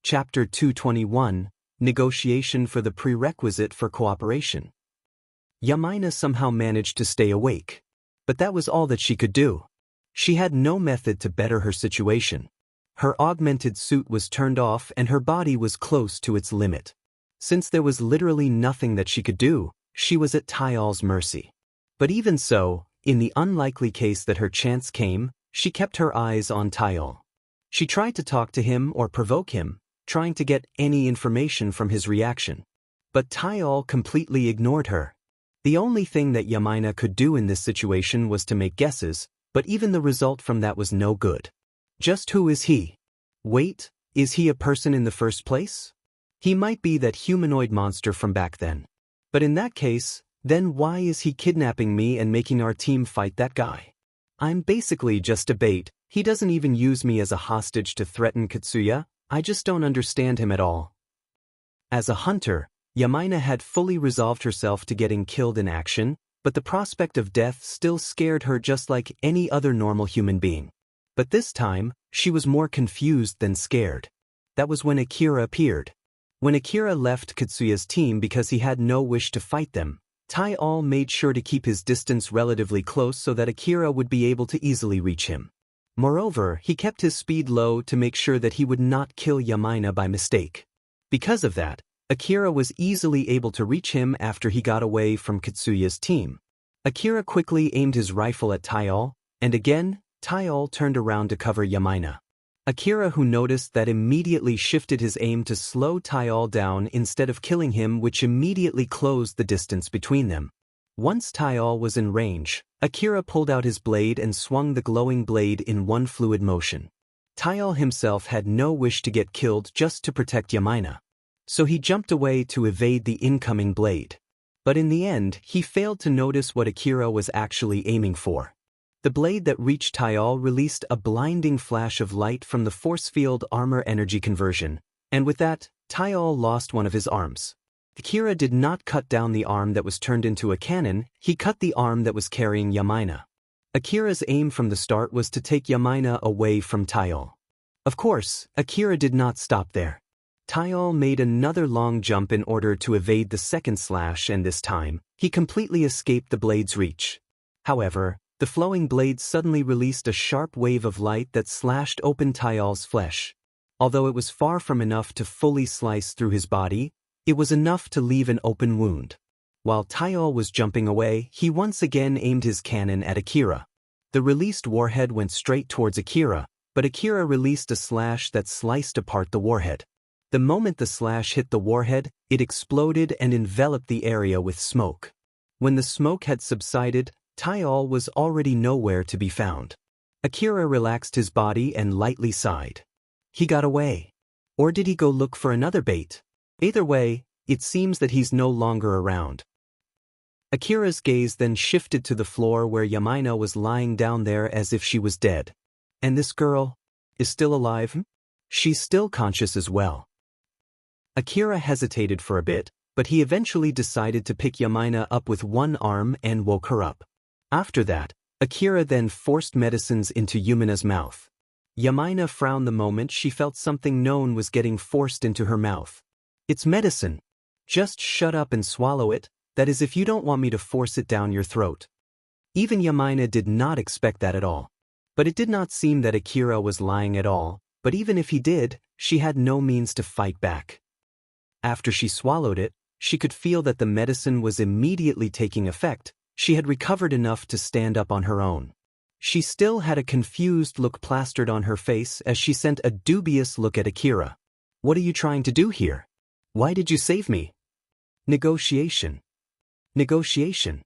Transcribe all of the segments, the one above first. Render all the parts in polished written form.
Chapter 221, Negotiation for the Prerequisite for Cooperation. Yamina somehow managed to stay awake. But that was all that she could do. She had no method to better her situation. Her augmented suit was turned off and her body was close to its limit. Since there was literally nothing that she could do, she was at Tyal's mercy. But even so, in the unlikely case that her chance came, she kept her eyes on Tyal. She tried to talk to him or provoke him, trying to get any information from his reaction. But Tyal completely ignored her. The only thing that Yamina could do in this situation was to make guesses, but even the result from that was no good. Just who is he? Wait, is he a person in the first place? He might be that humanoid monster from back then. But in that case, then why is he kidnapping me and making our team fight that guy? I'm basically just a bait. He doesn't even use me as a hostage to threaten Katsuya. I just don't understand him at all. As a hunter, Yamina had fully resolved herself to getting killed in action, but the prospect of death still scared her just like any other normal human being. But this time, she was more confused than scared. That was when Akira appeared. When Akira left Katsuya's team because he had no wish to fight them, Tyal made sure to keep his distance relatively close so that Akira would be able to easily reach him. Moreover, he kept his speed low to make sure that he would not kill Yamina by mistake. Because of that, Akira was easily able to reach him after he got away from Katsuya's team. Akira quickly aimed his rifle at Tyal, and again, Tyal turned around to cover Yamina. Akira, who noticed that, immediately shifted his aim to slow Tyal down instead of killing him, which immediately closed the distance between them. Once Tyal was in range, Akira pulled out his blade and swung the glowing blade in one fluid motion. Tyal himself had no wish to get killed, just to protect Yamina. So he jumped away to evade the incoming blade. But in the end, he failed to notice what Akira was actually aiming for. The blade that reached Tyal released a blinding flash of light from the force field armor energy conversion, and with that, Tyal lost one of his arms. Akira did not cut down the arm that was turned into a cannon, he cut the arm that was carrying Yamina. Akira's aim from the start was to take Yamina away from Tyal. Of course, Akira did not stop there. Tyal made another long jump in order to evade the second slash, and this time, he completely escaped the blade's reach. However, the flowing blade suddenly released a sharp wave of light that slashed open Tyal's flesh. Although it was far from enough to fully slice through his body, it was enough to leave an open wound. While Tyal was jumping away, he once again aimed his cannon at Akira. The released warhead went straight towards Akira, but Akira released a slash that sliced apart the warhead. The moment the slash hit the warhead, it exploded and enveloped the area with smoke. When the smoke had subsided, Tyal was already nowhere to be found. Akira relaxed his body and lightly sighed. He got away. Or did he go look for another bait? Either way, it seems that he's no longer around. Akira's gaze then shifted to the floor where Yamina was lying down there as if she was dead. And this girl is still alive? She's still conscious as well. Akira hesitated for a bit, but he eventually decided to pick Yamina up with one arm and woke her up. After that, Akira then forced medicines into Yamina's mouth. Yamina frowned the moment she felt something known was getting forced into her mouth. It's medicine. Just shut up and swallow it, that is if you don't want me to force it down your throat. Even Yamina did not expect that at all. But it did not seem that Akira was lying at all, but even if he did, she had no means to fight back. After she swallowed it, she could feel that the medicine was immediately taking effect. She had recovered enough to stand up on her own. She still had a confused look plastered on her face as she sent a dubious look at Akira. What are you trying to do here? Why did you save me? Negotiation. Negotiation.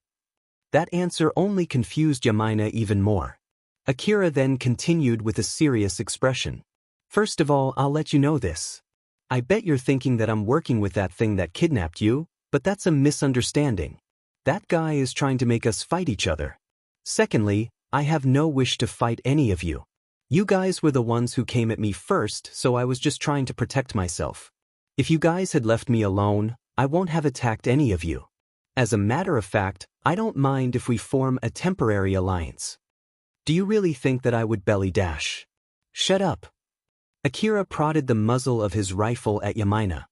That answer only confused Yamina even more. Akira then continued with a serious expression. First of all, I'll let you know this. I bet you're thinking that I'm working with that thing that kidnapped you, but that's a misunderstanding. That guy is trying to make us fight each other. Secondly, I have no wish to fight any of you. You guys were the ones who came at me first, so I was just trying to protect myself. If you guys had left me alone, I won't have attacked any of you. As a matter of fact, I don't mind if we form a temporary alliance. Do you really think that I would belly dash? Shut up. Akira prodded the muzzle of his rifle at Yamaina.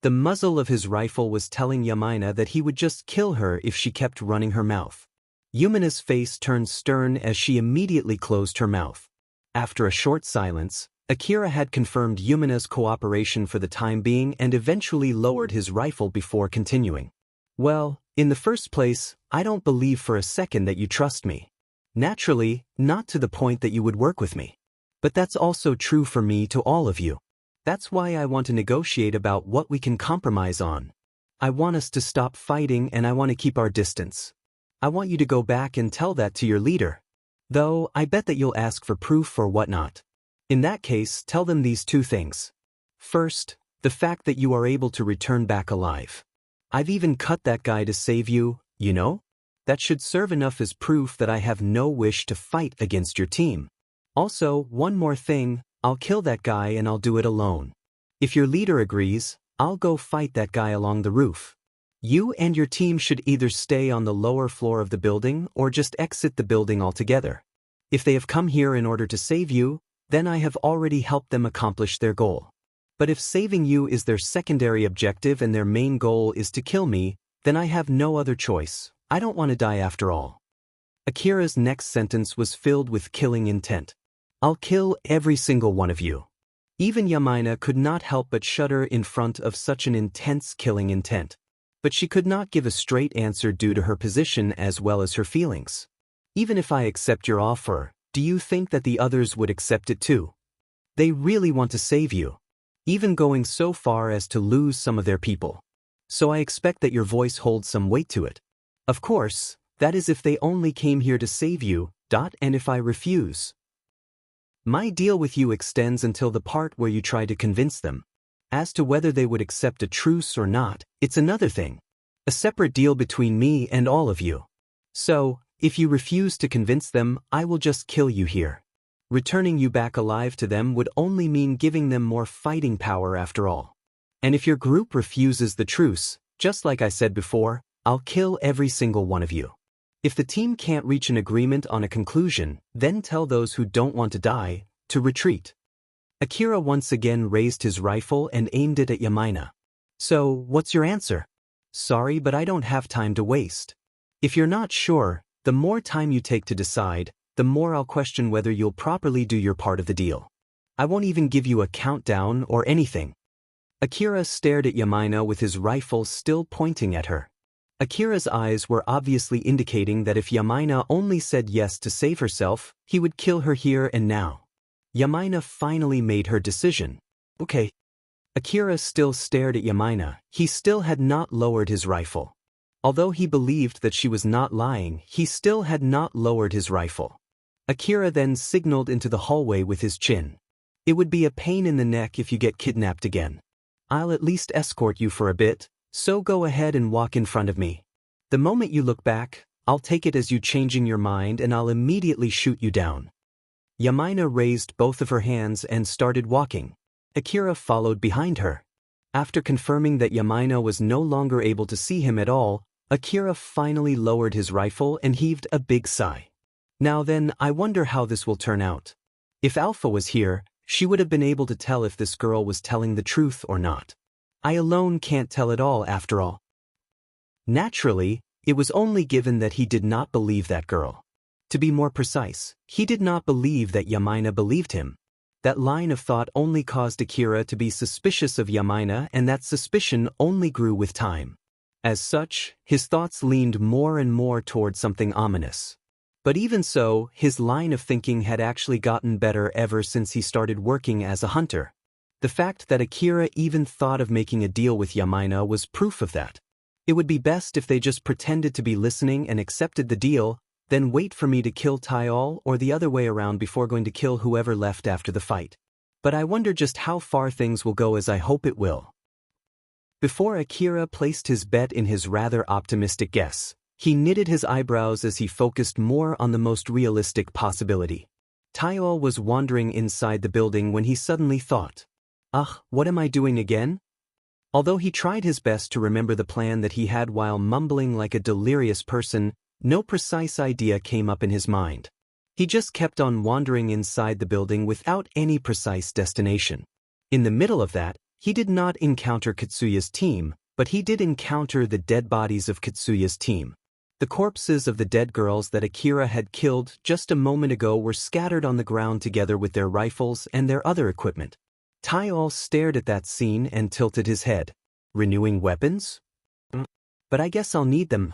The muzzle of his rifle was telling Yamaina that he would just kill her if she kept running her mouth. Yumina's face turned stern as she immediately closed her mouth. After a short silence, Akira had confirmed Yumina's cooperation for the time being and eventually lowered his rifle before continuing. Well, in the first place, I don't believe for a second that you trust me. Naturally, not to the point that you would work with me. But that's also true for me to all of you. That's why I want to negotiate about what we can compromise on. I want us to stop fighting and I want to keep our distance. I want you to go back and tell that to your leader. Though, I bet that you'll ask for proof or whatnot. In that case, tell them these two things. First, the fact that you are able to return back alive. I've even cut that guy to save you, you know? That should serve enough as proof that I have no wish to fight against your team. Also, one more thing, I'll kill that guy and I'll do it alone. If your leader agrees, I'll go fight that guy along the roof. You and your team should either stay on the lower floor of the building or just exit the building altogether. If they have come here in order to save you, then I have already helped them accomplish their goal. But if saving you is their secondary objective and their main goal is to kill me, then I have no other choice. I don't want to die after all. Akira's next sentence was filled with killing intent. I'll kill every single one of you. Even Yamaina could not help but shudder in front of such an intense killing intent. But she could not give a straight answer due to her position as well as her feelings. Even if I accept your offer, do you think that the others would accept it too? They really want to save you, even going so far as to lose some of their people. So I expect that your voice holds some weight to it. Of course, that is if they only came here to save you, and if I refuse. My deal with you extends until the part where you try to convince them. As to whether they would accept a truce or not, it's another thing. A separate deal between me and all of you. So, if you refuse to convince them, I will just kill you here. Returning you back alive to them would only mean giving them more fighting power after all. And if your group refuses the truce, just like I said before, I'll kill every single one of you. If the team can't reach an agreement on a conclusion, then tell those who don't want to die to retreat. Akira once again raised his rifle and aimed it at Yamaina. So, what's your answer? Sorry, but I don't have time to waste. If you're not sure, the more time you take to decide, the more I'll question whether you'll properly do your part of the deal. I won't even give you a countdown or anything. Akira stared at Yamaina with his rifle still pointing at her. Akira's eyes were obviously indicating that if Yamaina only said yes to save herself, he would kill her here and now. Yamaina finally made her decision. Okay. Akira still stared at Yamaina. He still had not lowered his rifle. Although he believed that she was not lying, he still had not lowered his rifle. Akira then signaled into the hallway with his chin. It would be a pain in the neck if you get kidnapped again. I'll at least escort you for a bit, so go ahead and walk in front of me. The moment you look back, I'll take it as you changing your mind and I'll immediately shoot you down. Yamaina raised both of her hands and started walking. Akira followed behind her. After confirming that Yamaina was no longer able to see him at all, Akira finally lowered his rifle and heaved a big sigh. Now then, I wonder how this will turn out. If Alpha was here, she would have been able to tell if this girl was telling the truth or not. I alone can't tell it all after all. Naturally, it was only given that he did not believe that girl. To be more precise, he did not believe that Yamaina believed him. That line of thought only caused Akira to be suspicious of Yamaina, and that suspicion only grew with time. As such, his thoughts leaned more and more toward something ominous. But even so, his line of thinking had actually gotten better ever since he started working as a hunter. The fact that Akira even thought of making a deal with Yamaina was proof of that. It would be best if they just pretended to be listening and accepted the deal, then wait for me to kill Taial or the other way around before going to kill whoever left after the fight. But I wonder just how far things will go, as I hope it will. Before Akira placed his bet in his rather optimistic guess, he knitted his eyebrows as he focused more on the most realistic possibility. Taial was wandering inside the building when he suddenly thought, "Ugh, what am I doing again?" Although he tried his best to remember the plan that he had while mumbling like a delirious person, no precise idea came up in his mind. He just kept on wandering inside the building without any precise destination. In the middle of that, he did not encounter Kitsuya's team, but he did encounter the dead bodies of Kitsuya's team. The corpses of the dead girls that Akira had killed just a moment ago were scattered on the ground together with their rifles and their other equipment. Taiol stared at that scene and tilted his head. Renewing weapons? But I guess I'll need them.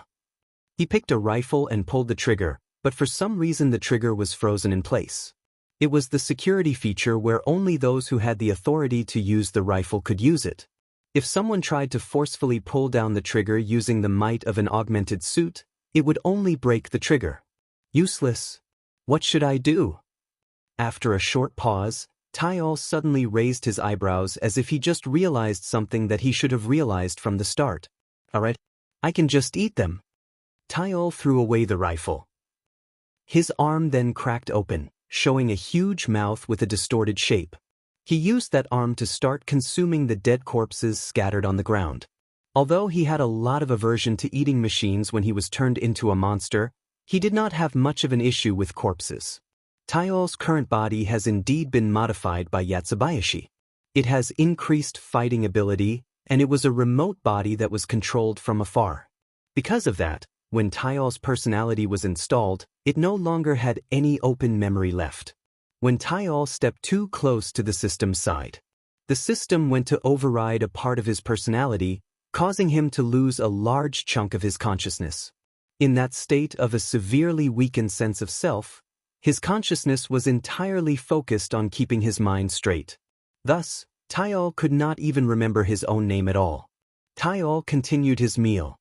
He picked a rifle and pulled the trigger, but for some reason the trigger was frozen in place. It was the security feature where only those who had the authority to use the rifle could use it. If someone tried to forcefully pull down the trigger using the might of an augmented suit, it would only break the trigger. Useless. What should I do? After a short pause, Taiol suddenly raised his eyebrows as if he just realized something that he should have realized from the start. Alright, I can just eat them. Taiol threw away the rifle. His arm then cracked open, showing a huge mouth with a distorted shape. He used that arm to start consuming the dead corpses scattered on the ground. Although he had a lot of aversion to eating machines when he was turned into a monster, he did not have much of an issue with corpses. Taiol's current body has indeed been modified by Yatsubayashi. It has increased fighting ability, and it was a remote body that was controlled from afar. Because of that, when Taiol's personality was installed, it no longer had any open memory left. When Taiol stepped too close to the system's side, the system went to override a part of his personality, causing him to lose a large chunk of his consciousness. In that state of a severely weakened sense of self, his consciousness was entirely focused on keeping his mind straight. Thus, Taiol could not even remember his own name at all. Taiol continued his meal.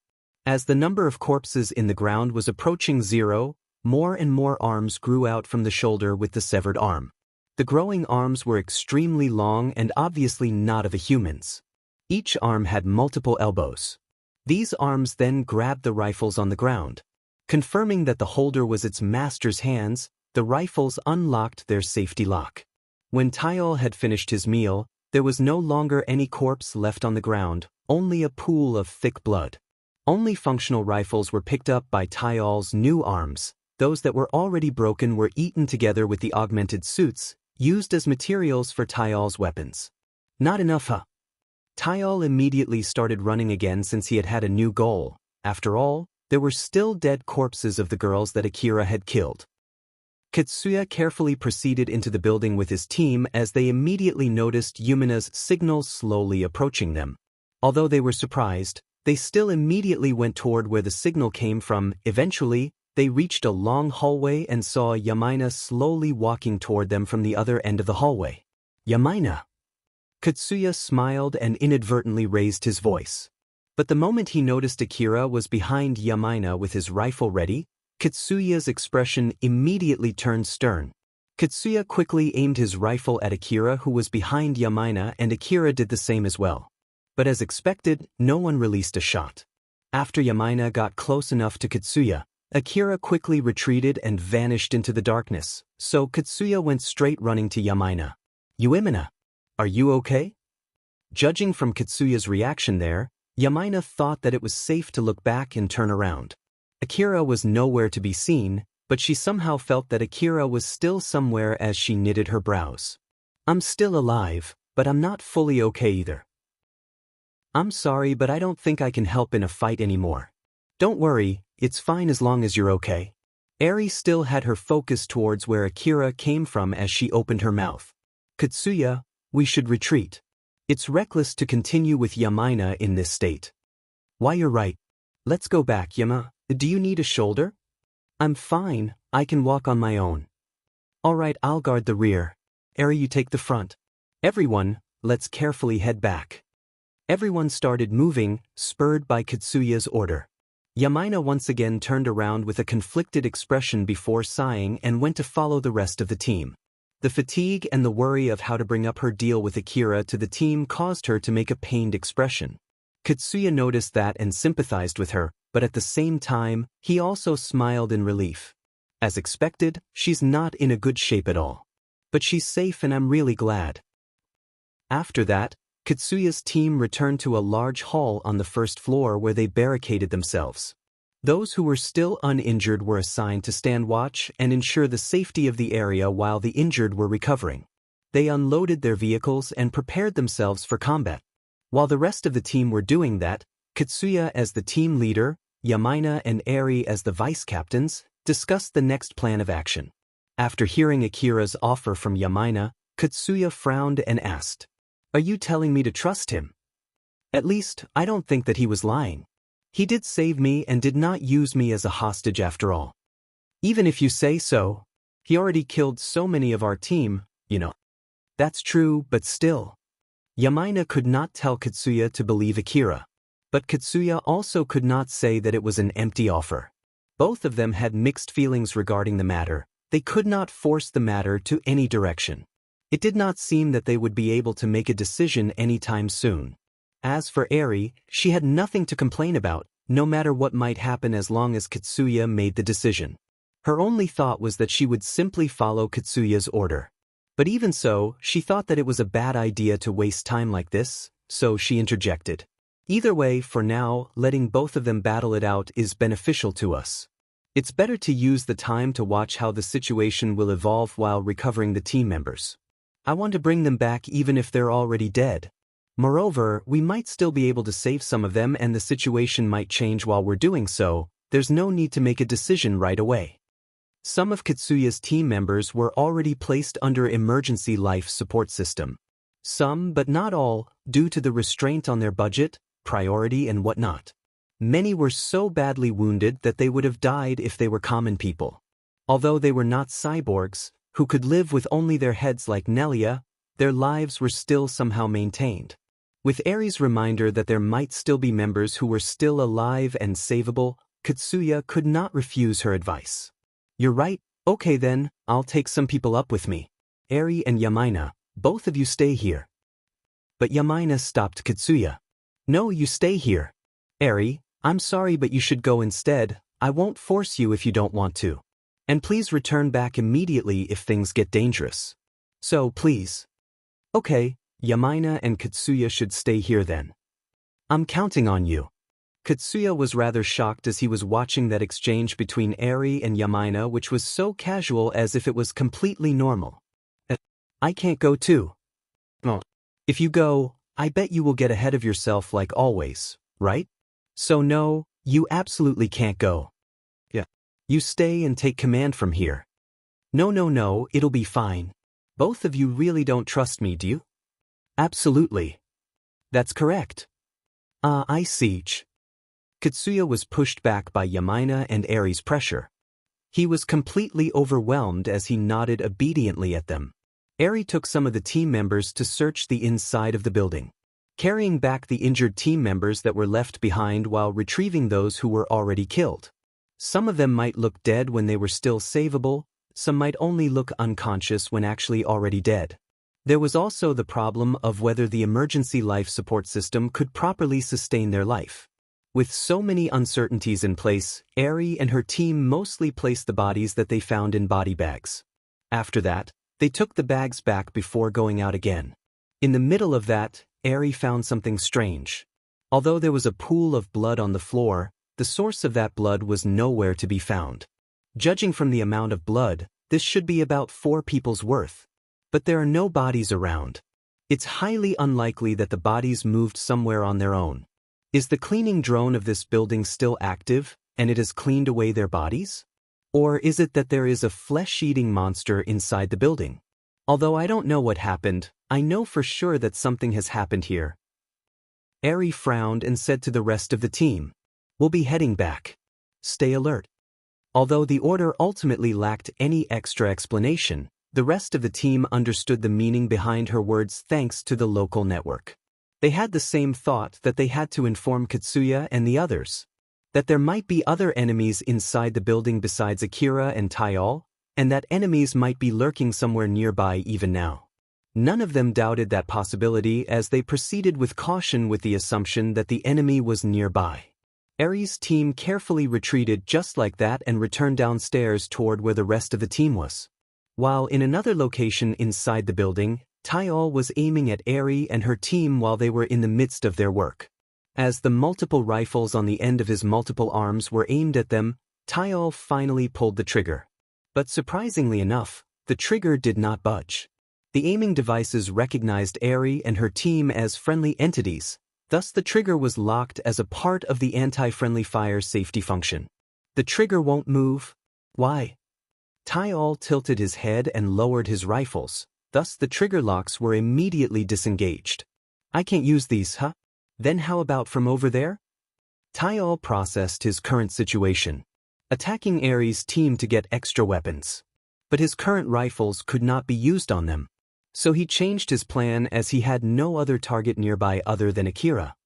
As the number of corpses in the ground was approaching 0, more and more arms grew out from the shoulder with the severed arm. The growing arms were extremely long and obviously not of a human's. Each arm had multiple elbows. These arms then grabbed the rifles on the ground. Confirming that the holder was its master's hands, the rifles unlocked their safety lock. When Taiol had finished his meal, there was no longer any corpse left on the ground, only a pool of thick blood. Only functional rifles were picked up by Taiol's new arms. Those that were already broken were eaten together with the augmented suits, used as materials for Taiol's weapons. Not enough, huh? Taiol immediately started running again since he had had a new goal. After all, there were still dead corpses of the girls that Akira had killed. Kitsuya carefully proceeded into the building with his team as they immediately noticed Yumina's signals slowly approaching them. Although they were surprised, they still immediately went toward where the signal came from. Eventually, they reached a long hallway and saw Yamina slowly walking toward them from the other end of the hallway. Yamina! Kitsuya smiled and inadvertently raised his voice. But the moment he noticed Akira was behind Yamina with his rifle ready, Kitsuya's expression immediately turned stern. Kitsuya quickly aimed his rifle at Akira, who was behind Yamina, and Akira did the same as well. But as expected, no one released a shot. After Yamina got close enough to Kitsuya, Akira quickly retreated and vanished into the darkness, so Kitsuya went straight running to Yamina. Yamina, are you okay? Judging from Kitsuya's reaction there, Yamina thought that it was safe to look back and turn around. Akira was nowhere to be seen, but she somehow felt that Akira was still somewhere as she knitted her brows. I'm still alive, but I'm not fully okay either. I'm sorry, but I don't think I can help in a fight anymore. Don't worry, it's fine as long as you're okay. Eri still had her focus towards where Akira came from as she opened her mouth. Kitsuya, we should retreat. It's reckless to continue with Yamina in this state. Why, you're right. Let's go back, Yama. Do you need a shoulder? I'm fine, I can walk on my own. Alright, I'll guard the rear. Eri, you take the front. Everyone, let's carefully head back. Everyone started moving, spurred by Kitsuya's order. Yamina once again turned around with a conflicted expression before sighing and went to follow the rest of the team. The fatigue and the worry of how to bring up her deal with Akira to the team caused her to make a pained expression. Kitsuya noticed that and sympathized with her, but at the same time, he also smiled in relief. As expected, she's not in a good shape at all. But she's safe and I'm really glad. After that, Kitsuya's team returned to a large hall on the first floor where they barricaded themselves. Those who were still uninjured were assigned to stand watch and ensure the safety of the area while the injured were recovering. They unloaded their vehicles and prepared themselves for combat. While the rest of the team were doing that, Katsuya as the team leader, Yamaina and Eri as the vice-captains, discussed the next plan of action. After hearing Akira's offer from Yamaina, Katsuya frowned and asked, "Are you telling me to trust him? At least, I don't think that he was lying. He did save me and did not use me as a hostage after all. Even if you say so, he already killed so many of our team, you know." "That's true, but still." Yamaina could not tell Katsuya to believe Akira. But Katsuya also could not say that it was an empty offer. Both of them had mixed feelings regarding the matter. They could not force the matter to any direction. It did not seem that they would be able to make a decision anytime soon. As for Eri, she had nothing to complain about, no matter what might happen as long as Katsuya made the decision. Her only thought was that she would simply follow Katsuya's order. But even so, she thought that it was a bad idea to waste time like this, so she interjected. "Either way, for now, letting both of them battle it out is beneficial to us. It's better to use the time to watch how the situation will evolve while recovering the team members. I want to bring them back even if they're already dead. Moreover, we might still be able to save some of them and the situation might change while we're doing so. There's no need to make a decision right away." Some of Katsuya's team members were already placed under emergency life support system. Some, but not all, due to the restraint on their budget, priority and whatnot. Many were so badly wounded that they would have died if they were common people. Although they were not cyborgs, who could live with only their heads like Nelia, their lives were still somehow maintained. With Eri's reminder that there might still be members who were still alive and savable, Katsuya could not refuse her advice. "You're right, okay then, I'll take some people up with me. Eri and Yamaina, both of you stay here." But Yamaina stopped Katsuya. "No, you stay here. Eri, I'm sorry but you should go instead. I won't force you if you don't want to. And please return back immediately if things get dangerous. So please." "Okay, Yamaina and Katsuya should stay here then. I'm counting on you." Katsuya was rather shocked as he was watching that exchange between Eri and Yamaina, which was so casual as if it was completely normal. "I can't go too." "Oh. If you go, I bet you will get ahead of yourself like always, right? So no, you absolutely can't go. Yeah. You stay and take command from here." No, it'll be fine. Both of you really don't trust me, do you?" "Absolutely. That's correct." I see." Katsuya was pushed back by Yamaina and Eri's pressure. He was completely overwhelmed as he nodded obediently at them. Eri took some of the team members to search the inside of the building, carrying back the injured team members that were left behind while retrieving those who were already killed. Some of them might look dead when they were still savable, some might only look unconscious when actually already dead. There was also the problem of whether the emergency life support system could properly sustain their life. With so many uncertainties in place, Eri and her team mostly placed the bodies that they found in body bags. After that, they took the bags back before going out again. In the middle of that, Eri found something strange. Although there was a pool of blood on the floor, the source of that blood was nowhere to be found. Judging from the amount of blood, this should be about 4 people's worth. But there are no bodies around. It's highly unlikely that the bodies moved somewhere on their own. Is the cleaning drone of this building still active, and it has cleaned away their bodies? Or is it that there is a flesh-eating monster inside the building? Although I don't know what happened, I know for sure that something has happened here. Eri frowned and said to the rest of the team, "We'll be heading back. Stay alert." Although the order ultimately lacked any extra explanation, the rest of the team understood the meaning behind her words thanks to the local network. They had the same thought that they had to inform Katsuya and the others. That there might be other enemies inside the building besides Akira and Taial, and that enemies might be lurking somewhere nearby even now. None of them doubted that possibility as they proceeded with caution with the assumption that the enemy was nearby. Eri's team carefully retreated just like that and returned downstairs toward where the rest of the team was. While in another location inside the building, Taial was aiming at Eri and her team while they were in the midst of their work. As the multiple rifles on the end of his multiple arms were aimed at them, Tayal finally pulled the trigger. But surprisingly enough, the trigger did not budge. The aiming devices recognized Eri and her team as friendly entities, thus the trigger was locked as a part of the anti-friendly fire safety function. The trigger won't move. Why? Tayal tilted his head and lowered his rifles, thus the trigger locks were immediately disengaged. I can't use these, huh? Then how about from over there? Tayal processed his current situation, attacking Eri's team to get extra weapons. But his current rifles could not be used on them. So he changed his plan as he had no other target nearby other than Akira.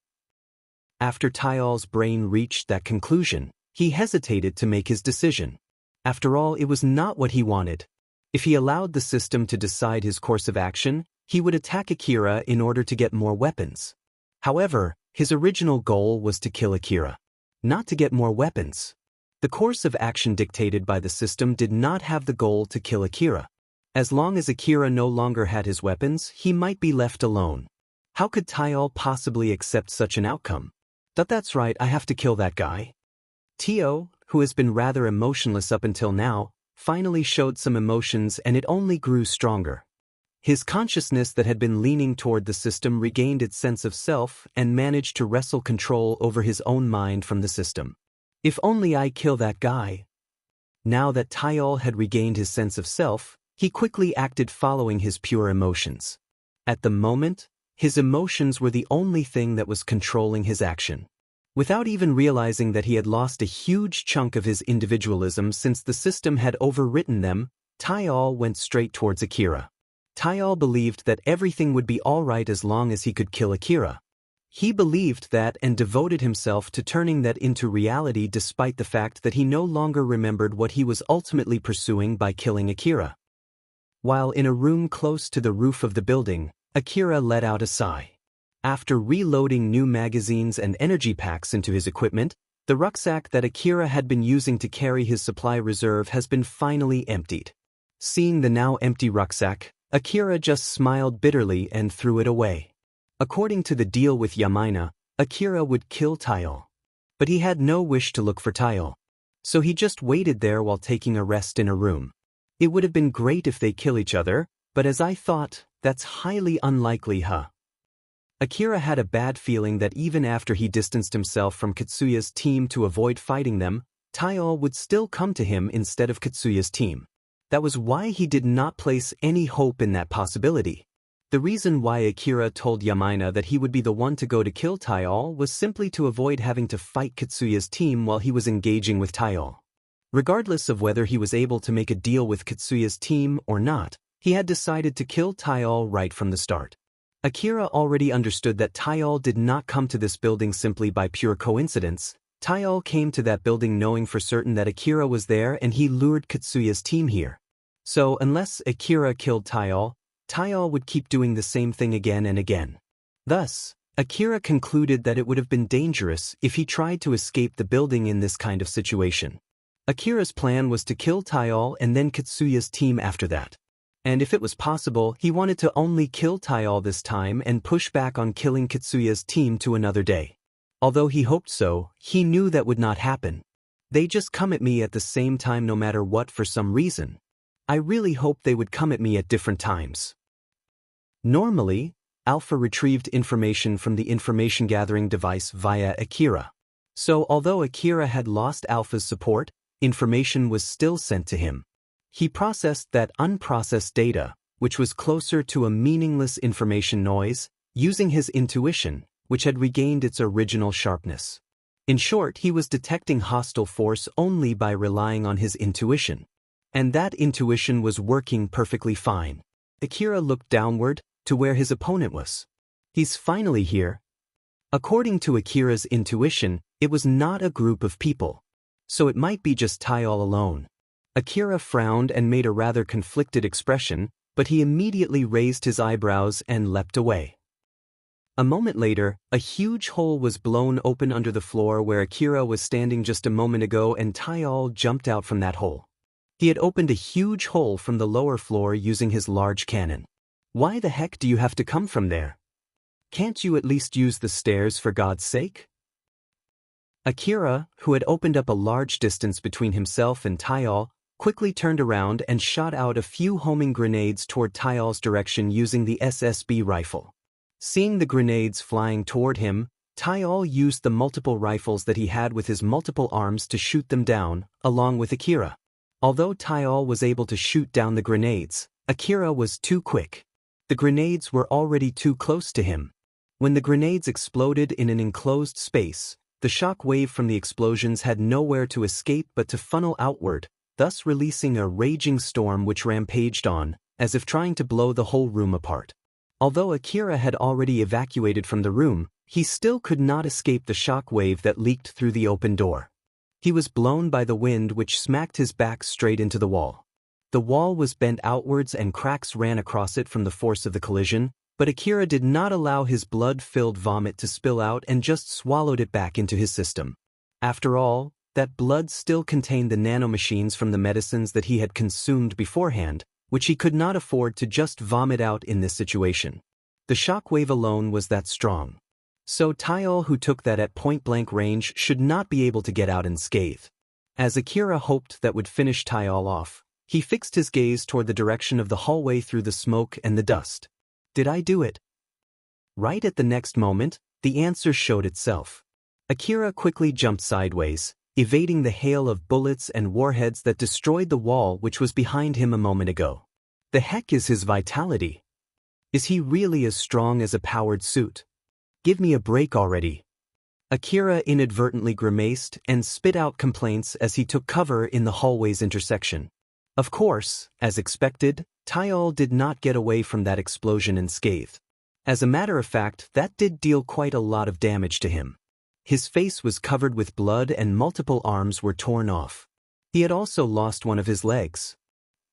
After Tayal's brain reached that conclusion, he hesitated to make his decision. After all, it was not what he wanted. If he allowed the system to decide his course of action, he would attack Akira in order to get more weapons. However, his original goal was to kill Akira, not to get more weapons. The course of action dictated by the system did not have the goal to kill Akira. As long as Akira no longer had his weapons, he might be left alone. How could Tayal possibly accept such an outcome? That's right, I have to kill that guy. Tio, who has been rather emotionless up until now, finally showed some emotions, and it only grew stronger. His consciousness that had been leaning toward the system regained its sense of self and managed to wrestle control over his own mind from the system. If only I kill that guy. Now that Tayal had regained his sense of self, he quickly acted following his pure emotions. At the moment, his emotions were the only thing that was controlling his action. Without even realizing that he had lost a huge chunk of his individualism since the system had overwritten them, Tayal went straight towards Akira. Tayal believed that everything would be all right as long as he could kill Akira. He believed that and devoted himself to turning that into reality despite the fact that he no longer remembered what he was ultimately pursuing by killing Akira. While in a room close to the roof of the building, Akira let out a sigh. After reloading new magazines and energy packs into his equipment, the rucksack that Akira had been using to carry his supply reserve has been finally emptied. Seeing the now empty rucksack, Akira just smiled bitterly and threw it away. According to the deal with Yamina, Akira would kill Tayal. But he had no wish to look for Tayal. So he just waited there while taking a rest in a room. It would have been great if they kill each other, but as I thought, that's highly unlikely, huh? Akira had a bad feeling that even after he distanced himself from Katsuya's team to avoid fighting them, Tayal would still come to him instead of Katsuya's team. That was why he did not place any hope in that possibility. The reason why Akira told Yamina that he would be the one to go to kill Tayal was simply to avoid having to fight Katsuya's team while he was engaging with Tayal. Regardless of whether he was able to make a deal with Katsuya's team or not, he had decided to kill Tayal right from the start. Akira already understood that Tayal did not come to this building simply by pure coincidence. Tayal came to that building knowing for certain that Akira was there, and he lured Katsuya's team here. So unless Akira killed Tayal, Tayal would keep doing the same thing again and again. Thus, Akira concluded that it would have been dangerous if he tried to escape the building in this kind of situation. Akira's plan was to kill Tayal and then Katsuya's team after that. And if it was possible, he wanted to only kill Tayal this time and push back on killing Katsuya's team to another day. Although he hoped so, he knew that would not happen. They just come at me at the same time no matter what for some reason. I really hoped they would come at me at different times. Normally, Alpha retrieved information from the information gathering device via Akira. So although Akira had lost Alpha's support, information was still sent to him. He processed that unprocessed data, which was closer to a meaningless information noise, using his intuition, which had regained its original sharpness. In short, he was detecting hostile force only by relying on his intuition. And that intuition was working perfectly fine. Akira looked downward, to where his opponent was. He's finally here. According to Akira's intuition, it was not a group of people. So it might be just Tayal alone. Akira frowned and made a rather conflicted expression, but he immediately raised his eyebrows and leapt away. A moment later, a huge hole was blown open under the floor where Akira was standing just a moment ago, and Tayal jumped out from that hole. He had opened a huge hole from the lower floor using his large cannon. Why the heck do you have to come from there? Can't you at least use the stairs for God's sake? Akira, who had opened up a large distance between himself and Taial, quickly turned around and shot out a few homing grenades toward Taial's direction using the SSB rifle. Seeing the grenades flying toward him, Taial used the multiple rifles that he had with his multiple arms to shoot them down, along with Akira. Although Taial was able to shoot down the grenades, Akira was too quick. The grenades were already too close to him. When the grenades exploded in an enclosed space, the shock wave from the explosions had nowhere to escape but to funnel outward, thus releasing a raging storm which rampaged on, as if trying to blow the whole room apart. Although Akira had already evacuated from the room, he still could not escape the shock wave that leaked through the open door. He was blown by the wind which smacked his back straight into the wall. The wall was bent outwards and cracks ran across it from the force of the collision, but Akira did not allow his blood-filled vomit to spill out and just swallowed it back into his system. After all, that blood still contained the nanomachines from the medicines that he had consumed beforehand, which he could not afford to just vomit out in this situation. The shockwave alone was that strong. So Taial, who took that at point-blank range, should not be able to get out unscathed. As Akira hoped that would finish Taial off, he fixed his gaze toward the direction of the hallway through the smoke and the dust. Did I do it? Right at the next moment, the answer showed itself. Akira quickly jumped sideways, evading the hail of bullets and warheads that destroyed the wall which was behind him a moment ago. The heck is his vitality? Is he really as strong as a powered suit? Give me a break already. Akira inadvertently grimaced and spit out complaints as he took cover in the hallway's intersection. Of course, as expected, Taial did not get away from that explosion unscathed. As a matter of fact, that did deal quite a lot of damage to him. His face was covered with blood and multiple arms were torn off. He had also lost one of his legs.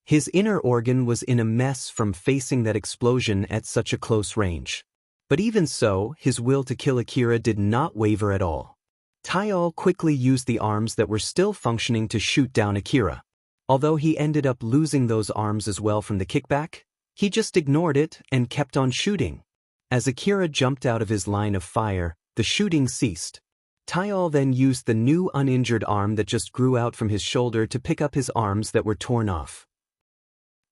His inner organ was in a mess from facing that explosion at such a close range. But even so, his will to kill Akira did not waver at all. Taial quickly used the arms that were still functioning to shoot down Akira. Although he ended up losing those arms as well from the kickback, he just ignored it and kept on shooting. As Akira jumped out of his line of fire, the shooting ceased. Taial then used the new uninjured arm that just grew out from his shoulder to pick up his arms that were torn off.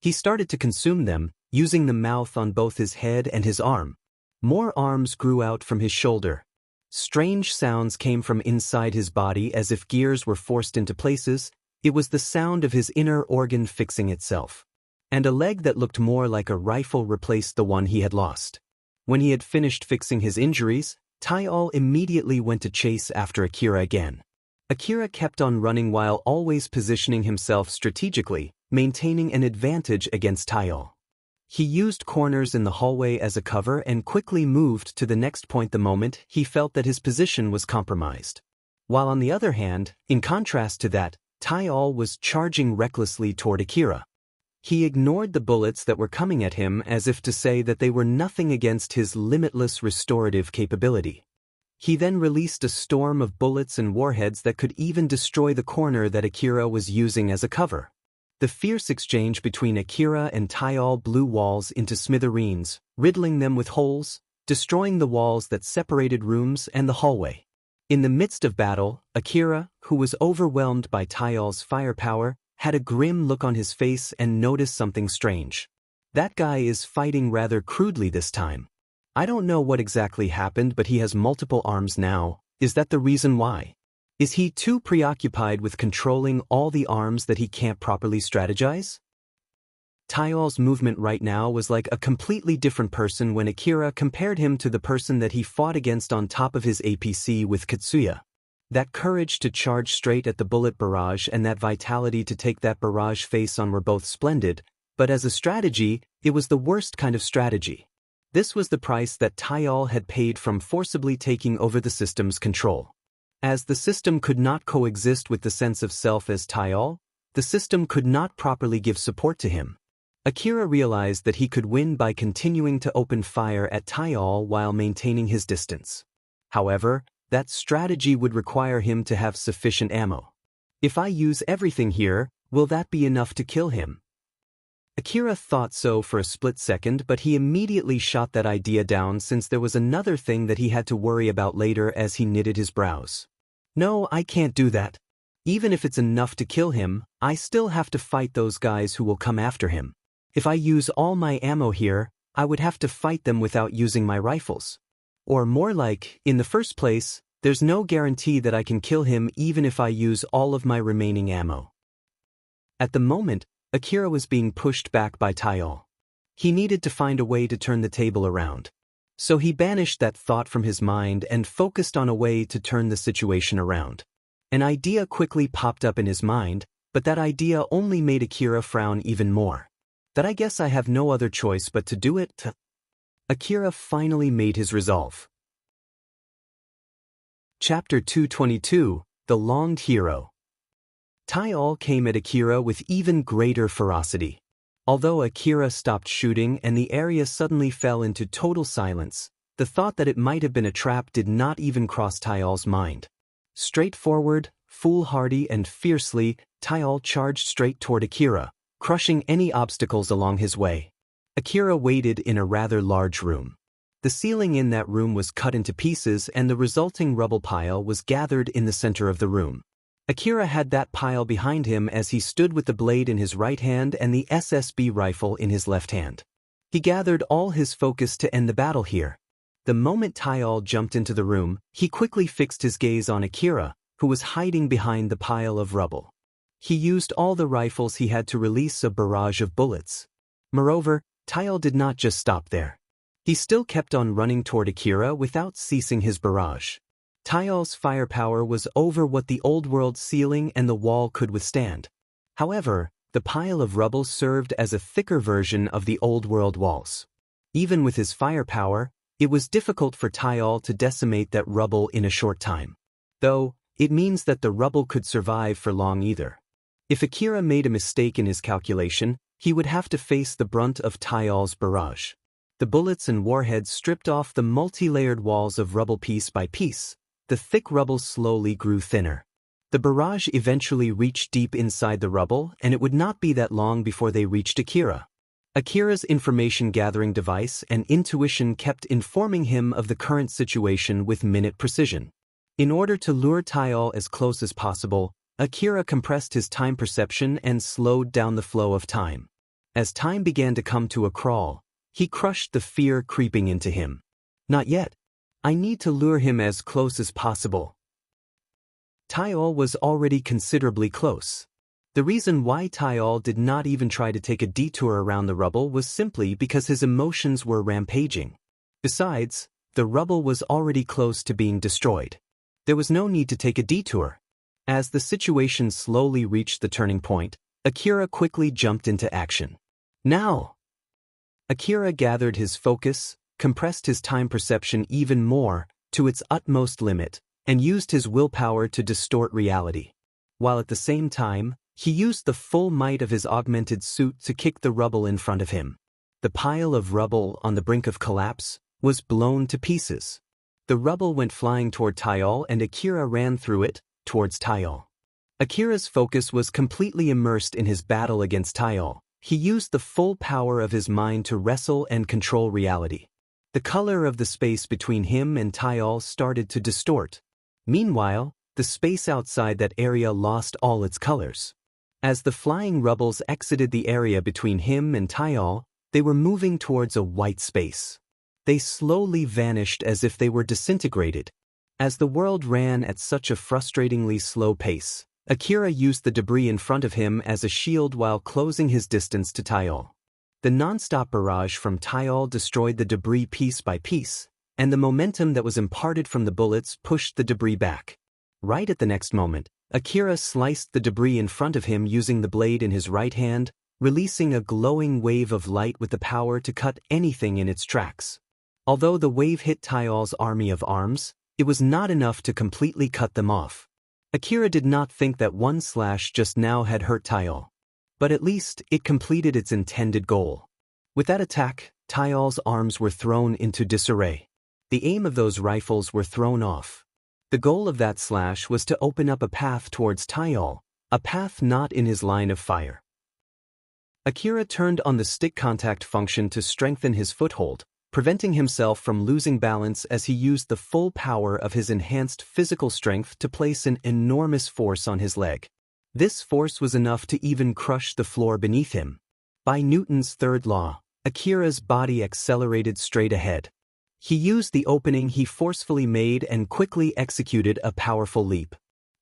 He started to consume them, using the mouth on both his head and his arm. More arms grew out from his shoulder. Strange sounds came from inside his body as if gears were forced into places. It was the sound of his inner organ fixing itself. And a leg that looked more like a rifle replaced the one he had lost. When he had finished fixing his injuries, Taial immediately went to chase after Akira again. Akira kept on running while always positioning himself strategically, maintaining an advantage against Taial. He used corners in the hallway as a cover and quickly moved to the next point the moment he felt that his position was compromised. While on the other hand, in contrast to that, Taial was charging recklessly toward Akira. He ignored the bullets that were coming at him as if to say that they were nothing against his limitless restorative capability. He then released a storm of bullets and warheads that could even destroy the corner that Akira was using as a cover. The fierce exchange between Akira and Taial blew walls into smithereens, riddling them with holes, destroying the walls that separated rooms and the hallway. In the midst of battle, Akira, who was overwhelmed by Taial's firepower, had a grim look on his face and noticed something strange. That guy is fighting rather crudely this time. I don't know what exactly happened, but he has multiple arms now. Is that the reason why? Is he too preoccupied with controlling all the arms that he can't properly strategize? Taial's movement right now was like a completely different person when Akira compared him to the person that he fought against on top of his APC with Katsuya. That courage to charge straight at the bullet barrage and that vitality to take that barrage face-on were both splendid, but as a strategy, it was the worst kind of strategy. This was the price that Taial had paid from forcibly taking over the system's control. As the system could not coexist with the sense of self as Taial, the system could not properly give support to him. Akira realized that he could win by continuing to open fire at Taial while maintaining his distance. However, that strategy would require him to have sufficient ammo. If I use everything here, will that be enough to kill him? Akira thought so for a split second, but he immediately shot that idea down since there was another thing that he had to worry about later as he knitted his brows. No, I can't do that. Even if it's enough to kill him, I still have to fight those guys who will come after him. If I use all my ammo here, I would have to fight them without using my rifles. Or more like, in the first place, there's no guarantee that I can kill him even if I use all of my remaining ammo. At the moment, Akira was being pushed back by Tayol. He needed to find a way to turn the table around. So he banished that thought from his mind and focused on a way to turn the situation around. An idea quickly popped up in his mind, but that idea only made Akira frown even more. That I guess I have no other choice but to do it. Akira finally made his resolve. Chapter 222, The Longed Hero. Tayol came at Akira with even greater ferocity. Although Akira stopped shooting and the area suddenly fell into total silence, the thought that it might have been a trap did not even cross Tayol's mind. Straightforward, foolhardy and fiercely, Tayol charged straight toward Akira, crushing any obstacles along his way. Akira waited in a rather large room. The ceiling in that room was cut into pieces and the resulting rubble pile was gathered in the center of the room. Akira had that pile behind him as he stood with the blade in his right hand and the SSB rifle in his left hand. He gathered all his focus to end the battle here. The moment Tayol jumped into the room, he quickly fixed his gaze on Akira, who was hiding behind the pile of rubble. He used all the rifles he had to release a barrage of bullets. Moreover, Tayol did not just stop there. He still kept on running toward Akira without ceasing his barrage. Tayol's firepower was over what the old world ceiling and the wall could withstand. However, the pile of rubble served as a thicker version of the old world walls. Even with his firepower, it was difficult for Tayol to decimate that rubble in a short time. Though, it means that the rubble could survive for long either. If Akira made a mistake in his calculation, he would have to face the brunt of Tayol's barrage. The bullets and warheads stripped off the multi-layered walls of rubble piece by piece. The thick rubble slowly grew thinner. The barrage eventually reached deep inside the rubble, and it would not be that long before they reached Akira. Akira's information-gathering device and intuition kept informing him of the current situation with minute precision. In order to lure Tayol as close as possible, Akira compressed his time perception and slowed down the flow of time. As time began to come to a crawl, he crushed the fear creeping into him. Not yet. I need to lure him as close as possible. Tayol was already considerably close. The reason why Tayol did not even try to take a detour around the rubble was simply because his emotions were rampaging. Besides, the rubble was already close to being destroyed. There was no need to take a detour. As the situation slowly reached the turning point, Akira quickly jumped into action. Now! Akira gathered his focus, compressed his time perception even more, to its utmost limit, and used his willpower to distort reality. While at the same time, he used the full might of his augmented suit to kick the rubble in front of him. The pile of rubble on the brink of collapse was blown to pieces. The rubble went flying toward Tayol and Akira ran through it, towards Tayol. Akira's focus was completely immersed in his battle against Tayol. He used the full power of his mind to wrestle and control reality. The color of the space between him and Tayol started to distort. Meanwhile, the space outside that area lost all its colors. As the flying rubbles exited the area between him and Tayol, they were moving towards a white space. They slowly vanished as if they were disintegrated. As the world ran at such a frustratingly slow pace, Akira used the debris in front of him as a shield while closing his distance to Tayol. The non-stop barrage from Tayol destroyed the debris piece by piece, and the momentum that was imparted from the bullets pushed the debris back. Right at the next moment, Akira sliced the debris in front of him using the blade in his right hand, releasing a glowing wave of light with the power to cut anything in its tracks. Although the wave hit Tayol's army of arms, it was not enough to completely cut them off. Akira did not think that one slash just now had hurt Tayol. But at least it completed its intended goal. With that attack, Tayol's arms were thrown into disarray. The aim of those rifles were thrown off. The goal of that slash was to open up a path towards Tayol, a path not in his line of fire. Akira turned on the stick contact function to strengthen his foothold, preventing himself from losing balance as he used the full power of his enhanced physical strength to place an enormous force on his leg. This force was enough to even crush the floor beneath him. By Newton's third law, Akira's body accelerated straight ahead. He used the opening he forcefully made and quickly executed a powerful leap,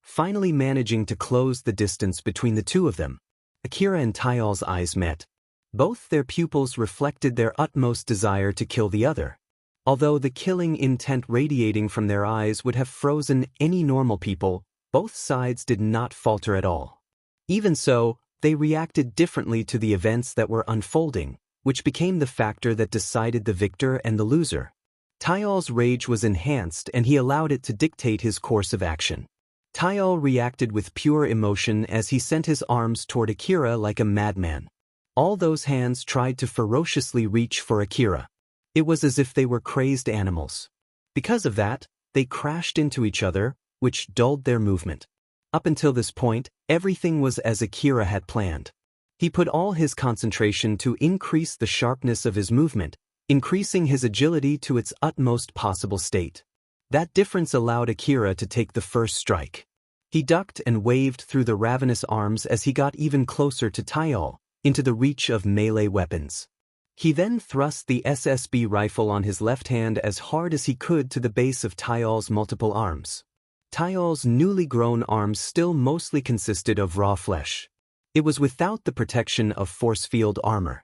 finally managing to close the distance between the two of them. Akira and Tayal's eyes met. Both their pupils reflected their utmost desire to kill the other. Although the killing intent radiating from their eyes would have frozen any normal people, both sides did not falter at all. Even so, they reacted differently to the events that were unfolding, which became the factor that decided the victor and the loser. Tayal's rage was enhanced and he allowed it to dictate his course of action. Tayal reacted with pure emotion as he sent his arms toward Akira like a madman. All those hands tried to ferociously reach for Akira. It was as if they were crazed animals. Because of that, they crashed into each other, which dulled their movement. Up until this point, everything was as Akira had planned. He put all his concentration to increase the sharpness of his movement, increasing his agility to its utmost possible state. That difference allowed Akira to take the first strike. He ducked and waved through the ravenous arms as he got even closer to Tayal, into the reach of melee weapons. He then thrust the SSB rifle on his left hand as hard as he could to the base of Tayal's multiple arms. Tayal's newly grown arms still mostly consisted of raw flesh. It was without the protection of force field armor.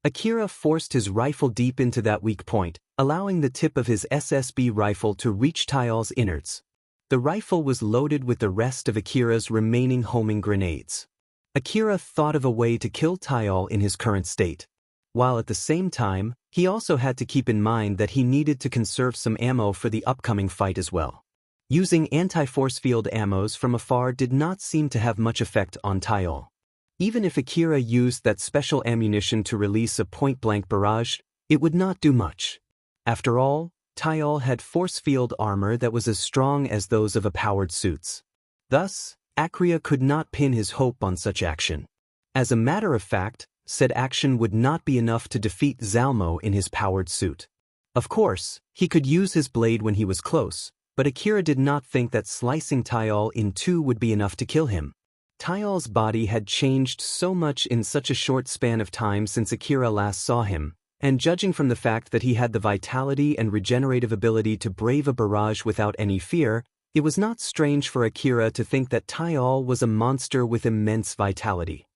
Akira forced his rifle deep into that weak point, allowing the tip of his SSB rifle to reach Tayal's innards. The rifle was loaded with the rest of Akira's remaining homing grenades. Akira thought of a way to kill Tayal in his current state. While at the same time, he also had to keep in mind that he needed to conserve some ammo for the upcoming fight as well. Using anti-force field ammos from afar did not seem to have much effect on Tayal. Even if Akira used that special ammunition to release a point-blank barrage, it would not do much. After all, Tayal had force field armor that was as strong as those of powered suits. Thus, Akira could not pin his hope on such action. As a matter of fact, said action would not be enough to defeat Zalmo in his powered suit. Of course, he could use his blade when he was close, but Akira did not think that slicing Tayal in two would be enough to kill him. Tayal's body had changed so much in such a short span of time since Akira last saw him, and judging from the fact that he had the vitality and regenerative ability to brave a barrage without any fear, it was not strange for Akira to think that Tayal was a monster with immense vitality.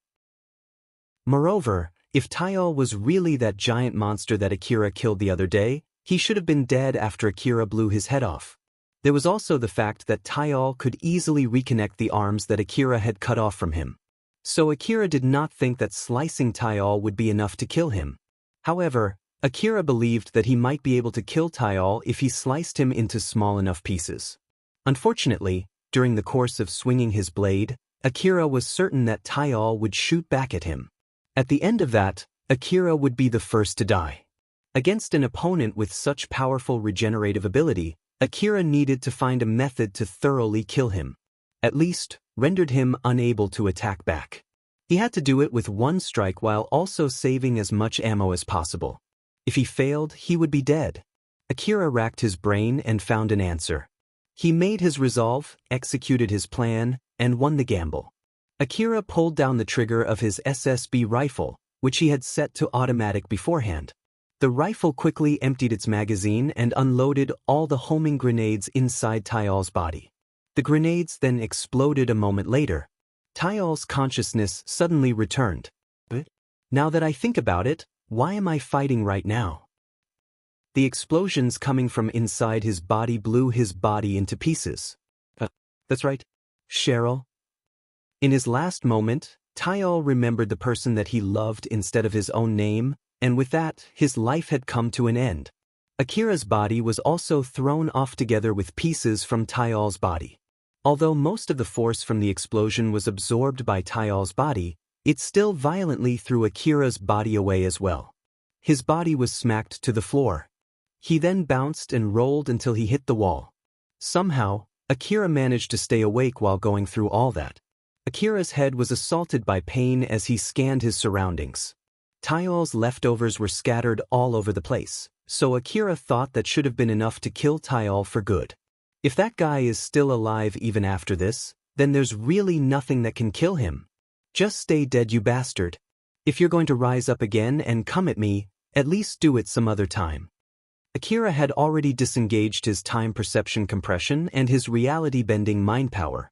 Moreover, if Tayal was really that giant monster that Akira killed the other day, he should have been dead after Akira blew his head off. There was also the fact that Tayal could easily reconnect the arms that Akira had cut off from him. So Akira did not think that slicing Tayal would be enough to kill him. However, Akira believed that he might be able to kill Tayal if he sliced him into small enough pieces. Unfortunately, during the course of swinging his blade, Akira was certain that Tayal would shoot back at him. At the end of that, Akira would be the first to die. Against an opponent with such powerful regenerative ability, Akira needed to find a method to thoroughly kill him. At least, rendered him unable to attack back. He had to do it with one strike while also saving as much ammo as possible. If he failed, he would be dead. Akira racked his brain and found an answer. He made his resolve, executed his plan, and won the gamble. Akira pulled down the trigger of his SSB rifle, which he had set to automatic beforehand. The rifle quickly emptied its magazine and unloaded all the homing grenades inside Tayal's body. The grenades then exploded a moment later. Tayal's consciousness suddenly returned. But now that I think about it, why am I fighting right now? The explosions coming from inside his body blew his body into pieces. That's right, Cheryl. In his last moment, Tayal remembered the person that he loved instead of his own name, and with that, his life had come to an end. Akira's body was also thrown off together with pieces from Tayal's body. Although most of the force from the explosion was absorbed by Tayal's body, it still violently threw Akira's body away as well. His body was smacked to the floor. He then bounced and rolled until he hit the wall. Somehow, Akira managed to stay awake while going through all that. Akira's head was assaulted by pain as he scanned his surroundings. Taiol's leftovers were scattered all over the place, so Akira thought that should have been enough to kill Taiol for good. If that guy is still alive even after this, then there's really nothing that can kill him. Just stay dead, you bastard. If you're going to rise up again and come at me, at least do it some other time. Akira had already disengaged his time perception compression and his reality-bending mind power.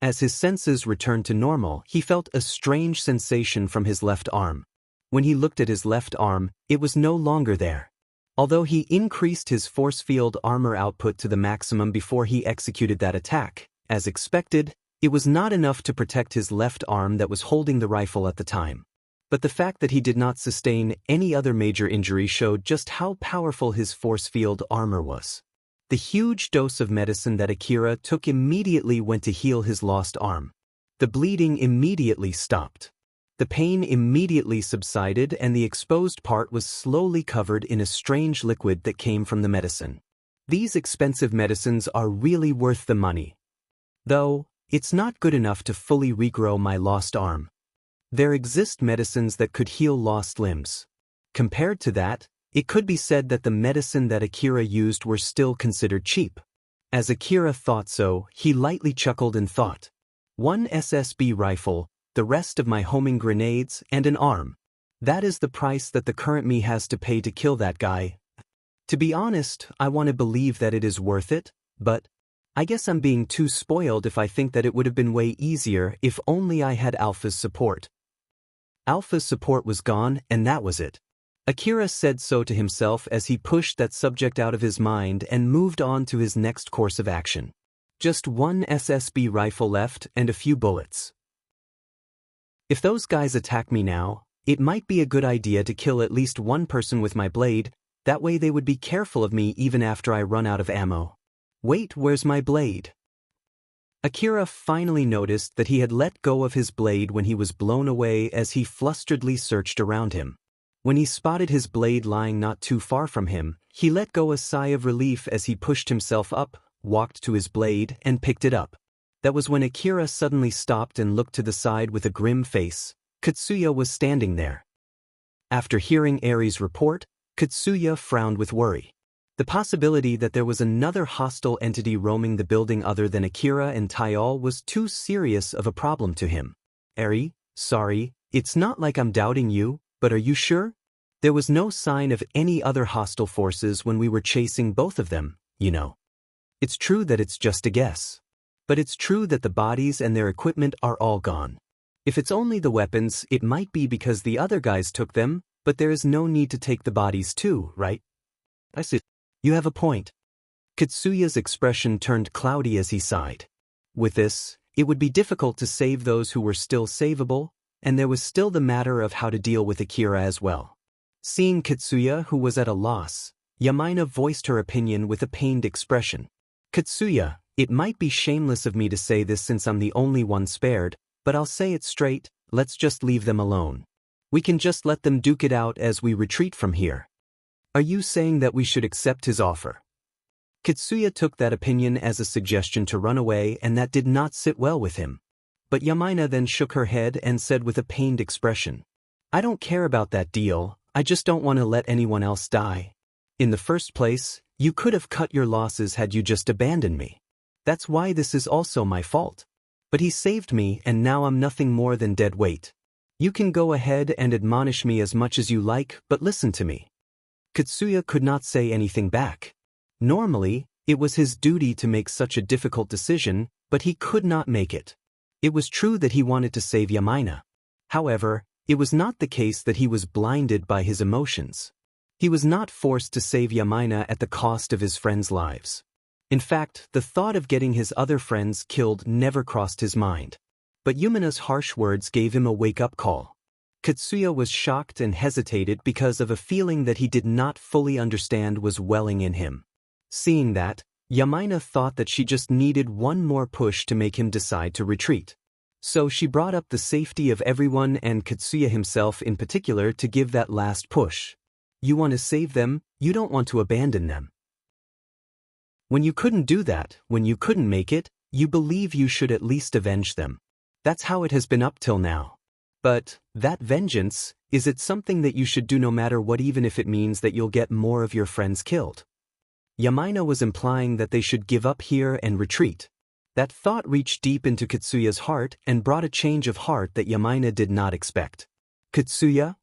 As his senses returned to normal, he felt a strange sensation from his left arm. When he looked at his left arm, it was no longer there. Although he increased his force field armor output to the maximum before he executed that attack, as expected, it was not enough to protect his left arm that was holding the rifle at the time. But the fact that he did not sustain any other major injury showed just how powerful his force field armor was. The huge dose of medicine that Akira took immediately went to heal his lost arm. The bleeding immediately stopped. The pain immediately subsided and the exposed part was slowly covered in a strange liquid that came from the medicine. These expensive medicines are really worth the money. Though, it's not good enough to fully regrow my lost arm. There exist medicines that could heal lost limbs. Compared to that, it could be said that the medicine that Akira used were still considered cheap. As Akira thought so, he lightly chuckled and thought, "One SSB rifle, the rest of my homing grenades, and an arm. That is the price that the current me has to pay to kill that guy. To be honest, I want to believe that it is worth it, but I guess I'm being too spoiled if I think that it would have been way easier if only I had Alpha's support." Alpha's support was gone, and that was it. Akira said so to himself as he pushed that subject out of his mind and moved on to his next course of action. Just one SSB rifle left and a few bullets. If those guys attack me now, it might be a good idea to kill at least one person with my blade, that way they would be careful of me even after I run out of ammo. Wait, where's my blade? Akira finally noticed that he had let go of his blade when he was blown away as he flusteredly searched around him. When he spotted his blade lying not too far from him, he let go a sigh of relief as he pushed himself up, walked to his blade, and picked it up. That was when Akira suddenly stopped and looked to the side with a grim face. Katsuya was standing there. After hearing Eri's report, Katsuya frowned with worry. The possibility that there was another hostile entity roaming the building other than Akira and Taiol was too serious of a problem to him. "Eri, sorry, it's not like I'm doubting you, but are you sure? There was no sign of any other hostile forces when we were chasing both of them, you know. It's true that it's just a guess. But it's true that the bodies and their equipment are all gone. If it's only the weapons, it might be because the other guys took them, but there is no need to take the bodies too, right?" "I see. You have a point." Katsuya's expression turned cloudy as he sighed. With this, it would be difficult to save those who were still savable, and there was still the matter of how to deal with Akira as well. Seeing Katsuya, who was at a loss, Yamaina voiced her opinion with a pained expression. "Katsuya, it might be shameless of me to say this since I'm the only one spared, but I'll say it straight, let's just leave them alone. We can just let them duke it out as we retreat from here." "Are you saying that we should accept his offer?" Katsuya took that opinion as a suggestion to run away, and that did not sit well with him. But Yamaina then shook her head and said with a pained expression, "I don't care about that deal, I just don't want to let anyone else die. In the first place, you could have cut your losses had you just abandoned me. That's why this is also my fault. But he saved me and now I'm nothing more than dead weight. You can go ahead and admonish me as much as you like, but listen to me." Katsuya could not say anything back. Normally, it was his duty to make such a difficult decision, but he could not make it. It was true that he wanted to save Yamaina. However, it was not the case that he was blinded by his emotions. He was not forced to save Yamaina at the cost of his friends' lives. In fact, the thought of getting his other friends killed never crossed his mind. But Yumina's harsh words gave him a wake-up call. Katsuya was shocked and hesitated because of a feeling that he did not fully understand was welling in him. Seeing that, Yamaina thought that she just needed one more push to make him decide to retreat. So she brought up the safety of everyone and Katsuya himself in particular to give that last push. "You want to save them, you don't want to abandon them. When you couldn't do that, when you couldn't make it, you believe you should at least avenge them. That's how it has been up till now. But, that vengeance, is it something that you should do no matter what, even if it means that you'll get more of your friends killed? Yamaina was implying that they should give up here and retreat. That thought reached deep into Katsuya's heart and brought a change of heart that Yamaina did not expect. Katsuya?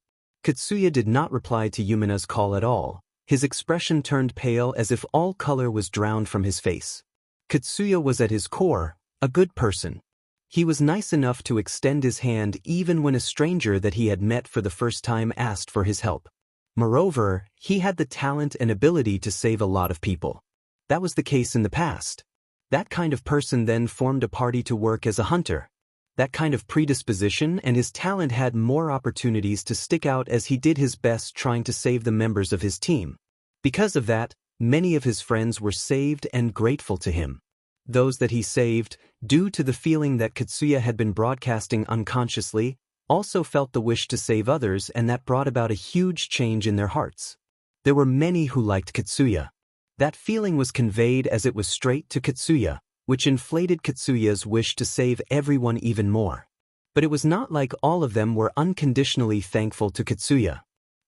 Katsuya did not reply to Yumina's call at all. His expression turned pale as if all color was drowned from his face. Katsuya was at his core a good person. He was nice enough to extend his hand even when a stranger that he had met for the first time asked for his help. Moreover, he had the talent and ability to save a lot of people. That was the case in the past. That kind of person then formed a party to work as a hunter. That kind of predisposition and his talent had more opportunities to stick out as he did his best trying to save the members of his team. Because of that, many of his friends were saved and grateful to him. Those that he saved, due to the feeling that Katsuya had been broadcasting unconsciously, also felt the wish to save others, and that brought about a huge change in their hearts. There were many who liked Katsuya. That feeling was conveyed as it was straight to Katsuya, which inflated Katsuya's wish to save everyone even more. But it was not like all of them were unconditionally thankful to Katsuya.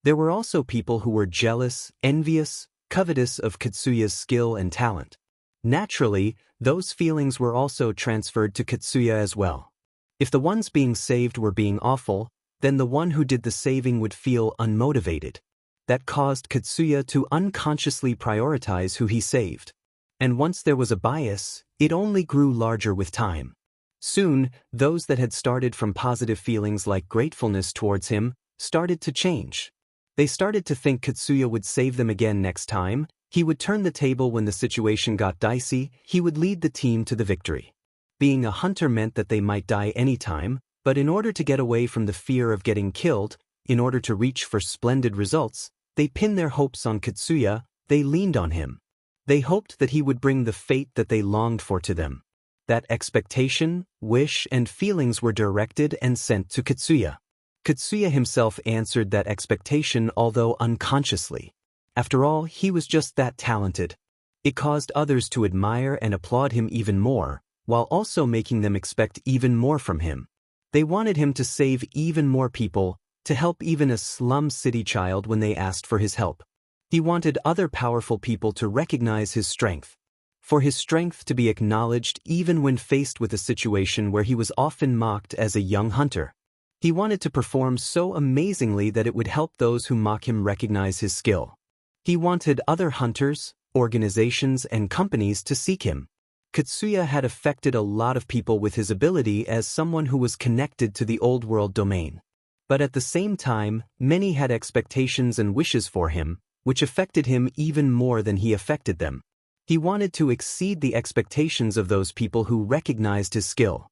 There were also people who were jealous, envious, covetous of Katsuya's skill and talent. Naturally, those feelings were also transferred to Katsuya as well. If the ones being saved were being awful, then the one who did the saving would feel unmotivated. That caused Katsuya to unconsciously prioritize who he saved. And once there was a bias, it only grew larger with time. Soon, those that had started from positive feelings like gratefulness towards him started to change. They started to think Katsuya would save them again next time. He would turn the table when the situation got dicey. He would lead the team to the victory. Being a hunter meant that they might die anytime, but in order to get away from the fear of getting killed, in order to reach for splendid results, they pinned their hopes on Katsuya. They leaned on him. They hoped that he would bring the fate that they longed for to them. That expectation, wish, and feelings were directed and sent to Katsuya. Katsuya himself answered that expectation, although unconsciously. After all, he was just that talented. It caused others to admire and applaud him even more, while also making them expect even more from him. They wanted him to save even more people, to help even a slum city child when they asked for his help. He wanted other powerful people to recognize his strength. For his strength to be acknowledged even when faced with a situation where he was often mocked as a young hunter. He wanted to perform so amazingly that it would help those who mock him recognize his skill. He wanted other hunters, organizations, and companies to seek him. Katsuya had affected a lot of people with his ability as someone who was connected to the old world domain. But at the same time, many had expectations and wishes for him, which affected him even more than he affected them. He wanted to exceed the expectations of those people who recognized his skill.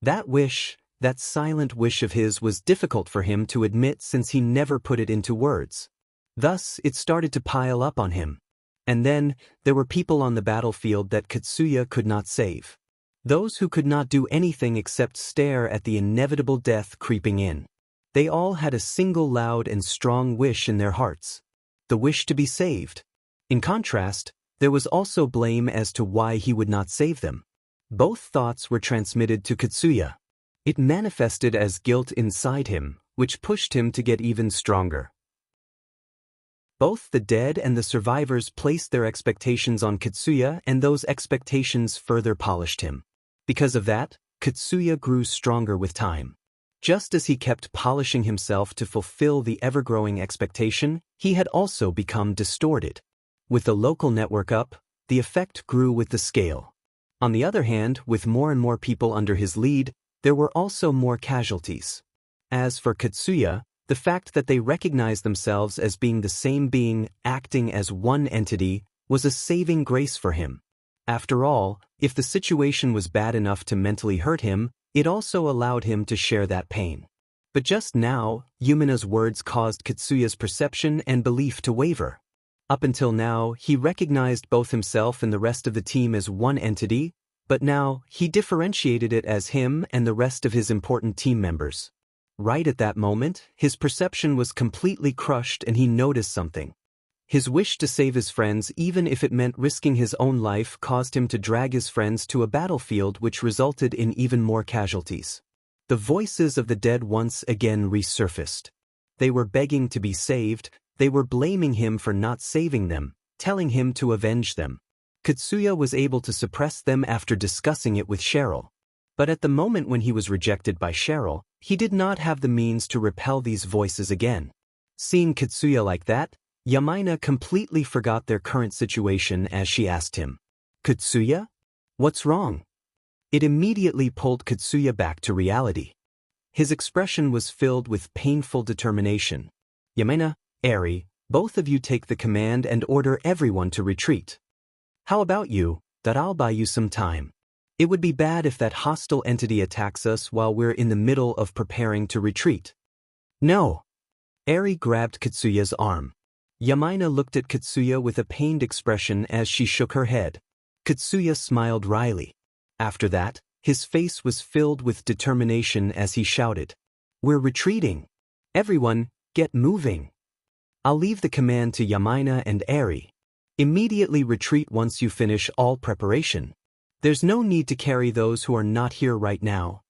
That wish, that silent wish of his, was difficult for him to admit since he never put it into words. Thus, it started to pile up on him. And then, there were people on the battlefield that Katsuya could not save. Those who could not do anything except stare at the inevitable death creeping in. They all had a single loud and strong wish in their hearts. The wish to be saved. In contrast, there was also blame as to why he would not save them. Both thoughts were transmitted to Katsuya. It manifested as guilt inside him, which pushed him to get even stronger. Both the dead and the survivors placed their expectations on Katsuya, and those expectations further polished him. Because of that, Katsuya grew stronger with time. Just as he kept polishing himself to fulfill the ever-growing expectation, he had also become distorted. With the local network up, the effect grew with the scale. On the other hand, with more and more people under his lead, there were also more casualties. As for Katsuya, the fact that they recognized themselves as being the same being, acting as one entity, was a saving grace for him. After all, if the situation was bad enough to mentally hurt him, it also allowed him to share that pain. But just now, Yumina's words caused Katsuya's perception and belief to waver. Up until now, he recognized both himself and the rest of the team as one entity, but now, he differentiated it as him and the rest of his important team members. Right at that moment, his perception was completely crushed and he noticed something. His wish to save his friends, even if it meant risking his own life, caused him to drag his friends to a battlefield which resulted in even more casualties. The voices of the dead once again resurfaced. They were begging to be saved, they were blaming him for not saving them, telling him to avenge them. Katsuya was able to suppress them after discussing it with Cheryl. But at the moment when he was rejected by Cheryl, he did not have the means to repel these voices again. Seeing Katsuya like that, Yamaina completely forgot their current situation as she asked him, "Katsuya? What's wrong?" It immediately pulled Katsuya back to reality. His expression was filled with painful determination. "Yamaina, Eri, both of you take the command and order everyone to retreat. How about you, that I'll buy you some time. It would be bad if that hostile entity attacks us while we're in the middle of preparing to retreat." "No." Eri grabbed Katsuya's arm. Yamaina looked at Katsuya with a pained expression as she shook her head. Katsuya smiled wryly. After that, his face was filled with determination as he shouted, "We're retreating. Everyone, get moving. I'll leave the command to Yamaina and Eri. Immediately retreat once you finish all preparation. There's no need to carry those who are not here right now.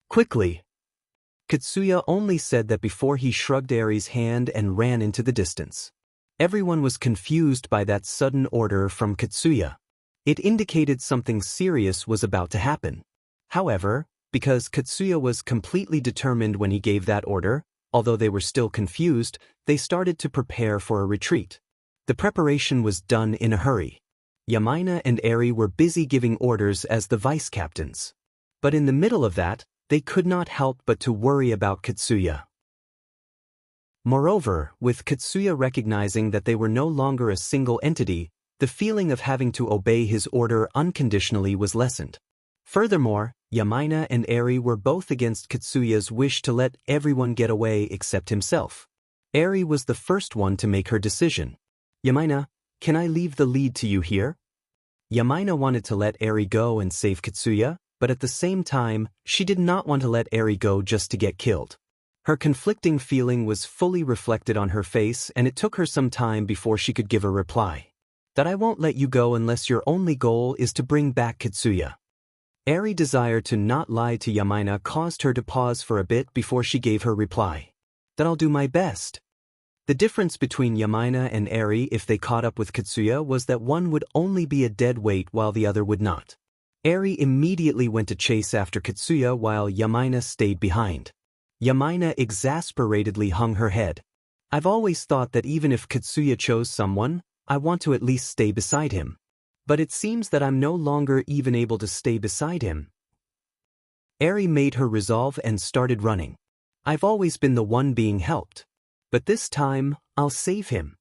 Quickly." Katsuya only said that before he shrugged Eri's hand and ran into the distance. Everyone was confused by that sudden order from Katsuya. It indicated something serious was about to happen. However, because Katsuya was completely determined when he gave that order, although they were still confused, they started to prepare for a retreat. The preparation was done in a hurry. Yamaina and Eri were busy giving orders as the vice captains. But in the middle of that, they could not help but to worry about Katsuya. Moreover, with Katsuya recognizing that they were no longer a single entity, the feeling of having to obey his order unconditionally was lessened. Furthermore, Yamaina and Eri were both against Katsuya's wish to let everyone get away except himself. Eri was the first one to make her decision. "Yamaina, can I leave the lead to you here?" Yamaina wanted to let Eri go and save Katsuya, but at the same time, she did not want to let Eri go just to get killed. Her conflicting feeling was fully reflected on her face, and it took her some time before she could give a reply. "That I won't let you go unless your only goal is to bring back Katsuya." Eri's desire to not lie to Yamaina caused her to pause for a bit before she gave her reply. "That I'll do my best." The difference between Yamaina and Eri if they caught up with Katsuya was that one would only be a dead weight while the other would not. Eri immediately went to chase after Katsuya while Yamaina stayed behind. Yamaina exasperatedly hung her head. "I've always thought that even if Katsuya chose someone, I want to at least stay beside him. But it seems that I'm no longer even able to stay beside him." Eri made her resolve and started running. "I've always been the one being helped. But this time, I'll save him."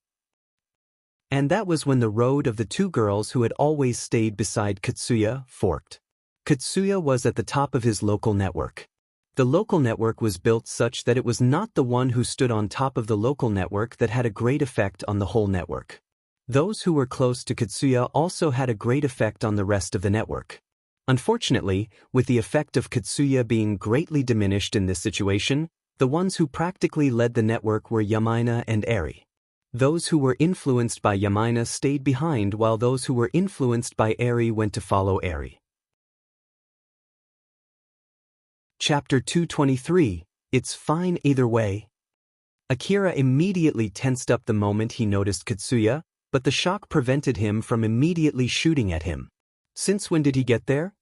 And that was when the road of the two girls who had always stayed beside Katsuya forked. Katsuya was at the top of his local network. The local network was built such that it was not the one who stood on top of the local network that had a great effect on the whole network. Those who were close to Katsuya also had a great effect on the rest of the network. Unfortunately, with the effect of Katsuya being greatly diminished in this situation, the ones who practically led the network were Yamaina and Eri. Those who were influenced by Yamaina stayed behind while those who were influenced by Eri went to follow Eri. Chapter 223, It's Fine Either Way. Akira immediately tensed up the moment he noticed Katsuya, but the shock prevented him from immediately shooting at him. Since when did he get there?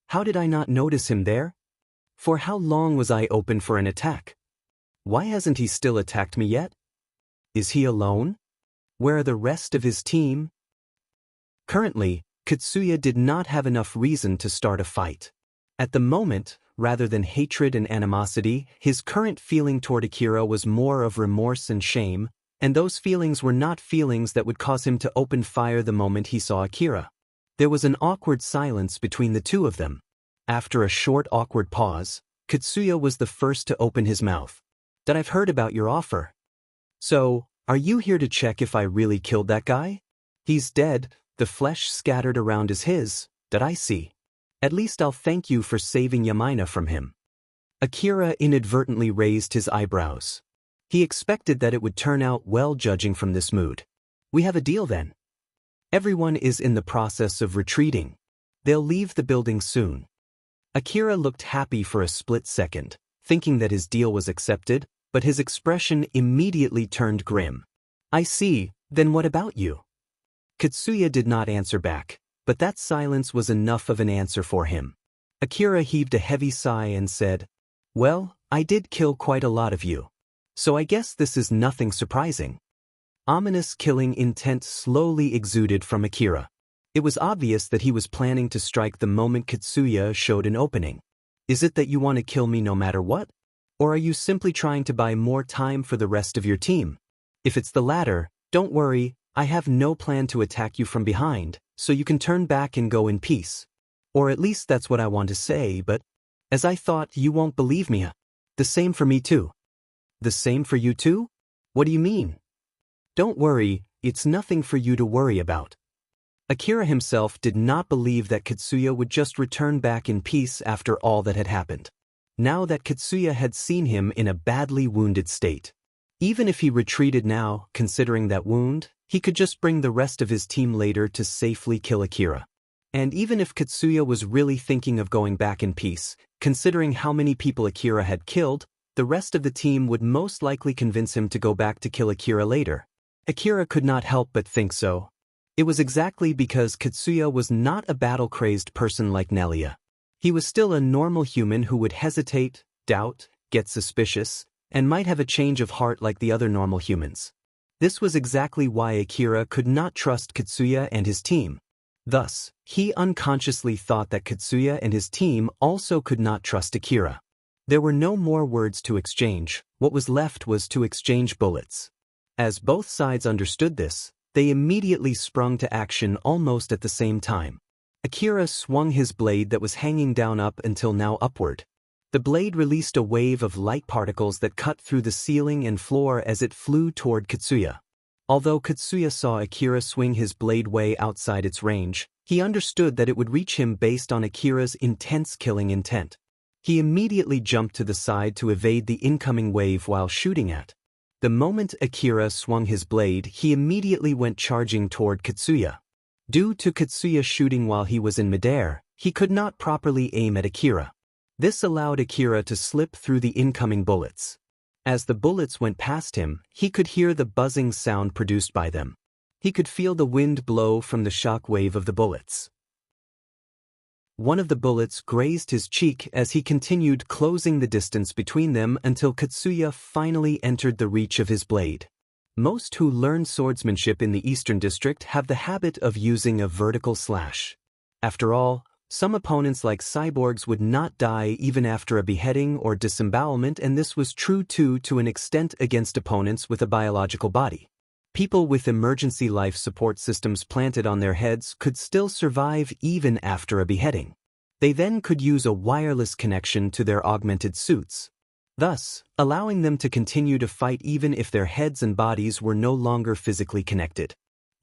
How did I not notice him there? For how long was I open for an attack? Why hasn't he still attacked me yet? Is he alone? Where are the rest of his team? Currently, Katsuya did not have enough reason to start a fight. At the moment, rather than hatred and animosity, his current feeling toward Akira was more of remorse and shame, and those feelings were not feelings that would cause him to open fire the moment he saw Akira. There was an awkward silence between the two of them. After a short awkward pause, Katsuya was the first to open his mouth. "That I've heard about your offer. So, are you here to check if I really killed that guy? He's dead, the flesh scattered around is his, that I see. At least I'll thank you for saving Yamaina from him." Akira inadvertently raised his eyebrows. He expected that it would turn out well judging from this mood. "We have a deal then. Everyone is in the process of retreating. They'll leave the building soon. Akira looked happy for a split second, thinking that his deal was accepted, but his expression immediately turned grim. I see, then what about you? Katsuya did not answer back, but that silence was enough of an answer for him. Akira heaved a heavy sigh and said, well, I did kill quite a lot of you. So I guess this is nothing surprising. Ominous killing intent slowly exuded from Akira. It was obvious that he was planning to strike the moment Katsuya showed an opening. Is it that you want to kill me no matter what? Or are you simply trying to buy more time for the rest of your team? If it's the latter, don't worry, I have no plan to attack you from behind, so you can turn back and go in peace. Or at least that's what I want to say, but as I thought, you won't believe me. The same for me too. The same for you too? What do you mean? Don't worry, it's nothing for you to worry about. Akira himself did not believe that Katsuya would just return back in peace after all that had happened. Now that Katsuya had seen him in a badly wounded state. Even if he retreated now, considering that wound, he could just bring the rest of his team later to safely kill Akira. And even if Katsuya was really thinking of going back in peace, considering how many people Akira had killed, the rest of the team would most likely convince him to go back to kill Akira later. Akira could not help but think so. It was exactly because Katsuya was not a battle-crazed person like Nelia. He was still a normal human who would hesitate, doubt, get suspicious, and might have a change of heart like the other normal humans. This was exactly why Akira could not trust Katsuya and his team. Thus, he unconsciously thought that Katsuya and his team also could not trust Akira. There were no more words to exchange, what was left was to exchange bullets. As both sides understood this, they immediately sprung to action almost at the same time. Akira swung his blade that was hanging down up until now upward. The blade released a wave of light particles that cut through the ceiling and floor as it flew toward Katsuya. Although Katsuya saw Akira swing his blade way outside its range, he understood that it would reach him based on Akira's intense killing intent. He immediately jumped to the side to evade the incoming wave while shooting at. The moment Akira swung his blade, he immediately went charging toward Katsuya. Due to Katsuya shooting while he was in midair, he could not properly aim at Akira. This allowed Akira to slip through the incoming bullets. As the bullets went past him, he could hear the buzzing sound produced by them. He could feel the wind blow from the shock wave of the bullets. One of the bullets grazed his cheek as he continued closing the distance between them until Katsuya finally entered the reach of his blade. Most who learn swordsmanship in the Eastern District have the habit of using a vertical slash. After all, some opponents like cyborgs would not die even after a beheading or disembowelment, and this was true too to an extent against opponents with a biological body. People with emergency life support systems planted on their heads could still survive even after a beheading. They then could use a wireless connection to their augmented suits, thus allowing them to continue to fight even if their heads and bodies were no longer physically connected.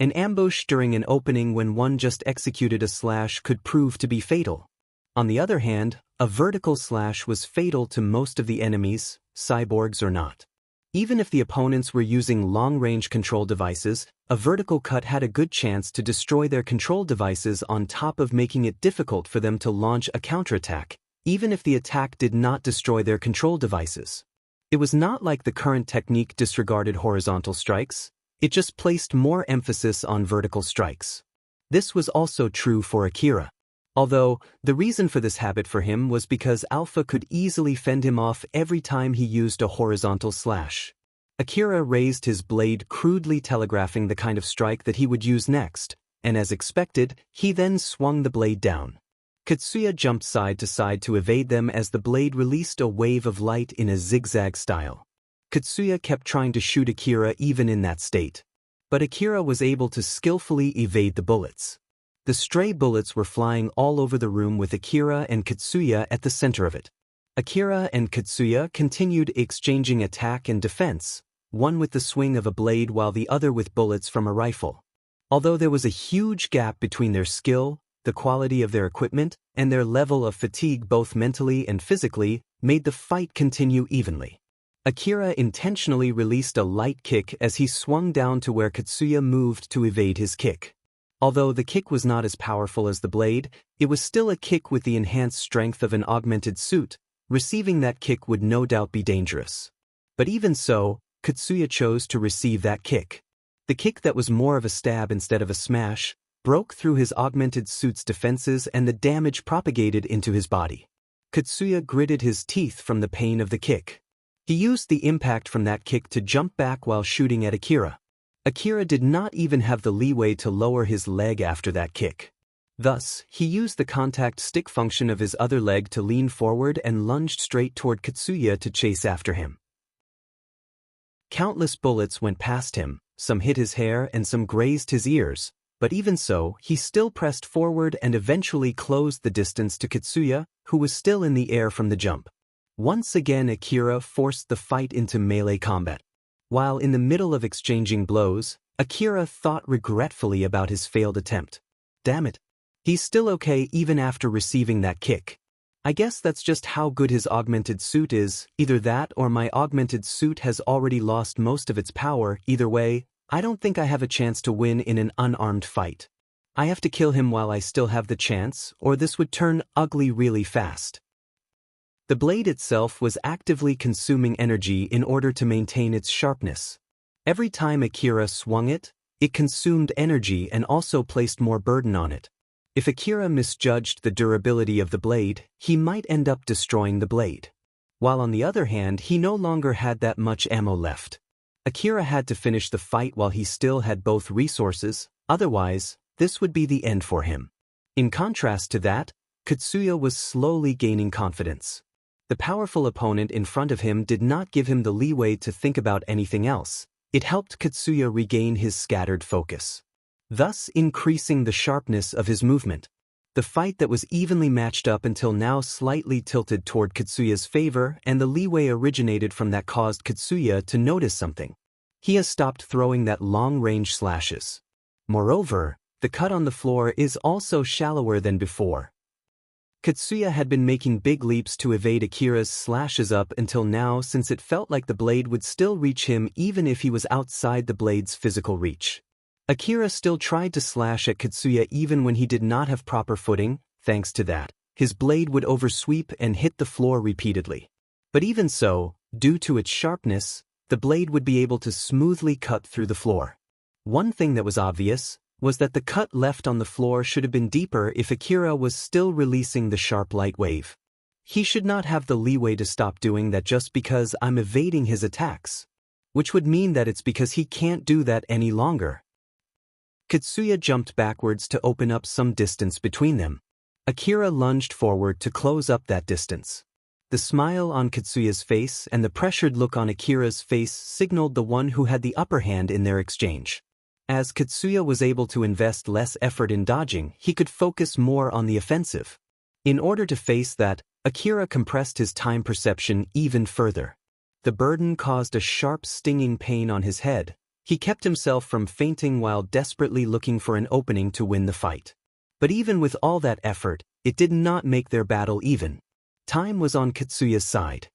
An ambush during an opening when one just executed a slash could prove to be fatal. On the other hand, a vertical slash was fatal to most of the enemies, cyborgs or not. Even if the opponents were using long-range control devices, a vertical cut had a good chance to destroy their control devices on top of making it difficult for them to launch a counterattack, even if the attack did not destroy their control devices. It was not like the current technique disregarded horizontal strikes, it just placed more emphasis on vertical strikes. This was also true for Akira. Although, the reason for this habit for him was because Alpha could easily fend him off every time he used a horizontal slash. Akira raised his blade, crudely telegraphing the kind of strike that he would use next, and as expected, he then swung the blade down. Katsuya jumped side to side to evade them as the blade released a wave of light in a zigzag style. Katsuya kept trying to shoot Akira even in that state. But Akira was able to skillfully evade the bullets. The stray bullets were flying all over the room with Akira and Katsuya at the center of it. Akira and Katsuya continued exchanging attack and defense, one with the swing of a blade while the other with bullets from a rifle. Although there was a huge gap between their skill, the quality of their equipment, and their level of fatigue both mentally and physically, made the fight continue evenly. Akira intentionally released a light kick as he swung down to where Katsuya moved to evade his kick. Although the kick was not as powerful as the blade, it was still a kick with the enhanced strength of an augmented suit. Receiving that kick would no doubt be dangerous. But even so, Katsuya chose to receive that kick. The kick that was more of a stab instead of a smash broke through his augmented suit's defenses and the damage propagated into his body. Katsuya gritted his teeth from the pain of the kick. He used the impact from that kick to jump back while shooting at Akira. Akira did not even have the leeway to lower his leg after that kick. Thus, he used the contact stick function of his other leg to lean forward and lunged straight toward Katsuya to chase after him. Countless bullets went past him, some hit his hair and some grazed his ears, but even so, he still pressed forward and eventually closed the distance to Katsuya, who was still in the air from the jump. Once again, Akira forced the fight into melee combat. While in the middle of exchanging blows, Akira thought regretfully about his failed attempt. Damn it. He's still okay even after receiving that kick. I guess that's just how good his augmented suit is. Either that or my augmented suit has already lost most of its power. Either way, I don't think I have a chance to win in an unarmed fight. I have to kill him while I still have the chance, or this would turn ugly really fast. The blade itself was actively consuming energy in order to maintain its sharpness. Every time Akira swung it, it consumed energy and also placed more burden on it. If Akira misjudged the durability of the blade, he might end up destroying the blade. While on the other hand, he no longer had that much ammo left. Akira had to finish the fight while he still had both resources, otherwise, this would be the end for him. In contrast to that, Katsuya was slowly gaining confidence. The powerful opponent in front of him did not give him the leeway to think about anything else. It helped Katsuya regain his scattered focus, thus increasing the sharpness of his movement. The fight that was evenly matched up until now slightly tilted toward Katsuya's favor, and the leeway originated from that caused Katsuya to notice something. He has stopped throwing that long-range slashes. Moreover, the cut on the floor is also shallower than before. Katsuya had been making big leaps to evade Akira's slashes up until now, since it felt like the blade would still reach him even if he was outside the blade's physical reach. Akira still tried to slash at Katsuya even when he did not have proper footing. Thanks to that, his blade would oversweep and hit the floor repeatedly. But even so, due to its sharpness, the blade would be able to smoothly cut through the floor. One thing that was obvious was that the cut left on the floor should have been deeper if Akira was still releasing the sharp light wave. He should not have the leeway to stop doing that just because I'm evading his attacks. Which would mean that it's because he can't do that any longer. Katsuya jumped backwards to open up some distance between them. Akira lunged forward to close up that distance. The smile on Katsuya's face and the pressured look on Akira's face signaled the one who had the upper hand in their exchange. As Katsuya was able to invest less effort in dodging, he could focus more on the offensive. In order to face that, Akira compressed his time perception even further. The burden caused a sharp stinging pain on his head. He kept himself from fainting while desperately looking for an opening to win the fight. But even with all that effort, it did not make their battle even. Time was on Katsuya's side.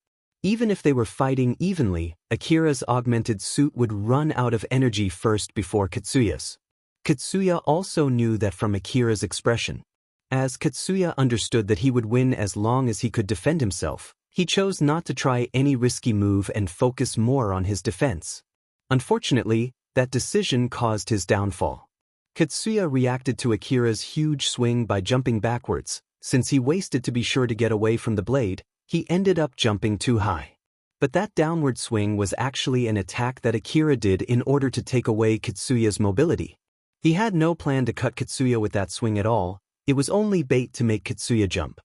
Even if they were fighting evenly, Akira's augmented suit would run out of energy first before Katsuya's. Katsuya also knew that from Akira's expression. As Katsuya understood that he would win as long as he could defend himself, he chose not to try any risky move and focus more on his defense. Unfortunately, that decision caused his downfall. Katsuya reacted to Akira's huge swing by jumping backwards. Since he wasted to be sure to get away from the blade, he ended up jumping too high. But that downward swing was actually an attack that Akira did in order to take away Katsuya's mobility. He had no plan to cut Katsuya with that swing at all. It was only bait to make Katsuya jump.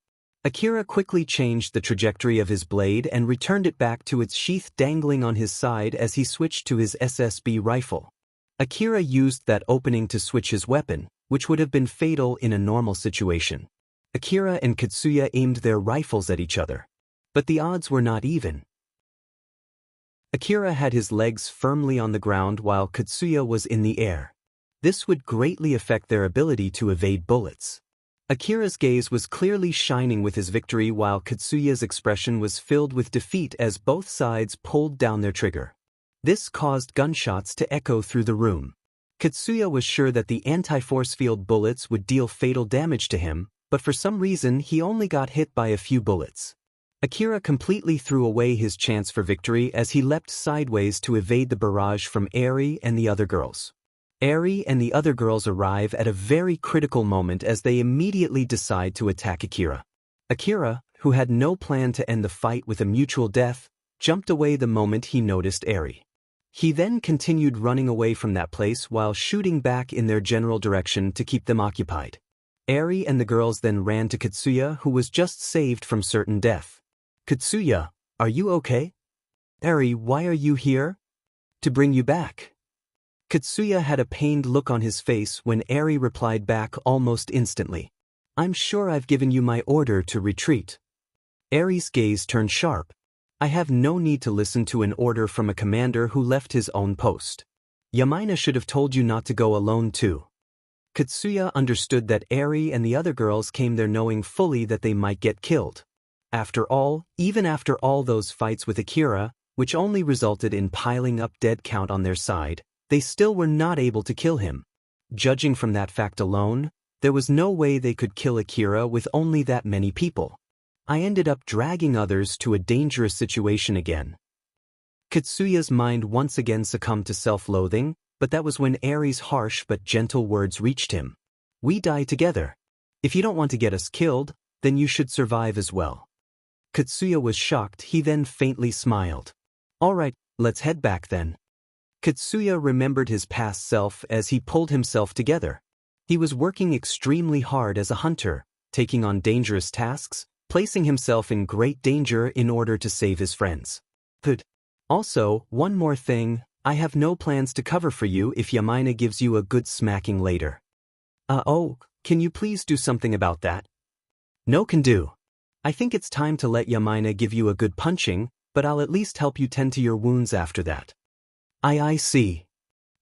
Akira quickly changed the trajectory of his blade and returned it back to its sheath dangling on his side as he switched to his SSB rifle. Akira used that opening to switch his weapon, which would have been fatal in a normal situation. Akira and Katsuya aimed their rifles at each other. But the odds were not even. Akira had his legs firmly on the ground while Katsuya was in the air. This would greatly affect their ability to evade bullets. Akira's gaze was clearly shining with his victory while Katsuya's expression was filled with defeat as both sides pulled down their trigger. This caused gunshots to echo through the room. Katsuya was sure that the anti-force field bullets would deal fatal damage to him, but for some reason he only got hit by a few bullets. Akira completely threw away his chance for victory as he leapt sideways to evade the barrage from Eri and the other girls. Eri and the other girls arrive at a very critical moment as they immediately decide to attack Akira. Akira, who had no plan to end the fight with a mutual death, jumped away the moment he noticed Eri. He then continued running away from that place while shooting back in their general direction to keep them occupied. Eri and the girls then ran to Katsuya, who was just saved from certain death. "Katsuya, are you okay?" "Eri, why are you here?" "To bring you back." Katsuya had a pained look on his face when Eri replied back almost instantly. "I'm sure I've given you my order to retreat." Eri's gaze turned sharp. "I have no need to listen to an order from a commander who left his own post. Yamaina should have told you not to go alone too." Katsuya understood that Eri and the other girls came there knowing fully that they might get killed. After all, even after all those fights with Akira, which only resulted in piling up dead count on their side, they still were not able to kill him. Judging from that fact alone, there was no way they could kill Akira with only that many people. I ended up dragging others to a dangerous situation again. Katsuya's mind once again succumbed to self-loathing, but that was when Eri's harsh but gentle words reached him. "We die together. If you don't want to get us killed, then you should survive as well." Katsuya was shocked. He then faintly smiled. "All right, let's head back then." Katsuya remembered his past self as he pulled himself together. He was working extremely hard as a hunter, taking on dangerous tasks, placing himself in great danger in order to save his friends. But also, one more thing, I have no plans to cover for you if Yamaina gives you a good smacking later. Can you please do something about that?" "No can do. I think it's time to let Yamaina give you a good punching, but I'll at least help you tend to your wounds after that." I see."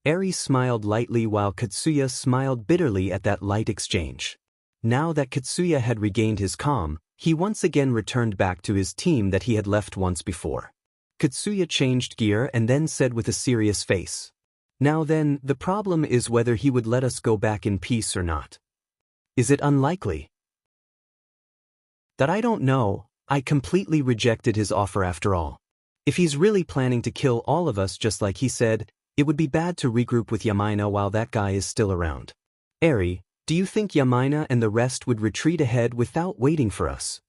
Eri smiled lightly while Katsuya smiled bitterly at that light exchange. Now that Katsuya had regained his calm, he once again returned back to his team that he had left once before. Katsuya changed gear and then said with a serious face, "Now then, the problem is whether he would let us go back in peace or not. Is it unlikely?" "That I don't know. I completely rejected his offer after all. If he's really planning to kill all of us just like he said, it would be bad to regroup with Yamaina while that guy is still around. Eri, do you think Yamaina and the rest would retreat ahead without waiting for us?"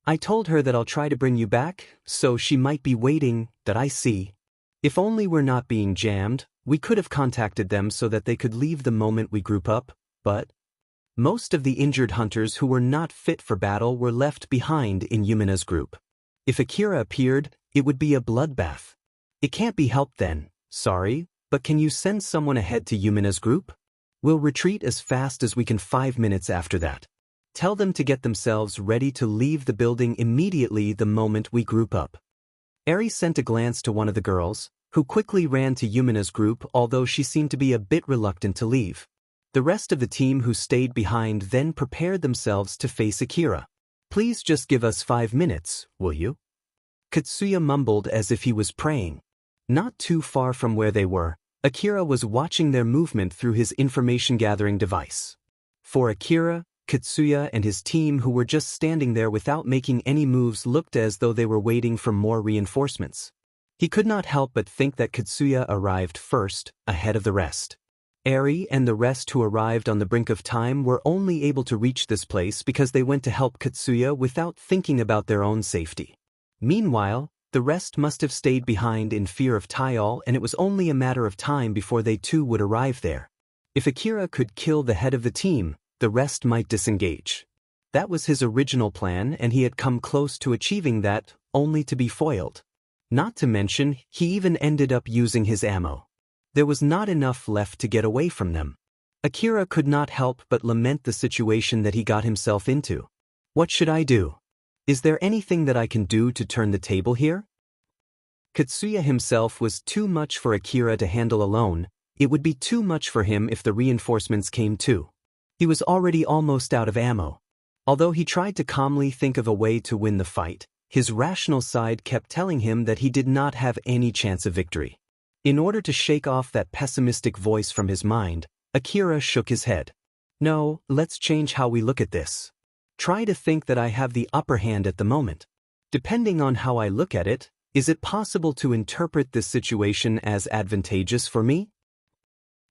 "I told her that I'll try to bring you back, so she might be waiting, that I see. If only we're not being jammed, we could have contacted them so that they could leave the moment we group up, but..." Most of the injured hunters who were not fit for battle were left behind in Yumina's group. If Akira appeared, it would be a bloodbath. "It can't be helped then, sorry, but can you send someone ahead to Yumina's group? We'll retreat as fast as we can 5 minutes after that. Tell them to get themselves ready to leave the building immediately the moment we group up." Eri sent a glance to one of the girls, who quickly ran to Yumina's group although she seemed to be a bit reluctant to leave. The rest of the team who stayed behind then prepared themselves to face Akira. "Please just give us 5 minutes, will you?" Katsuya mumbled as if he was praying. Not too far from where they were, Akira was watching their movement through his information-gathering device. For Akira, Katsuya and his team who were just standing there without making any moves looked as though they were waiting for more reinforcements. He could not help but think that Katsuya arrived first, ahead of the rest. Eri and the rest who arrived on the brink of time were only able to reach this place because they went to help Katsuya without thinking about their own safety. Meanwhile, the rest must have stayed behind in fear of Tayal, and it was only a matter of time before they too would arrive there. If Akira could kill the head of the team, the rest might disengage. That was his original plan, and he had come close to achieving that, only to be foiled. Not to mention, he even ended up using his ammo. There was not enough left to get away from them. Akira could not help but lament the situation that he got himself into. "What should I do? Is there anything that I can do to turn the table here?" Katsuya himself was too much for Akira to handle alone. It would be too much for him if the reinforcements came too. He was already almost out of ammo. Although he tried to calmly think of a way to win the fight, his rational side kept telling him that he did not have any chance of victory. In order to shake off that pessimistic voice from his mind, Akira shook his head. No, let's change how we look at this. Try to think that I have the upper hand at the moment. Depending on how I look at it, is it possible to interpret this situation as advantageous for me?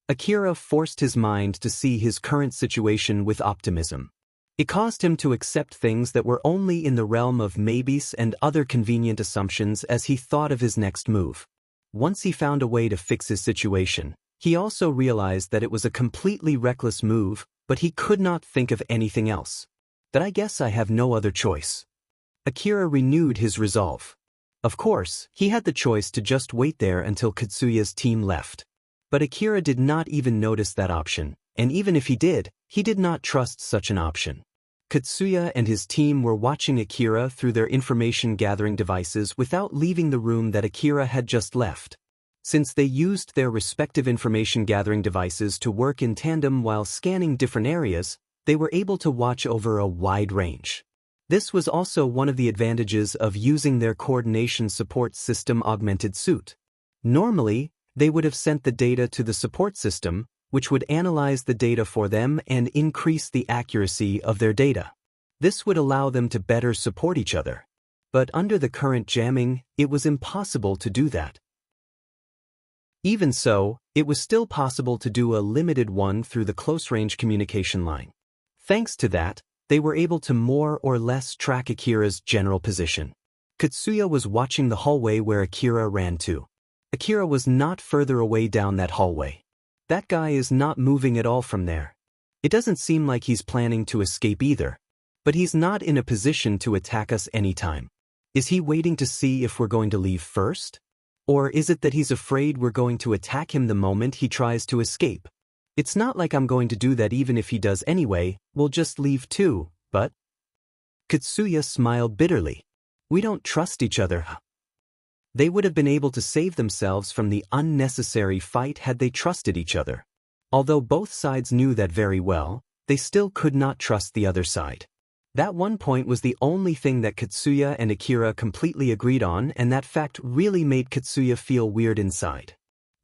Akira forced his mind to see his current situation with optimism. It caused him to accept things that were only in the realm of maybes and other convenient assumptions as he thought of his next move. Once he found a way to fix his situation, he also realized that it was a completely reckless move, but he could not think of anything else. That I guess I have no other choice. Akira renewed his resolve. Of course, he had the choice to just wait there until Katsuya's team left. But Akira did not even notice that option, and even if he did not trust such an option. Katsuya and his team were watching Akira through their information-gathering devices without leaving the room that Akira had just left. Since they used their respective information-gathering devices to work in tandem while scanning different areas, they were able to watch over a wide range. This was also one of the advantages of using their coordination support system augmented suit. Normally, they would have sent the data to the support system, which would analyze the data for them and increase the accuracy of their data. This would allow them to better support each other. But under the current jamming, it was impossible to do that. Even so, it was still possible to do a limited one through the close-range communication line. Thanks to that, they were able to more or less track Akira's general position. Katsuya was watching the hallway where Akira ran to. Akira was not further away down that hallway. That guy is not moving at all from there. It doesn't seem like he's planning to escape either. But he's not in a position to attack us anytime. Is he waiting to see if we're going to leave first? Or is it that he's afraid we're going to attack him the moment he tries to escape? It's not like I'm going to do that even if he does anyway, we'll just leave too, but… Katsuya smiled bitterly. We don't trust each other. They would have been able to save themselves from the unnecessary fight had they trusted each other. Although both sides knew that very well, they still could not trust the other side. That one point was the only thing that Katsuya and Akira completely agreed on, and that fact really made Katsuya feel weird inside.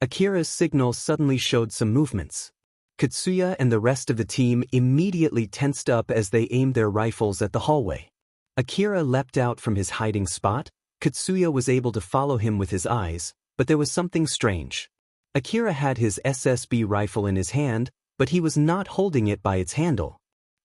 Akira's signal suddenly showed some movements. Katsuya and the rest of the team immediately tensed up as they aimed their rifles at the hallway. Akira leapt out from his hiding spot. Katsuya was able to follow him with his eyes, but there was something strange. Akira had his SSB rifle in his hand, but he was not holding it by its handle.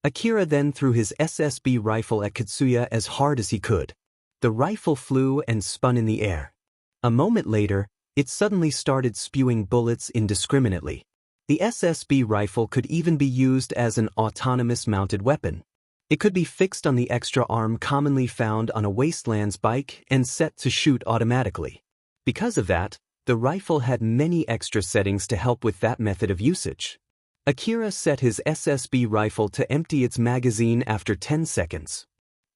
Akira then threw his SSB rifle at Katsuya as hard as he could. The rifle flew and spun in the air. A moment later, it suddenly started spewing bullets indiscriminately. The SSB rifle could even be used as an autonomous mounted weapon. It could be fixed on the extra arm commonly found on a wastelands bike and set to shoot automatically. Because of that, the rifle had many extra settings to help with that method of usage. Akira set his SSB rifle to empty its magazine after 10 seconds.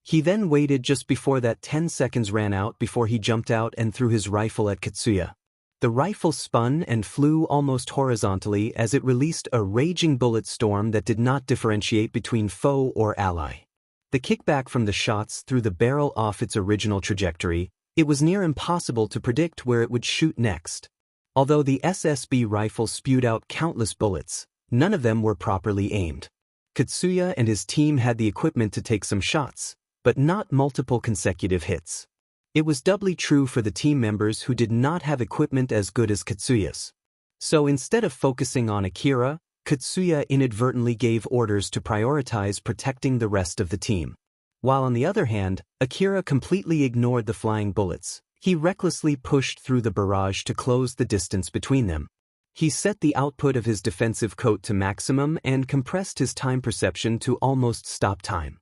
He then waited just before that 10 seconds ran out before he jumped out and threw his rifle at Katsuya. The rifle spun and flew almost horizontally as it released a raging bullet storm that did not differentiate between foe or ally. The kickback from the shots threw the barrel off its original trajectory. It was near impossible to predict where it would shoot next. Although the SSB rifle spewed out countless bullets, none of them were properly aimed. Katsuya and his team had the equipment to take some shots, but not multiple consecutive hits. It was doubly true for the team members who did not have equipment as good as Katsuya's. So instead of focusing on Akira, Katsuya inadvertently gave orders to prioritize protecting the rest of the team. While on the other hand, Akira completely ignored the flying bullets. He recklessly pushed through the barrage to close the distance between them. He set the output of his defensive coat to maximum and compressed his time perception to almost stop time.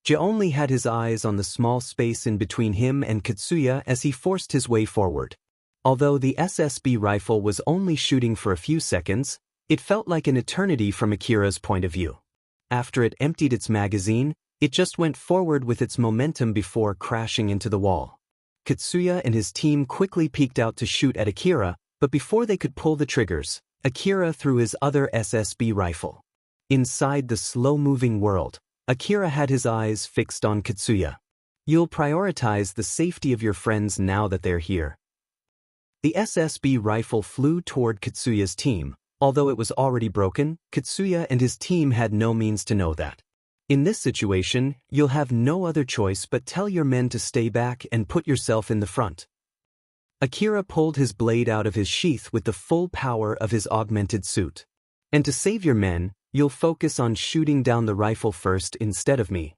Ja only had his eyes on the small space in between him and Katsuya as he forced his way forward. Although the SSB rifle was only shooting for a few seconds, it felt like an eternity from Akira's point of view. After it emptied its magazine, it just went forward with its momentum before crashing into the wall. Katsuya and his team quickly peeked out to shoot at Akira, but before they could pull the triggers, Akira threw his other SSB rifle. Inside the slow-moving world, Akira had his eyes fixed on Katsuya. You'll prioritize the safety of your friends now that they're here. The SSB rifle flew toward Katsuya's team. Although it was already broken, Katsuya and his team had no means to know that. In this situation, you'll have no other choice but tell your men to stay back and put yourself in the front. Akira pulled his blade out of his sheath with the full power of his augmented suit. And to save your men, you'll focus on shooting down the rifle first instead of me.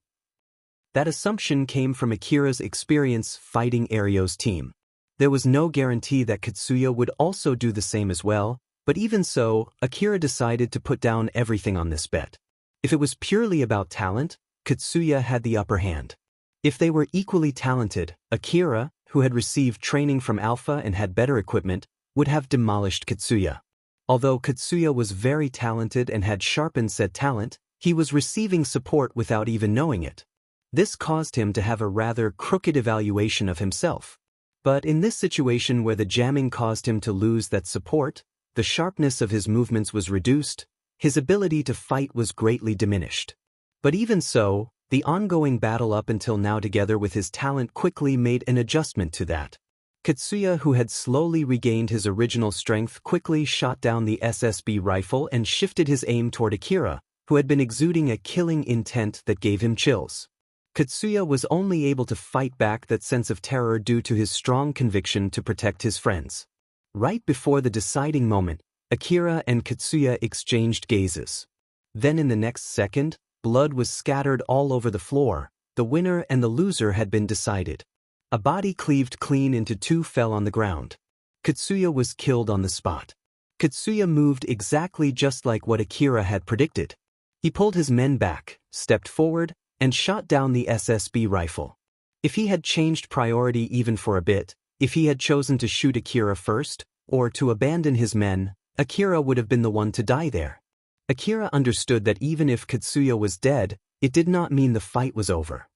That assumption came from Akira's experience fighting Ario's team. There was no guarantee that Katsuya would also do the same as well, but even so, Akira decided to put down everything on this bet. If it was purely about talent, Katsuya had the upper hand. If they were equally talented, Akira, who had received training from Alpha and had better equipment, would have demolished Katsuya. Although Katsuya was very talented and had sharpened said talent, he was receiving support without even knowing it. This caused him to have a rather crooked evaluation of himself. But in this situation where the jamming caused him to lose that support, the sharpness of his movements was reduced, his ability to fight was greatly diminished. But even so, the ongoing battle up until now together with his talent quickly made an adjustment to that. Katsuya, who had slowly regained his original strength, quickly shot down the SSB rifle and shifted his aim toward Akira, who had been exuding a killing intent that gave him chills. Katsuya was only able to fight back that sense of terror due to his strong conviction to protect his friends. Right before the deciding moment, Akira and Katsuya exchanged gazes. Then in the next second, blood was scattered all over the floor. The winner and the loser had been decided. A body cleaved clean into two fell on the ground. Katsuya was killed on the spot. Katsuya moved exactly just like what Akira had predicted. He pulled his men back, stepped forward, and shot down the SSB rifle. If he had changed priority even for a bit, if he had chosen to shoot Akira first, or to abandon his men, Akira would have been the one to die there. Akira understood that even if Katsuya was dead, it did not mean the fight was over.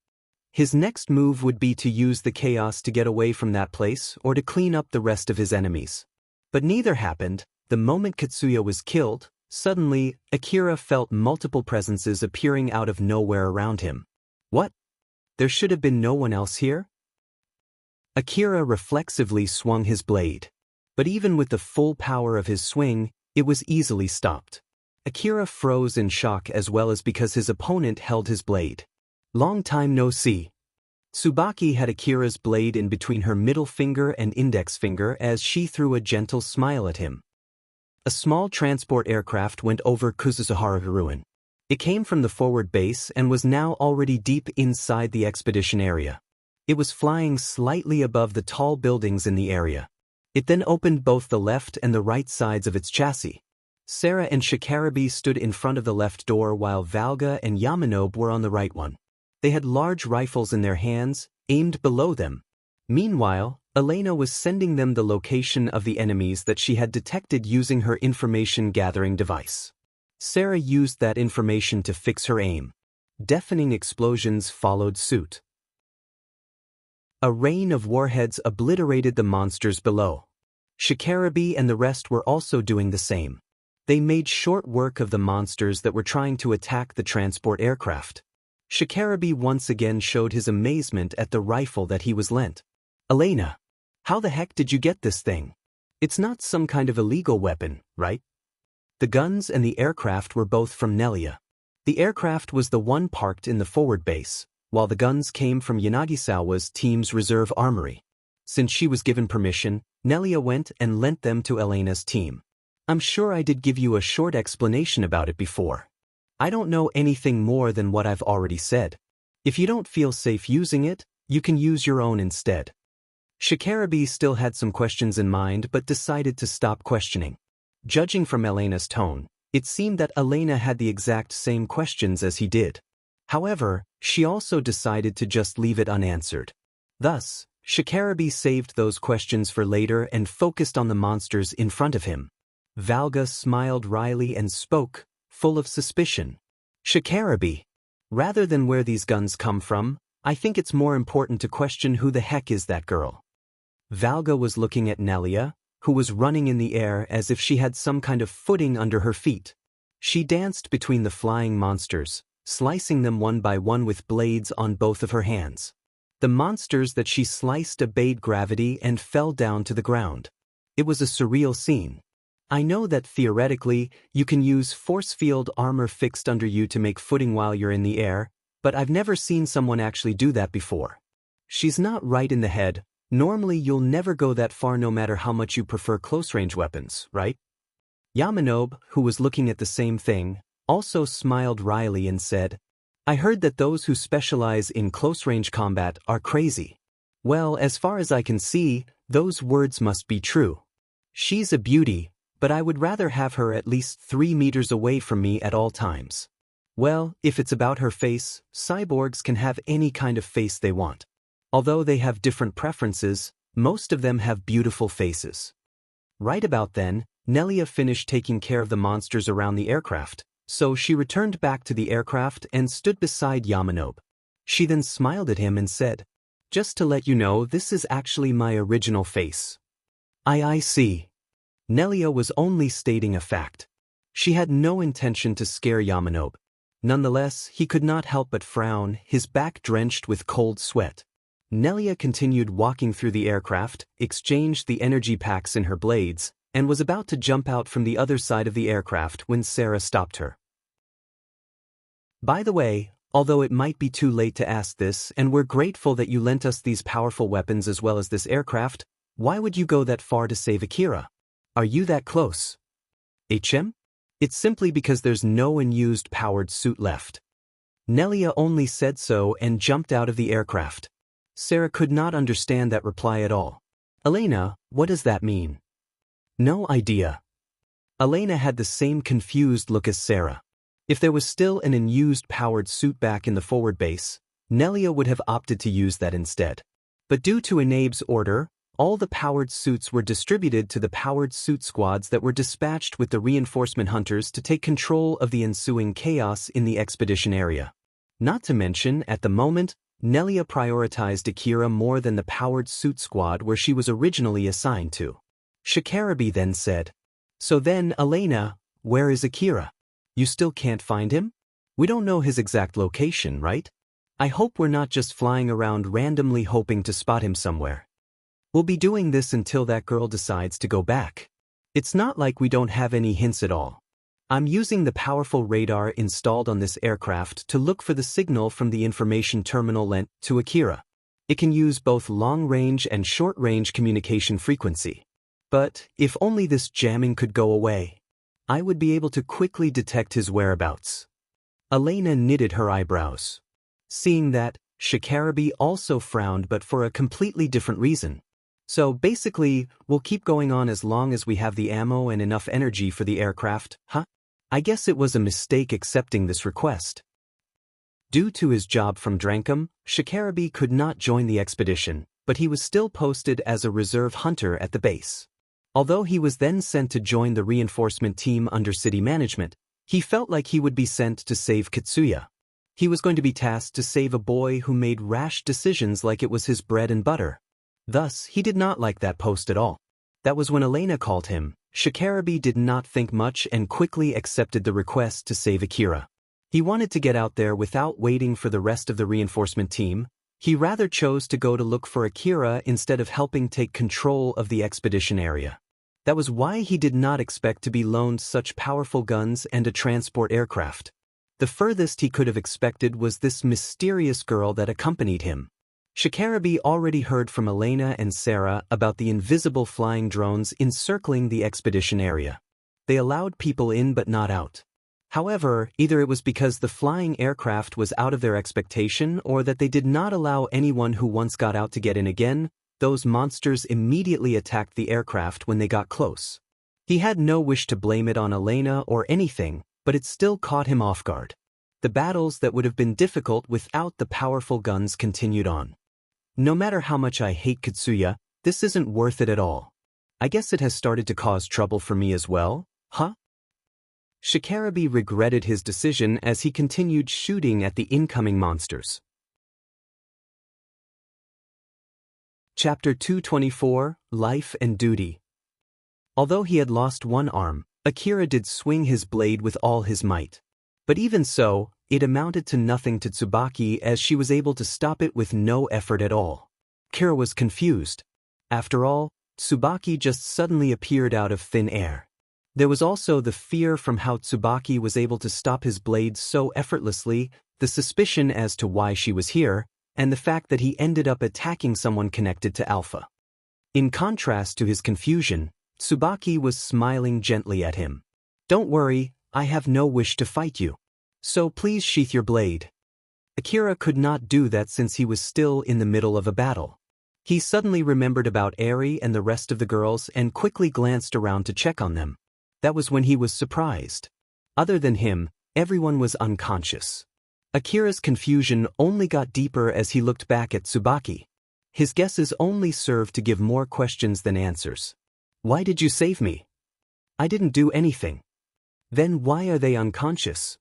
His next move would be to use the chaos to get away from that place or to clean up the rest of his enemies. But neither happened. The moment Katsuya was killed, suddenly, Akira felt multiple presences appearing out of nowhere around him. What? There should have been no one else here? Akira reflexively swung his blade. But even with the full power of his swing, it was easily stopped. Akira froze in shock as well as because his opponent held his blade. Long time no see. Tsubaki had Akira's blade in between her middle finger and index finger as she threw a gentle smile at him. A small transport aircraft went over Kuzuhara ruin. It came from the forward base and was now already deep inside the expedition area. It was flying slightly above the tall buildings in the area. It then opened both the left and the right sides of its chassis. Sarah and Shikarabe stood in front of the left door while Valga and Yamanobe were on the right one. They had large rifles in their hands, aimed below them. Meanwhile, Elena was sending them the location of the enemies that she had detected using her information-gathering device. Sarah used that information to fix her aim. Deafening explosions followed suit. A rain of warheads obliterated the monsters below. Shikarabe and the rest were also doing the same. They made short work of the monsters that were trying to attack the transport aircraft. Shikarabe once again showed his amazement at the rifle that he was lent. Elena, how the heck did you get this thing? It's not some kind of illegal weapon, right? The guns and the aircraft were both from Nelia. The aircraft was the one parked in the forward base, while the guns came from Yanagisawa's team's reserve armory. Since she was given permission, Nelia went and lent them to Elena's team. I'm sure I did give you a short explanation about it before. I don't know anything more than what I've already said. If you don't feel safe using it, you can use your own instead. Shikarabe still had some questions in mind but decided to stop questioning. Judging from Elena's tone, it seemed that Elena had the exact same questions as he did. However, she also decided to just leave it unanswered. Thus, Shikarabe saved those questions for later and focused on the monsters in front of him. Valga smiled wryly and spoke, full of suspicion. Shikarabe, rather than where these guns come from, I think it's more important to question who the heck is that girl. Valga was looking at Nelia, who was running in the air as if she had some kind of footing under her feet. She danced between the flying monsters, slicing them one by one with blades on both of her hands. The monsters that she sliced obeyed gravity and fell down to the ground. It was a surreal scene. I know that theoretically, you can use force field armor fixed under you to make footing while you're in the air, but I've never seen someone actually do that before. She's not right in the head. Normally you'll never go that far no matter how much you prefer close-range weapons, right? Yamanobe, who was looking at the same thing, also smiled wryly and said, I heard that those who specialize in close-range combat are crazy. Well, as far as I can see, those words must be true. She's a beauty, but I would rather have her at least 3 meters away from me at all times. Well, if it's about her face, cyborgs can have any kind of face they want. Although they have different preferences, most of them have beautiful faces. Right about then, Nelia finished taking care of the monsters around the aircraft, so she returned back to the aircraft and stood beside Yamanobe. She then smiled at him and said, Just to let you know, this is actually my original face. I see. Nelia was only stating a fact. She had no intention to scare Yamanobe. Nonetheless, he could not help but frown, his back drenched with cold sweat. Nelia continued walking through the aircraft, exchanged the energy packs in her blades, and was about to jump out from the other side of the aircraft when Sarah stopped her. By the way, although it might be too late to ask this, and we're grateful that you lent us these powerful weapons as well as this aircraft, why would you go that far to save Akira? Are you that close? HM? It's simply because there's no unused powered suit left. Nelia only said so and jumped out of the aircraft. Sarah could not understand that reply at all. Elena, what does that mean? No idea. Elena had the same confused look as Sarah. If there was still an unused powered suit back in the forward base, Nelia would have opted to use that instead. But due to Enabe's order, all the powered suits were distributed to the powered suit squads that were dispatched with the reinforcement hunters to take control of the ensuing chaos in the expedition area. Not to mention, at the moment, Nelia prioritized Akira more than the powered suit squad where she was originally assigned to. Shikarabe then said, So then, Elena, where is Akira? You still can't find him? We don't know his exact location, right? I hope we're not just flying around randomly hoping to spot him somewhere. We'll be doing this until that girl decides to go back. It's not like we don't have any hints at all. I'm using the powerful radar installed on this aircraft to look for the signal from the information terminal lent to Akira. It can use both long-range and short-range communication frequency. But if only this jamming could go away, I would be able to quickly detect his whereabouts. Elena knitted her eyebrows. Seeing that, Shikarabe also frowned, but for a completely different reason. So basically, we'll keep going on as long as we have the ammo and enough energy for the aircraft, huh? I guess it was a mistake accepting this request. Due to his job from Drankum, Shikarabe could not join the expedition, but he was still posted as a reserve hunter at the base. Although he was then sent to join the reinforcement team under city management, he felt like he would be sent to save Katsuya. He was going to be tasked to save a boy who made rash decisions like it was his bread and butter. Thus, he did not like that post at all. That was when Elena called him. Shikarabe did not think much and quickly accepted the request to save Akira. He wanted to get out there without waiting for the rest of the reinforcement team. He rather chose to go to look for Akira instead of helping take control of the expedition area. That was why he did not expect to be loaned such powerful guns and a transport aircraft. The furthest he could have expected was this mysterious girl that accompanied him. Shikarabe already heard from Elena and Sarah about the invisible flying drones encircling the expedition area. They allowed people in but not out. However, either it was because the flying aircraft was out of their expectation or that they did not allow anyone who once got out to get in again. Those monsters immediately attacked the aircraft when they got close. He had no wish to blame it on Elena or anything, but it still caught him off guard. The battles that would have been difficult without the powerful guns continued on. No matter how much I hate Katsuya, this isn't worth it at all. I guess it has started to cause trouble for me as well, huh? Shikarabe regretted his decision as he continued shooting at the incoming monsters. Chapter 224, Life and Duty. Although he had lost one arm, Akira did swing his blade with all his might. But even so, it amounted to nothing to Tsubaki as she was able to stop it with no effort at all. Akira was confused. After all, Tsubaki just suddenly appeared out of thin air. There was also the fear from how Tsubaki was able to stop his blade so effortlessly, the suspicion as to why she was here, and the fact that he ended up attacking someone connected to Alpha. In contrast to his confusion, Tsubaki was smiling gently at him. "Don't worry, I have no wish to fight you. So please sheath your blade." Akira could not do that since he was still in the middle of a battle. He suddenly remembered about Eri and the rest of the girls and quickly glanced around to check on them. That was when he was surprised. Other than him, everyone was unconscious. Akira's confusion only got deeper as he looked back at Tsubaki. His guesses only served to give more questions than answers. "Why did you save me?" "I didn't do anything." "Then why are they unconscious?"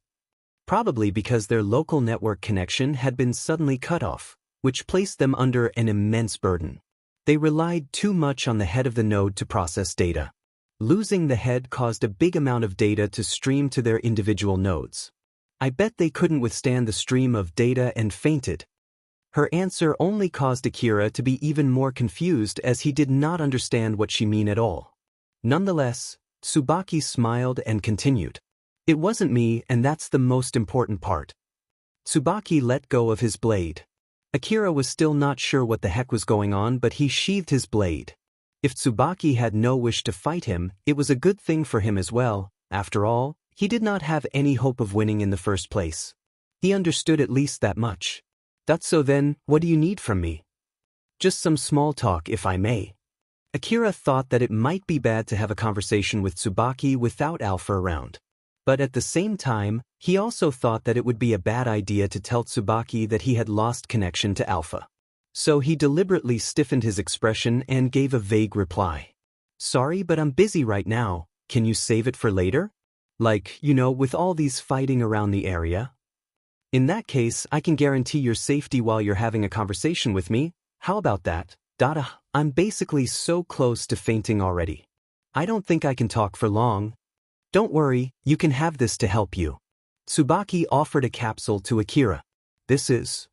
Probably because their local network connection had been suddenly cut off, which placed them under an immense burden. They relied too much on the head of the node to process data. Losing the head caused a big amount of data to stream to their individual nodes. "I bet they couldn't withstand the stream of data and fainted." Her answer only caused Akira to be even more confused as he did not understand what she meant at all. Nonetheless, Tsubaki smiled and continued. "It wasn't me, and that's the most important part." Tsubaki let go of his blade. Akira was still not sure what the heck was going on, but he sheathed his blade. If Tsubaki had no wish to fight him, it was a good thing for him as well. After all, he did not have any hope of winning in the first place. He understood at least that much. "That's so then, what do you need from me?" "Just some small talk, if I may." Akira thought that it might be bad to have a conversation with Tsubaki without Alpha around. But at the same time, he also thought that it would be a bad idea to tell Tsubaki that he had lost connection to Alpha. So he deliberately stiffened his expression and gave a vague reply. "Sorry, but I'm busy right now. Can you save it for later? Like, with all these fighting around the area?" "In that case, I can guarantee your safety while you're having a conversation with me. How about that?" "Dada, I'm basically so close to fainting already. I don't think I can talk for long." "Don't worry, you can have this to help you." Tsubaki offered a capsule to Akira. "This is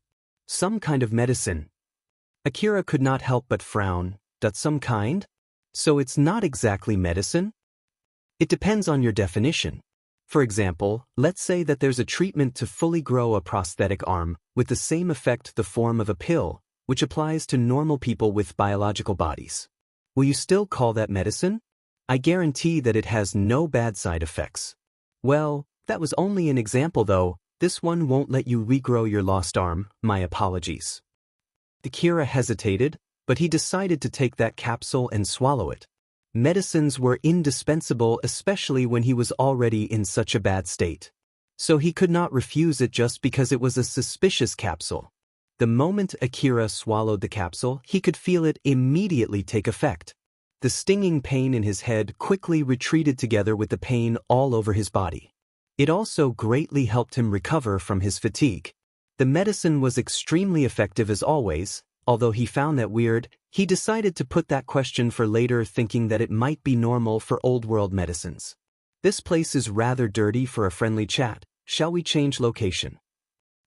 some kind of medicine." Akira could not help but frown. "That's some kind? So it's not exactly medicine?" "It depends on your definition. For example, let's say that there's a treatment to fully grow a prosthetic arm, with the same effect the form of a pill, which applies to normal people with biological bodies. Will you still call that medicine? I guarantee that it has no bad side effects." "Well, that was only an example though. This one won't let you regrow your lost arm, my apologies." Akira hesitated, but he decided to take that capsule and swallow it. Medicines were indispensable, especially when he was already in such a bad state. So he could not refuse it just because it was a suspicious capsule. The moment Akira swallowed the capsule, he could feel it immediately take effect. The stinging pain in his head quickly retreated together with the pain all over his body. It also greatly helped him recover from his fatigue. The medicine was extremely effective as always. Although he found that weird, he decided to put that question for later, thinking that it might be normal for old-world medicines. "This place is rather dirty for a friendly chat. Shall we change location?"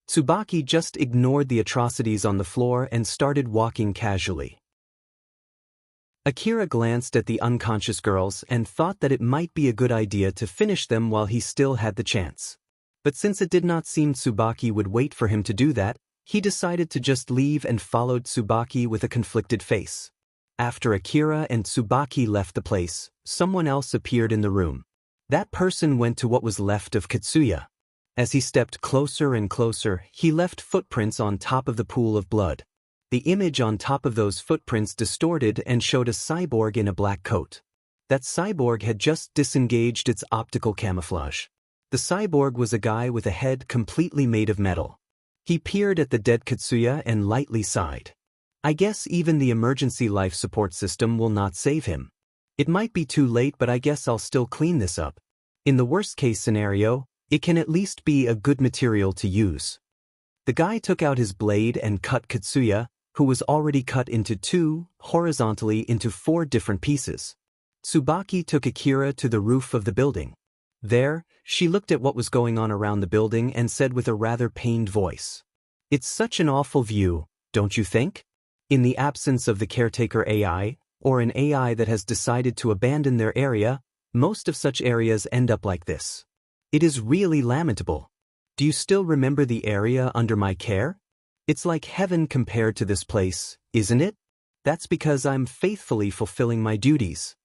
Tsubaki just ignored the atrocities on the floor and started walking casually. Akira glanced at the unconscious girls and thought that it might be a good idea to finish them while he still had the chance. But since it did not seem Tsubaki would wait for him to do that, he decided to just leave and followed Tsubaki with a conflicted face. After Akira and Tsubaki left the place, someone else appeared in the room. That person went to what was left of Katsuya. As he stepped closer and closer, he left footprints on top of the pool of blood. The image on top of those footprints distorted and showed a cyborg in a black coat. That cyborg had just disengaged its optical camouflage. The cyborg was a guy with a head completely made of metal. He peered at the dead Katsuya and lightly sighed. "I guess even the emergency life support system will not save him. It might be too late, but I guess I'll still clean this up. In the worst-case scenario, it can at least be a good material to use." The guy took out his blade and cut Katsuya, who was already cut into two, horizontally into 4 different pieces. Tsubaki took Akira to the roof of the building. There, she looked at what was going on around the building and said with a rather pained voice, "It's such an awful view, don't you think? In the absence of the caretaker AI, or an AI that has decided to abandon their area, most of such areas end up like this. It is really lamentable. Do you still remember the area under my care? It's like heaven compared to this place, isn't it? That's because I'm faithfully fulfilling my duties.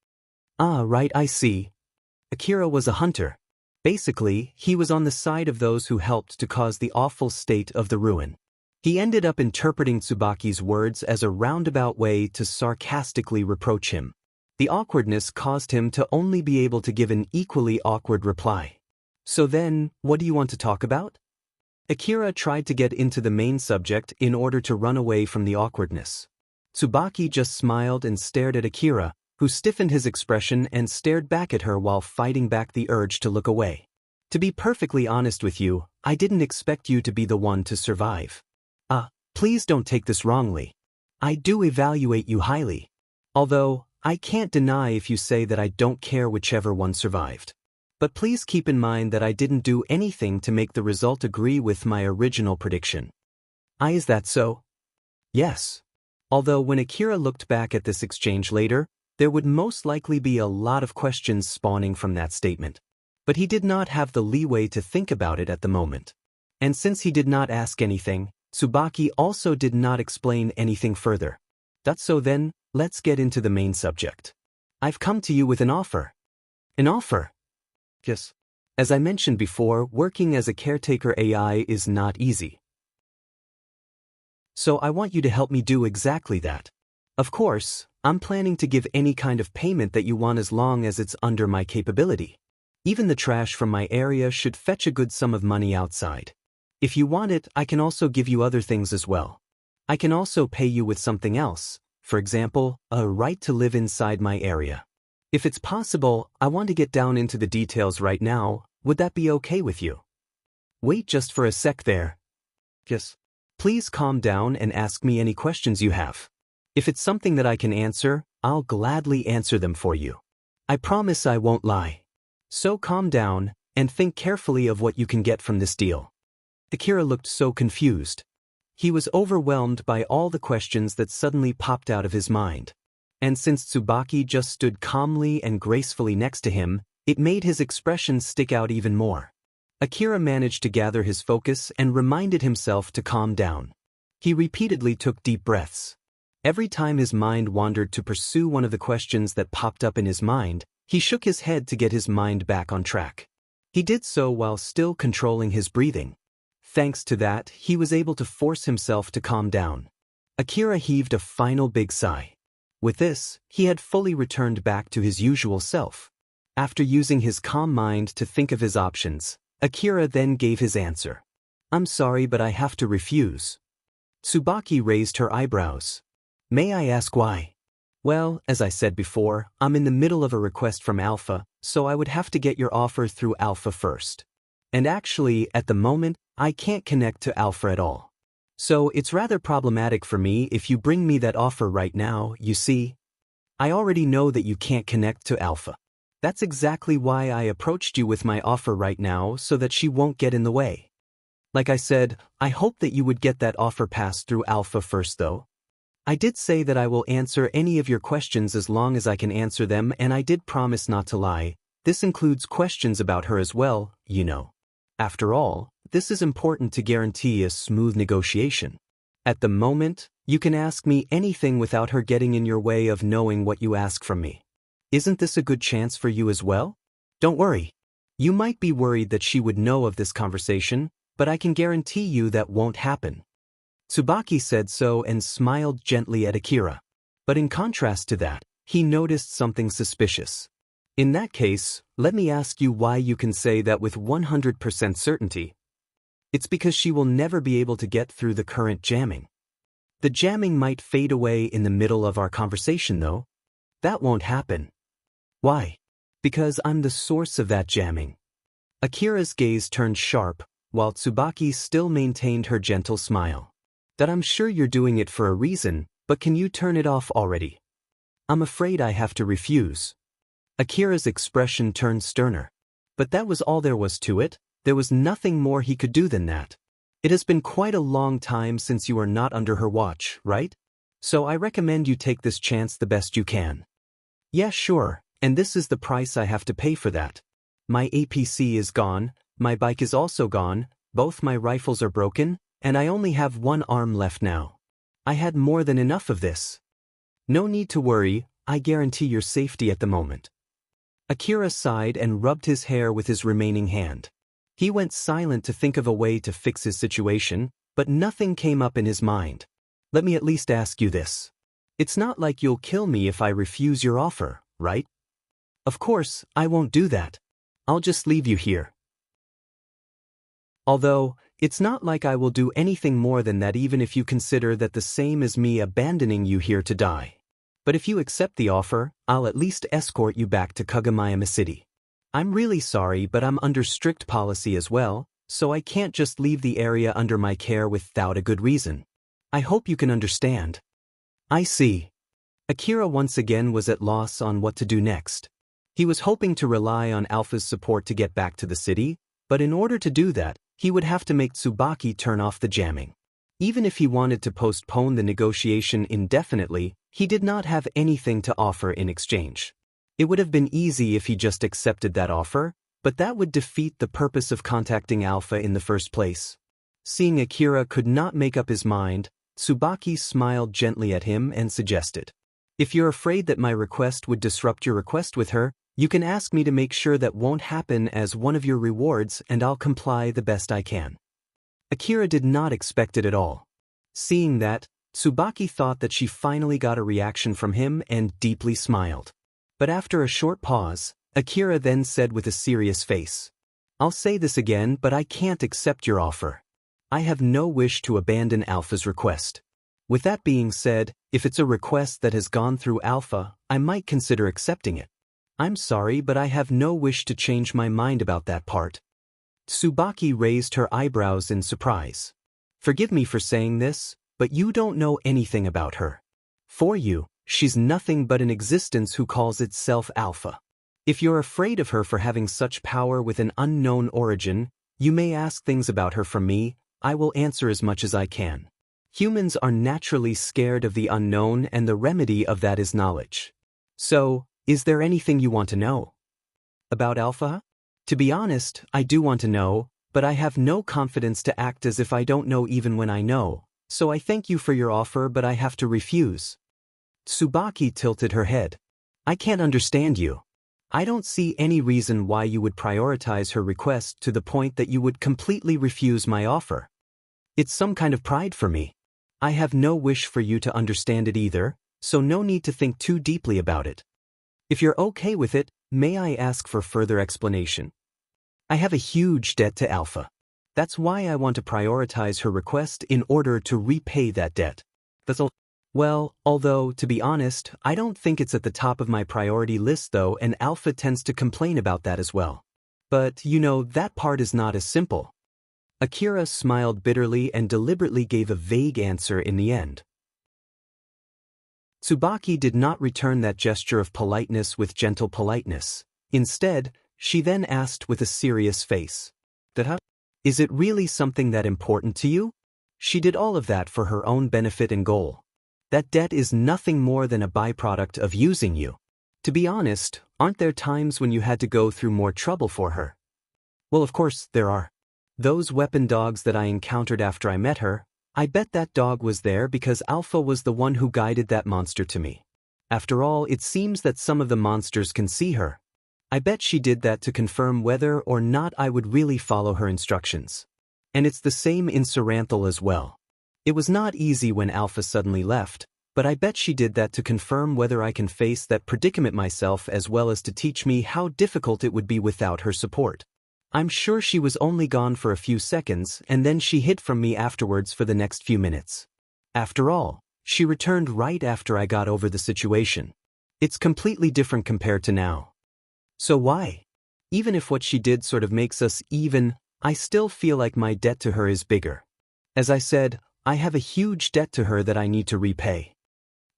Ah, right, I see. Akira was a hunter. Basically, he was on the side of those who helped to cause the awful state of the ruin. He ended up interpreting Tsubaki's words as a roundabout way to sarcastically reproach him. The awkwardness caused him to only be able to give an equally awkward reply. So then, what do you want to talk about? Akira tried to get into the main subject in order to run away from the awkwardness. Tsubaki just smiled and stared at Akira, who stiffened his expression and stared back at her while fighting back the urge to look away. To be perfectly honest with you, I didn't expect you to be the one to survive. Please don't take this wrongly. I do evaluate you highly. Although, I can't deny if you say that I don't care whichever one survived. But please keep in mind that I didn't do anything to make the result agree with my original prediction. Is that so? Yes. Although when Akira looked back at this exchange later, there would most likely be a lot of questions spawning from that statement. But he did not have the leeway to think about it at the moment. And since he did not ask anything, Tsubaki also did not explain anything further. That's so then, let's get into the main subject. I've come to you with an offer. An offer? Yes. As I mentioned before, working as a caretaker AI is not easy. So I want you to help me do exactly that. Of course, I'm planning to give any kind of payment that you want as long as it's under my capability. Even the trash from my area should fetch a good sum of money outside. If you want it, I can also give you other things as well. I can also pay you with something else, for example, a right to live inside my area. If it's possible, I want to get down into the details right now. Would that be okay with you? Wait just for a sec there. Yes. Please calm down and ask me any questions you have. If it's something that I can answer, I'll gladly answer them for you. I promise I won't lie. So calm down and think carefully of what you can get from this deal. Akira looked so confused. He was overwhelmed by all the questions that suddenly popped out of his mind. And since Tsubaki just stood calmly and gracefully next to him, it made his expression stick out even more. Akira managed to gather his focus and reminded himself to calm down. He repeatedly took deep breaths. Every time his mind wandered to pursue one of the questions that popped up in his mind, he shook his head to get his mind back on track. He did so while still controlling his breathing. Thanks to that, he was able to force himself to calm down. Akira heaved a final big sigh. With this, he had fully returned back to his usual self. After using his calm mind to think of his options, Akira then gave his answer. I'm sorry, but I have to refuse. Tsubaki raised her eyebrows. May I ask why? Well, as I said before, I'm in the middle of a request from Alpha, so I would have to get your offer through Alpha first. And actually, at the moment, I can't connect to Alpha at all. So it's rather problematic for me if you bring me that offer right now, you see. I already know that you can't connect to Alpha. That's exactly why I approached you with my offer right now, so that she won't get in the way. Like I said, I hope that you would get that offer passed through Alpha first though. I did say that I will answer any of your questions as long as I can answer them, and I did promise not to lie. This includes questions about her as well, you know. After all, this is important to guarantee a smooth negotiation. At the moment, you can ask me anything without her getting in your way of knowing what you ask from me. Isn't this a good chance for you as well? Don't worry. You might be worried that she would know of this conversation, but I can guarantee you that won't happen. Tsubaki said so and smiled gently at Akira. But in contrast to that, he noticed something suspicious. In that case, let me ask you why you can say that with 100% certainty. It's because she will never be able to get through the current jamming. The jamming might fade away in the middle of our conversation though. That won't happen. Why? Because I'm the source of that jamming. Akira's gaze turned sharp, while Tsubaki still maintained her gentle smile. That I'm sure you're doing it for a reason, but can you turn it off already? I'm afraid I have to refuse. Akira's expression turned sterner. But that was all there was to it. There was nothing more he could do than that. It has been quite a long time since you are not under her watch, right? So I recommend you take this chance the best you can. Yeah, sure, and this is the price I have to pay for that. My APC is gone, my bike is also gone, both my rifles are broken, and I only have one arm left now. I had more than enough of this. No need to worry, I guarantee your safety at the moment. Akira sighed and rubbed his hair with his remaining hand. He went silent to think of a way to fix his situation, but nothing came up in his mind. Let me at least ask you this. It's not like you'll kill me if I refuse your offer, right? Of course, I won't do that. I'll just leave you here. Although, it's not like I will do anything more than that even if you consider that the same as me abandoning you here to die. But if you accept the offer, I'll at least escort you back to Kagamayama City. I'm really sorry, but I'm under strict policy as well, so I can't just leave the area under my care without a good reason. I hope you can understand. I see. Akira once again was at loss on what to do next. He was hoping to rely on Alpha's support to get back to the city, but in order to do that, he would have to make Tsubaki turn off the jamming. Even if he wanted to postpone the negotiation indefinitely, he did not have anything to offer in exchange. It would have been easy if he just accepted that offer, but that would defeat the purpose of contacting Alpha in the first place. Seeing Akira could not make up his mind, Tsubaki smiled gently at him and suggested, "If you're afraid that my request would disrupt your request with her, you can ask me to make sure that won't happen as one of your rewards and I'll comply the best I can." Akira did not expect it at all. Seeing that, Tsubaki thought that she finally got a reaction from him and deeply smiled. But after a short pause, Akira then said with a serious face, "I'll say this again, but I can't accept your offer. I have no wish to abandon Alpha's request. With that being said, if it's a request that has gone through Alpha, I might consider accepting it. I'm sorry, but I have no wish to change my mind about that part." Tsubaki raised her eyebrows in surprise. "Forgive me for saying this, but you don't know anything about her. For you, she's nothing but an existence who calls itself Alpha. If you're afraid of her for having such power with an unknown origin, you may ask things about her from me. I will answer as much as I can. Humans are naturally scared of the unknown, and the remedy of that is knowledge. So, is there anything you want to know? About Alpha? To be honest, I do want to know, but I have no confidence to act as if I don't know even when I know, so I thank you for your offer but I have to refuse." Tsubaki tilted her head. "I can't understand you. I don't see any reason why you would prioritize her request to the point that you would completely refuse my offer. It's some kind of pride for me. I have no wish for you to understand it either, so no need to think too deeply about it. If you're okay with it, may I ask for further explanation? I have a huge debt to Alpha. That's why I want to prioritize her request in order to repay that debt. That's all. Well, although, to be honest, I don't think it's at the top of my priority list though, and Alpha tends to complain about that as well. But, you know, that part is not as simple." Akira smiled bitterly and deliberately gave a vague answer in the end. Tsubaki did not return that gesture of politeness with gentle politeness. Instead, she then asked with a serious face, "Is it really something that important to you? She did all of that for her own benefit and goal. That debt is nothing more than a byproduct of using you. To be honest, aren't there times when you had to go through more trouble for her?" "Well, of course, there are. Those weapon dogs that I encountered after I met her, I bet that dog was there because Alpha was the one who guided that monster to me. After all, it seems that some of the monsters can see her. I bet she did that to confirm whether or not I would really follow her instructions. And it's the same in Saranthal as well. It was not easy when Alpha suddenly left, but I bet she did that to confirm whether I can face that predicament myself as well as to teach me how difficult it would be without her support. I'm sure she was only gone for a few seconds and then she hid from me afterwards for the next few minutes. After all, she returned right after I got over the situation. It's completely different compared to now. So why? Even if what she did sort of makes us even, I still feel like my debt to her is bigger. As I said, I have a huge debt to her that I need to repay."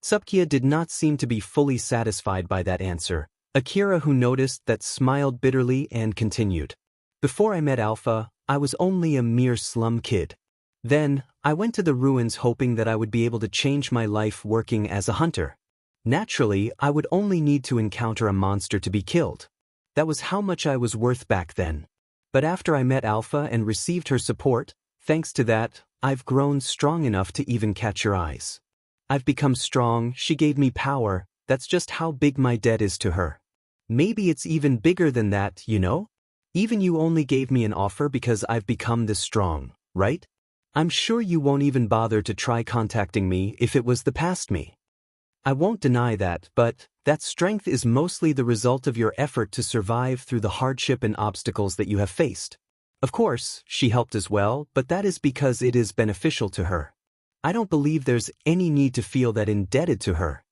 Tsubaki did not seem to be fully satisfied by that answer. Akira, who noticed that, smiled bitterly and continued. "Before I met Alpha, I was only a mere slum kid. Then, I went to the ruins hoping that I would be able to change my life working as a hunter. Naturally, I would only need to encounter a monster to be killed. That was how much I was worth back then. But after I met Alpha and received her support, thanks to that, I've grown strong enough to even catch your eyes. I've become strong, she gave me power, that's just how big my debt is to her. Maybe it's even bigger than that, you know? Even you only gave me an offer because I've become this strong, right? I'm sure you won't even bother to try contacting me if it was the past me. I won't deny that, but that strength is mostly the result of your effort to survive through the hardship and obstacles that you have faced. Of course, she helped as well, but that is because it is beneficial to her. I don't believe there's any need to feel that indebted to her.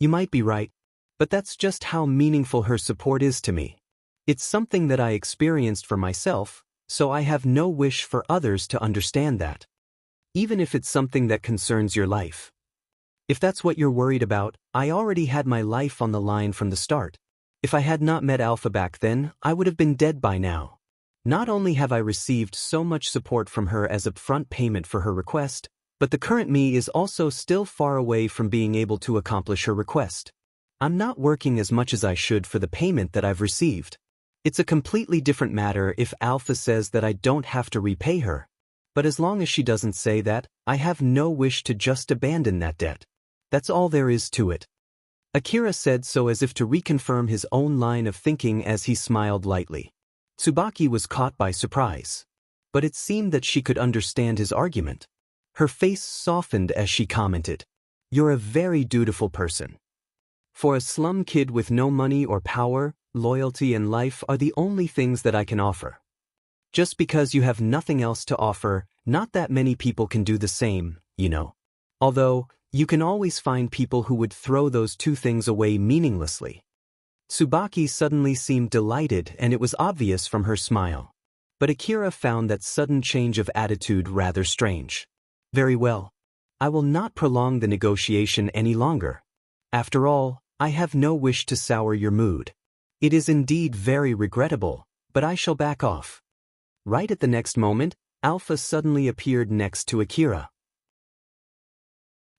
You might be right, but that's just how meaningful her support is to me. It's something that I experienced for myself, so I have no wish for others to understand that. Even if it's something that concerns your life. If that's what you're worried about, I already had my life on the line from the start. If I had not met Alpha back then, I would have been dead by now. Not only have I received so much support from her as upfront payment for her request, but the current me is also still far away from being able to accomplish her request. I'm not working as much as I should for the payment that I've received. It's a completely different matter if Alpha says that I don't have to repay her. But as long as she doesn't say that, I have no wish to just abandon that debt. That's all there is to it. Akira said so as if to reconfirm his own line of thinking as he smiled lightly. Tsubaki was caught by surprise. But it seemed that she could understand his argument. Her face softened as she commented, "You're a very dutiful person. For a slum kid with no money or power, loyalty and life are the only things that I can offer. Just because you have nothing else to offer, not that many people can do the same, you know. Although, you can always find people who would throw those two things away meaninglessly." Tsubaki suddenly seemed delighted and it was obvious from her smile. But Akira found that sudden change of attitude rather strange. "Very well. I will not prolong the negotiation any longer. After all, I have no wish to sour your mood. It is indeed very regrettable, but I shall back off." Right at the next moment, Alpha suddenly appeared next to Akira.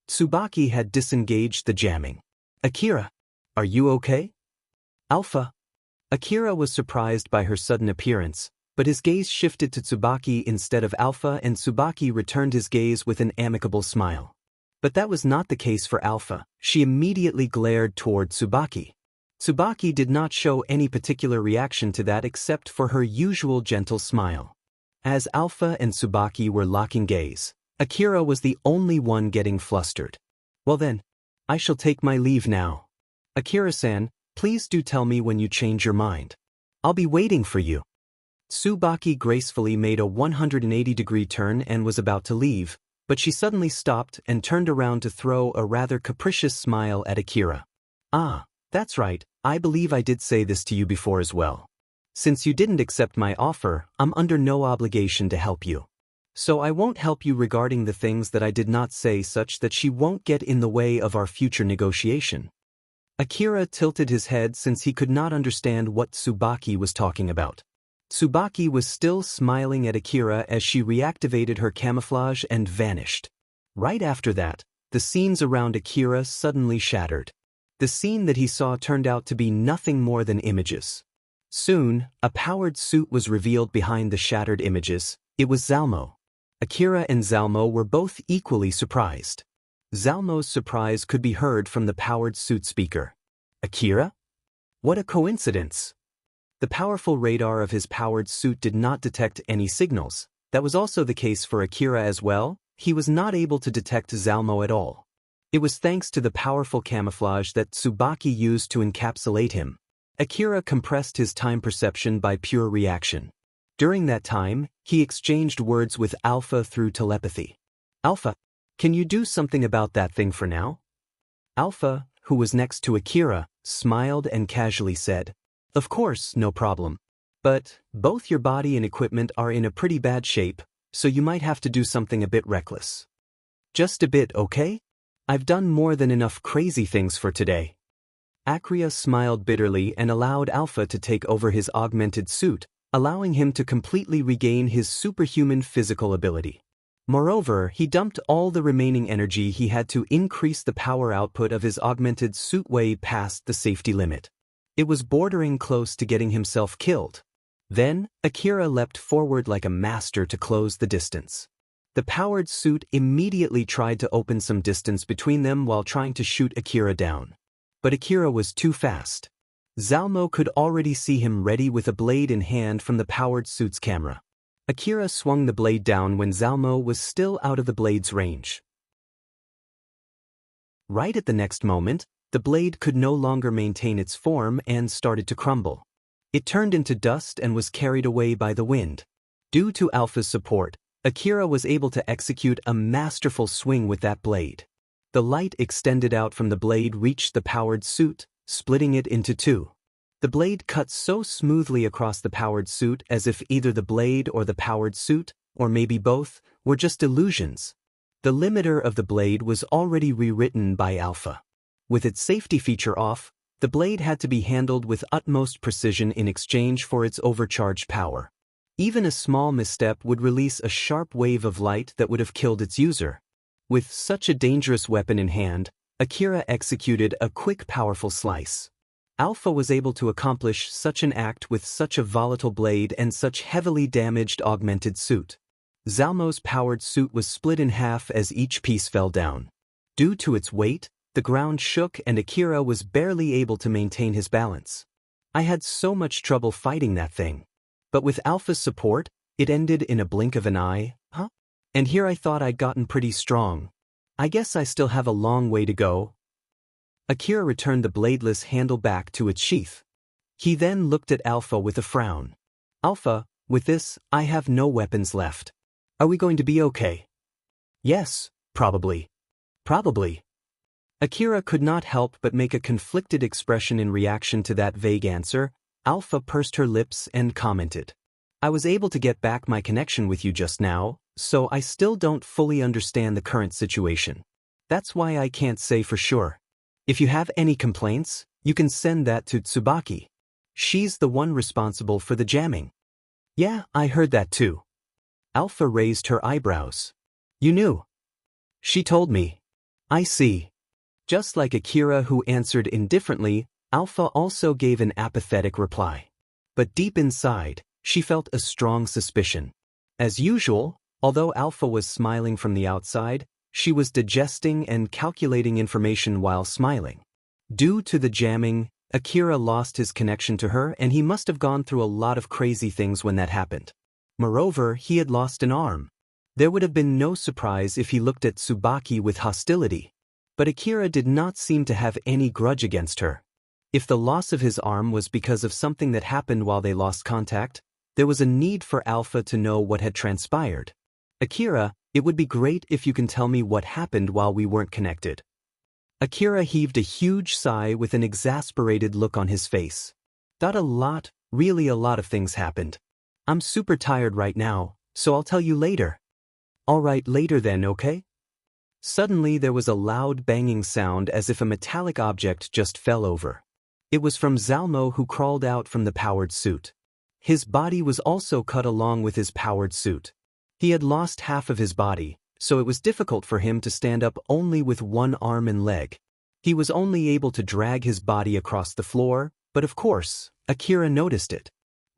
Tsubaki had disengaged the jamming. "Akira, are you okay?" "Alpha." Akira was surprised by her sudden appearance, but his gaze shifted to Tsubaki instead of Alpha and Tsubaki returned his gaze with an amicable smile. But that was not the case for Alpha. She immediately glared toward Tsubaki. Tsubaki did not show any particular reaction to that except for her usual gentle smile. As Alpha and Tsubaki were locking gaze, Akira was the only one getting flustered. "Well then, I shall take my leave now. Akira-san, please do tell me when you change your mind. I'll be waiting for you." Tsubaki gracefully made a 180-degree turn and was about to leave, but she suddenly stopped and turned around to throw a rather capricious smile at Akira. "Ah, that's right, I believe I did say this to you before as well. Since you didn't accept my offer, I'm under no obligation to help you. So I won't help you regarding the things that I did not say such that she won't get in the way of our future negotiation." Akira tilted his head since he could not understand what Tsubaki was talking about. Tsubaki was still smiling at Akira as she reactivated her camouflage and vanished. Right after that, the scenes around Akira suddenly shattered. The scene that he saw turned out to be nothing more than images. Soon, a powered suit was revealed behind the shattered images. It was Zalmo. Akira and Zalmo were both equally surprised. Zalmo's surprise could be heard from the powered suit speaker. "Akira? What a coincidence!" The powerful radar of his powered suit did not detect any signals. That was also the case for Akira as well. He was not able to detect Zalmo at all. It was thanks to the powerful camouflage that Tsubaki used to encapsulate him. Akira compressed his time perception by pure reaction. During that time, he exchanged words with Alpha through telepathy. "Alpha, can you do something about that thing for now?" Alpha, who was next to Akira, smiled and casually said, "Of course, no problem. But both your body and equipment are in a pretty bad shape, so you might have to do something a bit reckless." "Just a bit, okay? I've done more than enough crazy things for today." Akira smiled bitterly and allowed Alpha to take over his augmented suit, allowing him to completely regain his superhuman physical ability. Moreover, he dumped all the remaining energy he had to increase the power output of his augmented suit way past the safety limit. It was bordering close to getting himself killed. Then, Akira leapt forward like a master to close the distance. The powered suit immediately tried to open some distance between them while trying to shoot Akira down. But Akira was too fast. Zalmo could already see him ready with a blade in hand from the powered suit's camera. Akira swung the blade down when Zalmo was still out of the blade's range. Right at the next moment, the blade could no longer maintain its form and started to crumble. It turned into dust and was carried away by the wind. Due to Alpha's support, Akira was able to execute a masterful swing with that blade. The light extended out from the blade reached the powered suit, splitting it into two. The blade cut so smoothly across the powered suit as if either the blade or the powered suit, or maybe both, were just illusions. The limiter of the blade was already rewritten by Alpha. With its safety feature off, the blade had to be handled with utmost precision in exchange for its overcharged power. Even a small misstep would release a sharp wave of light that would have killed its user. With such a dangerous weapon in hand, Akira executed a quick, powerful slice. Alpha was able to accomplish such an act with such a volatile blade and such heavily damaged augmented suit. Zalmo's powered suit was split in half as each piece fell down. Due to its weight, the ground shook and Akira was barely able to maintain his balance. I had so much trouble fighting that thing. But with Alpha's support, it ended in a blink of an eye, And here I thought I'd gotten pretty strong. I guess I still have a long way to go. Akira returned the bladeless handle back to its sheath. He then looked at Alpha with a frown. Alpha, with this, I have no weapons left. Are we going to be okay? Yes, probably. Probably. Akira could not help but make a conflicted expression in reaction to that vague answer. Alpha pursed her lips and commented. I was able to get back my connection with you just now, so I still don't fully understand the current situation. That's why I can't say for sure. If you have any complaints, you can send that to Tsubaki. She's the one responsible for the jamming. Yeah, I heard that too. Alpha raised her eyebrows. You knew? She told me. I see. Just like Akira, who answered indifferently, Alpha also gave an apathetic reply. But deep inside, she felt a strong suspicion. As usual, although Alpha was smiling from the outside, she was digesting and calculating information while smiling. Due to the jamming, Akira lost his connection to her and he must have gone through a lot of crazy things when that happened. Moreover, he had lost an arm. There would have been no surprise if he looked at Tsubaki with hostility. But Akira did not seem to have any grudge against her. If the loss of his arm was because of something that happened while they lost contact, there was a need for Alpha to know what had transpired. Akira, it would be great if you can tell me what happened while we weren't connected. Akira heaved a huge sigh with an exasperated look on his face. Really a lot of things happened. I'm super tired right now, so I'll tell you later. Alright, later then, okay? Suddenly there was a loud banging sound as if a metallic object just fell over. It was from Zalmo, who crawled out from the powered suit. His body was also cut along with his powered suit. He had lost half of his body, so it was difficult for him to stand up only with one arm and leg. He was only able to drag his body across the floor, but of course, Akira noticed it.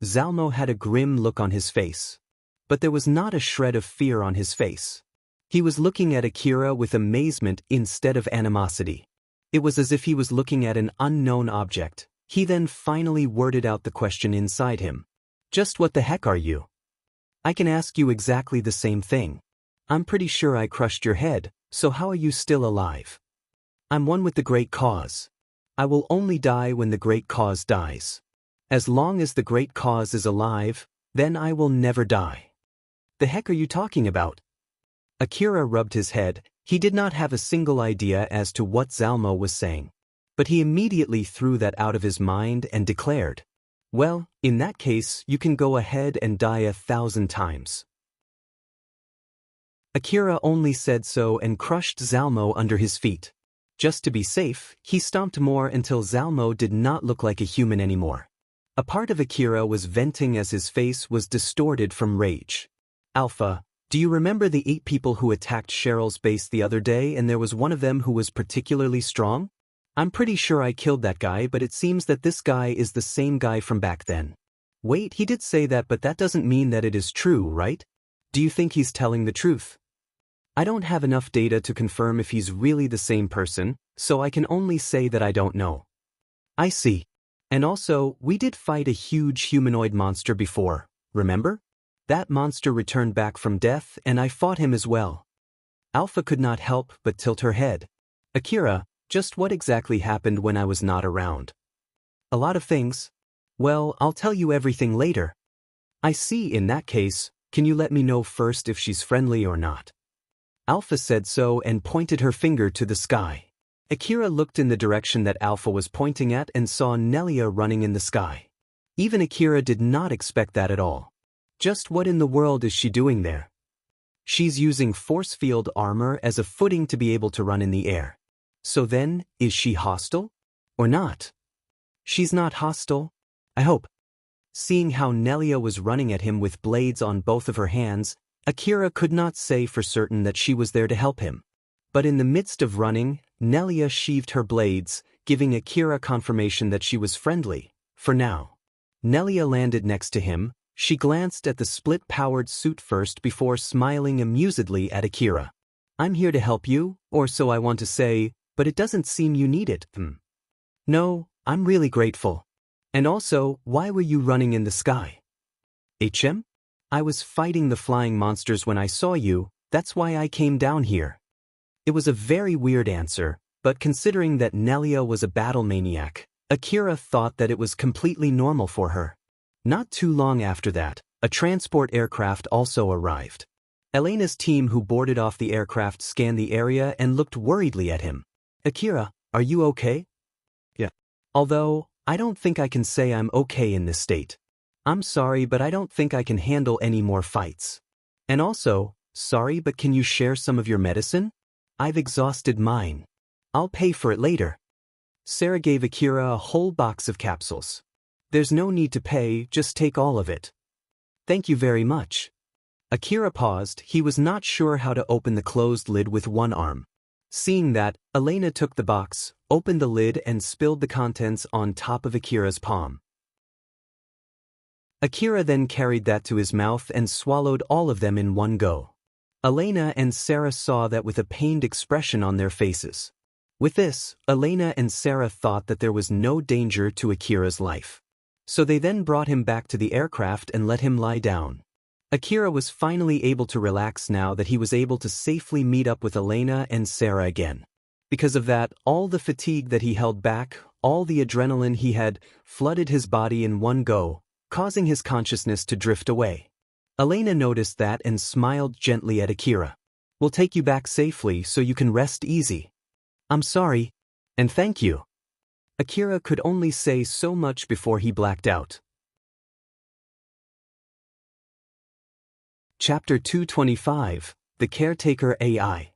Zalmo had a grim look on his face. But there was not a shred of fear on his face. He was looking at Akira with amazement instead of animosity. It was as if he was looking at an unknown object. He then finally worded out the question inside him. Just what the heck are you? I can ask you exactly the same thing. I'm pretty sure I crushed your head, so how are you still alive? I'm one with the great cause. I will only die when the great cause dies. As long as the great cause is alive, then I will never die. The heck are you talking about? Akira rubbed his head. He did not have a single idea as to what Zalmo was saying. But he immediately threw that out of his mind and declared, well, in that case, you can go ahead and die 1,000 times. Akira only said so and crushed Zalmo under his feet. Just to be safe, he stomped more until Zalmo did not look like a human anymore. A part of Akira was venting as his face was distorted from rage. Alpha, Do you remember the 8 people who attacked Cheryl's base the other day and there was one of them who was particularly strong? I'm pretty sure I killed that guy, but it seems that this guy is the same guy from back then. Wait, he did say that, but that doesn't mean that it is true, right? Do you think he's telling the truth? I don't have enough data to confirm if he's really the same person, so I can only say that I don't know. I see. And also, we did fight a huge humanoid monster before, remember? That monster returned back from death and I fought him as well. Alpha could not help but tilt her head. Akira, just what exactly happened when I was not around? A lot of things. Well, I'll tell you everything later. I see. In that case, can you let me know first if she's friendly or not? Alpha said so and pointed her finger to the sky. Akira looked in the direction that Alpha was pointing at and saw Nelia running in the sky. Even Akira did not expect that at all. Just what in the world is she doing there? She's using force field armor as a footing to be able to run in the air. So then, is she hostile? Or not? She's not hostile, I hope. Seeing how Nelia was running at him with blades on both of her hands, Akira could not say for certain that she was there to help him. But in the midst of running, Nelia sheathed her blades, giving Akira confirmation that she was friendly, for now. Nelia landed next to him. She glanced at the split-powered suit first before smiling amusedly at Akira. I'm here to help you, or so I want to say, but it doesn't seem you need it. No, I'm really grateful. And also, why were you running in the sky? HM? I was fighting the flying monsters when I saw you, that's why I came down here. It was a very weird answer, but considering that Nelia was a battle maniac, Akira thought that it was completely normal for her. Not too long after that, a transport aircraft also arrived. Elena's team who boarded off the aircraft scanned the area and looked worriedly at him. Akira, are you okay? Yeah. Although, I don't think I can say I'm okay in this state. I'm sorry, but I don't think I can handle any more fights. And also, sorry, but can you share some of your medicine? I've exhausted mine. I'll pay for it later. Sarah gave Akira a whole box of capsules. There's no need to pay, just take all of it. Thank you very much. Akira paused. He was not sure how to open the closed lid with one arm. Seeing that, Elena took the box, opened the lid and spilled the contents on top of Akira's palm. Akira then carried that to his mouth and swallowed all of them in one go. Elena and Sarah saw that with a pained expression on their faces. With this, Elena and Sarah thought that there was no danger to Akira's life. So they then brought him back to the aircraft and let him lie down. Akira was finally able to relax now that he was able to safely meet up with Elena and Sarah again. Because of that, all the fatigue that he held back, all the adrenaline he had, flooded his body in one go, causing his consciousness to drift away. Elena noticed that and smiled gently at Akira. We'll take you back safely so you can rest easy. I'm sorry. And thank you. Akira could only say so much before he blacked out. Chapter 225, The Caretaker AI.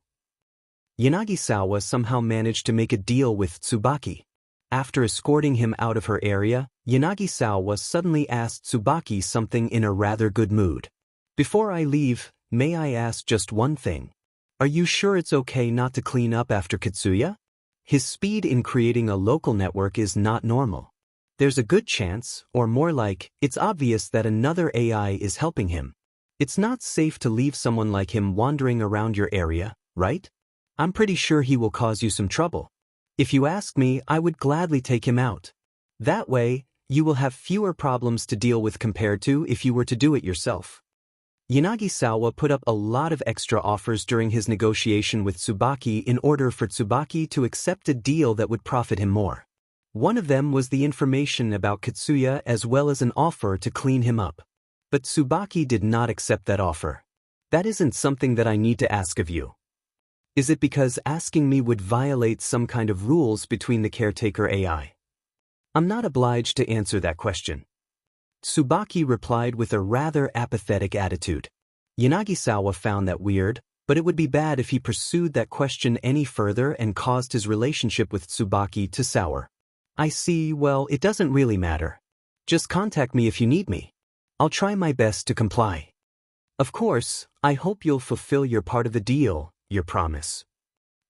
Yanagisawa somehow managed to make a deal with Tsubaki. After escorting him out of her area, Yanagisawa suddenly asked Tsubaki something in a rather good mood. Before I leave, may I ask just one thing? Are you sure it's okay not to clean up after Katsuya? His speed in creating a local network is not normal. There's a good chance, or more like, it's obvious that another AI is helping him. It's not safe to leave someone like him wandering around your area, right? I'm pretty sure he will cause you some trouble. If you ask me, I would gladly take him out. That way, you will have fewer problems to deal with compared to if you were to do it yourself. Yanagisawa put up a lot of extra offers during his negotiation with Tsubaki in order for Tsubaki to accept a deal that would profit him more. One of them was the information about Katsuya as well as an offer to clean him up. But Tsubaki did not accept that offer. That isn't something that I need to ask of you. Is it because asking me would violate some kind of rules between the caretaker AI? I'm not obliged to answer that question. Tsubaki replied with a rather apathetic attitude. Yanagisawa found that weird, but it would be bad if he pursued that question any further and caused his relationship with Tsubaki to sour. I see, well, it doesn't really matter. Just contact me if you need me. I'll try my best to comply. Of course, I hope you'll fulfill your part of the deal, your promise.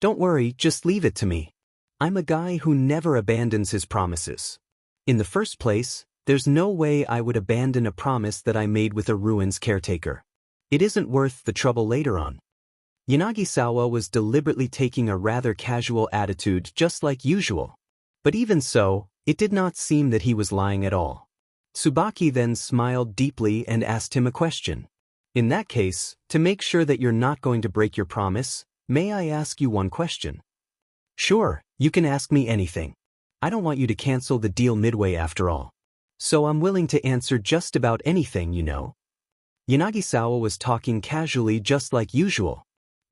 Don't worry, just leave it to me. I'm a guy who never abandons his promises. In the first place, there's no way I would abandon a promise that I made with a ruins caretaker. It isn't worth the trouble later on. Yanagisawa was deliberately taking a rather casual attitude just like usual. But even so, it did not seem that he was lying at all. Tsubaki then smiled deeply and asked him a question. In that case, to make sure that you're not going to break your promise, may I ask you one question? Sure, you can ask me anything. I don't want you to cancel the deal midway after all. So I'm willing to answer just about anything, you know. Yanagisawa was talking casually just like usual.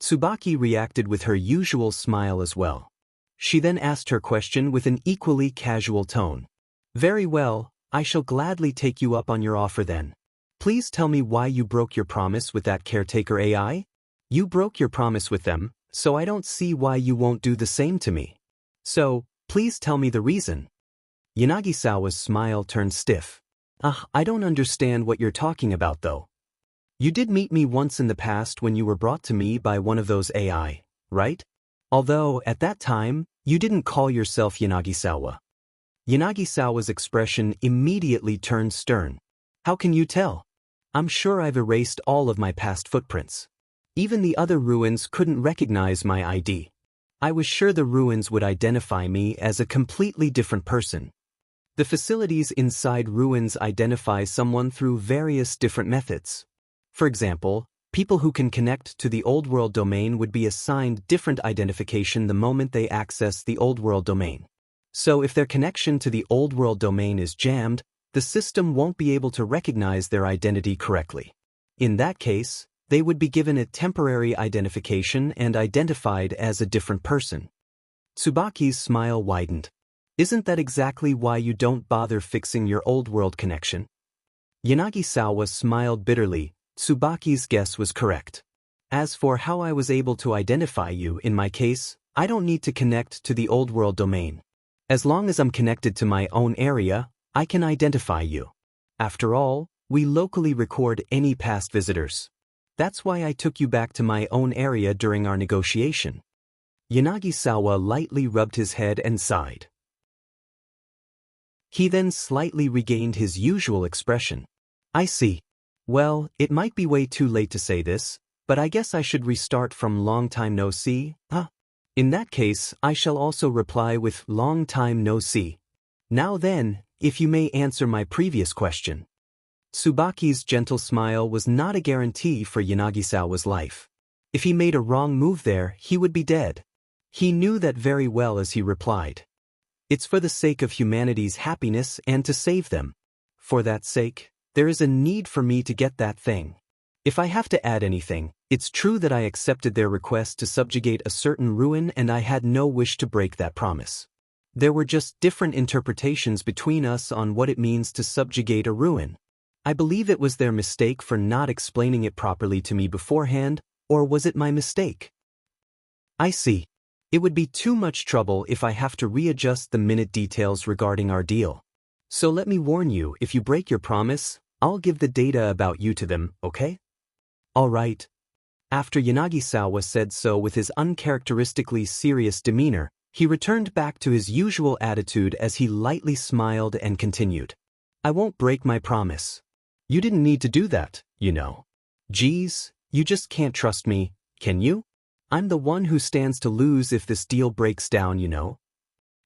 Tsubaki reacted with her usual smile as well. She then asked her question with an equally casual tone. Very well, I shall gladly take you up on your offer then. Please tell me why you broke your promise with that caretaker AI? You broke your promise with them, so I don't see why you won't do the same to me. So, please tell me the reason. Yanagisawa's smile turned stiff. I don't understand what you're talking about though. You did meet me once in the past when you were brought to me by one of those AI, right? Although, at that time, you didn't call yourself Yanagisawa. Yanagisawa's expression immediately turned stern. How can you tell? I'm sure I've erased all of my past footprints. Even the other ruins couldn't recognize my ID. I was sure the ruins would identify me as a completely different person. The facilities inside ruins identify someone through various different methods. For example, people who can connect to the Old World domain would be assigned different identification the moment they access the Old World domain. So if their connection to the Old World domain is jammed, the system won't be able to recognize their identity correctly. In that case, they would be given a temporary identification and identified as a different person. Tsubaki's smile widened. Isn't that exactly why you don't bother fixing your Old World connection? Yanagisawa smiled bitterly. Tsubaki's guess was correct. As for how I was able to identify you in my case, I don't need to connect to the Old World domain. As long as I'm connected to my own area, I can identify you. After all, we locally record any past visitors. That's why I took you back to my own area during our negotiation. Yanagisawa lightly rubbed his head and sighed. He then slightly regained his usual expression. I see. Well, it might be way too late to say this, but I guess I should restart from long time no see, huh? In that case, I shall also reply with long time no see. Now then, if you may answer my previous question. Tsubaki's gentle smile was not a guarantee for Yanagisawa's life. If he made a wrong move there, he would be dead. He knew that very well as he replied. It's for the sake of humanity's happiness and to save them. For that sake, there is a need for me to get that thing. If I have to add anything, it's true that I accepted their request to subjugate a certain ruin and I had no wish to break that promise. There were just different interpretations between us on what it means to subjugate a ruin. I believe it was their mistake for not explaining it properly to me beforehand, or was it my mistake? I see. It would be too much trouble if I have to readjust the minute details regarding our deal. So let me warn you, if you break your promise, I'll give the data about you to them, okay? All right. After Yanagisawa said so with his uncharacteristically serious demeanor, he returned back to his usual attitude as he lightly smiled and continued. I won't break my promise. You didn't need to do that, you know. Geez, you just can't trust me, can you? I'm the one who stands to lose if this deal breaks down, you know.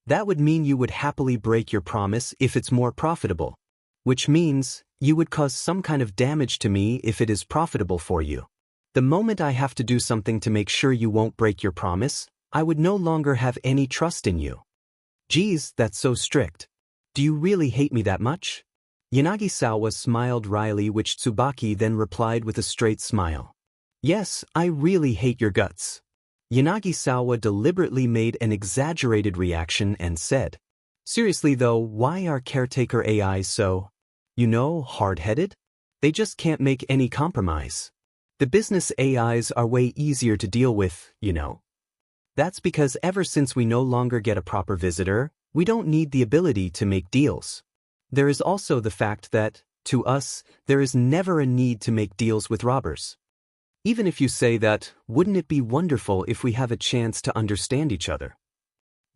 That would mean you would happily break your promise if it's more profitable. Which means, you would cause some kind of damage to me if it is profitable for you. The moment I have to do something to make sure you won't break your promise, I would no longer have any trust in you. Geez, that's so strict. Do you really hate me that much? Yanagisawa smiled wryly, which Tsubaki then replied with a straight smile. Yes, I really hate your guts. Yanagisawa deliberately made an exaggerated reaction and said, Seriously though, why are caretaker AIs so, hard-headed? They just can't make any compromise. The business AIs are way easier to deal with, you know. That's because ever since we no longer get a proper visitor, we don't need the ability to make deals. There is also the fact that, To us, there is never a need to make deals with robbers. Even if you say that, wouldn't it be wonderful if we have a chance to understand each other?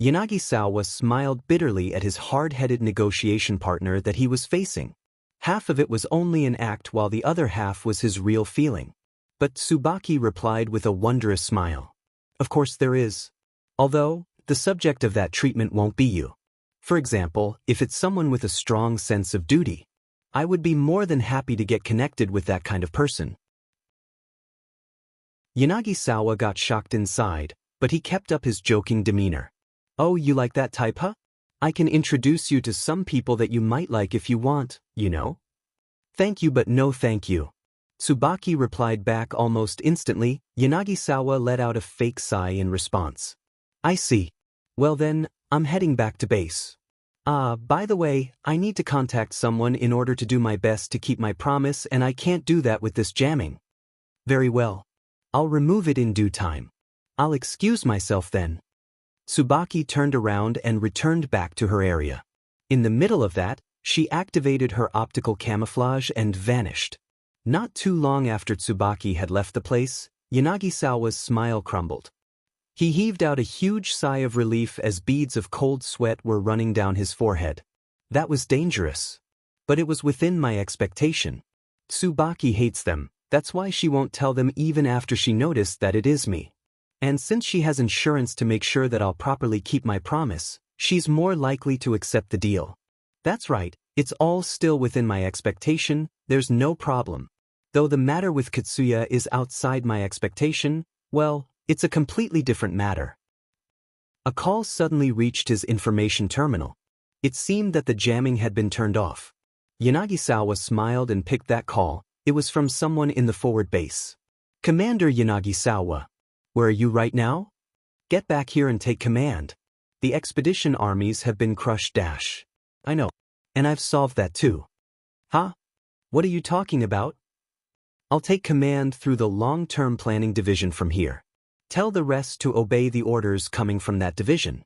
Yanagisawa smiled bitterly at his hard-headed negotiation partner that he was facing. Half of it was only an act while the other half was his real feeling. But Tsubaki replied with a wondrous smile. Of course there is. Although, the subject of that treatment won't be you. For example, if it's someone with a strong sense of duty, I would be more than happy to get connected with that kind of person. Yanagisawa got shocked inside, but he kept up his joking demeanor. Oh, you like that type, huh? I can introduce you to some people that you might like if you want, you know? Thank you but no thank you. Tsubaki replied back almost instantly. Yanagisawa let out a fake sigh in response. I see. Well then, I'm heading back to base. By the way, I need to contact someone in order to do my best to keep my promise, and I can't do that with this jamming. Very well. I'll remove it in due time. I'll excuse myself then. Tsubaki turned around and returned back to her area. In the middle of that, she activated her optical camouflage and vanished. Not too long after Tsubaki had left the place, Yanagisawa's smile crumbled. He heaved out a huge sigh of relief as beads of cold sweat were running down his forehead. That was dangerous. But it was within my expectation. Tsubaki hates them, that's why she won't tell them even after she noticed that it is me. And since she has insurance to make sure that I'll properly keep my promise, she's more likely to accept the deal. That's right, it's all still within my expectation, there's no problem. Though the matter with Katsuya is outside my expectation, well, it's a completely different matter. A call suddenly reached his information terminal. It seemed that the jamming had been turned off. Yanagisawa smiled and picked that call. It was from someone in the forward base. Commander Yanagisawa. Where are you right now? Get back here and take command. The expedition armies have been crushed. I know. And I've solved that too. Huh? What are you talking about? I'll take command through the long-term planning division from here. Tell the rest to obey the orders coming from that division.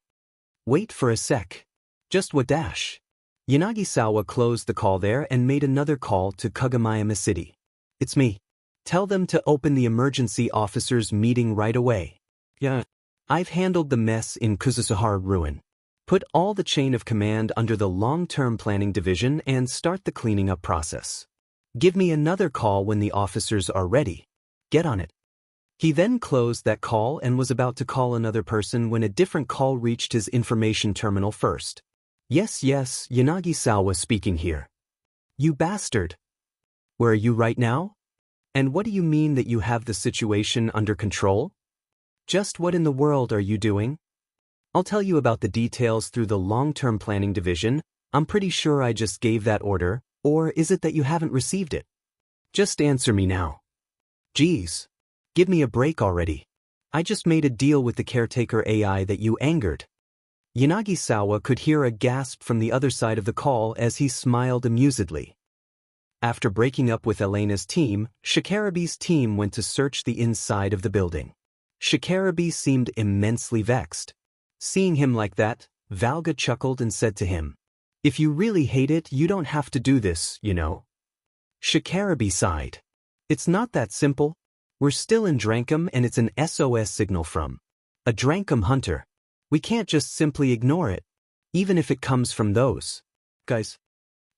Wait for a sec. Just what? Yanagisawa closed the call there and made another call to Kagamayama City. It's me. Tell them to open the emergency officers' meeting right away. Yeah. I've handled the mess in Kuzusuhara ruin. Put all the chain of command under the long-term planning division and start the cleaning up process. Give me another call when the officers are ready. Get on it. He then closed that call and was about to call another person when a different call reached his information terminal first. Yes, Yanagisawa speaking here. You bastard. Where are you right now? And what do you mean that you have the situation under control? Just what in the world are you doing? I'll tell you about the details through the long-term planning division. I'm pretty sure I just gave that order, or is it that you haven't received it? Just answer me now. Geez. Give me a break already. I just made a deal with the caretaker AI that you angered. Yanagisawa could hear a gasp from the other side of the call as he smiled amusedly. After breaking up with Elena's team, Shikarabe's team went to search the inside of the building. Shikarabe seemed immensely vexed. Seeing him like that, Valga chuckled and said to him, If you really hate it, you don't have to do this, you know. Shikarabe sighed. It's not that simple. We're still in Drankum and it's an SOS signal from a Drankum hunter. We can't just simply ignore it, even if it comes from those guys.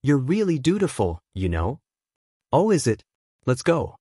You're really dutiful, you know. Oh, is it? Let's go.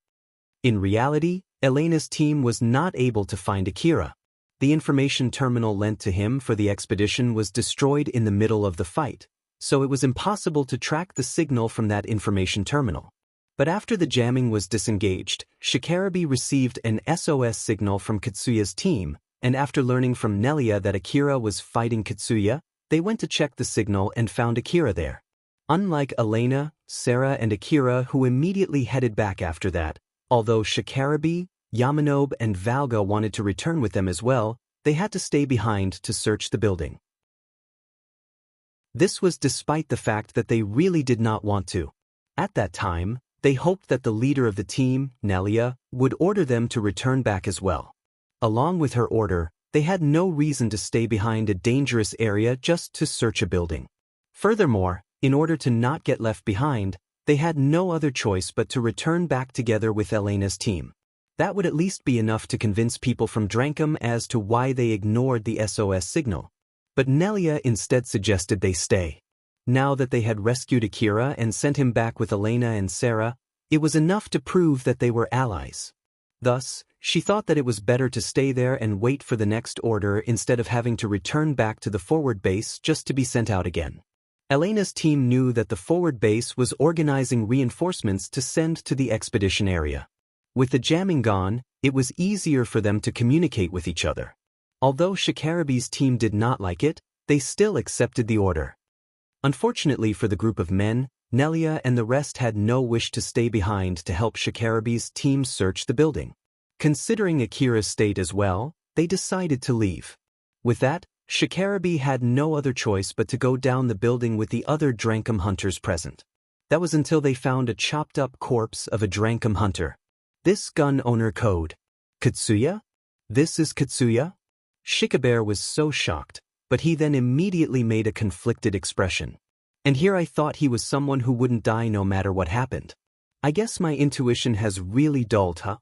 In reality, Elena's team was not able to find Akira. The information terminal lent to him for the expedition was destroyed in the middle of the fight, so it was impossible to track the signal from that information terminal. But after the jamming was disengaged, Shikarabe received an SOS signal from Katsuya's team, and after learning from Nelia that Akira was fighting Katsuya, they went to check the signal and found Akira there. Unlike Elena, Sarah and Akira who immediately headed back after that, although Shikarabe, Yamanobe and Valga wanted to return with them as well, they had to stay behind to search the building. This was despite the fact that they really did not want to. At that time, they hoped that the leader of the team, Nelia, would order them to return back as well. Along with her order, they had no reason to stay behind a dangerous area just to search a building. Furthermore, in order to not get left behind, They had no other choice but to return back together with Elena's team. That would at least be enough to convince people from Drankum as to why they ignored the SOS signal. But Nelia instead suggested they stay. Now that they had rescued Akira and sent him back with Elena and Sarah, it was enough to prove that they were allies. Thus, she thought that it was better to stay there and wait for the next order instead of having to return back to the forward base just to be sent out again. Elena's team knew that the forward base was organizing reinforcements to send to the expedition area. With the jamming gone, it was easier for them to communicate with each other. Although Shikarabe's team did not like it, they still accepted the order. Unfortunately for the group of men, Nelia and the rest had no wish to stay behind to help Shikarabe's team search the building. Considering Akira's state as well, they decided to leave. With that, Shikarabe had no other choice but to go down the building with the other Drankum hunters present. That was until they found a chopped-up corpse of a Drankum hunter. This gun owner code. Katsuya? This is Katsuya? Shikabare was so shocked, but he then immediately made a conflicted expression. And here I thought he was someone who wouldn't die no matter what happened. I guess my intuition has really dulled, huh?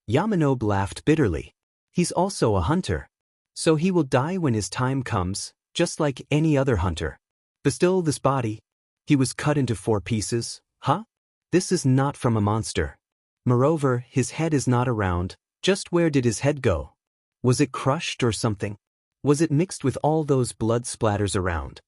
Yamanobe laughed bitterly. He's also a hunter. So he will die when his time comes, just like any other hunter. But still this body. He was cut into 4 pieces, huh? This is not from a monster. Moreover, his head is not around. Just where did his head go? Was it crushed or something? Was it mixed with all those blood splatters around?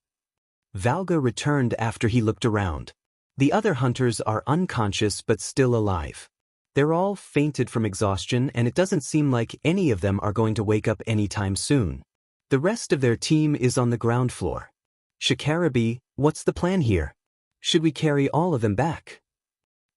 Valga returned after he looked around. The other hunters are unconscious but still alive. They're all fainted from exhaustion and it doesn't seem like any of them are going to wake up anytime soon. The rest of their team is on the ground floor. Shikarabe, what's the plan here? Should we carry all of them back?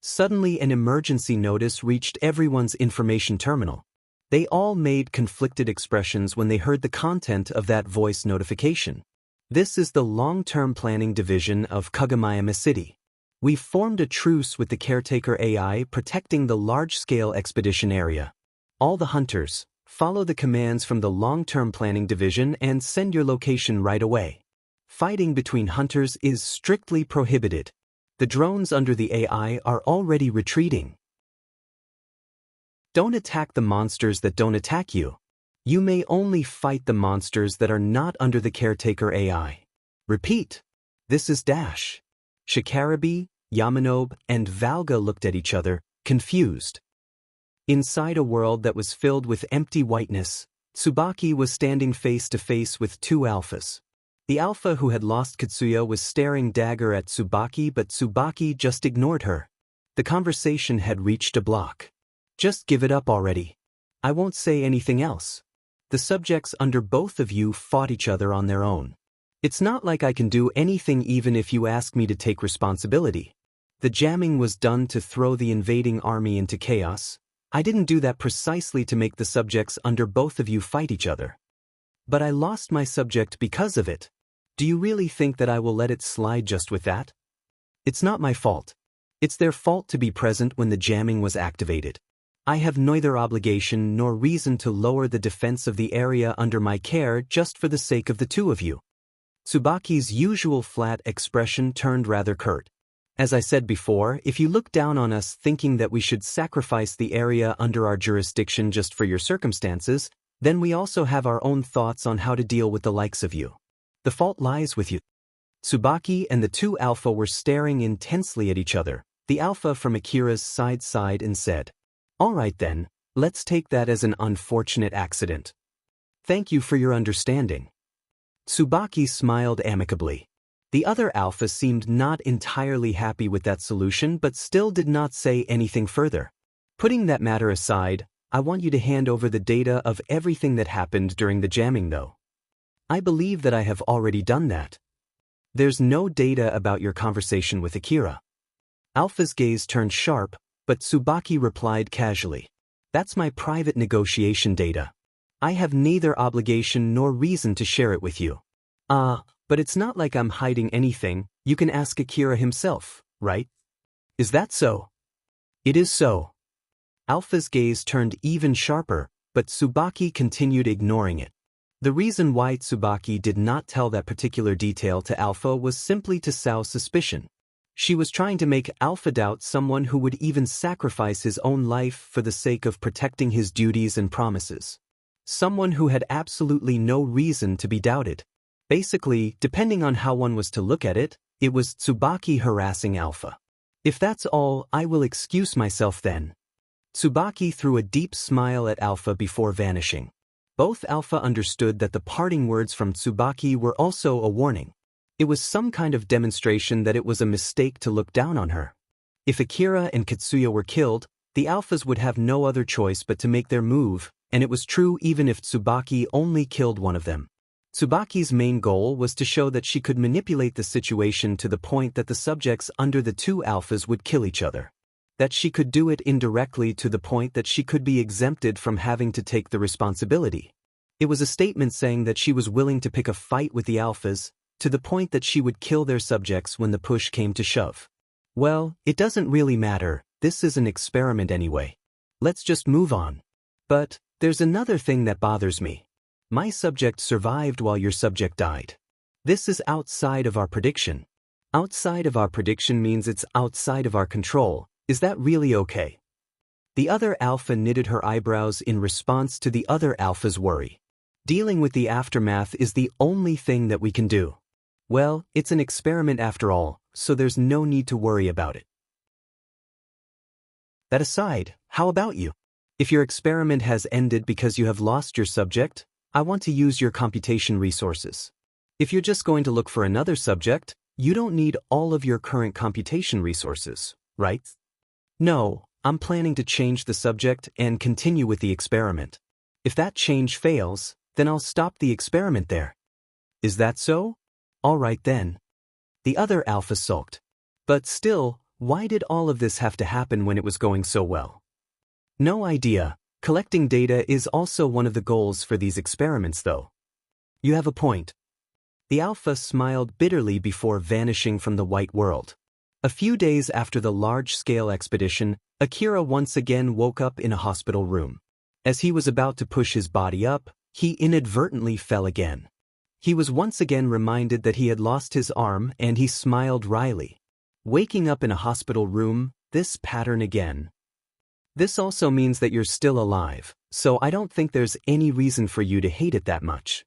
Suddenly an emergency notice reached everyone's information terminal. They all made conflicted expressions when they heard the content of that voice notification. This is the long-term planning division of Kagomayama City. We've formed a truce with the caretaker AI protecting the large-scale expedition area. All the hunters, follow the commands from the long-term planning division and send your location right away. Fighting between hunters is strictly prohibited. The drones under the AI are already retreating. Don't attack the monsters that don't attack you. You may only fight the monsters that are not under the caretaker AI. Repeat. This is Dash. Shikarabe, Yamanobe, and Valga looked at each other, confused. Inside a world that was filled with empty whiteness, Tsubaki was standing face to face with 2 alphas. The alpha who had lost Katsuya was staring dagger at Tsubaki, but Tsubaki just ignored her. The conversation had reached a block. Just give it up already. I won't say anything else. The subjects under both of you fought each other on their own. It's not like I can do anything even if you ask me to take responsibility. The jamming was done to throw the invading army into chaos. I didn't do that precisely to make the subjects under both of you fight each other. But I lost my subject because of it. Do you really think that I will let it slide just with that? It's not my fault. It's their fault to be present when the jamming was activated. I have neither obligation nor reason to lower the defense of the area under my care just for the sake of the 2 of you. Tsubaki's usual flat expression turned rather curt. As I said before, if you look down on us thinking that we should sacrifice the area under our jurisdiction just for your circumstances, then we also have our own thoughts on how to deal with the likes of you. The fault lies with you. Tsubaki and the 2 alpha were staring intensely at each other. The alpha from Akira's side sighed and said, "All right then, let's take that as an unfortunate accident. Thank you for your understanding." Tsubaki smiled amicably. The other alpha seemed not entirely happy with that solution but still did not say anything further. Putting that matter aside, I want you to hand over the data of everything that happened during the jamming though. I believe that I have already done that. There's no data about your conversation with Akira. Alpha's gaze turned sharp, but Tsubaki replied casually. That's my private negotiation data. I have neither obligation nor reason to share it with you. But it's not like I'm hiding anything. You can ask Akira himself, right? Is that so? It is so. Alpha's gaze turned even sharper, but Tsubaki continued ignoring it. The reason why Tsubaki did not tell that particular detail to Alpha was simply to sow suspicion. She was trying to make Alpha doubt someone who would even sacrifice his own life for the sake of protecting his duties and promises. Someone who had absolutely no reason to be doubted. Basically, depending on how one was to look at it, it was Tsubaki harassing Alpha. If that's all, I will excuse myself then. Tsubaki threw a deep smile at Alpha before vanishing. Both Alpha understood that the parting words from Tsubaki were also a warning. It was some kind of demonstration that it was a mistake to look down on her. If Akira and Katsuya were killed, the Alphas would have no other choice but to make their move, and it was true even if Tsubaki only killed one of them. Tsubaki's main goal was to show that she could manipulate the situation to the point that the subjects under the two Alphas would kill each other. That she could do it indirectly to the point that she could be exempted from having to take the responsibility. It was a statement saying that she was willing to pick a fight with the Alphas, to the point that she would kill their subjects when the push came to shove. Well, it doesn't really matter, this is an experiment anyway. Let's just move on. But there's another thing that bothers me. My subject survived while your subject died. This is outside of our prediction. Outside of our prediction means it's outside of our control. Is that really okay? The other Alpha knitted her eyebrows in response to the other Alpha's worry. Dealing with the aftermath is the only thing that we can do. Well, it's an experiment after all, so there's no need to worry about it. That aside, how about you? If your experiment has ended because you have lost your subject, I want to use your computation resources. If you're just going to look for another subject, you don't need all of your current computation resources, right? No, I'm planning to change the subject and continue with the experiment. If that change fails, then I'll stop the experiment there. Is that so? All right then. The other Alpha sulked. But still, why did all of this have to happen when it was going so well? No idea. Collecting data is also one of the goals for these experiments though. You have a point. The Alpha smiled bitterly before vanishing from the white world. A few days after the large-scale expedition, Akira once again woke up in a hospital room. As he was about to push his body up, he inadvertently fell again. He was once again reminded that he had lost his arm and he smiled wryly. Waking up in a hospital room, this pattern again. This also means that you're still alive, so I don't think there's any reason for you to hate it that much.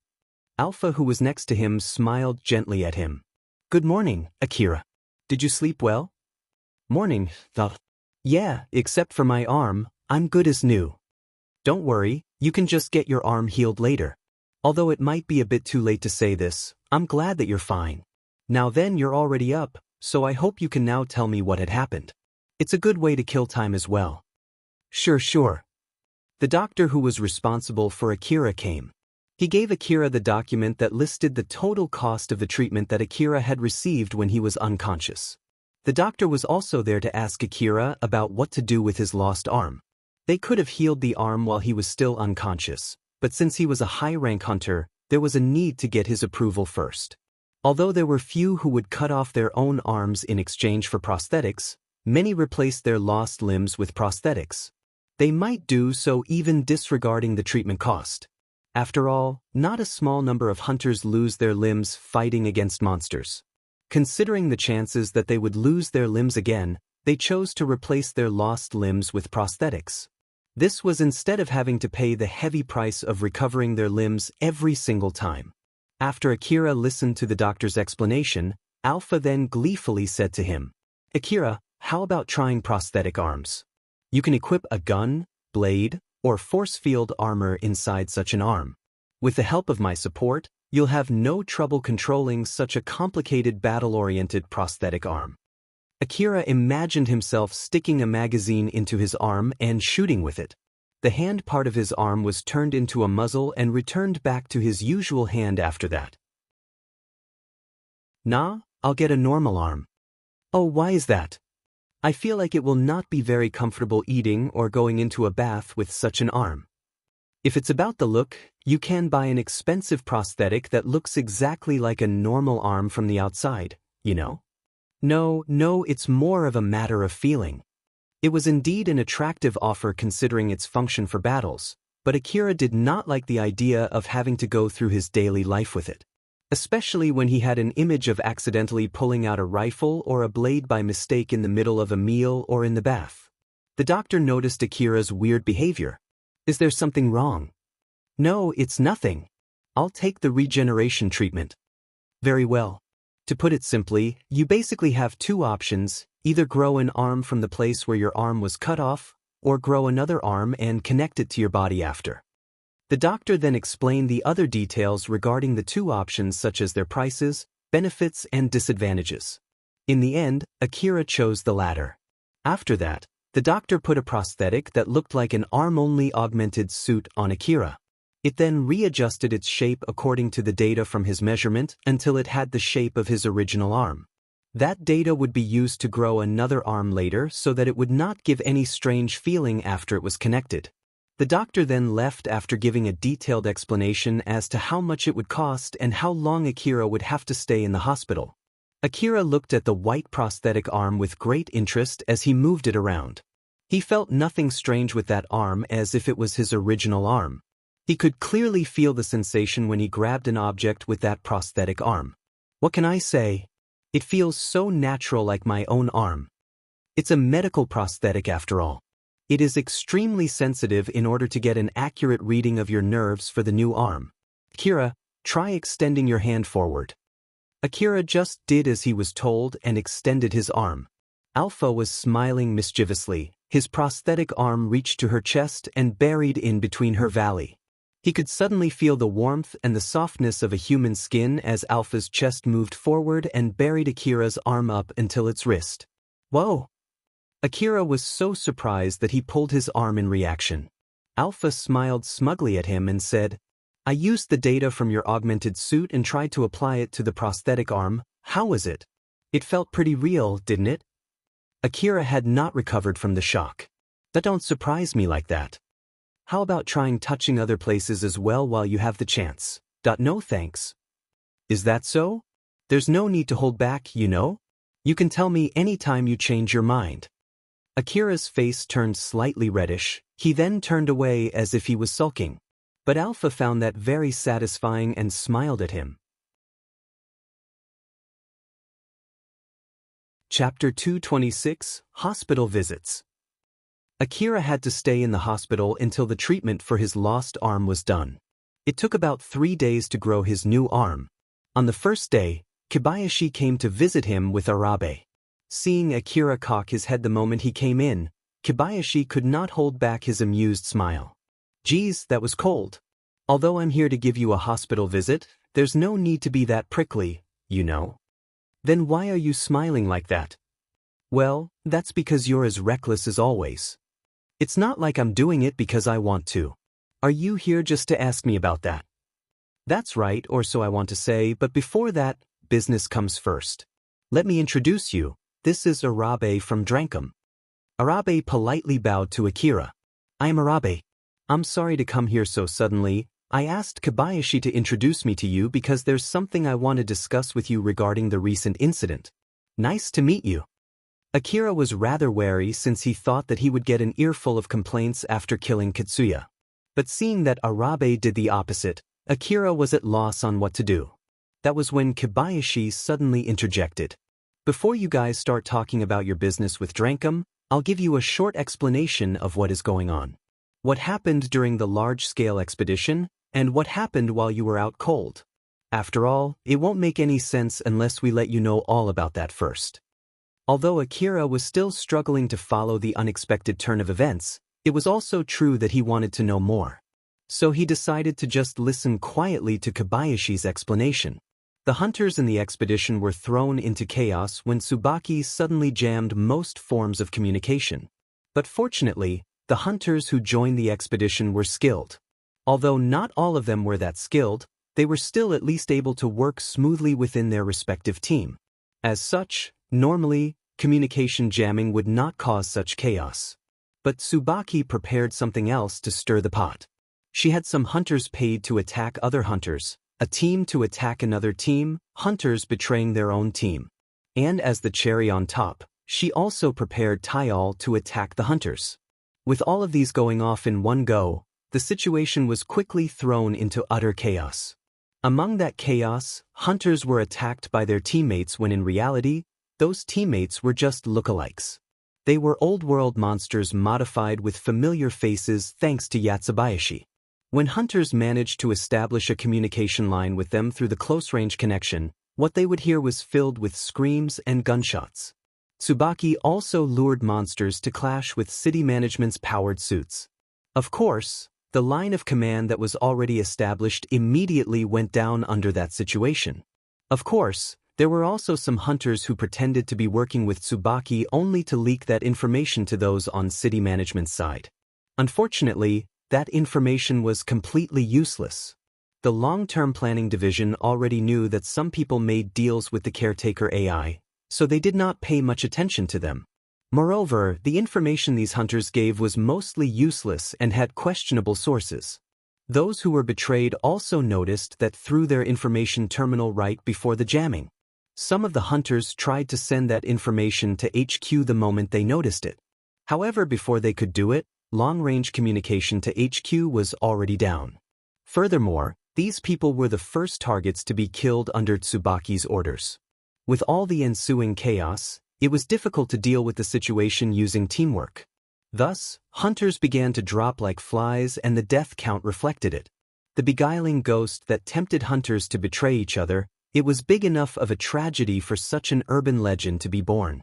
Alpha, who was next to him, smiled gently at him. Good morning, Akira. Did you sleep well? Morning, though. Yeah, except for my arm, I'm good as new. Don't worry, you can just get your arm healed later. Although it might be a bit too late to say this, I'm glad that you're fine. Now then, you're already up, so I hope you can now tell me what had happened. It's a good way to kill time as well. Sure. The doctor who was responsible for Akira came. He gave Akira the document that listed the total cost of the treatment that Akira had received when he was unconscious. The doctor was also there to ask Akira about what to do with his lost arm. They could have healed the arm while he was still unconscious, but since he was a high-rank hunter, there was a need to get his approval first. Although there were few who would cut off their own arms in exchange for prosthetics, many replaced their lost limbs with prosthetics. They might do so even disregarding the treatment cost. After all, not a small number of hunters lose their limbs fighting against monsters. Considering the chances that they would lose their limbs again, they chose to replace their lost limbs with prosthetics. This was instead of having to pay the heavy price of recovering their limbs every single time. After Akira listened to the doctor's explanation, Alpha then gleefully said to him, Akira, how about trying prosthetic arms? You can equip a gun, blade, or force field armor inside such an arm. With the help of my support, you'll have no trouble controlling such a complicated battle-oriented prosthetic arm. Akira imagined himself sticking a magazine into his arm and shooting with it. The hand part of his arm was turned into a muzzle and returned back to his usual hand after that. Nah, I'll get a normal arm. Oh, why is that? I feel like it will not be very comfortable eating or going into a bath with such an arm. If it's about the look, you can buy an expensive prosthetic that looks exactly like a normal arm from the outside, you know? No, it's more of a matter of feeling. It was indeed an attractive offer considering its function for battles, but Akira did not like the idea of having to go through his daily life with it. especially when he had an image of accidentally pulling out a rifle or a blade by mistake in the middle of a meal or in the bath. The doctor noticed Akira's weird behavior. Is there something wrong? No, it's nothing. I'll take the regeneration treatment. Very well. To put it simply, you basically have two options, either grow an arm from the place where your arm was cut off, or grow another arm and connect it to your body after. The doctor then explained the other details regarding the two options, such as their prices, benefits, and disadvantages. In the end, Akira chose the latter. After that, the doctor put a prosthetic that looked like an arm-only augmented suit on Akira. It then readjusted its shape according to the data from his measurement until it had the shape of his original arm. That data would be used to grow another arm later so that it would not give any strange feeling after it was connected. The doctor then left after giving a detailed explanation as to how much it would cost and how long Akira would have to stay in the hospital. Akira looked at the white prosthetic arm with great interest as he moved it around. He felt nothing strange with that arm, as if it was his original arm. He could clearly feel the sensation when he grabbed an object with that prosthetic arm. What can I say? It feels so natural, like my own arm. It's a medical prosthetic after all. It is extremely sensitive in order to get an accurate reading of your nerves for the new arm. Akira, try extending your hand forward. Akira just did as he was told and extended his arm. Alpha was smiling mischievously. His prosthetic arm reached to her chest and buried in between her valley. He could suddenly feel the warmth and the softness of a human skin as Alpha's chest moved forward and buried Akira's arm up until its wrist. Whoa! Akira was so surprised that he pulled his arm in reaction. Alpha smiled smugly at him and said, I used the data from your augmented suit and tried to apply it to the prosthetic arm. How was it? It felt pretty real, didn't it? Akira had not recovered from the shock. That don't surprise me like that. How about trying touching other places as well while you have the chance? No thanks. Is that so? There's no need to hold back, you know? You can tell me anytime you change your mind. Akira's face turned slightly reddish. He then turned away as if he was sulking. But Alpha found that very satisfying and smiled at him. Chapter 226, Hospital Visits. Akira had to stay in the hospital until the treatment for his lost arm was done. It took about 3 days to grow his new arm. On the first day, Kobayashi came to visit him with Arabe. Seeing Akira cock his head the moment he came in, Kobayashi could not hold back his amused smile. Geez, that was cold. Although I'm here to give you a hospital visit, there's no need to be that prickly, you know. Then why are you smiling like that? Well, that's because you're as reckless as always. It's not like I'm doing it because I want to. Are you here just to ask me about that? That's right, or so I want to say, but before that, business comes first. Let me introduce you. This is Arabe from Drankum. Arabe politely bowed to Akira. I am Arabe. I'm sorry to come here so suddenly. I asked Kobayashi to introduce me to you because there's something I want to discuss with you regarding the recent incident. Nice to meet you. Akira was rather wary since he thought that he would get an earful of complaints after killing Katsuya. But seeing that Arabe did the opposite, Akira was at loss on what to do. That was when Kobayashi suddenly interjected. Before you guys start talking about your business with Drankum, I'll give you a short explanation of what is going on. What happened during the large-scale expedition, and what happened while you were out cold. After all, it won't make any sense unless we let you know all about that first. Although Akira was still struggling to follow the unexpected turn of events, it was also true that he wanted to know more. So he decided to just listen quietly to Kobayashi's explanation. The hunters in the expedition were thrown into chaos when Tsubaki suddenly jammed most forms of communication. But fortunately, the hunters who joined the expedition were skilled. Although not all of them were that skilled, they were still at least able to work smoothly within their respective team. As such, normally, communication jamming would not cause such chaos. But Tsubaki prepared something else to stir the pot. She had some hunters paid to attack other hunters, a team to attack another team, hunters betraying their own team. And as the cherry on top, she also prepared Tayal to attack the hunters. With all of these going off in one go, the situation was quickly thrown into utter chaos. Among that chaos, hunters were attacked by their teammates when in reality, those teammates were just lookalikes. They were old-world monsters modified with familiar faces thanks to Yatsubayashi. When hunters managed to establish a communication line with them through the close-range connection, what they would hear was filled with screams and gunshots. Tsubaki also lured monsters to clash with city management's powered suits. Of course, the line of command that was already established immediately went down under that situation. Of course, there were also some hunters who pretended to be working with Tsubaki only to leak that information to those on city management's side. Unfortunately, that information was completely useless. The long-term planning division already knew that some people made deals with the caretaker AI, so they did not pay much attention to them. Moreover, the information these hunters gave was mostly useless and had questionable sources. Those who were betrayed also noticed that through their information terminal right before the jamming. Some of the hunters tried to send that information to HQ the moment they noticed it. However, before they could do it, long-range communication to HQ was already down. Furthermore, these people were the first targets to be killed under Tsubaki's orders. With all the ensuing chaos, it was difficult to deal with the situation using teamwork. Thus, hunters began to drop like flies and the death count reflected it. The beguiling ghost that tempted hunters to betray each other, it was big enough of a tragedy for such an urban legend to be born.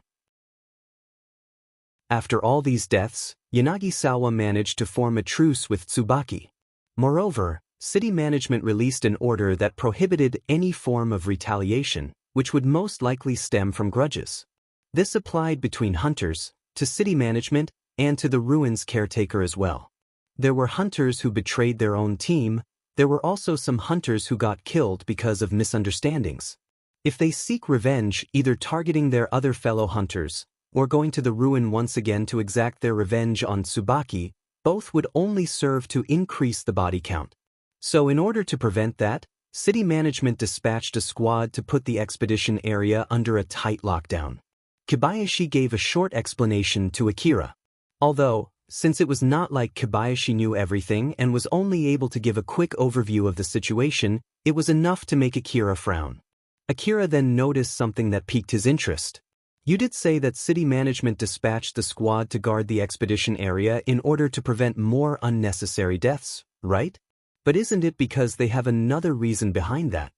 After all these deaths, Yanagisawa managed to form a truce with Tsubaki. Moreover, city management released an order that prohibited any form of retaliation, which would most likely stem from grudges. This applied between hunters, to city management, and to the ruins caretaker as well. There were hunters who betrayed their own team. There were also some hunters who got killed because of misunderstandings. If they seek revenge, either targeting their other fellow hunters, or going to the ruin once again to exact their revenge on Tsubaki, both would only serve to increase the body count. So in order to prevent that, city management dispatched a squad to put the expedition area under a tight lockdown. Kobayashi gave a short explanation to Akira. Although, since it was not like Kobayashi knew everything and was only able to give a quick overview of the situation, it was enough to make Akira frown. Akira then noticed something that piqued his interest. You did say that city management dispatched the squad to guard the expedition area in order to prevent more unnecessary deaths, right? But isn't it because they have another reason behind that?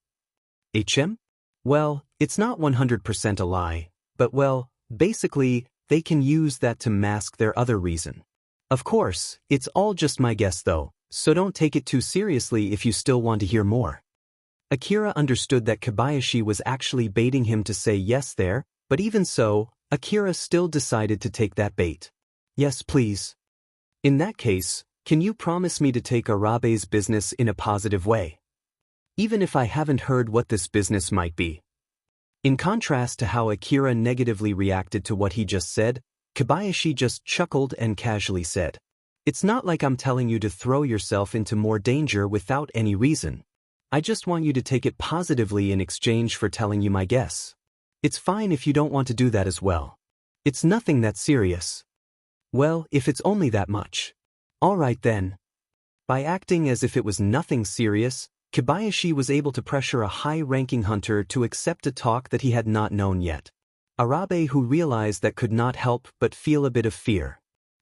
HM? Well, it's not 100% a lie, but well, basically, they can use that to mask their other reason. Of course, it's all just my guess though, so don't take it too seriously if you still want to hear more. Akira understood that Kobayashi was actually baiting him to say yes there, but even so, Akira still decided to take that bait. Yes, please. In that case, can you promise me to take Arabe's business in a positive way? Even if I haven't heard what this business might be. In contrast to how Akira negatively reacted to what he just said, Kobayashi just chuckled and casually said, "It's not like I'm telling you to throw yourself into more danger without any reason. I just want you to take it positively in exchange for telling you my guess. It's fine if you don't want to do that as well. It's nothing that serious." Well, if it's only that much. All right then. By acting as if it was nothing serious, Kobayashi was able to pressure a high-ranking hunter to accept a talk that he had not known yet. Arabe, who realized that, could not help but feel a bit of fear.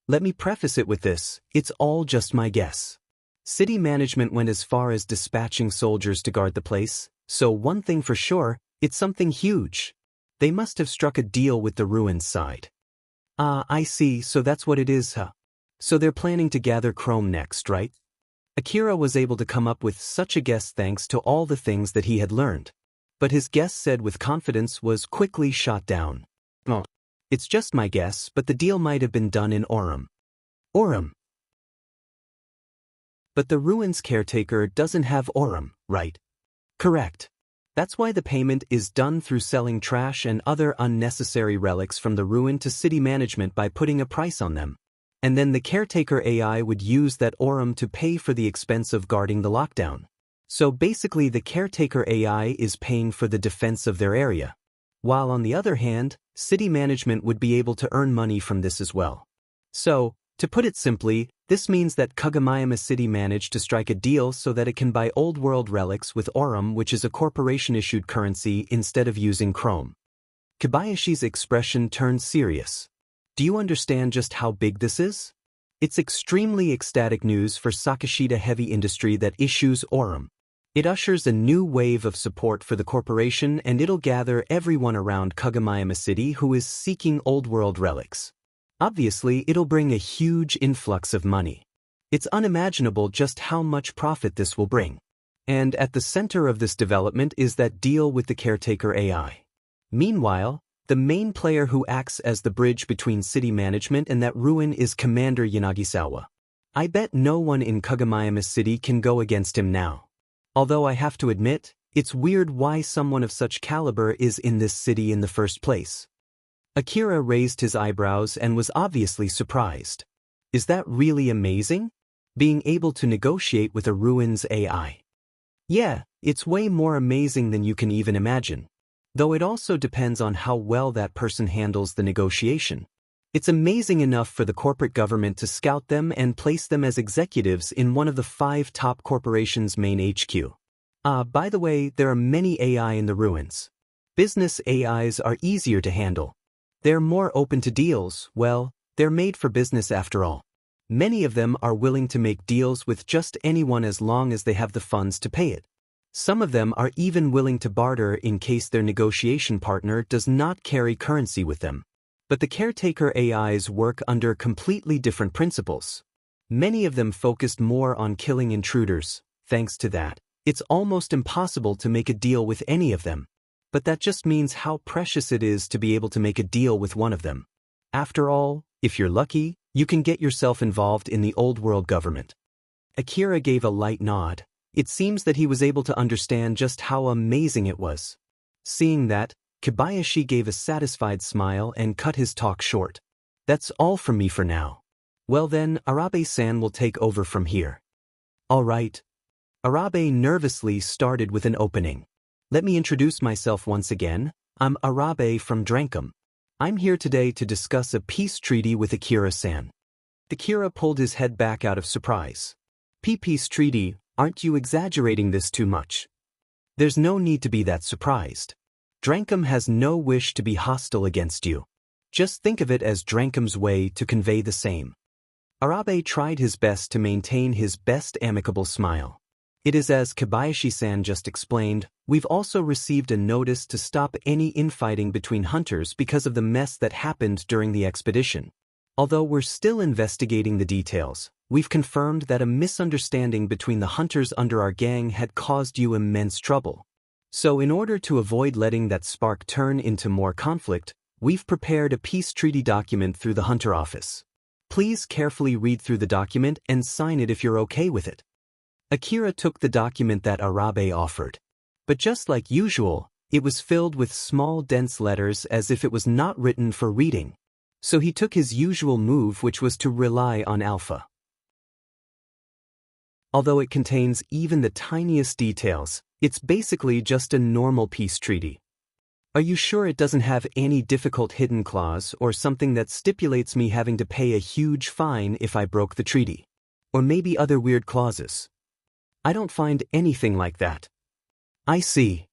Let me preface it with this, it's all just my guess. City management went as far as dispatching soldiers to guard the place, so one thing for sure, it's something huge. They must have struck a deal with the ruins side. Ah, I see, so that's what it is, huh? So they're planning to gather Chrome next, right? Akira was able to come up with such a guess thanks to all the things that he had learned. But his guess, said with confidence, was quickly shot down. Oh, it's just my guess, but the deal might have been done in Orem. Orem. But the ruins caretaker doesn't have Orem, right? Correct. That's why the payment is done through selling trash and other unnecessary relics from the ruin to city management by putting a price on them. And then the caretaker AI would use that Orem to pay for the expense of guarding the lockdown. So basically the caretaker AI is paying for the defense of their area. While on the other hand, city management would be able to earn money from this as well. So, To put it simply, this means that Kagamayama City managed to strike a deal so that it can buy old world relics with Aurum, which is a corporation-issued currency, instead of using Chrome. Kobayashi's expression turned serious. Do you understand just how big this is? It's extremely ecstatic news for Sakashita Heavy Industry that issues Aurum. It ushers a new wave of support for the corporation, and it'll gather everyone around Kagamayama City who is seeking old world relics. Obviously, it'll bring a huge influx of money. It's unimaginable just how much profit this will bring. And at the center of this development is that deal with the caretaker AI. Meanwhile, the main player who acts as the bridge between city management and that ruin is Commander Yanagisawa. I bet no one in Kagamayama City can go against him now. Although I have to admit, it's weird why someone of such caliber is in this city in the first place. Akira raised his eyebrows and was obviously surprised. Is that really amazing? Being able to negotiate with a ruin's AI. Yeah, it's way more amazing than you can even imagine. Though it also depends on how well that person handles the negotiation. It's amazing enough for the corporate government to scout them and place them as executives in one of the 5 top corporations' main HQ. By the way, there are many AI in the ruins. Business AIs are easier to handle. They're more open to deals. Well, they're made for business after all. Many of them are willing to make deals with just anyone as long as they have the funds to pay it. Some of them are even willing to barter in case their negotiation partner does not carry currency with them. But the caretaker AIs work under completely different principles. Many of them focused more on killing intruders. Thanks to that, it's almost impossible to make a deal with any of them. But that just means how precious it is to be able to make a deal with one of them. After all, if you're lucky, you can get yourself involved in the old world government. Akira gave a light nod. It seems that he was able to understand just how amazing it was. Seeing that, Kobayashi gave a satisfied smile and cut his talk short. That's all from me for now. Well then, Arabe-san will take over from here. All right. Arabe nervously started with an opening. Let me introduce myself once again. I'm Arabe from Drankum. I'm here today to discuss a peace treaty with Akira-san. Akira pulled his head back out of surprise. Peace treaty, aren't you exaggerating this too much? There's no need to be that surprised. Drankum has no wish to be hostile against you. Just think of it as Drankum's way to convey the same. Arabe tried his best to maintain his best amicable smile. It is as Kobayashi-san just explained, we've also received a notice to stop any infighting between hunters because of the mess that happened during the expedition. Although we're still investigating the details, we've confirmed that a misunderstanding between the hunters under our gang had caused you immense trouble. So in order to avoid letting that spark turn into more conflict, we've prepared a peace treaty document through the Hunter office. Please carefully read through the document and sign it if you're okay with it. Akira took the document that Arabe offered. But just like usual, it was filled with small dense letters as if it was not written for reading. So he took his usual move, which was to rely on alpha. Although it contains even the tiniest details, it's basically just a normal peace treaty. Are you sure it doesn't have any difficult hidden clause or something that stipulates me having to pay a huge fine if I broke the treaty? Or maybe other weird clauses? I don't find anything like that. I see.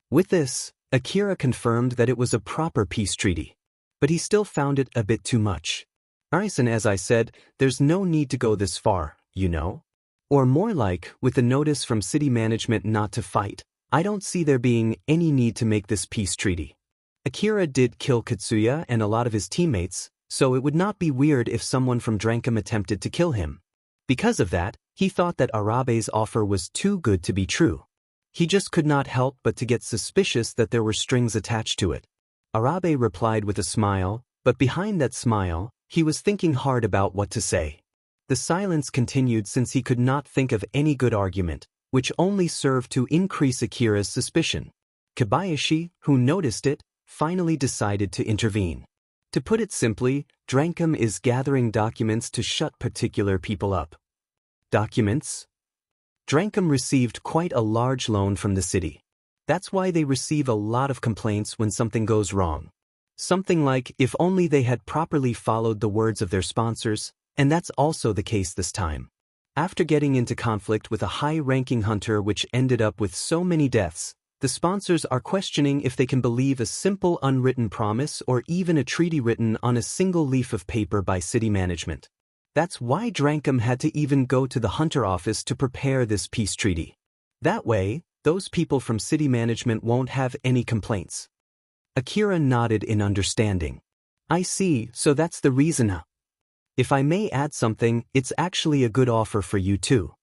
With this, Akira confirmed that it was a proper peace treaty. But he still found it a bit too much. Arisen, as I said, there's no need to go this far, you know? Or more like, with the notice from city management not to fight, I don't see there being any need to make this peace treaty. Akira did kill Katsuya and a lot of his teammates, so it would not be weird if someone from Drankum attempted to kill him. Because of that, he thought that Arabe's offer was too good to be true. He just could not help but to get suspicious that there were strings attached to it. Arabe replied with a smile, but behind that smile, he was thinking hard about what to say. The silence continued since he could not think of any good argument, which only served to increase Akira's suspicion. Kobayashi, who noticed it, finally decided to intervene. To put it simply, Drankum is gathering documents to shut particular people up. Documents? Drankum received quite a large loan from the city. That's why they receive a lot of complaints when something goes wrong. Something like, if only they had properly followed the words of their sponsors, And that's also the case this time. After getting into conflict with a high-ranking hunter which ended up with so many deaths, the sponsors are questioning if they can believe a simple unwritten promise or even a treaty written on a single leaf of paper by city management. That's why Drankum had to even go to the hunter office to prepare this peace treaty. That way, those people from city management won't have any complaints. Akira nodded in understanding. I see, so that's the reason. If I may add something, it's actually a good offer for you too.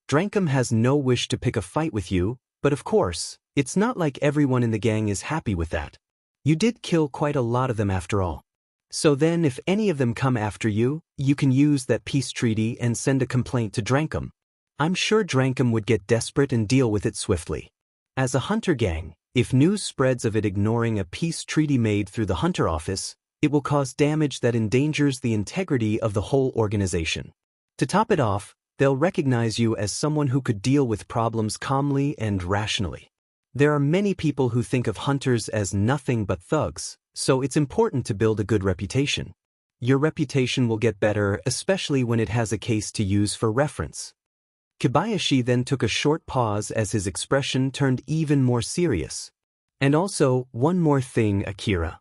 Drankum has no wish to pick a fight with you, but of course, it's not like everyone in the gang is happy with that. You did kill quite a lot of them after all. So then if any of them come after you, you can use that peace treaty and send a complaint to Drankum. I'm sure Drankum would get desperate and deal with it swiftly. As a hunter gang, if news spreads of it ignoring a peace treaty made through the hunter office, it will cause damage that endangers the integrity of the whole organization. To top it off, they'll recognize you as someone who could deal with problems calmly and rationally. There are many people who think of hunters as nothing but thugs, so it's important to build a good reputation. Your reputation will get better, especially when it has a case to use for reference. Kobayashi then took a short pause as his expression turned even more serious. And also, one more thing, Akira.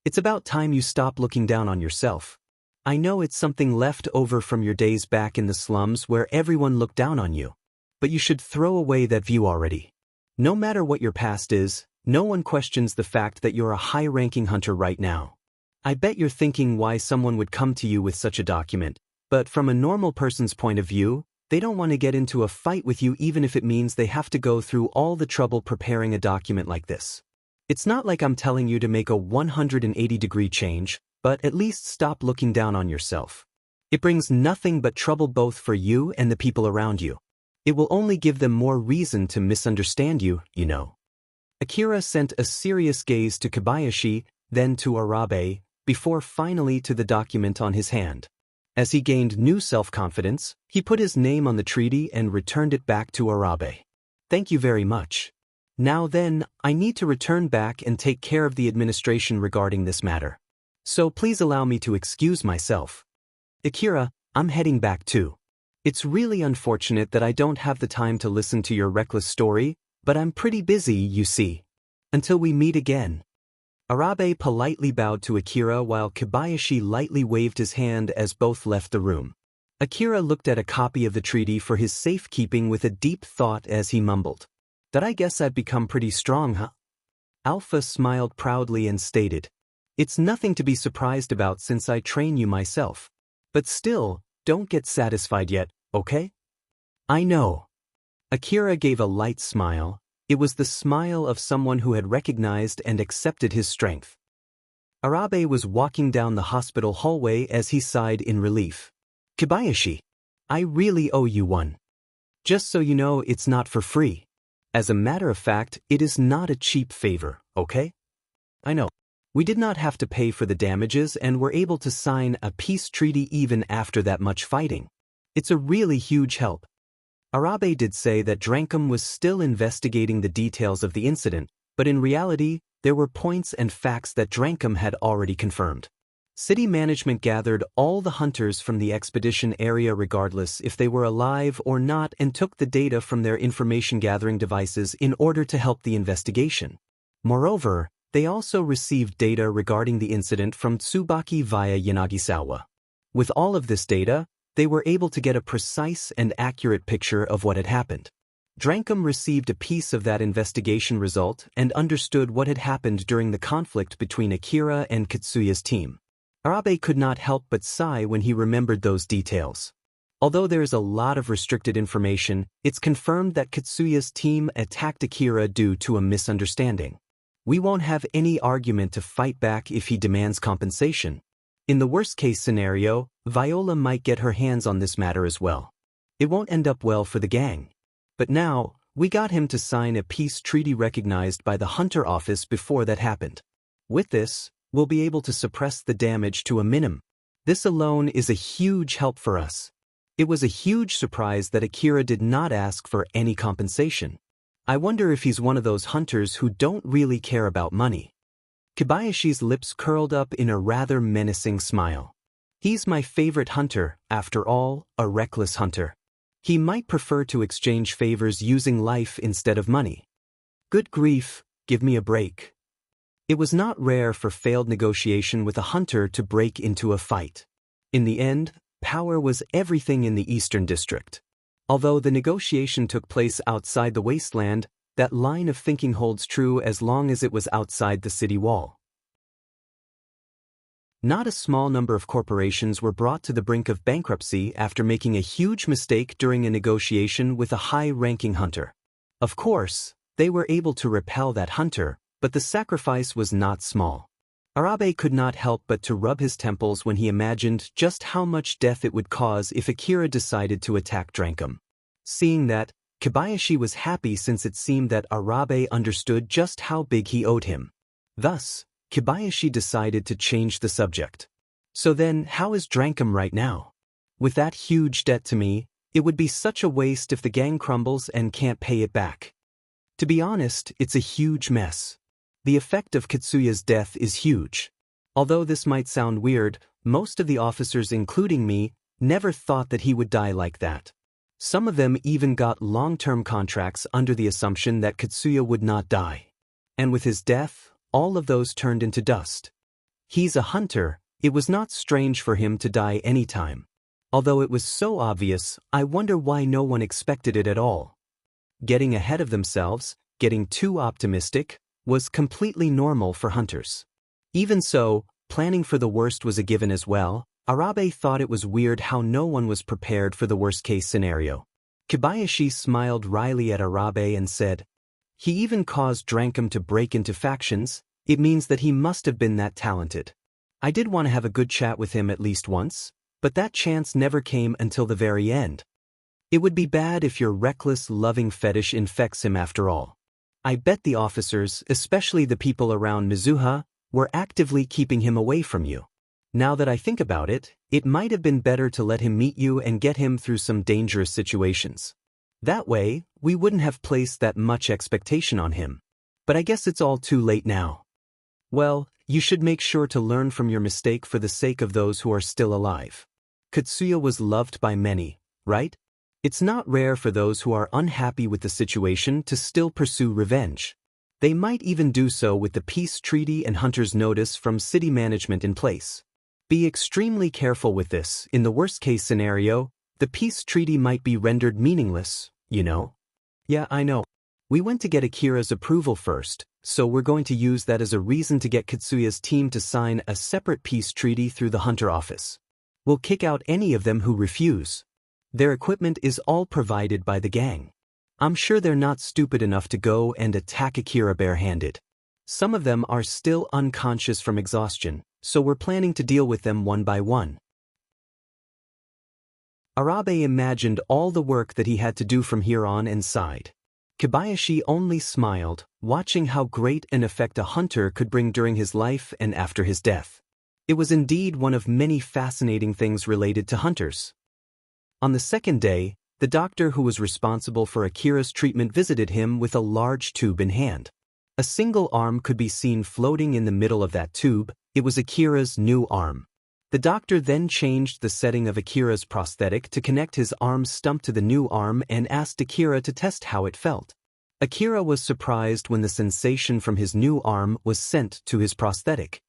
It's about time you stop looking down on yourself. I know it's something left over from your days back in the slums where everyone looked down on you. But you should throw away that view already. No matter what your past is, no one questions the fact that you're a high-ranking hunter right now. I bet you're thinking why someone would come to you with such a document, but from a normal person's point of view, they don't want to get into a fight with you even if it means they have to go through all the trouble preparing a document like this. It's not like I'm telling you to make a 180-degree change, but at least stop looking down on yourself. It brings nothing but trouble both for you and the people around you. It will only give them more reason to misunderstand you, you know. Akira sent a serious gaze to Kobayashi, then to Arabe, before finally to the document on his hand. As he gained new self-confidence, he put his name on the treaty and returned it back to Arabe. Thank you very much. Now then, I need to return back and take care of the administration regarding this matter. So please allow me to excuse myself. Akira, I'm heading back too. It's really unfortunate that I don't have the time to listen to your reckless story, but I'm pretty busy, you see. Until we meet again. Arabe politely bowed to Akira while Kobayashi lightly waved his hand as both left the room. Akira looked at a copy of the treaty for his safekeeping with a deep thought as he mumbled. That I guess I've become pretty strong, huh? Alpha smiled proudly and stated, It's nothing to be surprised about since I train you myself. But still, don't get satisfied yet, okay? I know. Akira gave a light smile. It was the smile of someone who had recognized and accepted his strength. Arabe was walking down the hospital hallway as he sighed in relief. Kobayashi, I really owe you one. Just so you know, it's not for free. As a matter of fact, it is not a cheap favor, okay? I know. We did not have to pay for the damages and were able to sign a peace treaty even after that much fighting. It's a really huge help. Arabe did say that Drankum was still investigating the details of the incident, but in reality, there were points and facts that Drankum had already confirmed. City management gathered all the hunters from the expedition area regardless if they were alive or not and took the data from their information-gathering devices in order to help the investigation. Moreover, they also received data regarding the incident from Tsubaki via Yanagisawa. With all of this data, they were able to get a precise and accurate picture of what had happened. Drankum received a piece of that investigation result and understood what had happened during the conflict between Akira and Katsuya's team. Arabe could not help but sigh when he remembered those details. Although there is a lot of restricted information, it's confirmed that Katsuya's team attacked Akira due to a misunderstanding. We won't have any argument to fight back if he demands compensation. In the worst-case scenario, Viola might get her hands on this matter as well. It won't end up well for the gang. But now, we got him to sign a peace treaty recognized by the Hunter Office before that happened. With this, we'll be able to suppress the damage to a minimum. This alone is a huge help for us. It was a huge surprise that Akira did not ask for any compensation. I wonder if he's one of those hunters who don't really care about money. Kobayashi's lips curled up in a rather menacing smile. He's my favorite hunter, after all, a reckless hunter. He might prefer to exchange favors using life instead of money. Good grief, give me a break. It was not rare for failed negotiation with a hunter to break into a fight. In the end, power was everything in the Eastern District. Although the negotiation took place outside the wasteland, that line of thinking holds true as long as it was outside the city wall. Not a small number of corporations were brought to the brink of bankruptcy after making a huge mistake during a negotiation with a high-ranking hunter. Of course, they were able to repel that hunter, but the sacrifice was not small. Arabe could not help but to rub his temples when he imagined just how much death it would cause if Akira decided to attack Drankum. Seeing that, Kobayashi was happy since it seemed that Arabe understood just how big he owed him. Thus, Kobayashi decided to change the subject. So then, how is Drankum right now? With that huge debt to me, it would be such a waste if the gang crumbles and can't pay it back. To be honest, it's a huge mess. The effect of Kitsuya's death is huge. Although this might sound weird, most of the officers, including me, never thought that he would die like that. Some of them even got long-term contracts under the assumption that Kitsuya would not die. And with his death, all of those turned into dust. He's a hunter, it was not strange for him to die anytime. Although it was so obvious, I wonder why no one expected it at all. Getting ahead of themselves, getting too optimistic, was completely normal for hunters. Even so, planning for the worst was a given as well. Arabe thought it was weird how no one was prepared for the worst-case scenario. Kobayashi smiled wryly at Arabe and said, "He even caused Drankum to break into factions. It means that he must have been that talented. I did want to have a good chat with him at least once, but that chance never came until the very end. It would be bad if your reckless, loving fetish infects him after all. I bet the officers, especially the people around Mizuha, were actively keeping him away from you. Now that I think about it, it might have been better to let him meet you and get him through some dangerous situations. That way, we wouldn't have placed that much expectation on him. But I guess it's all too late now. Well, you should make sure to learn from your mistake for the sake of those who are still alive. Kitsuya was loved by many, right? It's not rare for those who are unhappy with the situation to still pursue revenge. They might even do so with the peace treaty and hunter's notice from city management in place. Be extremely careful with this. In the worst-case scenario, the peace treaty might be rendered meaningless, you know? Yeah, I know. We went to get Akira's approval first, so we're going to use that as a reason to get Kitsuya's team to sign a separate peace treaty through the hunter office. We'll kick out any of them who refuse. Their equipment is all provided by the gang. I'm sure they're not stupid enough to go and attack Akira barehanded. Some of them are still unconscious from exhaustion, so we're planning to deal with them one by one. Arabe imagined all the work that he had to do from here on and sighed. Kobayashi only smiled, watching how great an effect a hunter could bring during his life and after his death. It was indeed one of many fascinating things related to hunters. On the second day, the doctor who was responsible for Akira's treatment visited him with a large tube in hand. A single arm could be seen floating in the middle of that tube. It was Akira's new arm. The doctor then changed the setting of Akira's prosthetic to connect his arm stump to the new arm and asked Akira to test how it felt. Akira was surprised when the sensation from his new arm was sent to his prosthetic.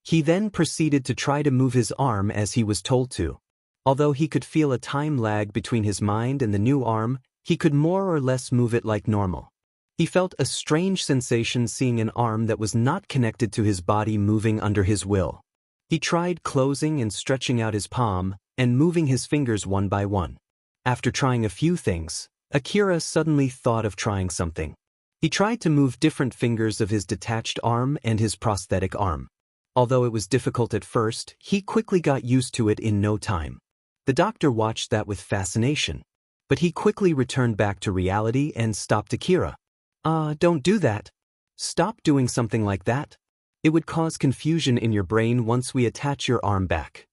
He then proceeded to try to move his arm as he was told to. Although he could feel a time lag between his mind and the new arm, he could more or less move it like normal. He felt a strange sensation seeing an arm that was not connected to his body moving under his will. He tried closing and stretching out his palm, and moving his fingers one by one. After trying a few things, Akira suddenly thought of trying something. He tried to move different fingers of his detached arm and his prosthetic arm. Although it was difficult at first, he quickly got used to it in no time. The doctor watched that with fascination. But he quickly returned back to reality and stopped Akira. Don't do that. Stop doing something like that. It would cause confusion in your brain once we attach your arm back.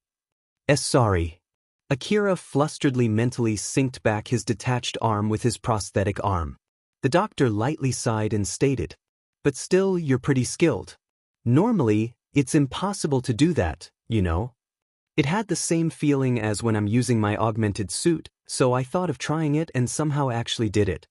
Sorry. Akira flusteredly mentally synced back his detached arm with his prosthetic arm. The doctor lightly sighed and stated, "But still, you're pretty skilled. Normally, it's impossible to do that, you know." It had the same feeling as when I'm using my augmented suit, so I thought of trying it and somehow actually did it.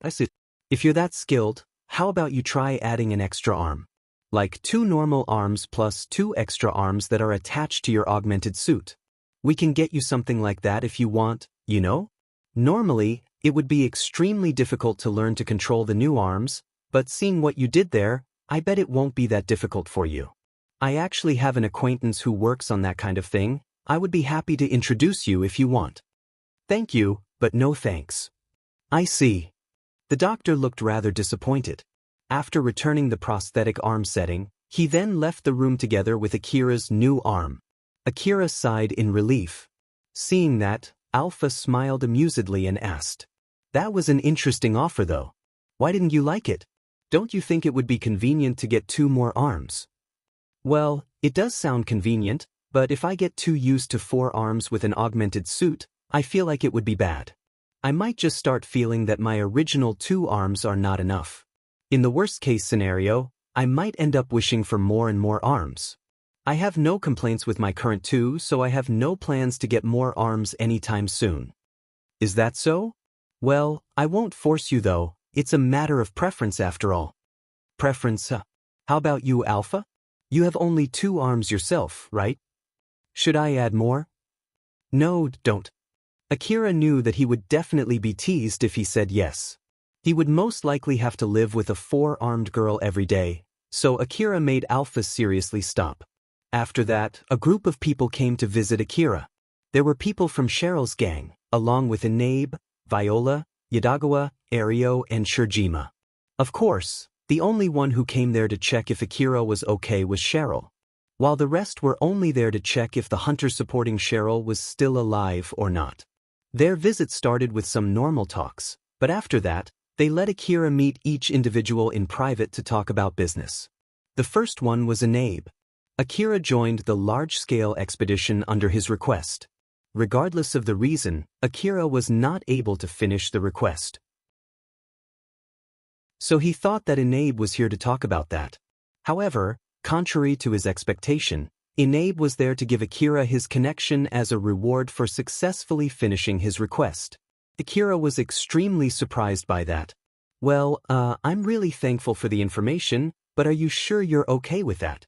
I said, if you're that skilled, how about you try adding an extra arm? Like 2 normal arms plus 2 extra arms that are attached to your augmented suit. We can get you something like that if you want, you know? Normally, it would be extremely difficult to learn to control the new arms, but seeing what you did there, I bet it won't be that difficult for you. I actually have an acquaintance who works on that kind of thing. I would be happy to introduce you if you want. Thank you, but no thanks. I see. The doctor looked rather disappointed. After returning the prosthetic arm setting, he then left the room together with Akira's new arm. Akira sighed in relief. Seeing that, Alpha smiled amusedly and asked, "That was an interesting offer though. Why didn't you like it? Don't you think it would be convenient to get 2 more arms?" Well, it does sound convenient, but if I get too used to 4 arms with an augmented suit, I feel like it would be bad. I might just start feeling that my original 2 arms are not enough. In the worst-case scenario, I might end up wishing for more and more arms. I have no complaints with my current 2, so I have no plans to get more arms anytime soon. Is that so? Well, I won't force you though, it's a matter of preference after all. Preference, huh? How about you, Alpha? You have only 2 arms yourself, right? Should I add more? No, don't. Akira knew that he would definitely be teased if he said yes. He would most likely have to live with a 4-armed girl every day, so Akira made Alpha seriously stop. After that, a group of people came to visit Akira. There were people from Cheryl's gang, along with Inabe, Viola, Yadagawa, Ario, and Shirjima. Of course, the only one who came there to check if Akira was okay was Cheryl, while the rest were only there to check if the hunter supporting Cheryl was still alive or not. Their visit started with some normal talks, but after that, they let Akira meet each individual in private to talk about business. The first one was Inabe. Akira joined the large-scale expedition under his request. Regardless of the reason, Akira was not able to finish the request. So he thought that Inabe was here to talk about that. However, contrary to his expectation, Inabe was there to give Akira his connection as a reward for successfully finishing his request. Akira was extremely surprised by that. Well, I'm really thankful for the information, but are you sure you're okay with that?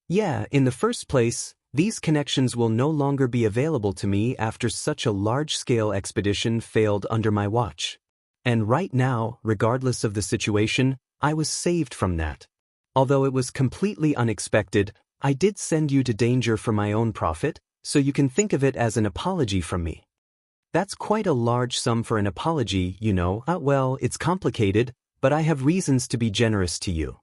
Yeah, in the first place, these connections will no longer be available to me after such a large-scale expedition failed under my watch. And right now, regardless of the situation, I was saved from that. Although it was completely unexpected, I did send you to danger for my own profit, so you can think of it as an apology from me. That's quite a large sum for an apology, you know. Well, it's complicated, but I have reasons to be generous to you.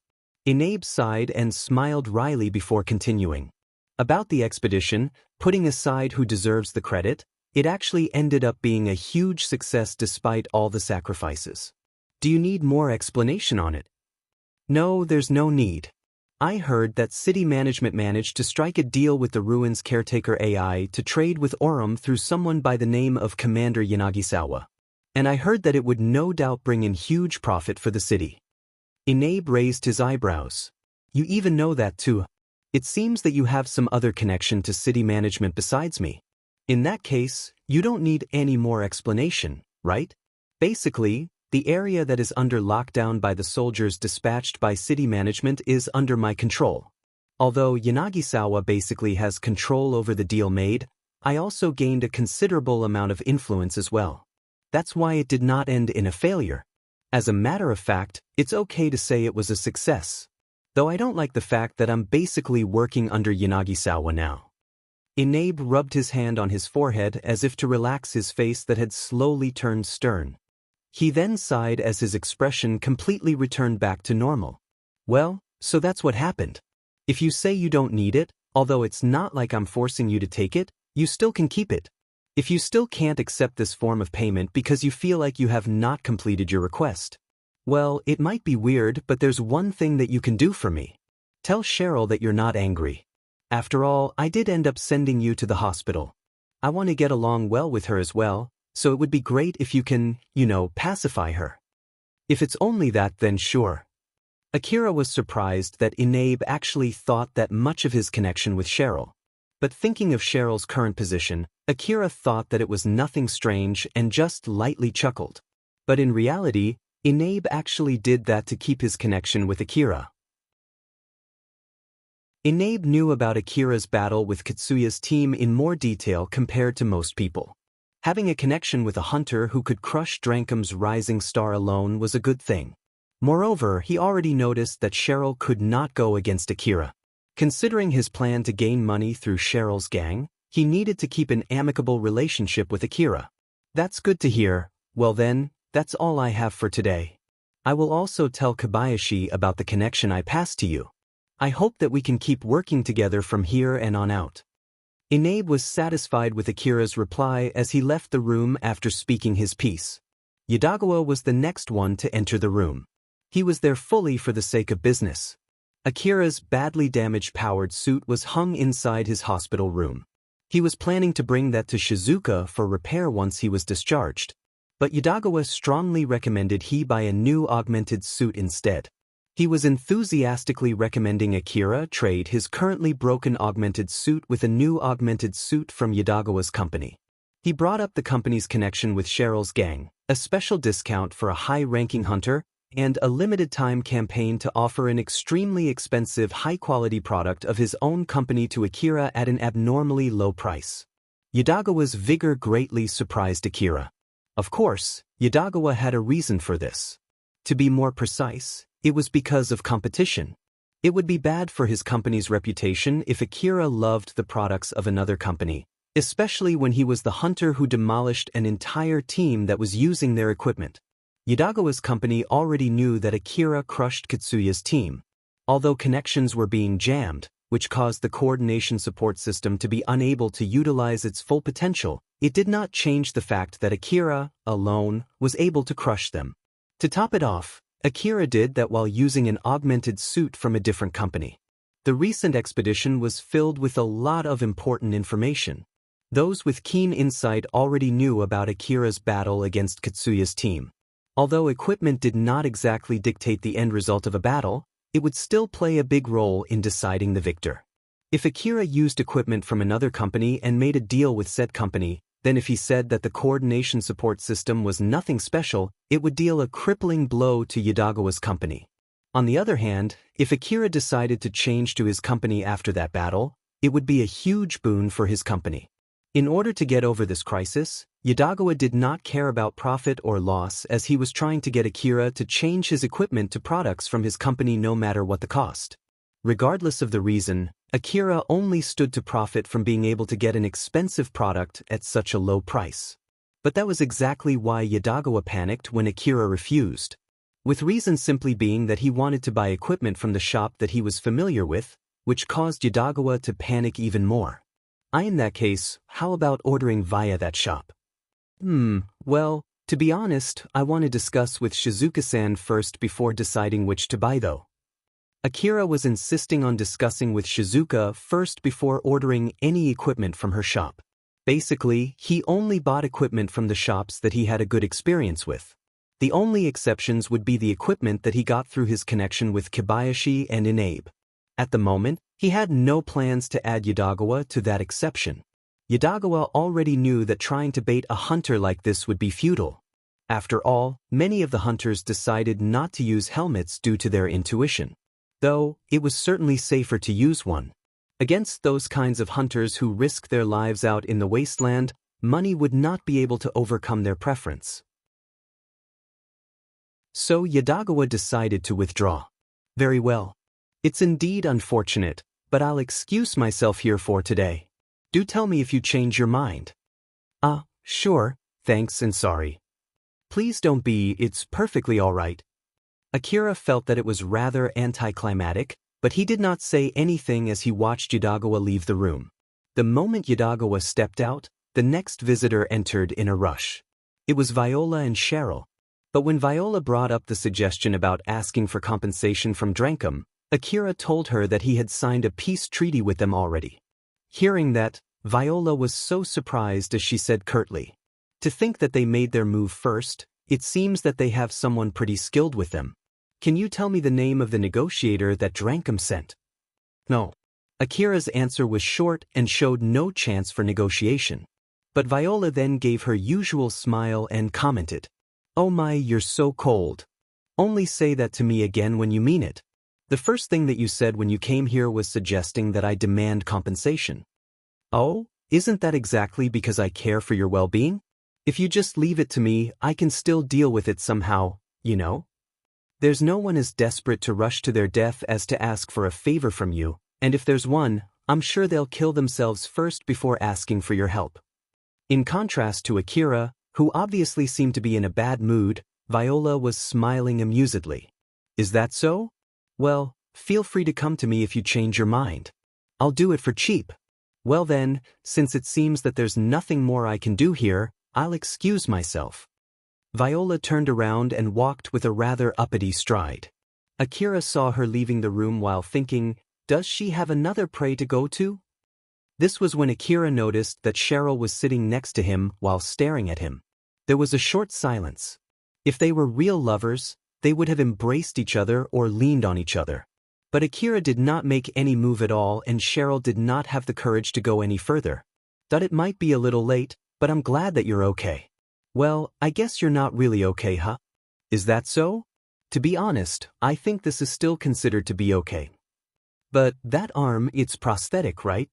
Inabe sighed and smiled wryly before continuing. About the expedition, putting aside who deserves the credit, it actually ended up being a huge success despite all the sacrifices. Do you need more explanation on it? No, there's no need. I heard that city management managed to strike a deal with the ruins caretaker AI to trade with Orem through someone by the name of Commander Yanagisawa. And I heard that it would no doubt bring in huge profit for the city. Inabe raised his eyebrows. You even know that too. It seems that you have some other connection to city management besides me. In that case, you don't need any more explanation, right? Basically, the area that is under lockdown by the soldiers dispatched by city management is under my control. Although Yanagisawa basically has control over the deal made, I also gained a considerable amount of influence as well. That's why it did not end in a failure. As a matter of fact, it's okay to say it was a success. Though I don't like the fact that I'm basically working under Yanagisawa now. Inabe rubbed his hand on his forehead as if to relax his face that had slowly turned stern. He then sighed as his expression completely returned back to normal. Well, so that's what happened. If you say you don't need it, although it's not like I'm forcing you to take it, you still can keep it. If you still can't accept this form of payment because you feel like you have not completed your request, well, it might be weird, but there's one thing that you can do for me. Tell Cheryl that you're not angry. After all, I did end up sending you to the hospital. I want to get along well with her as well, so it would be great if you can, pacify her. If it's only that, then sure. Akira was surprised that Inabe actually thought that much of his connection with Cheryl. But thinking of Cheryl's current position, Akira thought that it was nothing strange and just lightly chuckled. But in reality, Inabe actually did that to keep his connection with Akira. Inabe knew about Akira's battle with Katsuya's team in more detail compared to most people. Having a connection with a hunter who could crush Drankum's rising star alone was a good thing. Moreover, he already noticed that Cheryl could not go against Akira. Considering his plan to gain money through Cheryl's gang, he needed to keep an amicable relationship with Akira. That's good to hear. Well then, that's all I have for today. I will also tell Kobayashi about the connection I passed to you. I hope that we can keep working together from here and on out. Inabe was satisfied with Akira's reply as he left the room after speaking his piece. Yadagawa was the next one to enter the room. He was there fully for the sake of business. Akira's badly damaged powered suit was hung inside his hospital room. He was planning to bring that to Shizuka for repair once he was discharged. But Yadagawa strongly recommended he buy a new augmented suit instead. He was enthusiastically recommending Akira trade his currently broken augmented suit with a new augmented suit from Yadagawa's company. He brought up the company's connection with Cheryl's gang, a special discount for a high-ranking hunter, and a limited-time campaign to offer an extremely expensive high-quality product of his own company to Akira at an abnormally low price. Yadagawa's vigor greatly surprised Akira. Of course, Yadagawa had a reason for this. To be more precise, it was because of competition. It would be bad for his company's reputation if Akira loved the products of another company, especially when he was the hunter who demolished an entire team that was using their equipment. Yadagawa's company already knew that Akira crushed Katsuya's team. Although connections were being jammed, which caused the coordination support system to be unable to utilize its full potential, it did not change the fact that Akira, alone, was able to crush them. To top it off, Akira did that while using an augmented suit from a different company. The recent expedition was filled with a lot of important information. Those with keen insight already knew about Akira's battle against Katsuya's team. Although equipment did not exactly dictate the end result of a battle, it would still play a big role in deciding the victor. If Akira used equipment from another company and made a deal with said company, then if he said that the coordination support system was nothing special, it would deal a crippling blow to Yadagawa's company. On the other hand, if Akira decided to change to his company after that battle, it would be a huge boon for his company. In order to get over this crisis, Yadagawa did not care about profit or loss as he was trying to get Akira to change his equipment to products from his company no matter what the cost. Regardless of the reason, Akira only stood to profit from being able to get an expensive product at such a low price. But that was exactly why Yadagawa panicked when Akira refused. With reason simply being that he wanted to buy equipment from the shop that he was familiar with, which caused Yadagawa to panic even more. In that case, how about ordering via that shop? Well, to be honest, I want to discuss with Shizuka-san first before deciding which to buy though. Akira was insisting on discussing with Shizuka first before ordering any equipment from her shop. Basically, he only bought equipment from the shops that he had a good experience with. The only exceptions would be the equipment that he got through his connection with Kobayashi and Inabe. At the moment, he had no plans to add Yadagawa to that exception. Yadagawa already knew that trying to bait a hunter like this would be futile. After all, many of the hunters decided not to use helmets due to their intuition. Though, it was certainly safer to use one. Against those kinds of hunters who risk their lives out in the wasteland, money would not be able to overcome their preference. So Yadagawa decided to withdraw. Very well. It's indeed unfortunate, but I'll excuse myself here for today. Do tell me if you change your mind. Sure, thanks and sorry. Please don't be, it's perfectly all right. Akira felt that it was rather anticlimactic, but he did not say anything as he watched Yadagawa leave the room. The moment Yadagawa stepped out, the next visitor entered in a rush. It was Viola and Cheryl. But when Viola brought up the suggestion about asking for compensation from Drankum, Akira told her that he had signed a peace treaty with them already. Hearing that, Viola was so surprised as she said curtly, "To think that they made their move first, it seems that they have someone pretty skilled with them. Can you tell me the name of the negotiator that Drankum sent?" "No." Akira's answer was short and showed no chance for negotiation. But Viola then gave her usual smile and commented, "Oh my, you're so cold. Only say that to me again when you mean it. The first thing that you said when you came here was suggesting that I demand compensation." "Oh, isn't that exactly because I care for your well-being? If you just leave it to me, I can still deal with it somehow, you know? There's no one as desperate to rush to their death as to ask for a favor from you, and if there's one, I'm sure they'll kill themselves first before asking for your help." In contrast to Akira, who obviously seemed to be in a bad mood, Viola was smiling amusedly. "Is that so? Well, feel free to come to me if you change your mind. I'll do it for cheap. Well then, since it seems that there's nothing more I can do here, I'll excuse myself." Viola turned around and walked with a rather uppity stride. Akira saw her leaving the room while thinking, does she have another prey to go to? This was when Akira noticed that Cheryl was sitting next to him while staring at him. There was a short silence. If they were real lovers, they would have embraced each other or leaned on each other. But Akira did not make any move at all, and Cheryl did not have the courage to go any further. "Thought it might be a little late, but I'm glad that you're okay." "Well, I guess you're not really okay, huh? Is that so? To be honest, I think this is still considered to be okay." "But that arm, it's prosthetic, right?"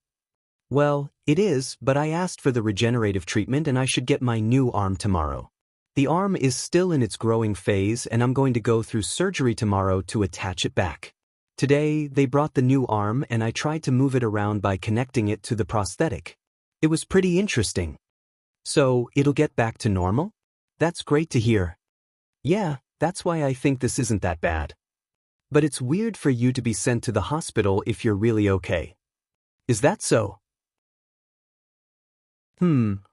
"Well, it is, but I asked for the regenerative treatment and I should get my new arm tomorrow. The arm is still in its growing phase and I'm going to go through surgery tomorrow to attach it back. Today, they brought the new arm and I tried to move it around by connecting it to the prosthetic. It was pretty interesting." "So, it'll get back to normal? That's great to hear." "Yeah, that's why I think this isn't that bad. But it's weird for you to be sent to the hospital if you're really okay. Is that so?"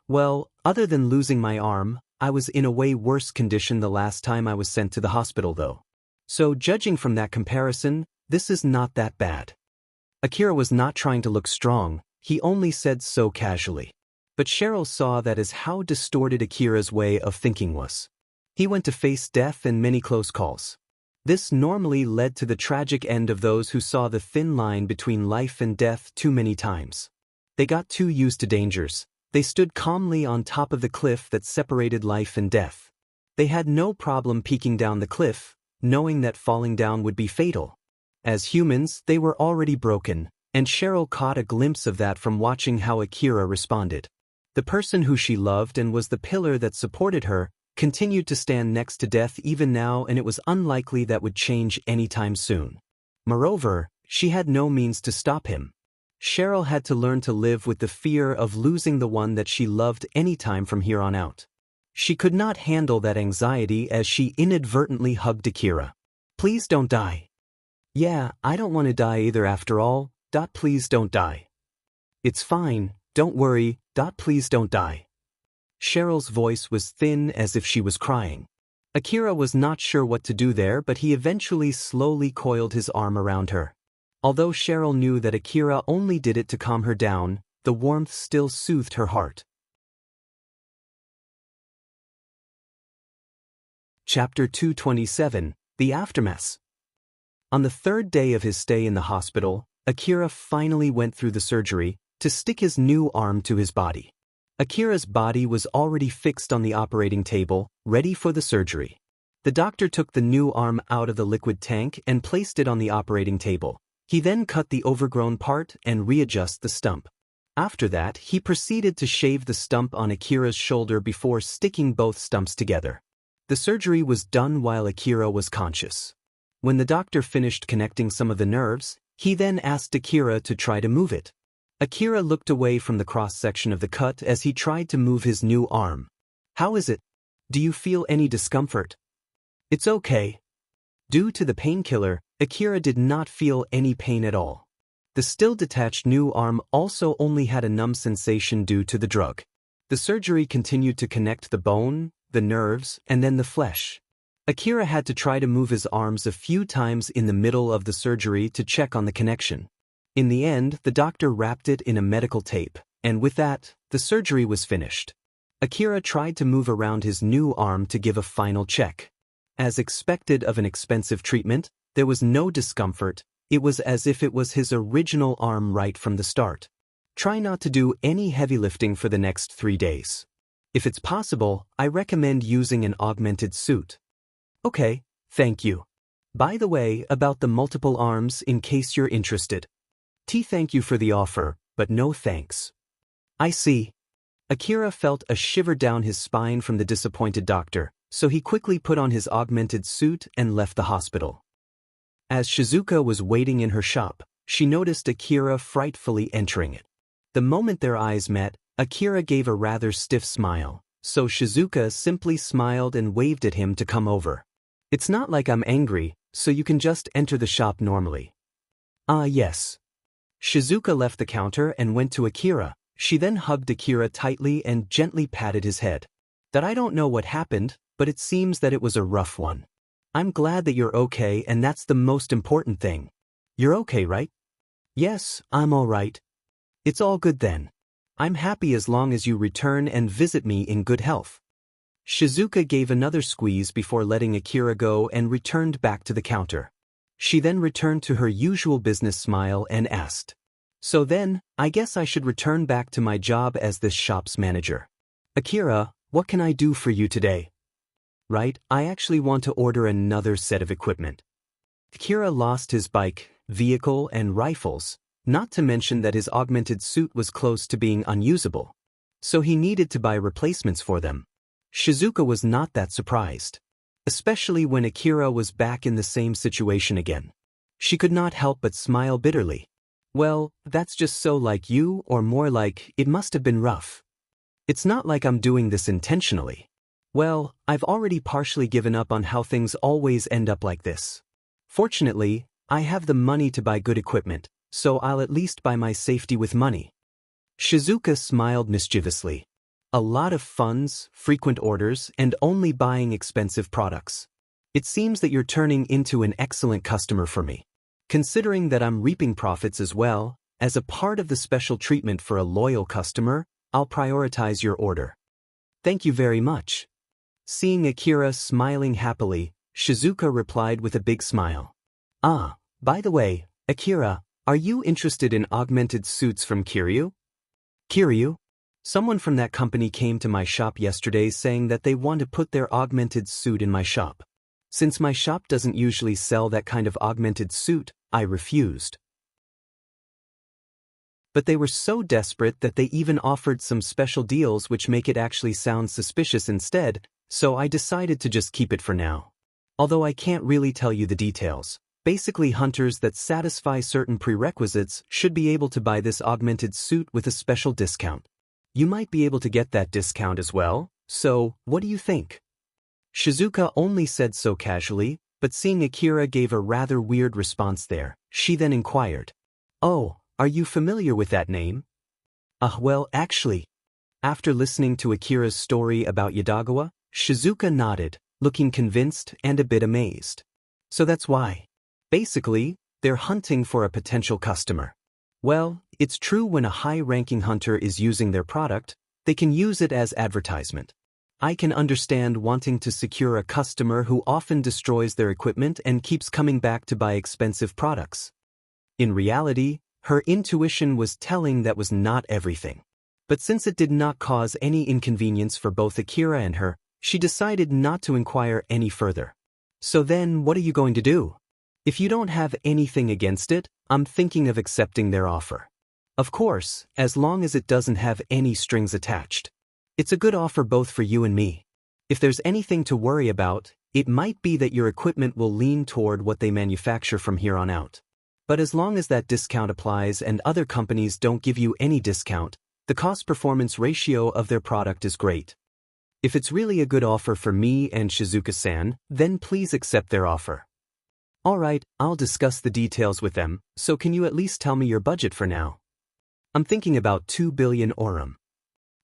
Well, other than losing my arm, I was in a way worse condition the last time I was sent to the hospital though. So judging from that comparison, this is not that bad." Akira was not trying to look strong, he only said so casually. But Cheryl saw that as how distorted Akira's way of thinking was. He went to face death and many close calls. This normally led to the tragic end of those who saw the thin line between life and death too many times. They got too used to dangers. They stood calmly on top of the cliff that separated life and death. They had no problem peeking down the cliff, knowing that falling down would be fatal. As humans, they were already broken, and Cheryl caught a glimpse of that from watching how Akira responded. The person who she loved and was the pillar that supported her continued to stand next to death even now, and it was unlikely that would change anytime soon. Moreover, she had no means to stop him. Cheryl had to learn to live with the fear of losing the one that she loved anytime from here on out. She could not handle that anxiety as she inadvertently hugged Akira. "Please don't die." "Yeah, I don't want to die either after all. Please don't die." "It's fine, don't worry. Please don't die." Cheryl's voice was thin as if she was crying. Akira was not sure what to do there, but he eventually slowly coiled his arm around her. Although Cheryl knew that Akira only did it to calm her down, the warmth still soothed her heart. Chapter 227, The Aftermath. On the third day of his stay in the hospital, Akira finally went through the surgery to stick his new arm to his body. Akira's body was already fixed on the operating table, ready for the surgery. The doctor took the new arm out of the liquid tank and placed it on the operating table. He then cut the overgrown part and readjusted the stump. After that, he proceeded to shave the stump on Akira's shoulder before sticking both stumps together. The surgery was done while Akira was conscious. When the doctor finished connecting some of the nerves, he then asked Akira to try to move it. Akira looked away from the cross-section of the cut as he tried to move his new arm. "How is it? Do you feel any discomfort?" "It's okay." Due to the painkiller, Akira did not feel any pain at all. The still detached new arm also only had a numb sensation due to the drug. The surgery continued to connect the bone, the nerves, and then the flesh. Akira had to try to move his arms a few times in the middle of the surgery to check on the connection. In the end, the doctor wrapped it in a medical tape, and with that, the surgery was finished. Akira tried to move around his new arm to give a final check. As expected of an expensive treatment, there was no discomfort, It was as if it was his original arm right from the start. Try not to do any heavy lifting for the next 3 days. If it's possible, I recommend using an augmented suit. Okay, thank you. By the way, about the multiple arms, in case you're interested. Thank you for the offer, but no thanks. I see. Akira felt a shiver down his spine from the disappointed doctor, so he quickly put on his augmented suit and left the hospital. As Shizuka was waiting in her shop, she noticed Akira frightfully entering it. The moment their eyes met, Akira gave a rather stiff smile, so Shizuka simply smiled and waved at him to come over. It's not like I'm angry, so you can just enter the shop normally. Ah, yes. Shizuka left the counter and went to Akira. She then hugged Akira tightly and gently patted his head. That I don't know what happened, but it seems that it was a rough one. I'm glad that you're okay, and that's the most important thing. You're okay, right? Yes, I'm all right. It's all good then. I'm happy as long as you return and visit me in good health. Shizuka gave another squeeze before letting Akira go and returned back to the counter. She then returned to her usual business smile and asked, "So then, I guess I should return back to my job as this shop's manager. Akira, what can I do for you today?" Right, I actually want to order another set of equipment. Akira lost his bike, vehicle, and rifles, not to mention that his augmented suit was close to being unusable. So he needed to buy replacements for them. Shizuka was not that surprised, especially when Akira was back in the same situation again. She could not help but smile bitterly. Well, that's just so like you, or more like, it must have been rough. It's not like I'm doing this intentionally. Well, I've already partially given up on how things always end up like this. Fortunately, I have the money to buy good equipment, so I'll at least buy my safety with money. Shizuka smiled mischievously. A lot of funds, frequent orders, and only buying expensive products. It seems that you're turning into an excellent customer for me. Considering that I'm reaping profits as well, as a part of the special treatment for a loyal customer, I'll prioritize your order. Thank you very much. Seeing Akira smiling happily, Shizuka replied with a big smile. Ah, by the way, Akira, are you interested in augmented suits from Kiryu? Kiryu? Someone from that company came to my shop yesterday saying that they want to put their augmented suit in my shop. Since my shop doesn't usually sell that kind of augmented suit, I refused. But they were so desperate that they even offered some special deals which make it actually sound suspicious instead, so I decided to just keep it for now. Although I can't really tell you the details. Basically, hunters that satisfy certain prerequisites should be able to buy this augmented suit with a special discount. You might be able to get that discount as well, so what do you think? Shizuka only said so casually, but seeing Akira gave a rather weird response there, she then inquired, "Oh, are you familiar with that name?" Well, actually. After listening to Akira's story about Yadagawa, Shizuka nodded, looking convinced and a bit amazed. So that's why. Basically, they're hunting for a potential customer. Well, it's true when a high-ranking hunter is using their product, they can use it as advertisement. I can understand wanting to secure a customer who often destroys their equipment and keeps coming back to buy expensive products. In reality, her intuition was telling that was not everything. But since it did not cause any inconvenience for both Akira and her, she decided not to inquire any further. So then, what are you going to do? If you don't have anything against it, I'm thinking of accepting their offer. Of course, as long as it doesn't have any strings attached. It's a good offer both for you and me. If there's anything to worry about, it might be that your equipment will lean toward what they manufacture from here on out. But as long as that discount applies and other companies don't give you any discount, the cost-performance ratio of their product is great. If it's really a good offer for me and Shizuka-san, then please accept their offer. Alright, I'll discuss the details with them, so can you at least tell me your budget for now? I'm thinking about 2 billion orum.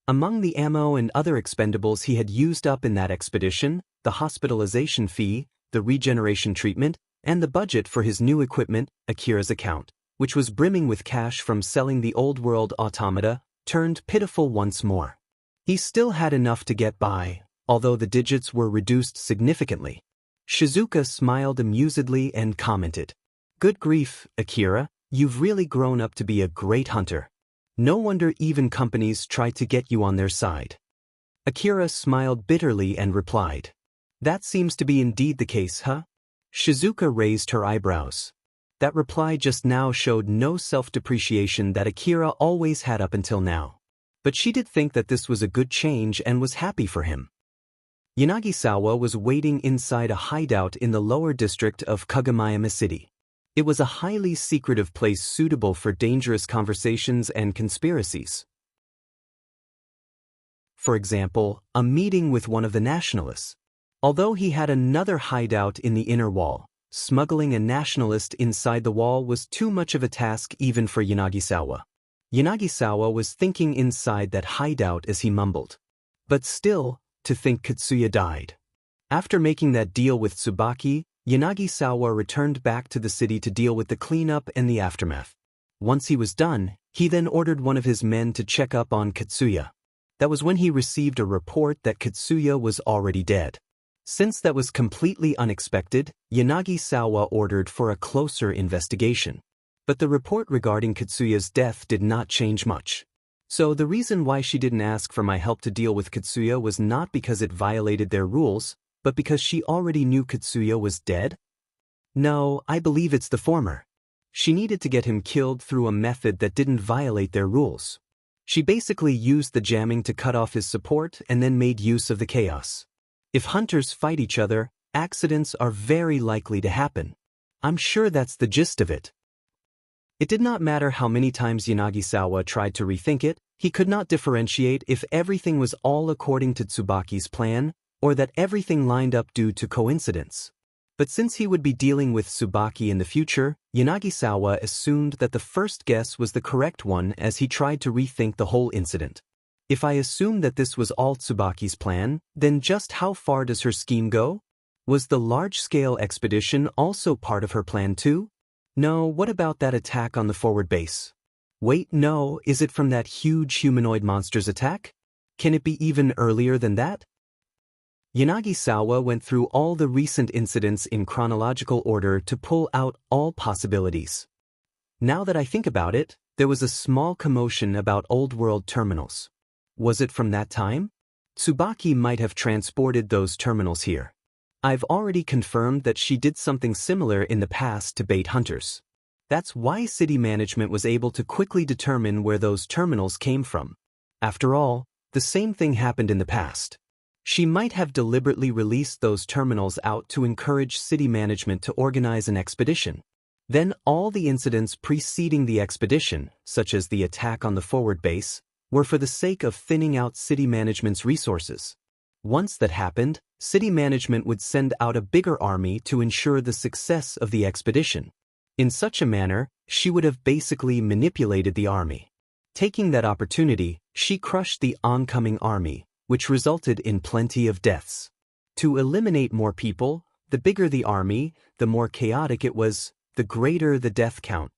Among the ammo and other expendables he had used up in that expedition, the hospitalization fee, the regeneration treatment, and the budget for his new equipment, Akira's account, which was brimming with cash from selling the old-world automata, turned pitiful once more. He still had enough to get by, although the digits were reduced significantly. Shizuka smiled amusedly and commented, Good grief, Akira, you've really grown up to be a great hunter. No wonder even companies try to get you on their side. Akira smiled bitterly and replied. That seems to be indeed the case, huh? Shizuka raised her eyebrows. That reply just now showed no self-depreciation that Akira always had up until now. But she did think that this was a good change and was happy for him. Yanagisawa was waiting inside a hideout in the lower district of Kagomayama City. It was a highly secretive place suitable for dangerous conversations and conspiracies. For example, a meeting with one of the nationalists. Although he had another hideout in the inner wall, smuggling a nationalist inside the wall was too much of a task even for Yanagisawa. Yanagisawa was thinking inside that hideout as he mumbled. But still, to think Katsuya died. After making that deal with Tsubaki, Yanagisawa returned back to the city to deal with the cleanup and the aftermath. Once he was done, he then ordered one of his men to check up on Katsuya. That was when he received a report that Katsuya was already dead. Since that was completely unexpected, Yanagisawa ordered for a closer investigation. But the report regarding Katsuya's death did not change much. So the reason why she didn't ask for my help to deal with Katsuya was not because it violated their rules, but because she already knew Katsuya was dead? No, I believe it's the former. She needed to get him killed through a method that didn't violate their rules. She basically used the jamming to cut off his support and then made use of the chaos. If hunters fight each other, accidents are very likely to happen. I'm sure that's the gist of it. It did not matter how many times Yanagisawa tried to rethink it, he could not differentiate if everything was all according to Tsubaki's plan, or that everything lined up due to coincidence. But since he would be dealing with Tsubaki in the future, Yanagisawa assumed that the first guess was the correct one as he tried to rethink the whole incident. If I assume that this was all Tsubaki's plan, then just how far does her scheme go? Was the large-scale expedition also part of her plan too? No, what about that attack on the forward base? Wait, no, is it from that huge humanoid monster's attack? Can it be even earlier than that? Yanagisawa went through all the recent incidents in chronological order to pull out all possibilities. Now that I think about it, there was a small commotion about old-world terminals. Was it from that time? Tsubaki might have transported those terminals here. I've already confirmed that she did something similar in the past to bait hunters. That's why city management was able to quickly determine where those terminals came from. After all, the same thing happened in the past. She might have deliberately released those terminals out to encourage city management to organize an expedition. Then all the incidents preceding the expedition, such as the attack on the forward base, were for the sake of thinning out city management's resources. Once that happened, city management would send out a bigger army to ensure the success of the expedition. In such a manner, she would have basically manipulated the army. Taking that opportunity, she crushed the oncoming army, which resulted in plenty of deaths. To eliminate more people, the bigger the army, the more chaotic it was, the greater the death count.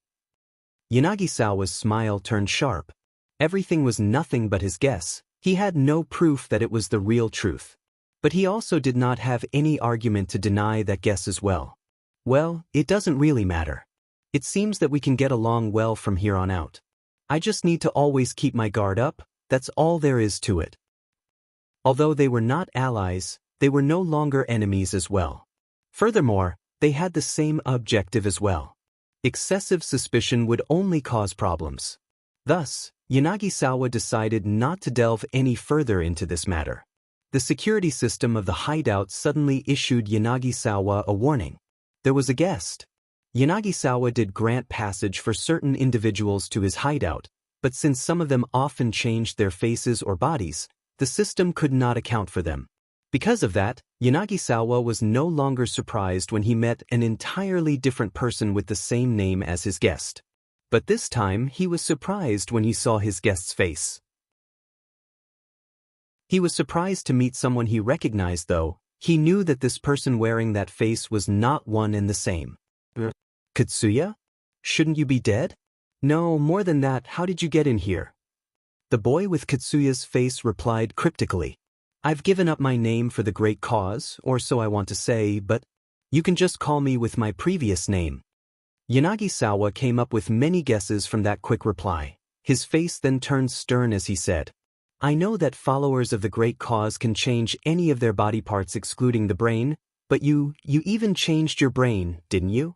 Yanagisawa's smile turned sharp. Everything was nothing but his guess. He had no proof that it was the real truth. But he also did not have any argument to deny that guess as well. Well, it doesn't really matter. It seems that we can get along well from here on out. I just need to always keep my guard up, that's all there is to it. Although they were not allies, they were no longer enemies as well. Furthermore, they had the same objective as well. Excessive suspicion would only cause problems. Thus, Yanagisawa decided not to delve any further into this matter. The security system of the hideout suddenly issued Yanagisawa a warning. There was a guest. Yanagisawa did grant passage for certain individuals to his hideout, but since some of them often changed their faces or bodies, the system could not account for them. Because of that, Yanagisawa was no longer surprised when he met an entirely different person with the same name as his guest. But this time he was surprised when he saw his guest's face. He was surprised to meet someone he recognized though. He knew that this person wearing that face was not one and the same. Katsuya? Shouldn't you be dead? No, more than that, how did you get in here? The boy with Katsuya's face replied cryptically. I've given up my name for the great cause, or so I want to say, but you can just call me with my previous name. Yanagisawa came up with many guesses from that quick reply. His face then turned stern as he said, I know that followers of the great cause can change any of their body parts excluding the brain, but you even changed your brain, didn't you?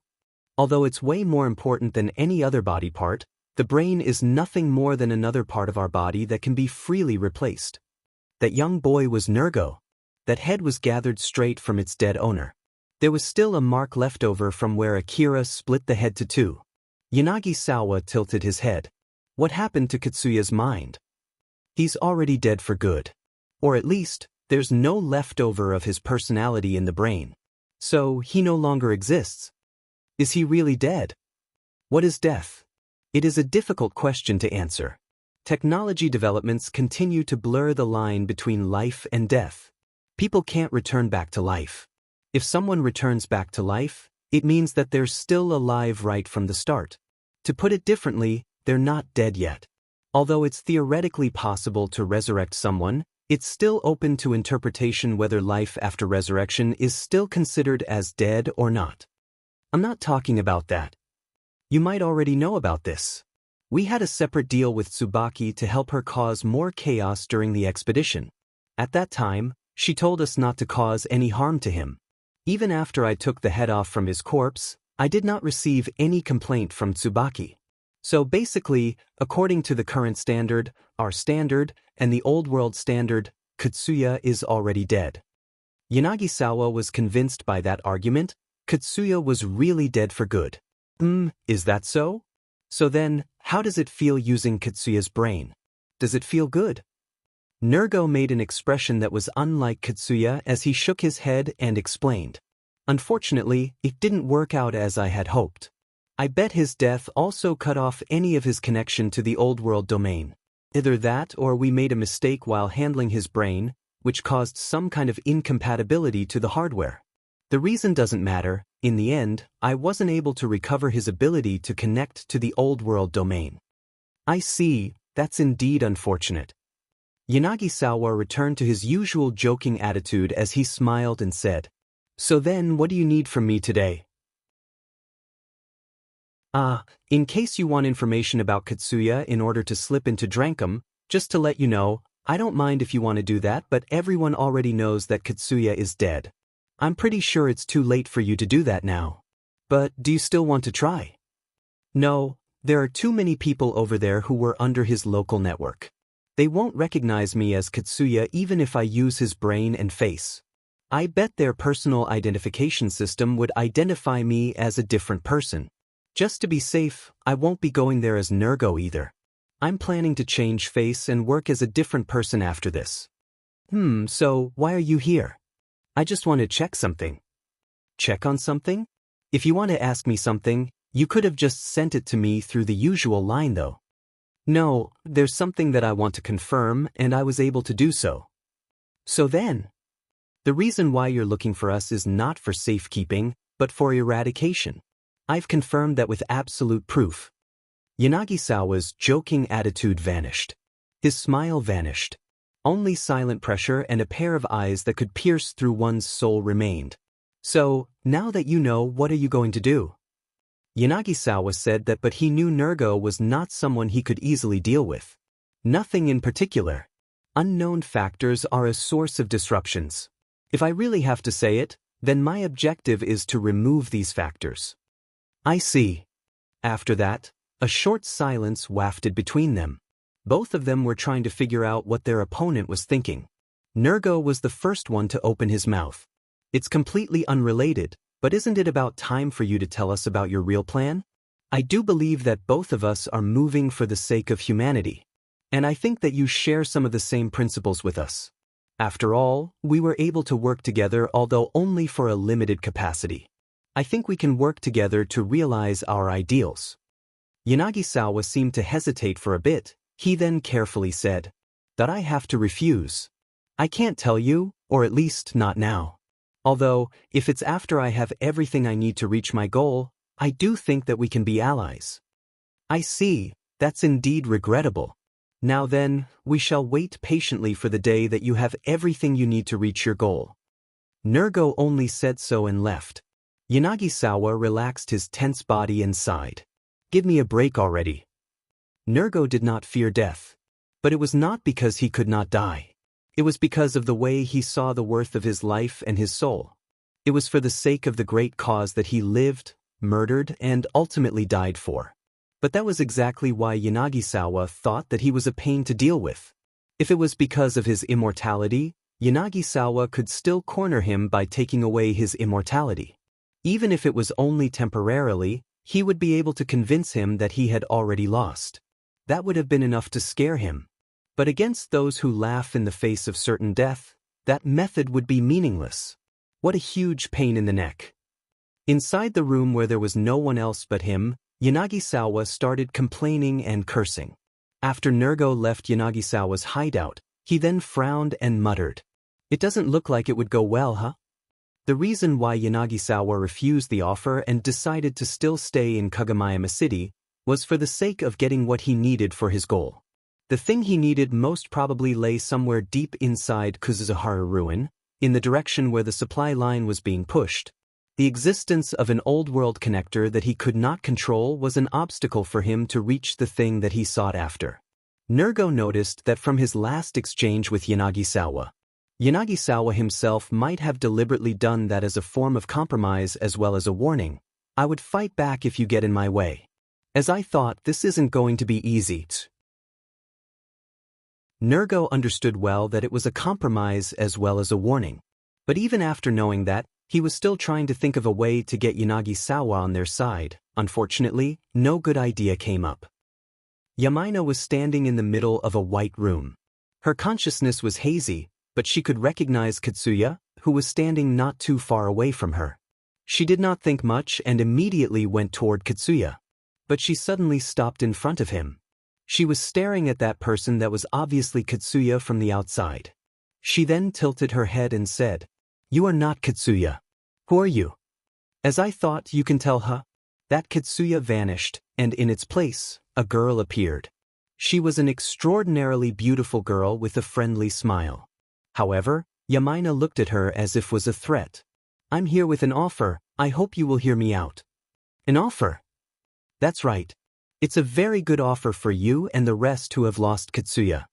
Although it's way more important than any other body part, the brain is nothing more than another part of our body that can be freely replaced. That young boy was Nergo. That head was gathered straight from its dead owner. There was still a mark left over from where Akira split the head to two. Yanagisawa tilted his head. What happened to Katsuya's mind? He's already dead for good. Or at least, there's no leftover of his personality in the brain. So, he no longer exists. Is he really dead? What is death? It is a difficult question to answer. Technology developments continue to blur the line between life and death. People can't return back to life. If someone returns back to life, it means that they're still alive right from the start. To put it differently, they're not dead yet. Although it's theoretically possible to resurrect someone, it's still open to interpretation whether life after resurrection is still considered as dead or not. I'm not talking about that. You might already know about this. We had a separate deal with Tsubaki to help her cause more chaos during the expedition. At that time, she told us not to cause any harm to him. Even after I took the head off from his corpse, I did not receive any complaint from Tsubaki. So basically, according to the current standard, our standard, and the old world standard, Katsuya is already dead. Yanagisawa was convinced by that argument. Katsuya was really dead for good. Is that so? So then, how does it feel using Katsuya's brain? Does it feel good? Nergo made an expression that was unlike Katsuya as he shook his head and explained. Unfortunately, it didn't work out as I had hoped. I bet his death also cut off any of his connection to the old world domain. Either that or we made a mistake while handling his brain, which caused some kind of incompatibility to the hardware. The reason doesn't matter. In the end, I wasn't able to recover his ability to connect to the old world domain. I see, that's indeed unfortunate. Yanagisawa returned to his usual joking attitude as he smiled and said, So then, what do you need from me today? In case you want information about Katsuya in order to slip into Drankum, just to let you know, I don't mind if you want to do that, but everyone already knows that Katsuya is dead. I'm pretty sure it's too late for you to do that now. But do you still want to try? No, there are too many people over there who were under his local network. They won't recognize me as Katsuya even if I use his brain and face. I bet their personal identification system would identify me as a different person. Just to be safe, I won't be going there as Nergo either. I'm planning to change face and work as a different person after this. So why are you here? I just want to check something. Check on something? If you want to ask me something, you could have just sent it to me through the usual line though. No, there's something that I want to confirm, and I was able to do so. So then, the reason why you're looking for us is not for safekeeping, but for eradication. I've confirmed that with absolute proof. Yanagisawa's joking attitude vanished. His smile vanished. Only silent pressure and a pair of eyes that could pierce through one's soul remained. So, now that you know, what are you going to do? Yanagisawa said that but he knew Nergo was not someone he could easily deal with. Nothing in particular. Unknown factors are a source of disruptions. If I really have to say it, then my objective is to remove these factors. I see. After that, a short silence wafted between them. Both of them were trying to figure out what their opponent was thinking. Nergo was the first one to open his mouth. It's completely unrelated, but isn't it about time for you to tell us about your real plan? I do believe that both of us are moving for the sake of humanity. And I think that you share some of the same principles with us. After all, we were able to work together although only for a limited capacity. I think we can work together to realize our ideals. Yanagisawa seemed to hesitate for a bit. He then carefully said, That I have to refuse. I can't tell you, or at least not now. Although, if it's after I have everything I need to reach my goal, I do think that we can be allies. I see, that's indeed regrettable. Now then, we shall wait patiently for the day that you have everything you need to reach your goal. Nergo only said so and left. Yanagisawa relaxed his tense body and sighed. Give me a break already. Nergo did not fear death. But it was not because he could not die. It was because of the way he saw the worth of his life and his soul. It was for the sake of the great cause that he lived, murdered, and ultimately died for. But that was exactly why Yanagisawa thought that he was a pain to deal with. If it was because of his immortality, Yanagisawa could still corner him by taking away his immortality. Even if it was only temporarily, he would be able to convince him that he had already lost. That would have been enough to scare him. But against those who laugh in the face of certain death, that method would be meaningless. What a huge pain in the neck. Inside the room where there was no one else but him, Yanagisawa started complaining and cursing. After Nergo left Yanagisawa's hideout, he then frowned and muttered. It doesn't look like it would go well, huh? The reason why Yanagisawa refused the offer and decided to still stay in Kagamayama City was for the sake of getting what he needed for his goal. The thing he needed most probably lay somewhere deep inside Kuzuhara Ruin, in the direction where the supply line was being pushed. The existence of an old-world connector that he could not control was an obstacle for him to reach the thing that he sought after. Nergo noticed that from his last exchange with Yanagisawa, Yanagisawa himself might have deliberately done that as a form of compromise as well as a warning. I would fight back if you get in my way. As I thought, this isn't going to be easy. Nergo understood well that it was a compromise as well as a warning. But even after knowing that, he was still trying to think of a way to get Yanagisawa on their side. Unfortunately, no good idea came up. Yamaina was standing in the middle of a white room. Her consciousness was hazy, but she could recognize Katsuya, who was standing not too far away from her. She did not think much and immediately went toward Katsuya. But she suddenly stopped in front of him. She was staring at that person that was obviously Katsuya from the outside. She then tilted her head and said, "You are not Katsuya. Who are you?" "As I thought, you can tell, huh?" That Katsuya vanished, and in its place, a girl appeared. She was an extraordinarily beautiful girl with a friendly smile. However, Yamaina looked at her as if was a threat. "I'm here with an offer, I hope you will hear me out." "An offer?" "That's right. It's a very good offer for you and the rest who have lost Katsuya."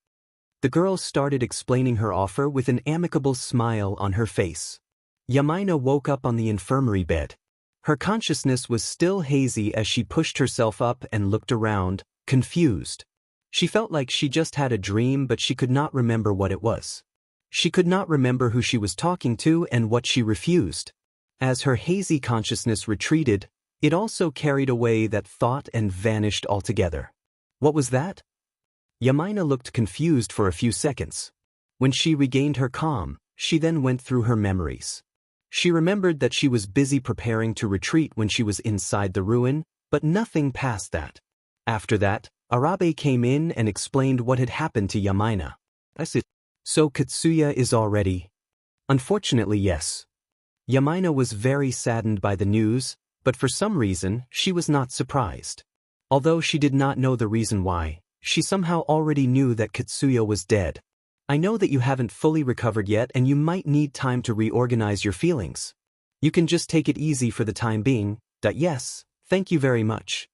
The girl started explaining her offer with an amicable smile on her face. Yamaina woke up on the infirmary bed. Her consciousness was still hazy as she pushed herself up and looked around, confused. She felt like she just had a dream, but she could not remember what it was. She could not remember who she was talking to and what she refused. As her hazy consciousness retreated, it also carried away that thought and vanished altogether. What was that? Yamaina looked confused for a few seconds. When she regained her calm, she then went through her memories. She remembered that she was busy preparing to retreat when she was inside the ruin, but nothing past that. After that, Arabe came in and explained what had happened to Yamaina. I said, "So Katsuya is already?" "Unfortunately, yes." Yamaina was very saddened by the news, but for some reason, she was not surprised. Although she did not know the reason why, she somehow already knew that Katsuya was dead. "I know that you haven't fully recovered yet and you might need time to reorganize your feelings. You can just take it easy for the time being." Yes, thank you very much.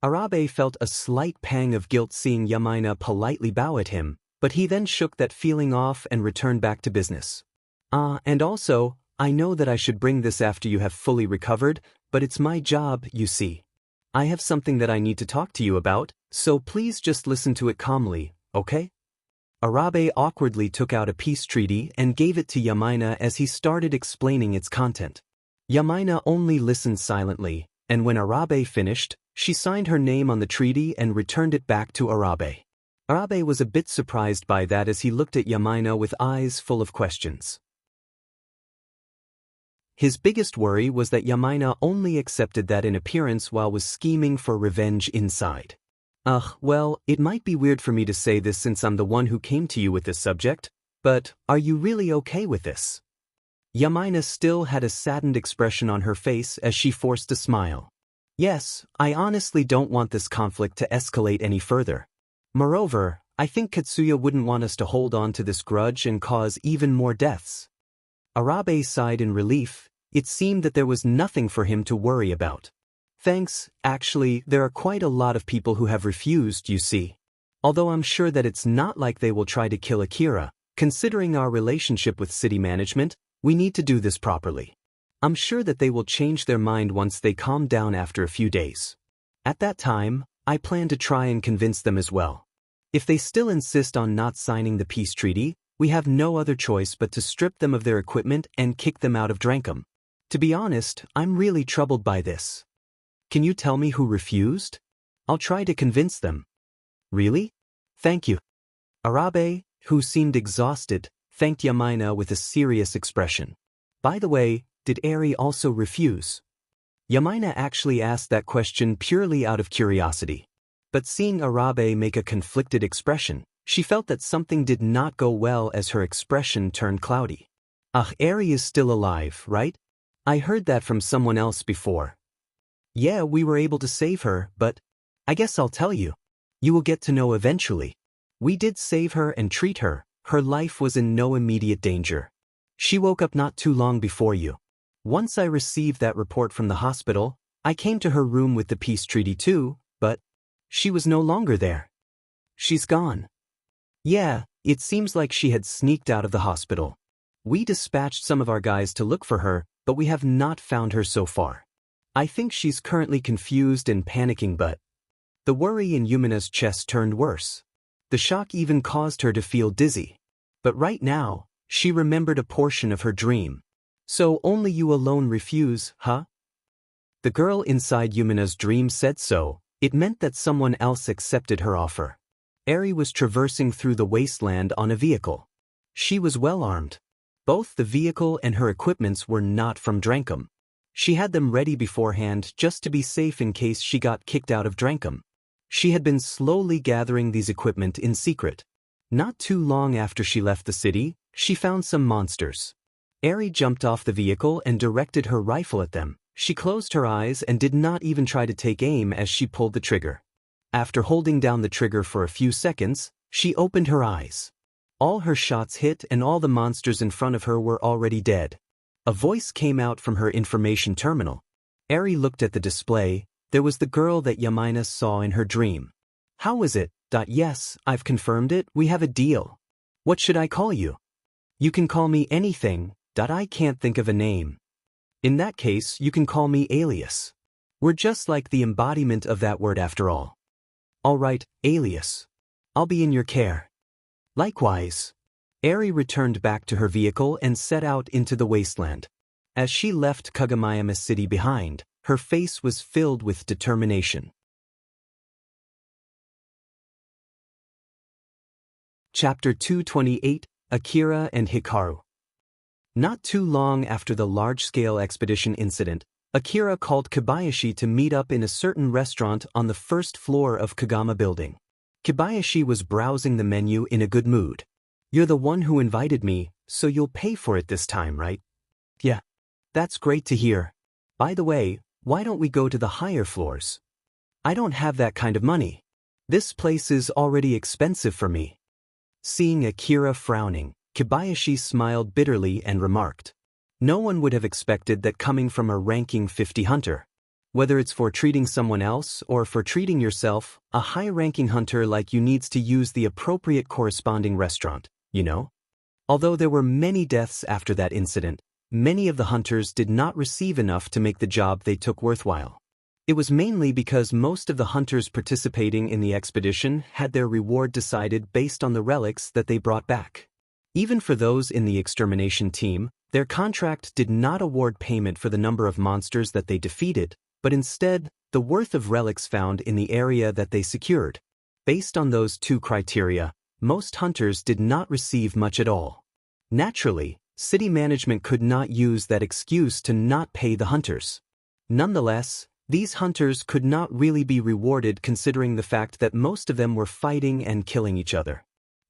Arabe felt a slight pang of guilt seeing Yamaina politely bow at him, but he then shook that feeling off and returned back to business. And also, I know that I should bring this after you have fully recovered, but it's my job, you see. I have something that I need to talk to you about, so please just listen to it calmly, okay?" Arabe awkwardly took out a peace treaty and gave it to Yamaina as he started explaining its content. Yamaina only listened silently, and when Arabe finished, she signed her name on the treaty and returned it back to Arabe. Arabe was a bit surprised by that as he looked at Yamaina with eyes full of questions. His biggest worry was that Yamaina only accepted that in appearance while was scheming for revenge inside. Well, it might be weird for me to say this since I'm the one who came to you with this subject, but are you really okay with this?" Yamaina still had a saddened expression on her face as she forced a smile. "Yes, I honestly don't want this conflict to escalate any further. Moreover, I think Katsuya wouldn't want us to hold on to this grudge and cause even more deaths." Arabe sighed in relief, It seemed that there was nothing for him to worry about. Thanks, actually, there are quite a lot of people who have refused, you see. Although I'm sure that it's not like they will try to kill Akira, considering our relationship with city management, we need to do this properly. I'm sure that they will change their mind once they calm down after a few days. At that time, I plan to try and convince them as well. If they still insist on not signing the peace treaty, we have no other choice but to strip them of their equipment and kick them out of Drankum. To be honest, I'm really troubled by this. Can you tell me who refused? I'll try to convince them. Really? Thank you. Arabe, who seemed exhausted, thanked Yamaina with a serious expression. By the way, did Eri also refuse? Yamaina actually asked that question purely out of curiosity. But seeing Arabe make a conflicted expression, she felt that something did not go well as her expression turned cloudy. Eri is still alive, right? I heard that from someone else before. Yeah, we were able to save her, but I guess I'll tell you. You will get to know eventually. We did save her and treat her. Her life was in no immediate danger. She woke up not too long before you. Once I received that report from the hospital, I came to her room with the peace treaty too, but she was no longer there. She's gone. Yeah, it seems like she had sneaked out of the hospital. We dispatched some of our guys to look for her, but we have not found her so far. I think she's currently confused and panicking, but the worry in Yumina's chest turned worse. The shock even caused her to feel dizzy. But right now, she remembered a portion of her dream. So only you alone refuse, huh? The girl inside Yumina's dream said so. It meant that someone else accepted her offer. Eri was traversing through the wasteland on a vehicle. She was well armed. Both the vehicle and her equipments were not from Drankum. She had them ready beforehand just to be safe in case she got kicked out of Drankum. She had been slowly gathering these equipment in secret. Not too long after she left the city, she found some monsters. Eri jumped off the vehicle and directed her rifle at them. She closed her eyes and did not even try to take aim as she pulled the trigger. After holding down the trigger for a few seconds, she opened her eyes. All her shots hit and all the monsters in front of her were already dead. A voice came out from her information terminal. Eri looked at the display. There was the girl that Yamaina saw in her dream. How was it? Yes, I've confirmed it. We have a deal. What should I call you? You can call me anything. I can't think of a name. In that case, you can call me Alias. We're just like the embodiment of that word after all. All right, Alias. I'll be in your care. Likewise. Eri returned back to her vehicle and set out into the wasteland. As she left Kagomayama City behind, her face was filled with determination. Chapter 228, Akira and Hikaru. Not too long after the large-scale expedition incident, Akira called Kobayashi to meet up in a certain restaurant on the first floor of Kagama Building. Kobayashi was browsing the menu in a good mood. You're the one who invited me, so you'll pay for it this time, right? Yeah. That's great to hear. By the way, why don't we go to the higher floors? I don't have that kind of money. This place is already expensive for me. Seeing Akira frowning, Kobayashi smiled bitterly and remarked, no one would have expected that coming from a ranking 50 hunter. Whether it's for treating someone else or for treating yourself, a high-ranking hunter like you needs to use the appropriate corresponding restaurant, you know? Although there were many deaths after that incident, many of the hunters did not receive enough to make the job they took worthwhile. It was mainly because most of the hunters participating in the expedition had their reward decided based on the relics that they brought back. Even for those in the extermination team, their contract did not award payment for the number of monsters that they defeated, but instead, the worth of relics found in the area that they secured. Based on those two criteria, most hunters did not receive much at all. Naturally, city management could not use that excuse to not pay the hunters. Nonetheless, these hunters could not really be rewarded considering the fact that most of them were fighting and killing each other.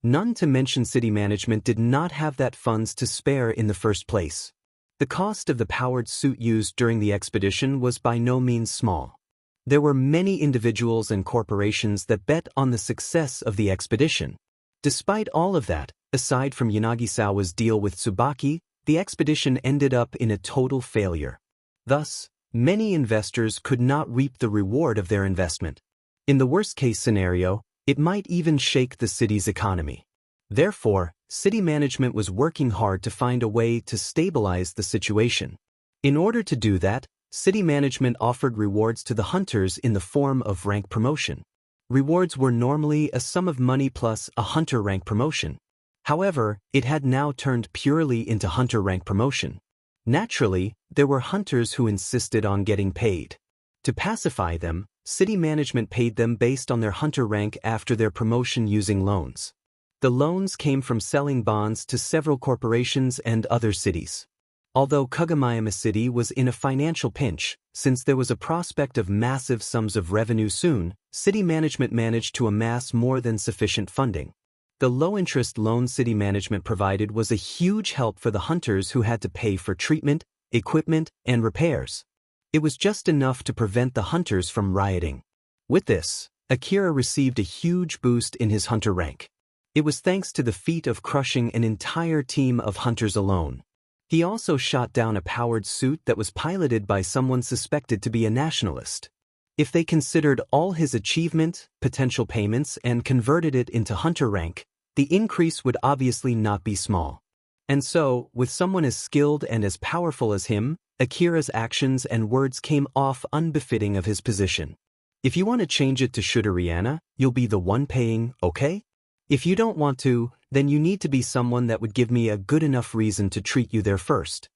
None to mention city management did not have that funds to spare in the first place. The cost of the powered suit used during the expedition was by no means small. There were many individuals and corporations that bet on the success of the expedition. Despite all of that, aside from Yanagisawa's deal with Tsubaki, the expedition ended up in a total failure. Thus, many investors could not reap the reward of their investment. In the worst-case scenario, it might even shake the city's economy. Therefore, city management was working hard to find a way to stabilize the situation. In order to do that, city management offered rewards to the hunters in the form of rank promotion. Rewards were normally a sum of money plus a hunter rank promotion. However, it had now turned purely into hunter rank promotion. Naturally, there were hunters who insisted on getting paid. To pacify them, city management paid them based on their hunter rank after their promotion using loans. The loans came from selling bonds to several corporations and other cities. Although Kagamayama City was in a financial pinch, since there was a prospect of massive sums of revenue soon, city management managed to amass more than sufficient funding. The low-interest loan city management provided was a huge help for the hunters who had to pay for treatment, equipment, and repairs. It was just enough to prevent the hunters from rioting. With this, Akira received a huge boost in his hunter rank. It was thanks to the feat of crushing an entire team of hunters alone. He also shot down a powered suit that was piloted by someone suspected to be a nationalist. If they considered all his achievement, potential payments, and converted it into hunter rank, the increase would obviously not be small. And so, with someone as skilled and as powerful as him, Akira's actions and words came off unbefitting of his position. If you want to change it to Shuderiana, you'll be the one paying, okay? If you don't want to, then you need to be someone that would give me a good enough reason to treat you there first.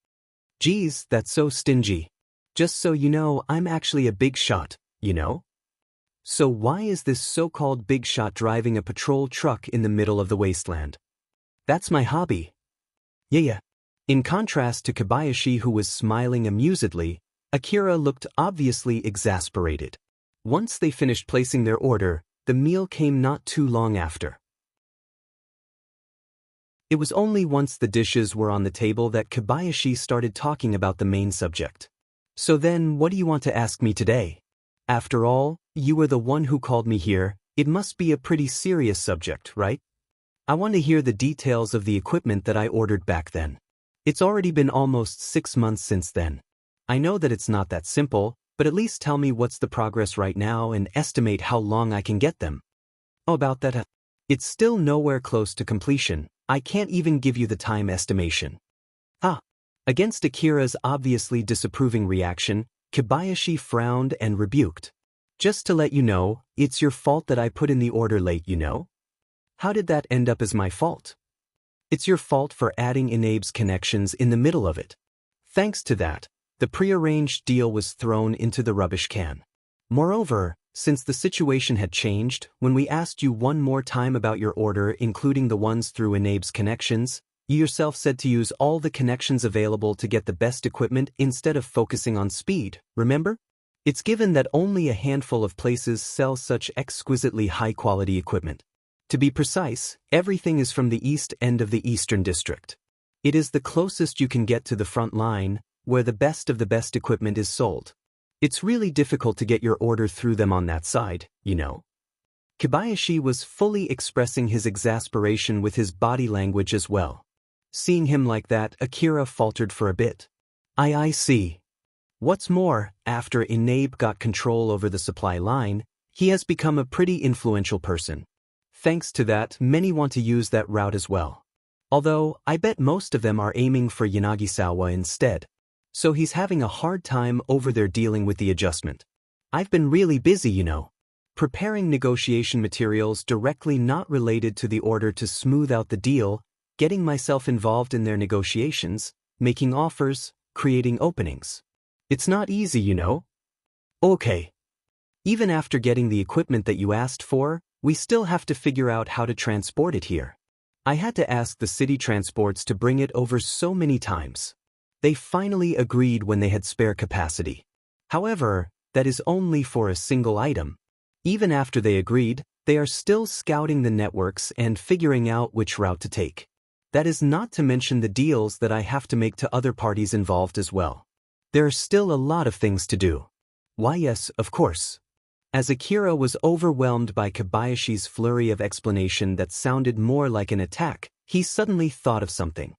Geez, that's so stingy. Just so you know, I'm actually a big shot, you know? So why is this so-called big shot driving a patrol truck in the middle of the wasteland? That's my hobby. Yeah. In contrast to Kobayashi, who was smiling amusedly, Akira looked obviously exasperated. Once they finished placing their order, the meal came not too long after. It was only once the dishes were on the table that Kobayashi started talking about the main subject. So then, what do you want to ask me today? After all, you were the one who called me here. It must be a pretty serious subject, right? I want to hear the details of the equipment that I ordered back then. It's already been almost 6 months since then. I know that it's not that simple, but at least tell me what's the progress right now and estimate how long I can get them. Oh, about that, it's still nowhere close to completion. I can't even give you the time estimation. Against Akira's obviously disapproving reaction, Kobayashi frowned and rebuked. Just to let you know, it's your fault that I put in the order late, you know? How did that end up as my fault? It's your fault for adding Inabe's connections in the middle of it. Thanks to that, the prearranged deal was thrown into the rubbish can. Moreover, since the situation had changed, when we asked you one more time about your order, including the ones through Inabe's connections, you yourself said to use all the connections available to get the best equipment instead of focusing on speed, remember? It's given that only a handful of places sell such exquisitely high-quality equipment. To be precise, everything is from the east end of the Eastern District. It is the closest you can get to the front line, where the best of the best equipment is sold. It's really difficult to get your order through them on that side, you know. Kobayashi was fully expressing his exasperation with his body language as well. Seeing him like that, Akira faltered for a bit. I see. What's more, after Inabe got control over the supply line, he has become a pretty influential person. Thanks to that, many want to use that route as well. Although, I bet most of them are aiming for Yanagisawa instead. So he's having a hard time over there dealing with the adjustment. I've been really busy, you know. Preparing negotiation materials directly not related to the order to smooth out the deal, getting myself involved in their negotiations, making offers, creating openings. It's not easy, you know. Okay. Even after getting the equipment that you asked for, we still have to figure out how to transport it here. I had to ask the city transports to bring it over so many times. They finally agreed when they had spare capacity. However, that is only for a single item. Even after they agreed, they are still scouting the networks and figuring out which route to take. That is not to mention the deals that I have to make to other parties involved as well. There are still a lot of things to do. Why, yes, of course. As Akira was overwhelmed by Kobayashi's flurry of explanation that sounded more like an attack, he suddenly thought of something.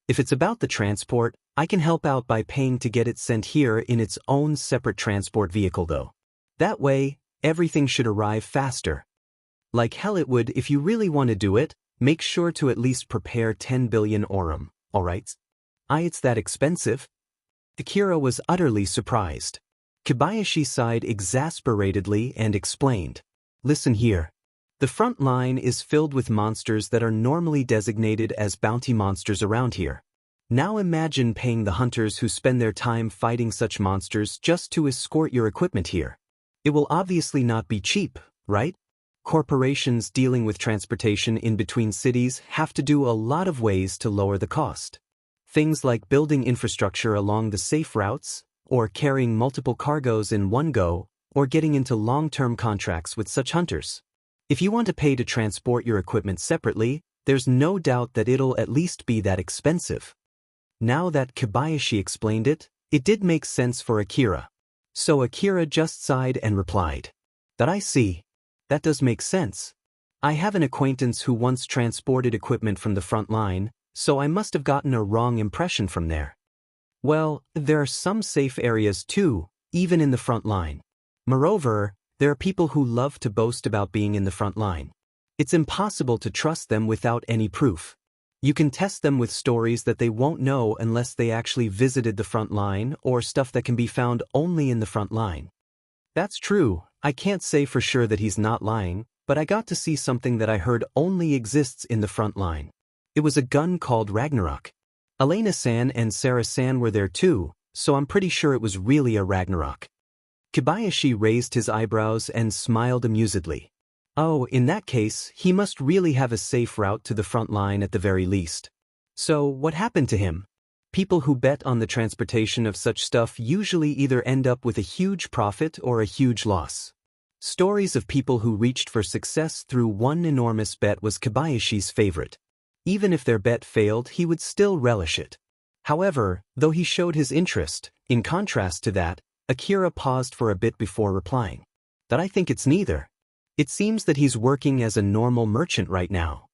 If it's about the transport, I can help out by paying to get it sent here in its own separate transport vehicle though. That way, everything should arrive faster. Like hell it would. If you really want to do it, make sure to at least prepare 10 billion orum, alright? It's that expensive? Akira was utterly surprised. Kobayashi sighed exasperatedly and explained. Listen here. The front line is filled with monsters that are normally designated as bounty monsters around here. Now imagine paying the hunters who spend their time fighting such monsters just to escort your equipment here. It will obviously not be cheap, right? Corporations dealing with transportation in between cities have to do a lot of ways to lower the cost. Things like building infrastructure along the safe routes, or carrying multiple cargoes in one go, or getting into long-term contracts with such hunters. If you want to pay to transport your equipment separately, there's no doubt that it'll at least be that expensive. Now that Kobayashi explained it, it did make sense for Akira. So Akira just sighed and replied. That I see. That does make sense. I have an acquaintance who once transported equipment from the front line, so I must have gotten a wrong impression from there. Well, there are some safe areas too, even in the front line. Moreover, there are people who love to boast about being in the front line. It's impossible to trust them without any proof. You can test them with stories that they won't know unless they actually visited the front line or stuff that can be found only in the front line. That's true. I can't say for sure that he's not lying, but I got to see something that I heard only exists in the front line. It was a gun called Ragnarok. Elena-san and Sarah-san were there too, so I'm pretty sure it was really a Ragnarok. Kobayashi raised his eyebrows and smiled amusedly. Oh, in that case, he must really have a safe route to the front line at the very least. So, what happened to him? People who bet on the transportation of such stuff usually either end up with a huge profit or a huge loss. Stories of people who reached for success through one enormous bet was Kobayashi's favorite. Even if their bet failed, he would still relish it. However, though he showed his interest, in contrast to that, Akira paused for a bit before replying. That I think it's neither. It seems that he's working as a normal merchant right now.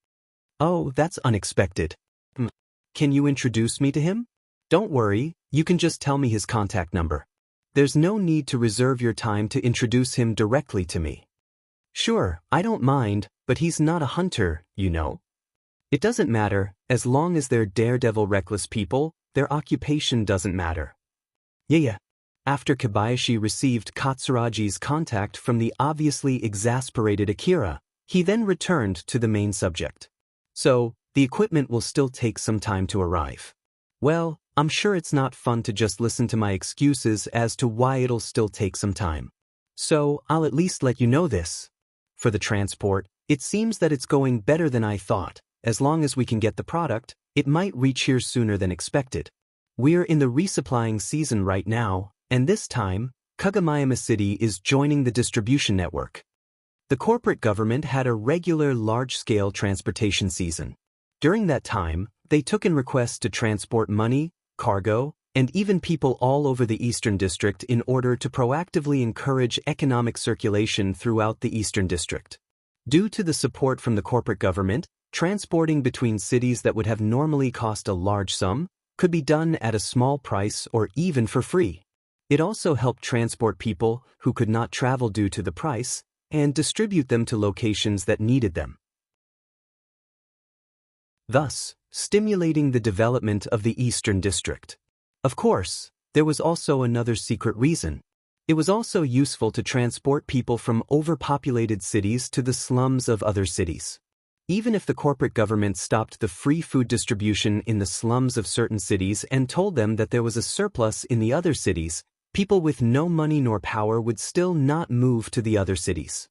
Oh, that's unexpected. Can you introduce me to him? Don't worry, you can just tell me his contact number. There's no need to reserve your time to introduce him directly to me. Sure, I don't mind, but he's not a hunter, you know. It doesn't matter, as long as they're daredevil reckless people, their occupation doesn't matter. Yeah. After Kobayashi received Katsuragi's contact from the obviously exasperated Akira, he then returned to the main subject. So, the equipment will still take some time to arrive. Well, I'm sure it's not fun to just listen to my excuses as to why it'll still take some time. So, I'll at least let you know this. For the transport, it seems that it's going better than I thought. As long as we can get the product, it might reach here sooner than expected. We're in the resupplying season right now, and this time, Kagamayama City is joining the distribution network. The corporate government had a regular large-scale transportation season. During that time, they took in requests to transport money, cargo, and even people all over the Eastern District in order to proactively encourage economic circulation throughout the Eastern District. Due to the support from the corporate government, transporting between cities that would have normally cost a large sum could be done at a small price or even for free. It also helped transport people who could not travel due to the price and distribute them to locations that needed them, thus stimulating the development of the Eastern District. Of course, there was also another secret reason. It was also useful to transport people from overpopulated cities to the slums of other cities. Even if the corporate government stopped the free food distribution in the slums of certain cities and told them that there was a surplus in the other cities, people with no money nor power would still not move to the other cities.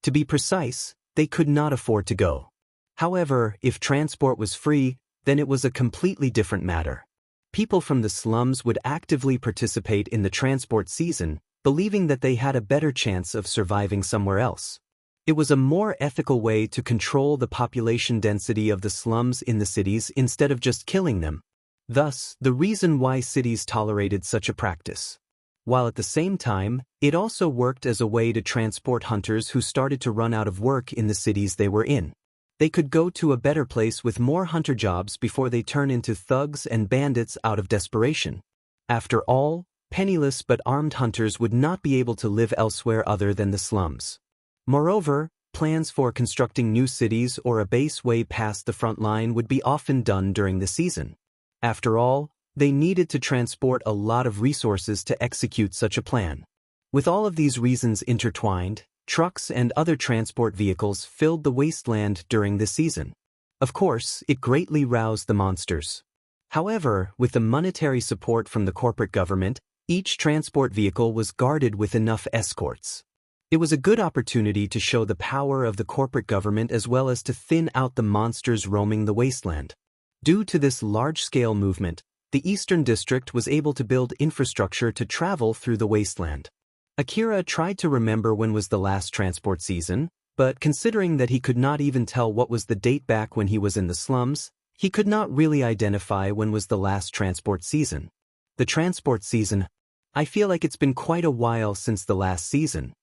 To be precise, they could not afford to go. However, if transport was free, then it was a completely different matter. People from the slums would actively participate in the transport season, believing that they had a better chance of surviving somewhere else. It was a more ethical way to control the population density of the slums in the cities instead of just killing them. Thus, the reason why cities tolerated such a practice. While at the same time, it also worked as a way to transport hunters who started to run out of work in the cities they were in. They could go to a better place with more hunter jobs before they turn into thugs and bandits out of desperation. After all, penniless but armed hunters would not be able to live elsewhere other than the slums. Moreover, plans for constructing new cities or a base way past the front line would be often done during the season. After all, they needed to transport a lot of resources to execute such a plan. With all of these reasons intertwined, trucks and other transport vehicles filled the wasteland during the season. Of course, it greatly roused the monsters. However, with the monetary support from the corporate government, each transport vehicle was guarded with enough escorts. It was a good opportunity to show the power of the corporate government as well as to thin out the monsters roaming the wasteland. Due to this large-scale movement, the Eastern District was able to build infrastructure to travel through the wasteland. Akira tried to remember when was the last transport season, but considering that he could not even tell what was the date back when he was in the slums, he could not really identify when was the last transport season. The transport season. I feel like it's been quite a while since the last season.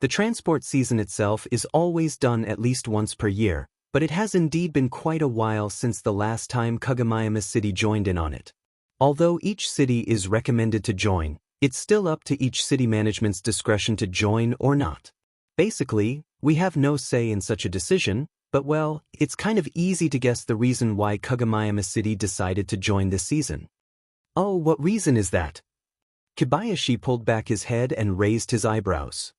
The transport season itself is always done at least once per year, but it has indeed been quite a while since the last time Kagomayama City joined in on it. Although each city is recommended to join, it's still up to each city management's discretion to join or not. Basically, we have no say in such a decision, but well, it's kind of easy to guess the reason why Kagomayama City decided to join this season. Oh, what reason is that? Kobayashi pulled back his head and raised his eyebrows.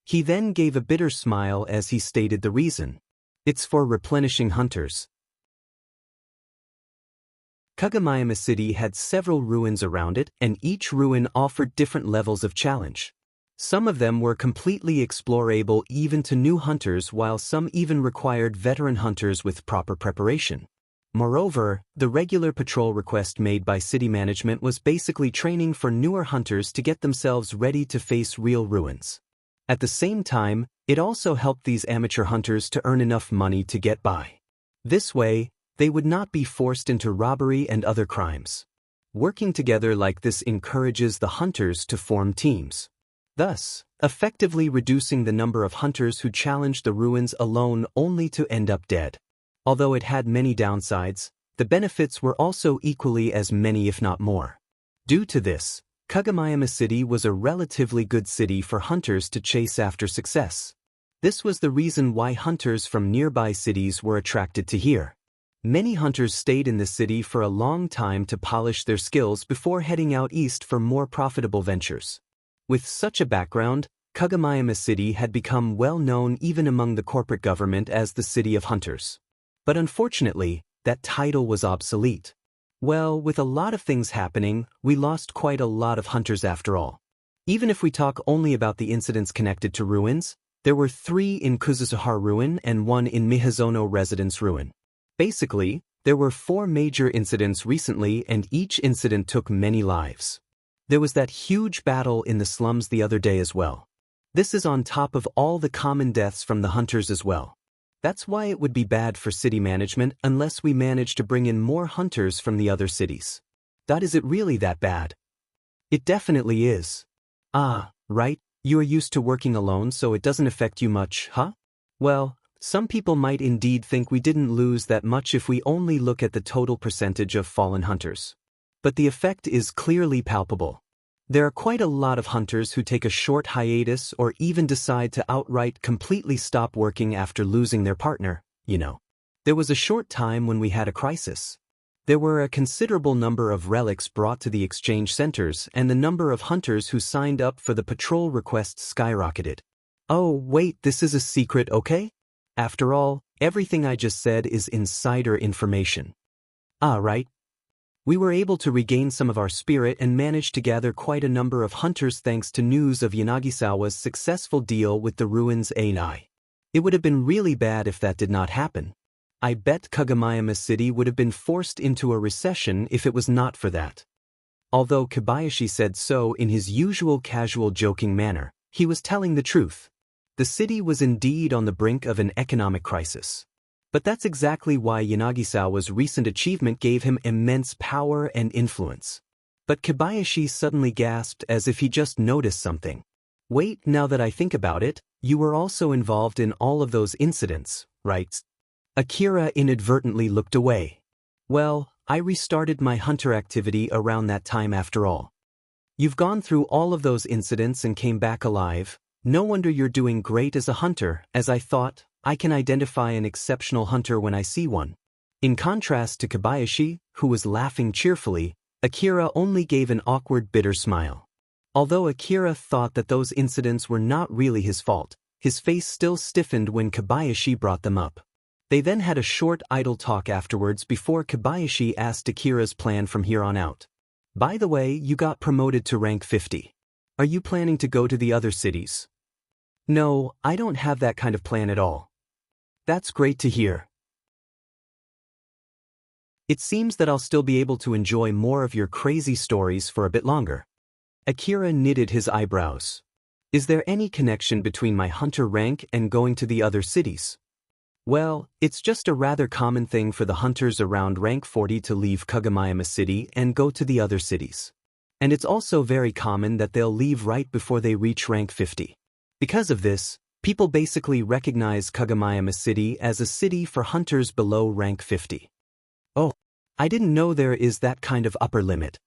He then gave a bitter smile as he stated the reason. It's for replenishing hunters. Kagomayama City had several ruins around it, and each ruin offered different levels of challenge. Some of them were completely explorable even to new hunters, while some even required veteran hunters with proper preparation. Moreover, the regular patrol request made by city management was basically training for newer hunters to get themselves ready to face real ruins. At the same time, it also helped these amateur hunters to earn enough money to get by. This way, they would not be forced into robbery and other crimes. Working together like this encourages the hunters to form teams, thus effectively reducing the number of hunters who challenged the ruins alone only to end up dead. Although it had many downsides, the benefits were also equally as many if not more. Due to this, Kagomayama City was a relatively good city for hunters to chase after success. This was the reason why hunters from nearby cities were attracted to here. Many hunters stayed in the city for a long time to polish their skills before heading out east for more profitable ventures. With such a background, Kagomayama City had become well known even among the corporate government as the City of Hunters. But unfortunately, that title was obsolete. Well, with a lot of things happening, we lost quite a lot of hunters after all. Even if we talk only about the incidents connected to ruins, there were 3 in Kuzuzuhara Ruin and 1 in Mihazono Residence Ruin. Basically, there were 4 major incidents recently, and each incident took many lives. There was that huge battle in the slums the other day as well. This is on top of all the common deaths from the hunters as well. That's why it would be bad for city management unless we manage to bring in more hunters from the other cities. Is it really that bad? It definitely is. Ah, right, you are used to working alone so it doesn't affect you much, huh? Well, some people might indeed think we didn't lose that much if we only look at the total percentage of fallen hunters. But the effect is clearly palpable. There are quite a lot of hunters who take a short hiatus or even decide to outright completely stop working after losing their partner, you know. There was a short time when we had a crisis. There were a considerable number of relics brought to the exchange centers, and the number of hunters who signed up for the patrol requests skyrocketed. Oh, wait, this is a secret, okay? After all, everything I just said is insider information. Ah, right. We were able to regain some of our spirit and managed to gather quite a number of hunters thanks to news of Yanagisawa's successful deal with the ruins AI. It would have been really bad if that did not happen. I bet Kagomayama City would have been forced into a recession if it was not for that. Although Kobayashi said so in his usual casual joking manner, he was telling the truth. The city was indeed on the brink of an economic crisis. But that's exactly why Yanagisawa's recent achievement gave him immense power and influence. But Kobayashi suddenly gasped as if he just noticed something. Wait, now that I think about it, you were also involved in all of those incidents, right? Akira inadvertently looked away. Well, I restarted my hunter activity around that time after all. You've gone through all of those incidents and came back alive. No wonder you're doing great as a hunter. As I thought, I can identify an exceptional hunter when I see one. In contrast to Kobayashi, who was laughing cheerfully, Akira only gave an awkward bitter smile. Although Akira thought that those incidents were not really his fault, his face still stiffened when Kobayashi brought them up. They then had a short idle talk afterwards before Kobayashi asked Akira's plan from here on out. By the way, you got promoted to rank 50. Are you planning to go to the other cities? No, I don't have that kind of plan at all. That's great to hear. It seems that I'll still be able to enjoy more of your crazy stories for a bit longer. Akira knitted his eyebrows. Is there any connection between my hunter rank and going to the other cities? Well, it's just a rather common thing for the hunters around rank 40 to leave Kagemayama City and go to the other cities. And it's also very common that they'll leave right before they reach rank 50. Because of this, people basically recognize Kagemayama City as a city for hunters below rank 50. Oh, I didn't know there is that kind of upper limit.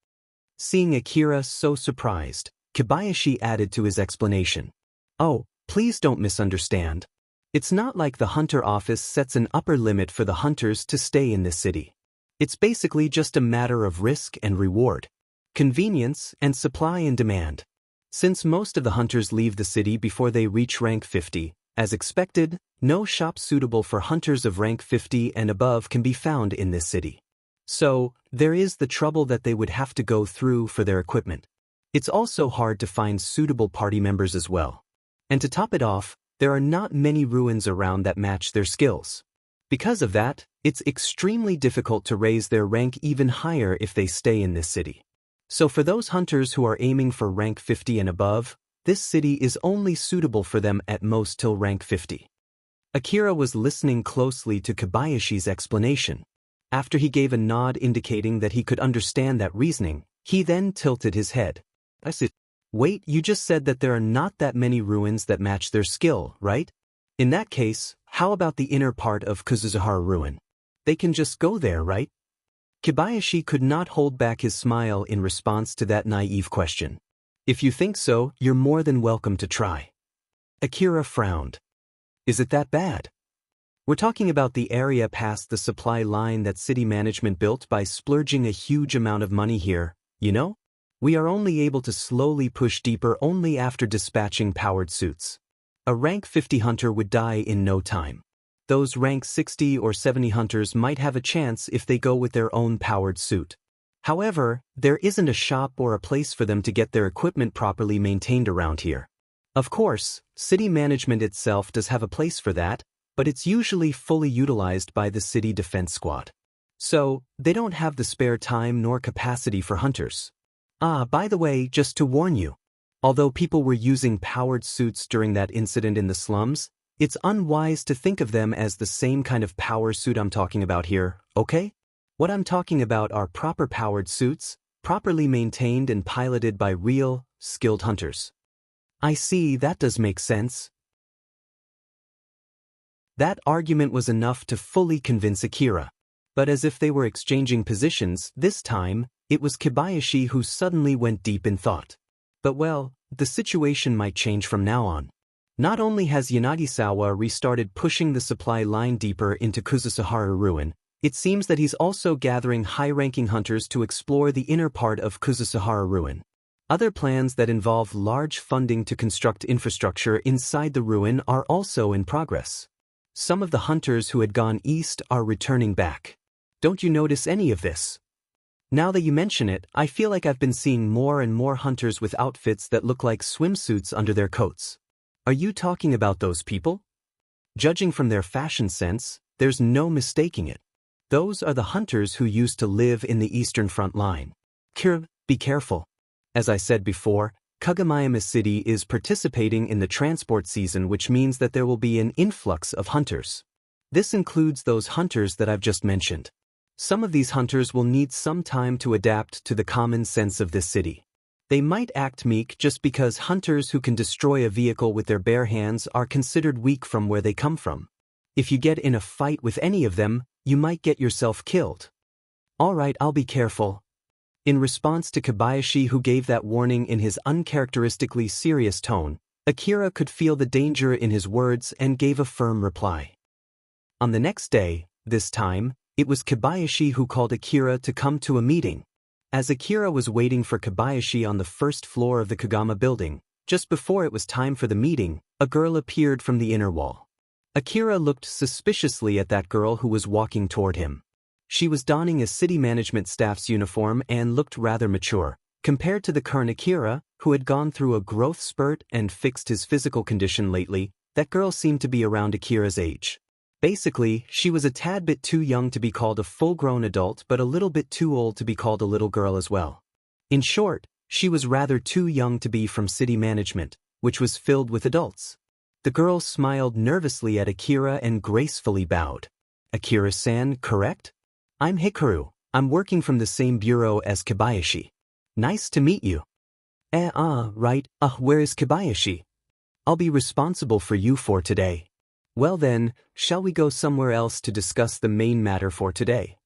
Seeing Akira so surprised, Kobayashi added to his explanation. Oh, please don't misunderstand. It's not like the hunter office sets an upper limit for the hunters to stay in this city. It's basically just a matter of risk and reward, convenience and supply and demand. Since most of the hunters leave the city before they reach rank 50, as expected, no shop suitable for hunters of rank 50 and above can be found in this city. So, there is the trouble that they would have to go through for their equipment. It's also hard to find suitable party members as well. And to top it off, there are not many ruins around that match their skills. Because of that, it's extremely difficult to raise their rank even higher if they stay in this city. So for those hunters who are aiming for rank 50 and above, this city is only suitable for them at most till rank 50. Akira was listening closely to Kobayashi's explanation. After he gave a nod indicating that he could understand that reasoning, he then tilted his head. I said, wait, you just said that there are not that many ruins that match their skill, right? In that case, how about the inner part of Kuzuzuhara ruin? They can just go there, right? Kobayashi could not hold back his smile in response to that naive question. If you think so, you're more than welcome to try. Akira frowned. Is it that bad? We're talking about the area past the supply line that city management built by splurging a huge amount of money here, you know? We are only able to slowly push deeper only after dispatching powered suits. A rank 50 hunter would die in no time. Those rank 60 or 70 hunters might have a chance if they go with their own powered suit. However, there isn't a shop or a place for them to get their equipment properly maintained around here. Of course, city management itself does have a place for that, but it's usually fully utilized by the city defense squad. So, they don't have the spare time nor capacity for hunters. By the way, just to warn you, although people were using powered suits during that incident in the slums, it's unwise to think of them as the same kind of power suit I'm talking about here, okay? What I'm talking about are proper powered suits, properly maintained and piloted by real, skilled hunters. I see, that does make sense. That argument was enough to fully convince Akira. But as if they were exchanging positions, this time, it was Kobayashi who suddenly went deep in thought. But well, the situation might change from now on. Not only has Yanagisawa restarted pushing the supply line deeper into Kuzuzuhara ruin, it seems that he's also gathering high-ranking hunters to explore the inner part of Kuzuzuhara ruin. Other plans that involve large funding to construct infrastructure inside the ruin are also in progress. Some of the hunters who had gone east are returning back. Don't you notice any of this? Now that you mention it, I feel like I've been seeing more and more hunters with outfits that look like swimsuits under their coats. Are you talking about those people? Judging from their fashion sense, there's no mistaking it. Those are the hunters who used to live in the eastern front line. Be careful. As I said before, Kagemayama City is participating in the transport season, which means that there will be an influx of hunters. This includes those hunters that I've just mentioned. Some of these hunters will need some time to adapt to the common sense of this city. They might act meek just because hunters who can destroy a vehicle with their bare hands are considered weak from where they come from. If you get in a fight with any of them, you might get yourself killed. Alright, I'll be careful. In response to Kobayashi, who gave that warning in his uncharacteristically serious tone, Akira could feel the danger in his words and gave a firm reply. On the next day, this time, it was Kobayashi who called Akira to come to a meeting. As Akira was waiting for Kobayashi on the first floor of the Kagama building, just before it was time for the meeting, a girl appeared from the inner wall. Akira looked suspiciously at that girl who was walking toward him. She was donning a city management staff's uniform and looked rather mature, compared to the current Akira, who had gone through a growth spurt and fixed his physical condition lately. That girl seemed to be around Akira's age. Basically, she was a tad bit too young to be called a full-grown adult but a little bit too old to be called a little girl as well. In short, she was rather too young to be from city management, which was filled with adults. The girl smiled nervously at Akira and gracefully bowed. Akira-san, correct? I'm Hikaru. I'm working from the same bureau as Kobayashi. Nice to meet you. Right, where is Kobayashi? I'll be responsible for you for today. Well then, shall we go somewhere else to discuss the main matter for today?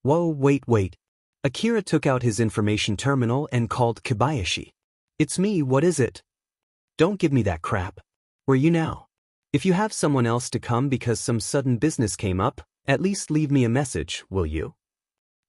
Whoa, wait. Akira took out his information terminal and called Kobayashi. It's me, what is it? Don't give me that crap. Where you now? If you have someone else to come because some sudden business came up, at least leave me a message, will you?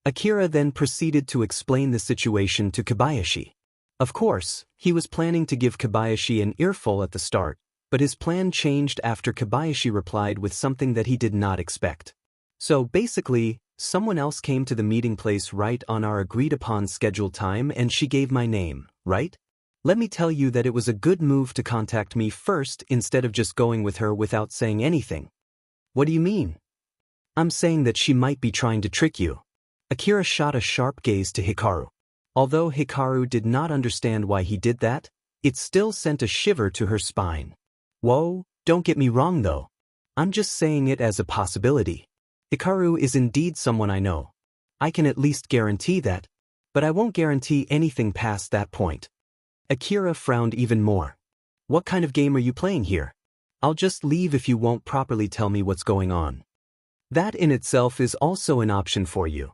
Akira then proceeded to explain the situation to Kobayashi. Of course, he was planning to give Kobayashi an earful at the start, but his plan changed after Kobayashi replied with something that he did not expect. So basically, someone else came to the meeting place right on our agreed-upon scheduled time and she gave my name, right? Let me tell you that it was a good move to contact me first instead of just going with her without saying anything. What do you mean? I'm saying that she might be trying to trick you. Akira shot a sharp gaze to Hikaru. Although Hikaru did not understand why he did that, it still sent a shiver to her spine. Whoa, don't get me wrong though. I'm just saying it as a possibility. Hikaru is indeed someone I know. I can at least guarantee that, but I won't guarantee anything past that point. Akira frowned even more. What kind of game are you playing here? I'll just leave if you won't properly tell me what's going on. That in itself is also an option for you.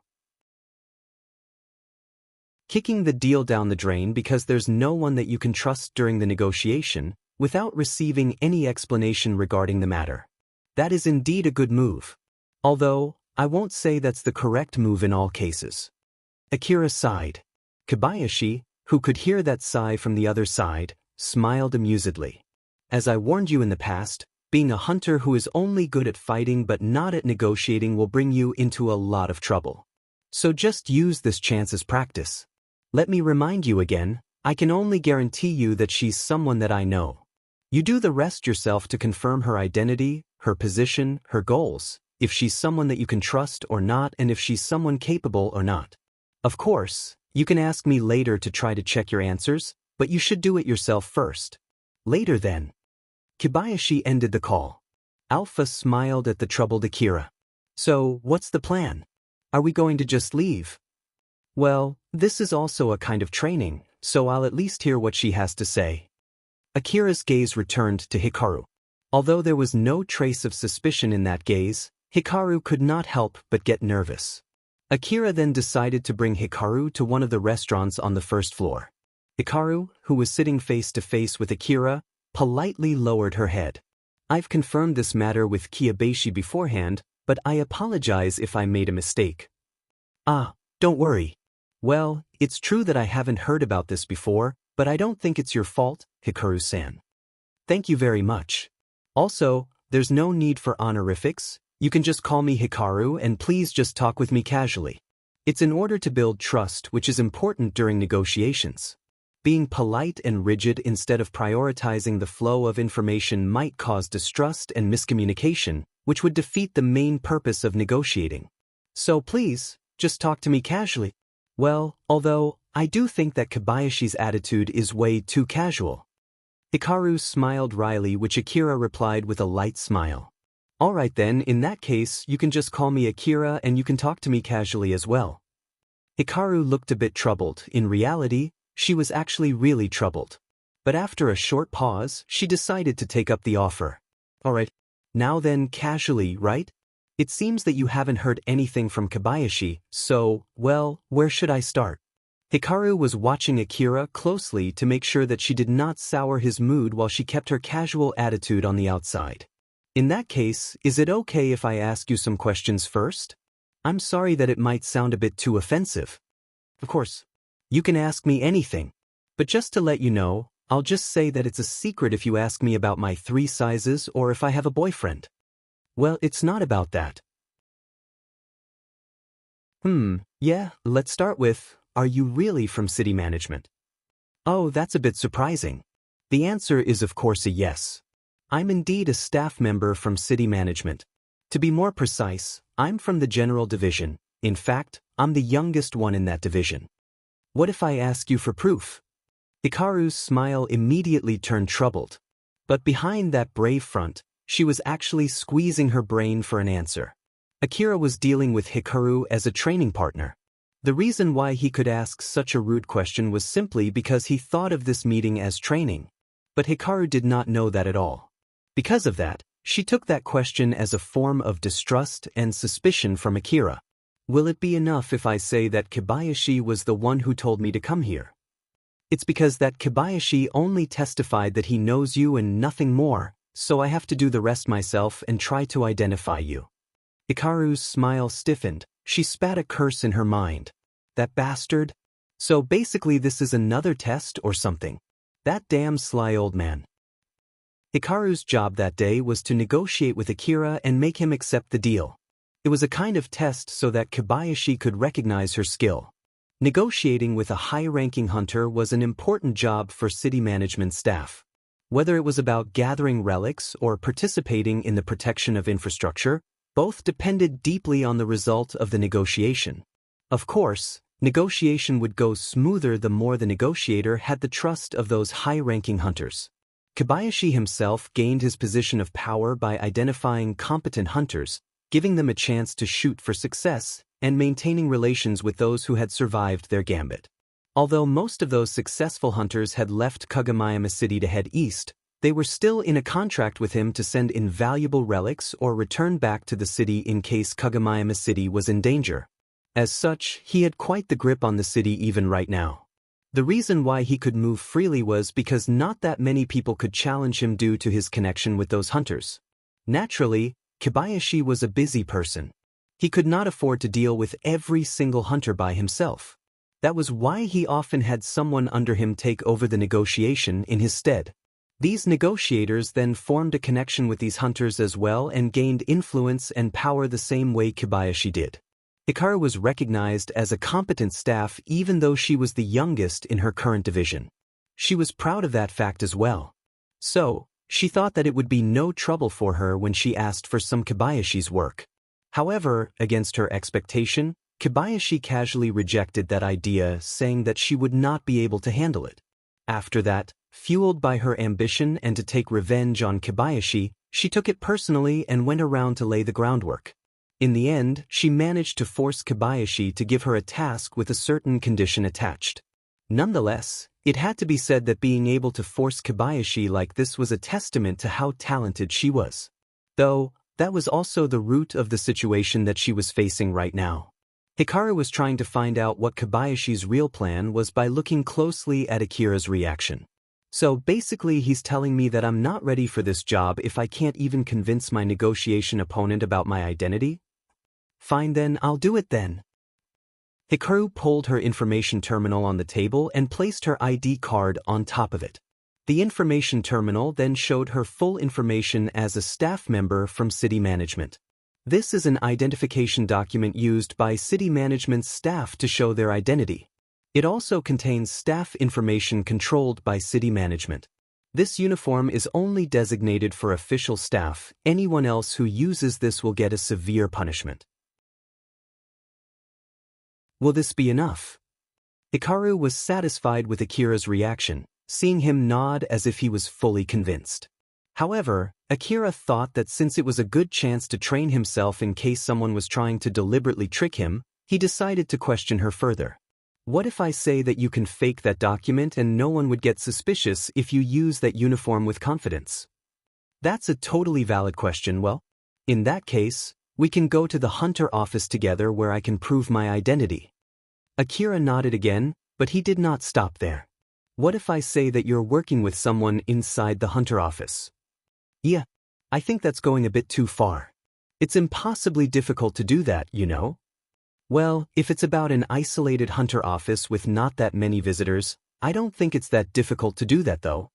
Kicking the deal down the drain because there's no one that you can trust during the negotiation, without receiving any explanation regarding the matter. That is indeed a good move. Although, I won't say that's the correct move in all cases. Akira sighed. Kobayashi, who could hear that sigh from the other side, smiled amusedly. As I warned you in the past, being a hunter who is only good at fighting but not at negotiating will bring you into a lot of trouble. So just use this chance as practice. Let me remind you again, I can only guarantee you that she's someone that I know. You do the rest yourself to confirm her identity, her position, her goals, if she's someone that you can trust or not, and if she's someone capable or not. Of course, you can ask me later to try to check your answers, but you should do it yourself first. Later then. Kobayashi ended the call. Alpha smiled at the troubled Akira. So, what's the plan? Are we going to just leave? Well, this is also a kind of training, so I'll at least hear what she has to say. Akira's gaze returned to Hikaru. Although there was no trace of suspicion in that gaze, Hikaru could not help but get nervous. Akira then decided to bring Hikaru to one of the restaurants on the first floor. Hikaru, who was sitting face to face with Akira, politely lowered her head. I've confirmed this matter with Kiyobashi beforehand, but I apologize if I made a mistake. Don't worry. Well, it's true that I haven't heard about this before, but I don't think it's your fault, Hikaru-san. Thank you very much. Also, there's no need for honorifics. You can just call me Hikaru and please just talk with me casually. It's in order to build trust, which is important during negotiations. Being polite and rigid instead of prioritizing the flow of information might cause distrust and miscommunication, which would defeat the main purpose of negotiating. So please, just talk to me casually. Well, although, I do think that Kobayashi's attitude is way too casual. Hikaru smiled wryly, which Akira replied with a light smile. Alright then, in that case, you can just call me Akira and you can talk to me casually as well. Hikaru looked a bit troubled. In reality, she was actually really troubled. But after a short pause, she decided to take up the offer. Alright. Now then, casually, right? It seems that you haven't heard anything from Kobayashi, so, well, where should I start? Hikaru was watching Akira closely to make sure that she did not sour his mood while she kept her casual attitude on the outside. In that case, is it okay if I ask you some questions first? I'm sorry that it might sound a bit too offensive. Of course, you can ask me anything. But just to let you know, I'll just say that it's a secret if you ask me about my 3 sizes or if I have a boyfriend. Well, it's not about that. Yeah, let's start with, are you really from city management? Oh, that's a bit surprising. The answer is of course a yes. I'm indeed a staff member from city management. To be more precise, I'm from the general division. In fact, I'm the youngest one in that division. What if I ask you for proof? Hikaru's smile immediately turned troubled. But behind that brave front, she was actually squeezing her brain for an answer. Akira was dealing with Hikaru as a training partner. The reason why he could ask such a rude question was simply because he thought of this meeting as training. But Hikaru did not know that at all. Because of that, she took that question as a form of distrust and suspicion from Akira. Will it be enough if I say that Kobayashi was the one who told me to come here? It's because that Kobayashi only testified that he knows you and nothing more, so I have to do the rest myself and try to identify you. Hikaru's smile stiffened. She spat a curse in her mind. That bastard? So basically this is another test or something. That damn sly old man. Hikaru's job that day was to negotiate with Akira and make him accept the deal. It was a kind of test so that Kobayashi could recognize her skill. Negotiating with a high-ranking hunter was an important job for city management staff. Whether it was about gathering relics or participating in the protection of infrastructure, both depended deeply on the result of the negotiation. Of course, negotiation would go smoother the more the negotiator had the trust of those high-ranking hunters. Kobayashi himself gained his position of power by identifying competent hunters, giving them a chance to shoot for success, and maintaining relations with those who had survived their gambit. Although most of those successful hunters had left Kagomayama City to head east, they were still in a contract with him to send invaluable relics or return back to the city in case Kagomayama City was in danger. As such, he had quite the grip on the city even right now. The reason why he could move freely was because not that many people could challenge him due to his connection with those hunters. Naturally, Kobayashi was a busy person. He could not afford to deal with every single hunter by himself. That was why he often had someone under him take over the negotiation in his stead. These negotiators then formed a connection with these hunters as well and gained influence and power the same way Kobayashi did. Hikaru was recognized as a competent staff even though she was the youngest in her current division. She was proud of that fact as well. So, she thought that it would be no trouble for her when she asked for some Kobayashi's work. However, against her expectation, Kobayashi casually rejected that idea, saying that she would not be able to handle it. After that, fueled by her ambition and to take revenge on Kobayashi, she took it personally and went around to lay the groundwork. In the end, she managed to force Kobayashi to give her a task with a certain condition attached. Nonetheless, it had to be said that being able to force Kobayashi like this was a testament to how talented she was. Though, that was also the root of the situation that she was facing right now. Hikaru was trying to find out what Kobayashi's real plan was by looking closely at Akira's reaction. So basically he's telling me that I'm not ready for this job if I can't even convince my negotiation opponent about my identity? Fine then, I'll do it then. Hikaru pulled her information terminal on the table and placed her ID card on top of it. The information terminal then showed her full information as a staff member from city management. This is an identification document used by city management's staff to show their identity. It also contains staff information controlled by city management. This uniform is only designated for official staff. Anyone else who uses this will get a severe punishment. Will this be enough? Hikaru was satisfied with Akira's reaction, seeing him nod as if he was fully convinced. However, Akira thought that since it was a good chance to train himself in case someone was trying to deliberately trick him, he decided to question her further. What if I say that you can fake that document and no one would get suspicious if you use that uniform with confidence? That's a totally valid question. Well, in that case, we can go to the hunter office together where I can prove my identity. Akira nodded again, but he did not stop there. What if I say that you're working with someone inside the hunter office? Yeah, I think that's going a bit too far. It's impossibly difficult to do that, you know? Well, if it's about an isolated hunter office with not that many visitors, I don't think it's that difficult to do that though.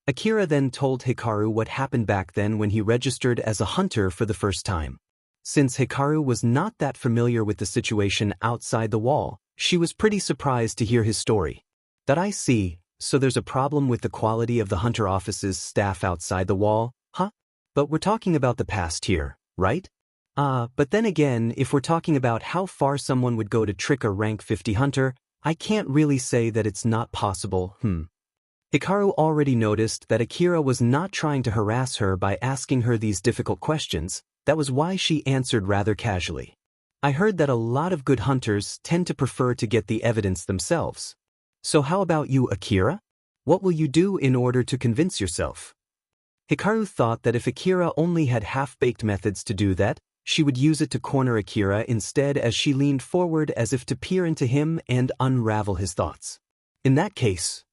Akira then told Hikaru what happened back then when he registered as a hunter for the first time. Since Hikaru was not that familiar with the situation outside the wall, she was pretty surprised to hear his story. That I see, so there's a problem with the quality of the hunter office's staff outside the wall, huh? But we're talking about the past here, right? But then again, if we're talking about how far someone would go to trick a rank 50 hunter, I can't really say that it's not possible, Hikaru already noticed that Akira was not trying to harass her by asking her these difficult questions. That was why she answered rather casually. I heard that a lot of good hunters tend to prefer to get the evidence themselves. So how about you, Akira? What will you do in order to convince yourself? Hikaru thought that if Akira only had half-baked methods to do that, she would use it to corner Akira instead, as she leaned forward as if to peer into him and unravel his thoughts. In that case,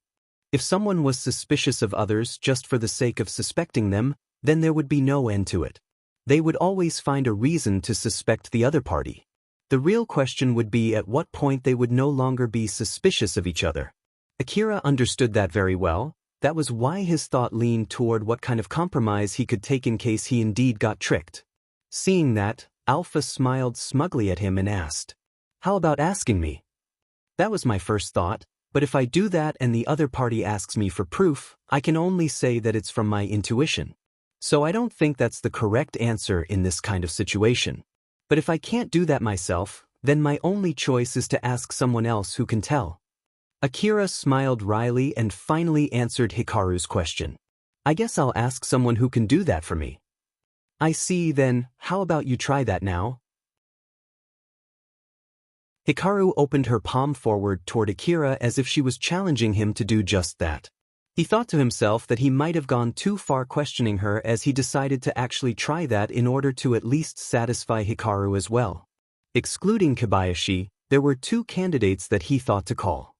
if someone was suspicious of others just for the sake of suspecting them, then there would be no end to it. They would always find a reason to suspect the other party. The real question would be at what point they would no longer be suspicious of each other. Akira understood that very well. That was why his thought leaned toward what kind of compromise he could take in case he indeed got tricked. Seeing that, Alpha smiled smugly at him and asked, "How about asking me?" That was my first thought. But if I do that and the other party asks me for proof, I can only say that it's from my intuition. So I don't think that's the correct answer in this kind of situation. But if I can't do that myself, then my only choice is to ask someone else who can tell. Akira smiled wryly and finally answered Hikaru's question. I guess I'll ask someone who can do that for me. I see, then, how about you try that now? Hikaru opened her palm forward toward Akira as if she was challenging him to do just that. He thought to himself that he might have gone too far questioning her, as he decided to actually try that in order to at least satisfy Hikaru as well. Excluding Kobayashi, there were 2 candidates that he thought to call.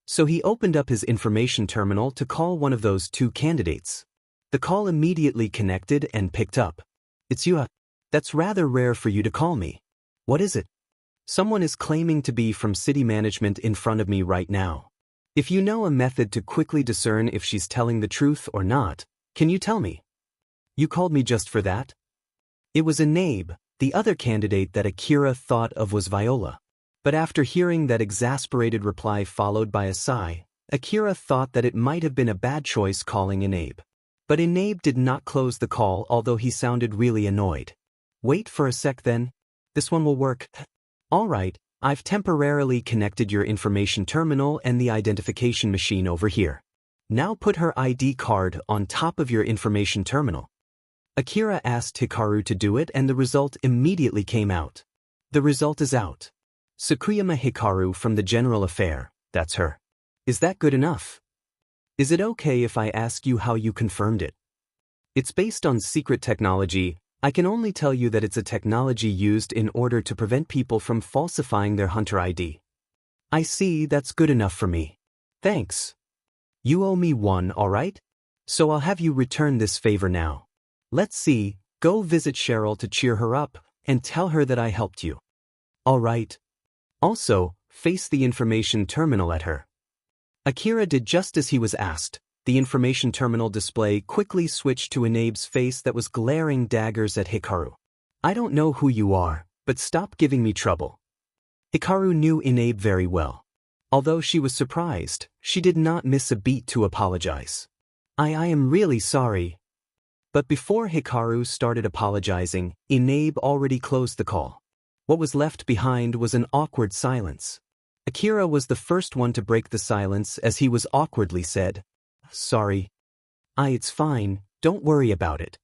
So he opened up his information terminal to call one of those 2 candidates. The call immediately connected and picked up. It's you. That's rather rare for you to call me. What is it? Someone is claiming to be from city management in front of me right now. If you know a method to quickly discern if she's telling the truth or not, can you tell me? You called me just for that? It was Inabe, the other candidate that Akira thought of was Viola. But after hearing that exasperated reply followed by a sigh, Akira thought that it might have been a bad choice calling Inabe. But Inabe did not close the call, although he sounded really annoyed. Wait for a sec then. This one will work. Alright, I've temporarily connected your information terminal and the identification machine over here. Now put her ID card on top of your information terminal. Akira asked Hikaru to do it and the result immediately came out. The result is out. Tsukuyama Hikaru from the General Affair, that's her. Is that good enough? Is it okay if I ask you how you confirmed it? It's based on secret technology. I can only tell you that it's a technology used in order to prevent people from falsifying their hunter ID. I see, that's good enough for me. Thanks. You owe me one, alright? So I'll have you return this favor now. Let's see, go visit Cheryl to cheer her up, and tell her that I helped you. Alright. Also, face the information terminal at her. Akira did just as he was asked. The information terminal display quickly switched to Inabe's face that was glaring daggers at Hikaru. I don't know who you are, but stop giving me trouble. Hikaru knew Inabe very well. Although she was surprised, she did not miss a beat to apologize. I am really sorry. But before Hikaru started apologizing, Inabe already closed the call. What was left behind was an awkward silence. Akira was the first one to break the silence as he was awkwardly said, Sorry. It's fine, don't worry about it.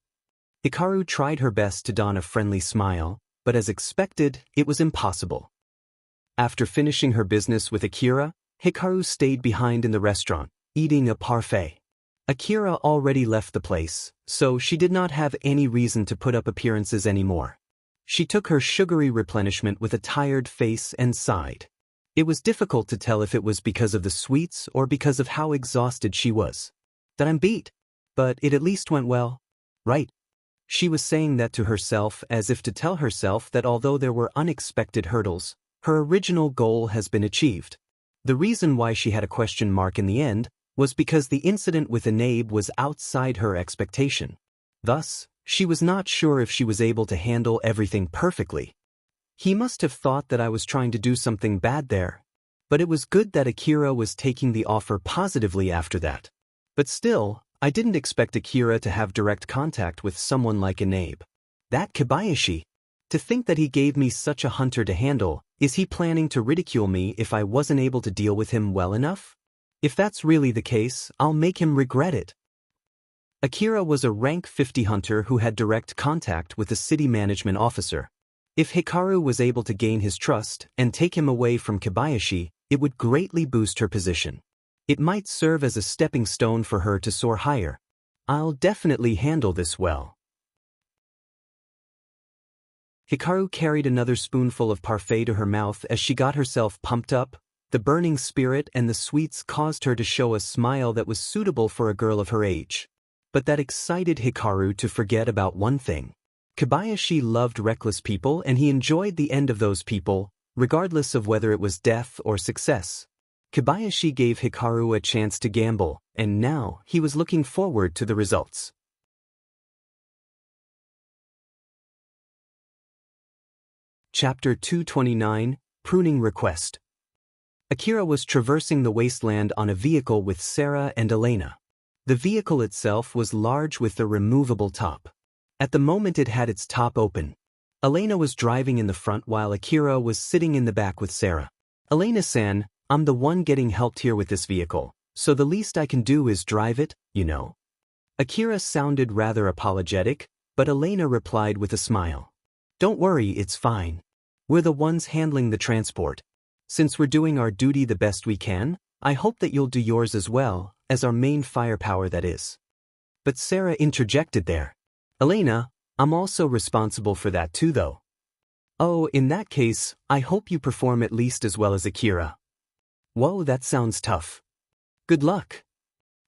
Hikaru tried her best to don a friendly smile, but as expected, it was impossible. After finishing her business with Akira, Hikaru stayed behind in the restaurant, eating a parfait. Akira already left the place, so she did not have any reason to put up appearances anymore. She took her sugary replenishment with a tired face and sighed. It was difficult to tell if it was because of the sweets or because of how exhausted she was. That I'm beat. But it at least went well. Right. She was saying that to herself as if to tell herself that although there were unexpected hurdles, her original goal has been achieved. The reason why she had a question mark in the end was because the incident with Anabe was outside her expectation. Thus, she was not sure if she was able to handle everything perfectly. He must have thought that I was trying to do something bad there. But it was good that Akira was taking the offer positively after that. But still, I didn't expect Akira to have direct contact with someone like Anabe. That Kobayashi. To think that he gave me such a hunter to handle, is he planning to ridicule me if I wasn't able to deal with him well enough? If that's really the case, I'll make him regret it. Akira was a rank 50 hunter who had direct contact with the city management officer. If Hikaru was able to gain his trust and take him away from Kobayashi, it would greatly boost her position. It might serve as a stepping stone for her to soar higher. I'll definitely handle this well. Hikaru carried another spoonful of parfait to her mouth as she got herself pumped up. The burning spirit and the sweets caused her to show a smile that was suitable for a girl of her age. But that excited Hikaru to forget about one thing. Kobayashi loved reckless people and he enjoyed the end of those people, regardless of whether it was death or success. Kobayashi gave Hikaru a chance to gamble, and now he was looking forward to the results. Chapter 229, Pruning Request. Akira was traversing the wasteland on a vehicle with Sarah and Elena. The vehicle itself was large with a removable top. At the moment it had its top open. Elena was driving in the front while Akira was sitting in the back with Sarah. Elena-san, I'm the one getting helped here with this vehicle, so the least I can do is drive it, you know. Akira sounded rather apologetic, but Elena replied with a smile. Don't worry, it's fine. We're the ones handling the transport. Since we're doing our duty the best we can, I hope that you'll do yours as well, as our main firepower that is. But Sarah interjected there. Elena, I'm also responsible for that too though. Oh, in that case, I hope you perform at least as well as Akira. Whoa, that sounds tough. Good luck.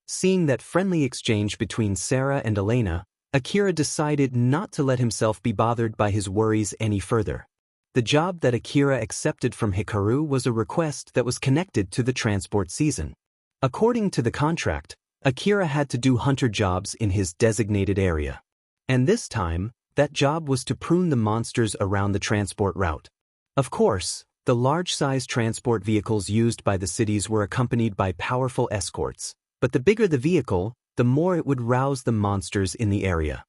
Seeing that friendly exchange between Sarah and Elena, Akira decided not to let himself be bothered by his worries any further. The job that Akira accepted from Hikaru was a request that was connected to the transport season. According to the contract, Akira had to do hunter jobs in his designated area. And this time, that job was to prune the monsters around the transport route. Of course, the large-size transport vehicles used by the cities were accompanied by powerful escorts, but the bigger the vehicle, the more it would rouse the monsters in the area.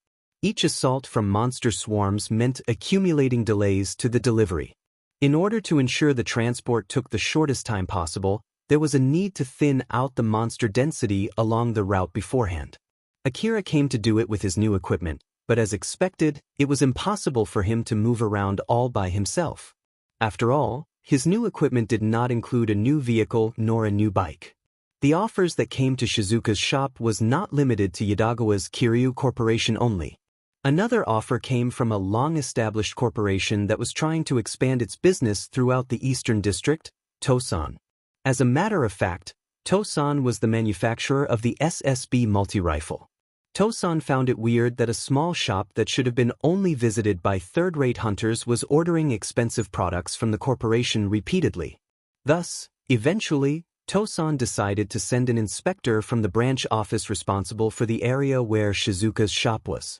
Each assault from monster swarms meant accumulating delays to the delivery. In order to ensure the transport took the shortest time possible, there was a need to thin out the monster density along the route beforehand. Akira came to do it with his new equipment, but as expected, it was impossible for him to move around all by himself. After all, his new equipment did not include a new vehicle nor a new bike. The offers that came to Shizuka's shop was not limited to Yadagawa's Kiryu Corporation only. Another offer came from a long-established corporation that was trying to expand its business throughout the Eastern District, Tosan. As a matter of fact, Tosan was the manufacturer of the SSB multi-rifle. Tosan found it weird that a small shop that should have been only visited by third-rate hunters was ordering expensive products from the corporation repeatedly. Thus, eventually, Tosan decided to send an inspector from the branch office responsible for the area where Shizuka's shop was.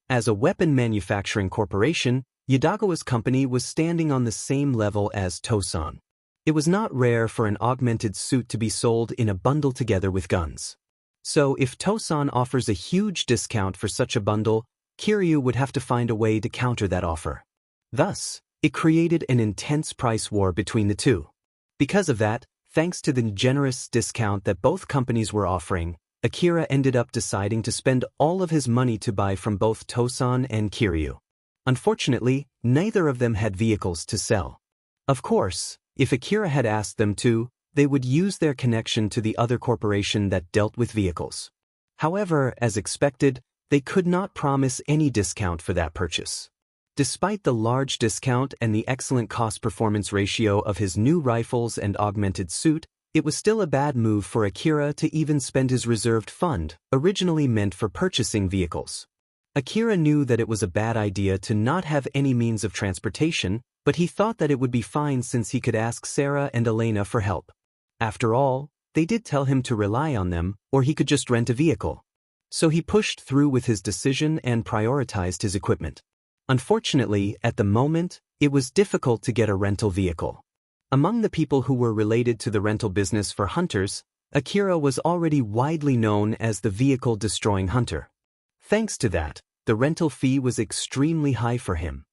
As a weapon manufacturing corporation, Yadagawa's company was standing on the same level as Tosan. It was not rare for an augmented suit to be sold in a bundle together with guns. So if Tosan offers a huge discount for such a bundle, Kiryu would have to find a way to counter that offer. Thus, it created an intense price war between the two. Because of that, thanks to the generous discount that both companies were offering, Akira ended up deciding to spend all of his money to buy from both Tosan and Kiryu. Unfortunately, neither of them had vehicles to sell. Of course, if Akira had asked them to, they would use their connection to the other corporation that dealt with vehicles. However, as expected, they could not promise any discount for that purchase. Despite the large discount and the excellent cost-performance ratio of his new rifles and augmented suit, it was still a bad move for Akira to even spend his reserved fund, originally meant for purchasing vehicles. Akira knew that it was a bad idea to not have any means of transportation, but he thought that it would be fine since he could ask Sarah and Elena for help. After all, they did tell him to rely on them, or he could just rent a vehicle. So he pushed through with his decision and prioritized his equipment. Unfortunately, at the moment, it was difficult to get a rental vehicle. Among the people who were related to the rental business for hunters, Akira was already widely known as the vehicle-destroying hunter. Thanks to that, the rental fee was extremely high for him.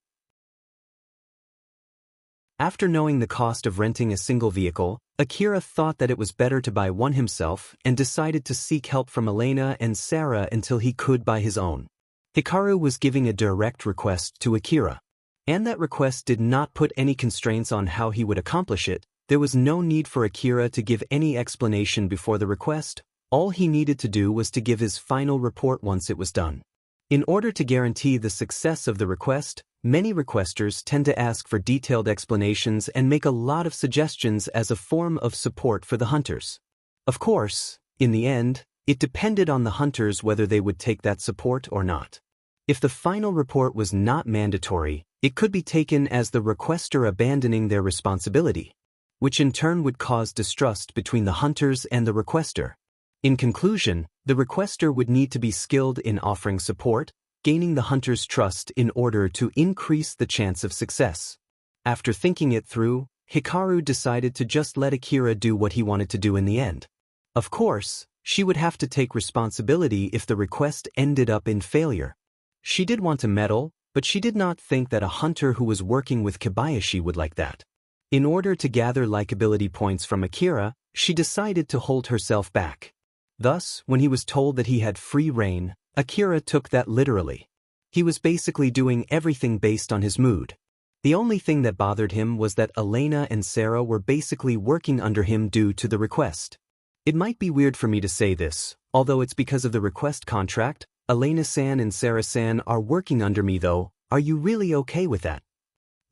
After knowing the cost of renting a single vehicle, Akira thought that it was better to buy one himself and decided to seek help from Elena and Sarah until he could buy his own. Hikaru was giving a direct request to Akira. And that request did not put any constraints on how he would accomplish it. There was no need for Akira to give any explanation before the request. All he needed to do was to give his final report once it was done. In order to guarantee the success of the request, many requesters tend to ask for detailed explanations and make a lot of suggestions as a form of support for the hunters. Of course, in the end, it depended on the hunters whether they would take that support or not. If the final report was not mandatory, it could be taken as the requester abandoning their responsibility, which in turn would cause distrust between the hunters and the requester. In conclusion, the requester would need to be skilled in offering support, gaining the hunter's trust in order to increase the chance of success. After thinking it through, Hikaru decided to just let Akira do what he wanted to do in the end. Of course, she would have to take responsibility if the request ended up in failure. She did want to meddle, but she did not think that a hunter who was working with Kobayashi would like that. In order to gather likability points from Akira, she decided to hold herself back. Thus, when he was told that he had free rein, Akira took that literally. He was basically doing everything based on his mood. The only thing that bothered him was that Elena and Sarah were basically working under him due to the request. It might be weird for me to say this, although it's because of the request contract. Elena-san and Sarah-san are working under me though. Are you really okay with that?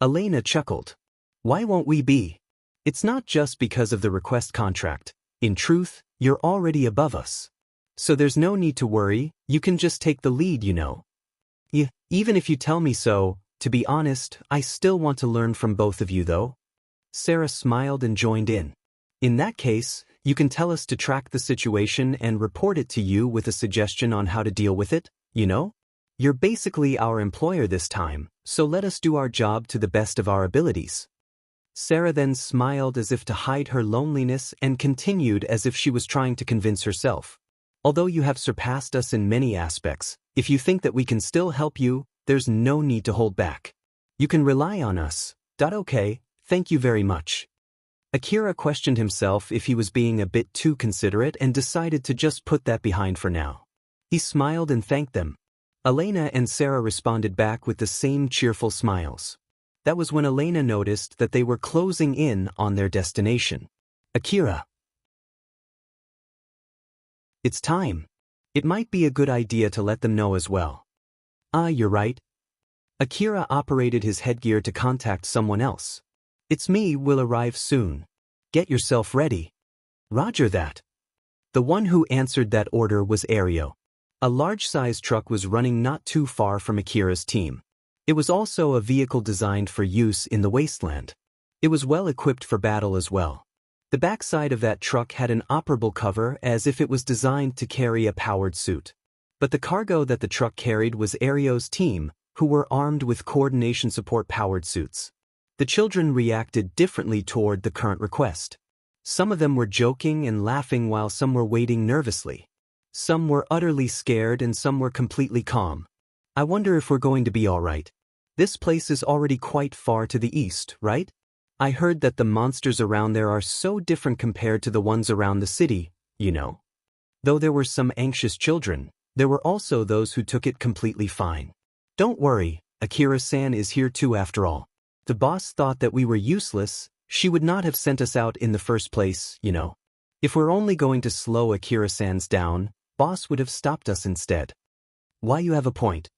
Elena chuckled. Why won't we be? It's not just because of the request contract. In truth, you're already above us. So there's no need to worry, you can just take the lead, you know. Even if you tell me so, to be honest, I still want to learn from both of you though. Sarah smiled and joined in. In that case, you can tell us to track the situation and report it to you with a suggestion on how to deal with it, you know? You're basically our employer this time, so let us do our job to the best of our abilities. Sarah then smiled as if to hide her loneliness and continued as if she was trying to convince herself. Although you have surpassed us in many aspects, if you think that we can still help you, there's no need to hold back. You can rely on us. Okay, thank you very much. Akira questioned himself if he was being a bit too considerate and decided to just put that behind for now. He smiled and thanked them. Elena and Sarah responded back with the same cheerful smiles. That was when Elena noticed that they were closing in on their destination. Akira. It's time. It might be a good idea to let them know as well. You're right. Akira operated his headgear to contact someone else. It's me, will arrive soon. Get yourself ready. Roger that. The one who answered that order was Ario. A large-sized truck was running not too far from Akira's team. It was also a vehicle designed for use in the wasteland. It was well equipped for battle as well. The backside of that truck had an operable cover as if it was designed to carry a powered suit. But the cargo that the truck carried was Ario's team, who were armed with coordination support powered suits. The children reacted differently toward the current request. Some of them were joking and laughing while some were waiting nervously. Some were utterly scared and some were completely calm. I wonder if we're going to be all right. This place is already quite far to the east, right? I heard that the monsters around there are so different compared to the ones around the city, you know. Though there were some anxious children, there were also those who took it completely fine. Don't worry, Akira-san is here too after all. The boss thought that we were useless, she would not have sent us out in the first place, you know. If we're only going to slow Akira-san's down, boss would have stopped us instead. Why, you have a point.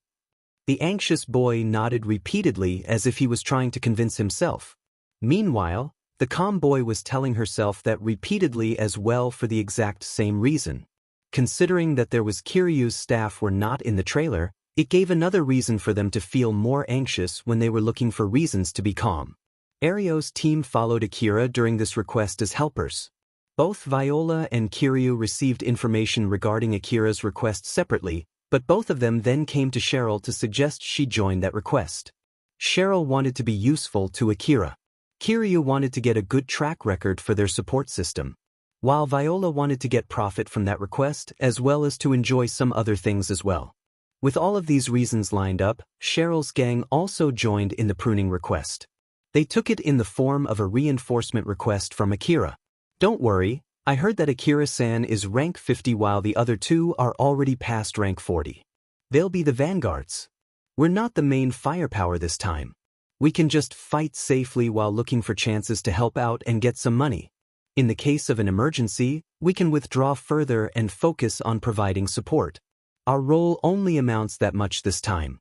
The anxious boy nodded repeatedly as if he was trying to convince himself. Meanwhile, the calm boy was telling herself that repeatedly as well for the exact same reason. Considering that there was Kiryu's staff were not in the trailer, it gave another reason for them to feel more anxious when they were looking for reasons to be calm. Ario's team followed Akira during this request as helpers. Both Viola and Kiryu received information regarding Akira's request separately, but both of them then came to Cheryl to suggest she join that request. Cheryl wanted to be useful to Akira. Kiryu wanted to get a good track record for their support system, while Viola wanted to get profit from that request as well as to enjoy some other things as well. With all of these reasons lined up, Cheryl's gang also joined in the pruning request. They took it in the form of a reinforcement request from Akira. Don't worry, I heard that Akira-san is rank 50 while the other two are already past rank 40. They'll be the vanguards. We're not the main firepower this time. We can just fight safely while looking for chances to help out and get some money. In the case of an emergency, we can withdraw further and focus on providing support. Our role only amounts that much this time.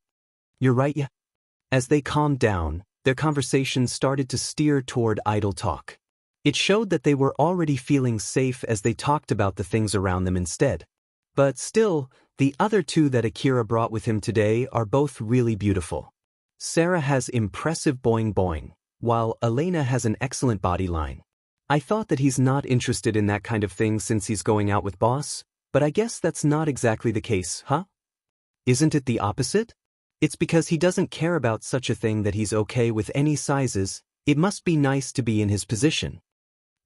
You're right, yeah. As they calmed down, their conversation started to steer toward idle talk. It showed that they were already feeling safe as they talked about the things around them instead. But still, the other two that Akira brought with him today are both really beautiful. Sarah has impressive boing boing, while Elena has an excellent body line. I thought that he's not interested in that kind of thing since he's going out with boss, but I guess that's not exactly the case, huh? Isn't it the opposite? It's because he doesn't care about such a thing that he's okay with any sizes. It must be nice to be in his position.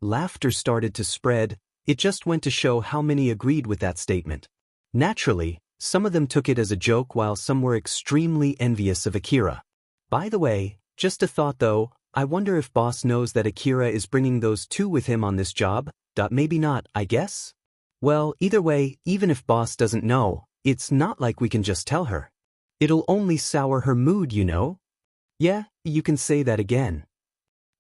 Laughter started to spread. It just went to show how many agreed with that statement. Naturally, some of them took it as a joke while some were extremely envious of Akira. By the way, just a thought though, I wonder if boss knows that Akira is bringing those two with him on this job. Maybe not, I guess? Well, either way, even if boss doesn't know, it's not like we can just tell her. It'll only sour her mood, you know? Yeah, you can say that again.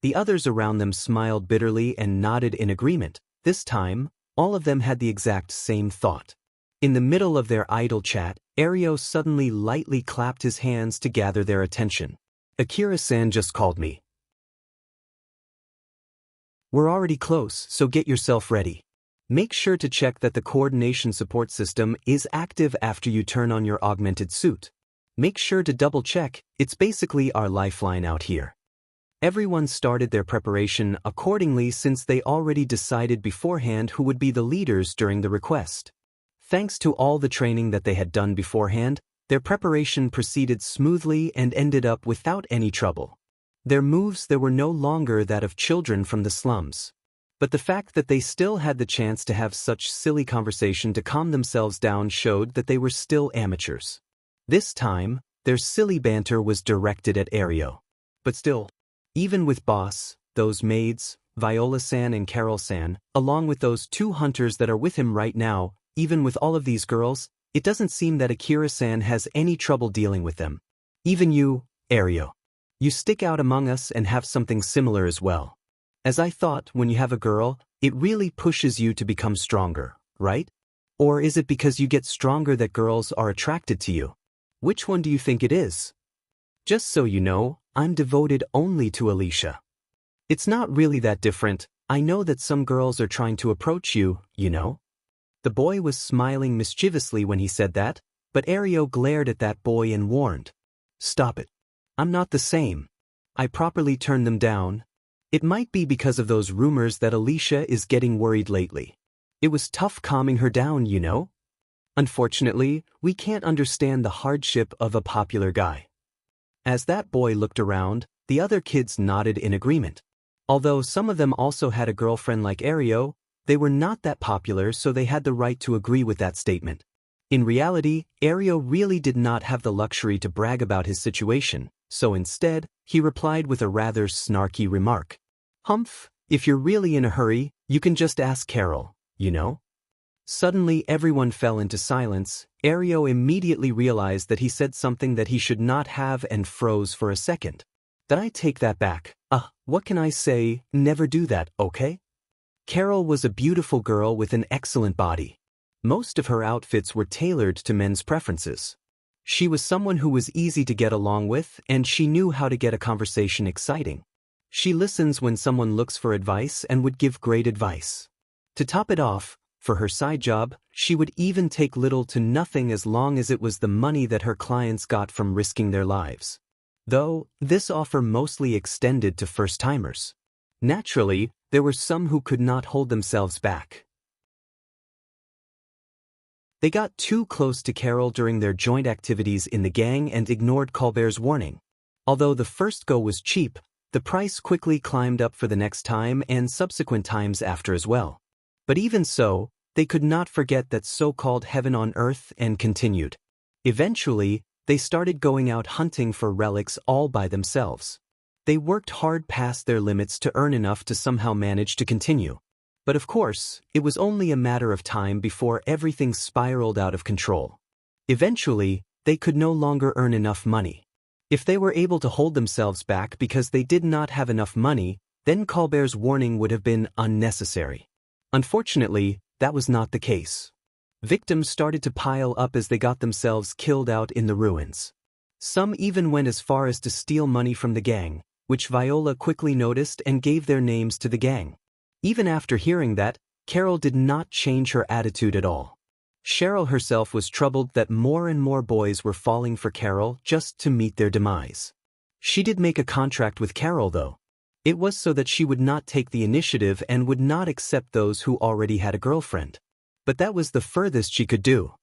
The others around them smiled bitterly and nodded in agreement. This time, all of them had the exact same thought. In the middle of their idle chat, Ario suddenly lightly clapped his hands to gather their attention. Akira-san just called me. We're already close, so get yourself ready. Make sure to check that the coordination support system is active after you turn on your augmented suit. Make sure to double check, it's basically our lifeline out here. Everyone started their preparation accordingly since they already decided beforehand who would be the leaders during the request. Thanks to all the training that they had done beforehand, their preparation proceeded smoothly and ended up without any trouble. Their moves there were no longer that of children from the slums. But the fact that they still had the chance to have such silly conversation to calm themselves down showed that they were still amateurs. This time, their silly banter was directed at Ario. But still, even with boss, those maids, Viola-san and Carol-san, along with those two hunters that are with him right now, even with all of these girls, it doesn't seem that Akira-san has any trouble dealing with them. Even you, Ario. You stick out among us and have something similar as well. As I thought, when you have a girl, it really pushes you to become stronger, right? Or is it because you get stronger that girls are attracted to you? Which one do you think it is? Just so you know, I'm devoted only to Alicia. It's not really that different. I know that some girls are trying to approach you, you know? The boy was smiling mischievously when he said that, but Ario glared at that boy and warned. Stop it. I'm not the same. I properly turned them down. It might be because of those rumors that Alicia is getting worried lately. It was tough calming her down, you know? Unfortunately, we can't understand the hardship of a popular guy. As that boy looked around, the other kids nodded in agreement. Although some of them also had a girlfriend like Ario, they were not that popular, so they had the right to agree with that statement. In reality, Ario really did not have the luxury to brag about his situation, so instead, he replied with a rather snarky remark. Humph, if you're really in a hurry, you can just ask Carol, you know? Suddenly everyone fell into silence. Ario immediately realized that he said something that he should not have and froze for a second. Did I take that back? What can I say? Never do that, okay? Carol was a beautiful girl with an excellent body. Most of her outfits were tailored to men's preferences. She was someone who was easy to get along with, and she knew how to get a conversation exciting. She listens when someone looks for advice and would give great advice. To top it off, for her side job, she would even take little to nothing as long as it was the money that her clients got from risking their lives. Though, this offer mostly extended to first-timers. Naturally, there were some who could not hold themselves back. They got too close to Carol during their joint activities in the gang and ignored Colbert's warning. Although the first go was cheap, the price quickly climbed up for the next time and subsequent times after as well. But even so, they could not forget that so-called heaven on earth and continued. Eventually, they started going out hunting for relics all by themselves. They worked hard past their limits to earn enough to somehow manage to continue. But of course, it was only a matter of time before everything spiraled out of control. Eventually, they could no longer earn enough money. If they were able to hold themselves back because they did not have enough money, then Colbert's warning would have been unnecessary. Unfortunately, that was not the case. Victims started to pile up as they got themselves killed out in the ruins. Some even went as far as to steal money from the gang, which Viola quickly noticed and gave their names to the gang. Even after hearing that, Carol did not change her attitude at all. Cheryl herself was troubled that more and more boys were falling for Carol just to meet their demise. She did make a contract with Carol though. It was so that she would not take the initiative and would not accept those who already had a girlfriend. But that was the furthest she could do.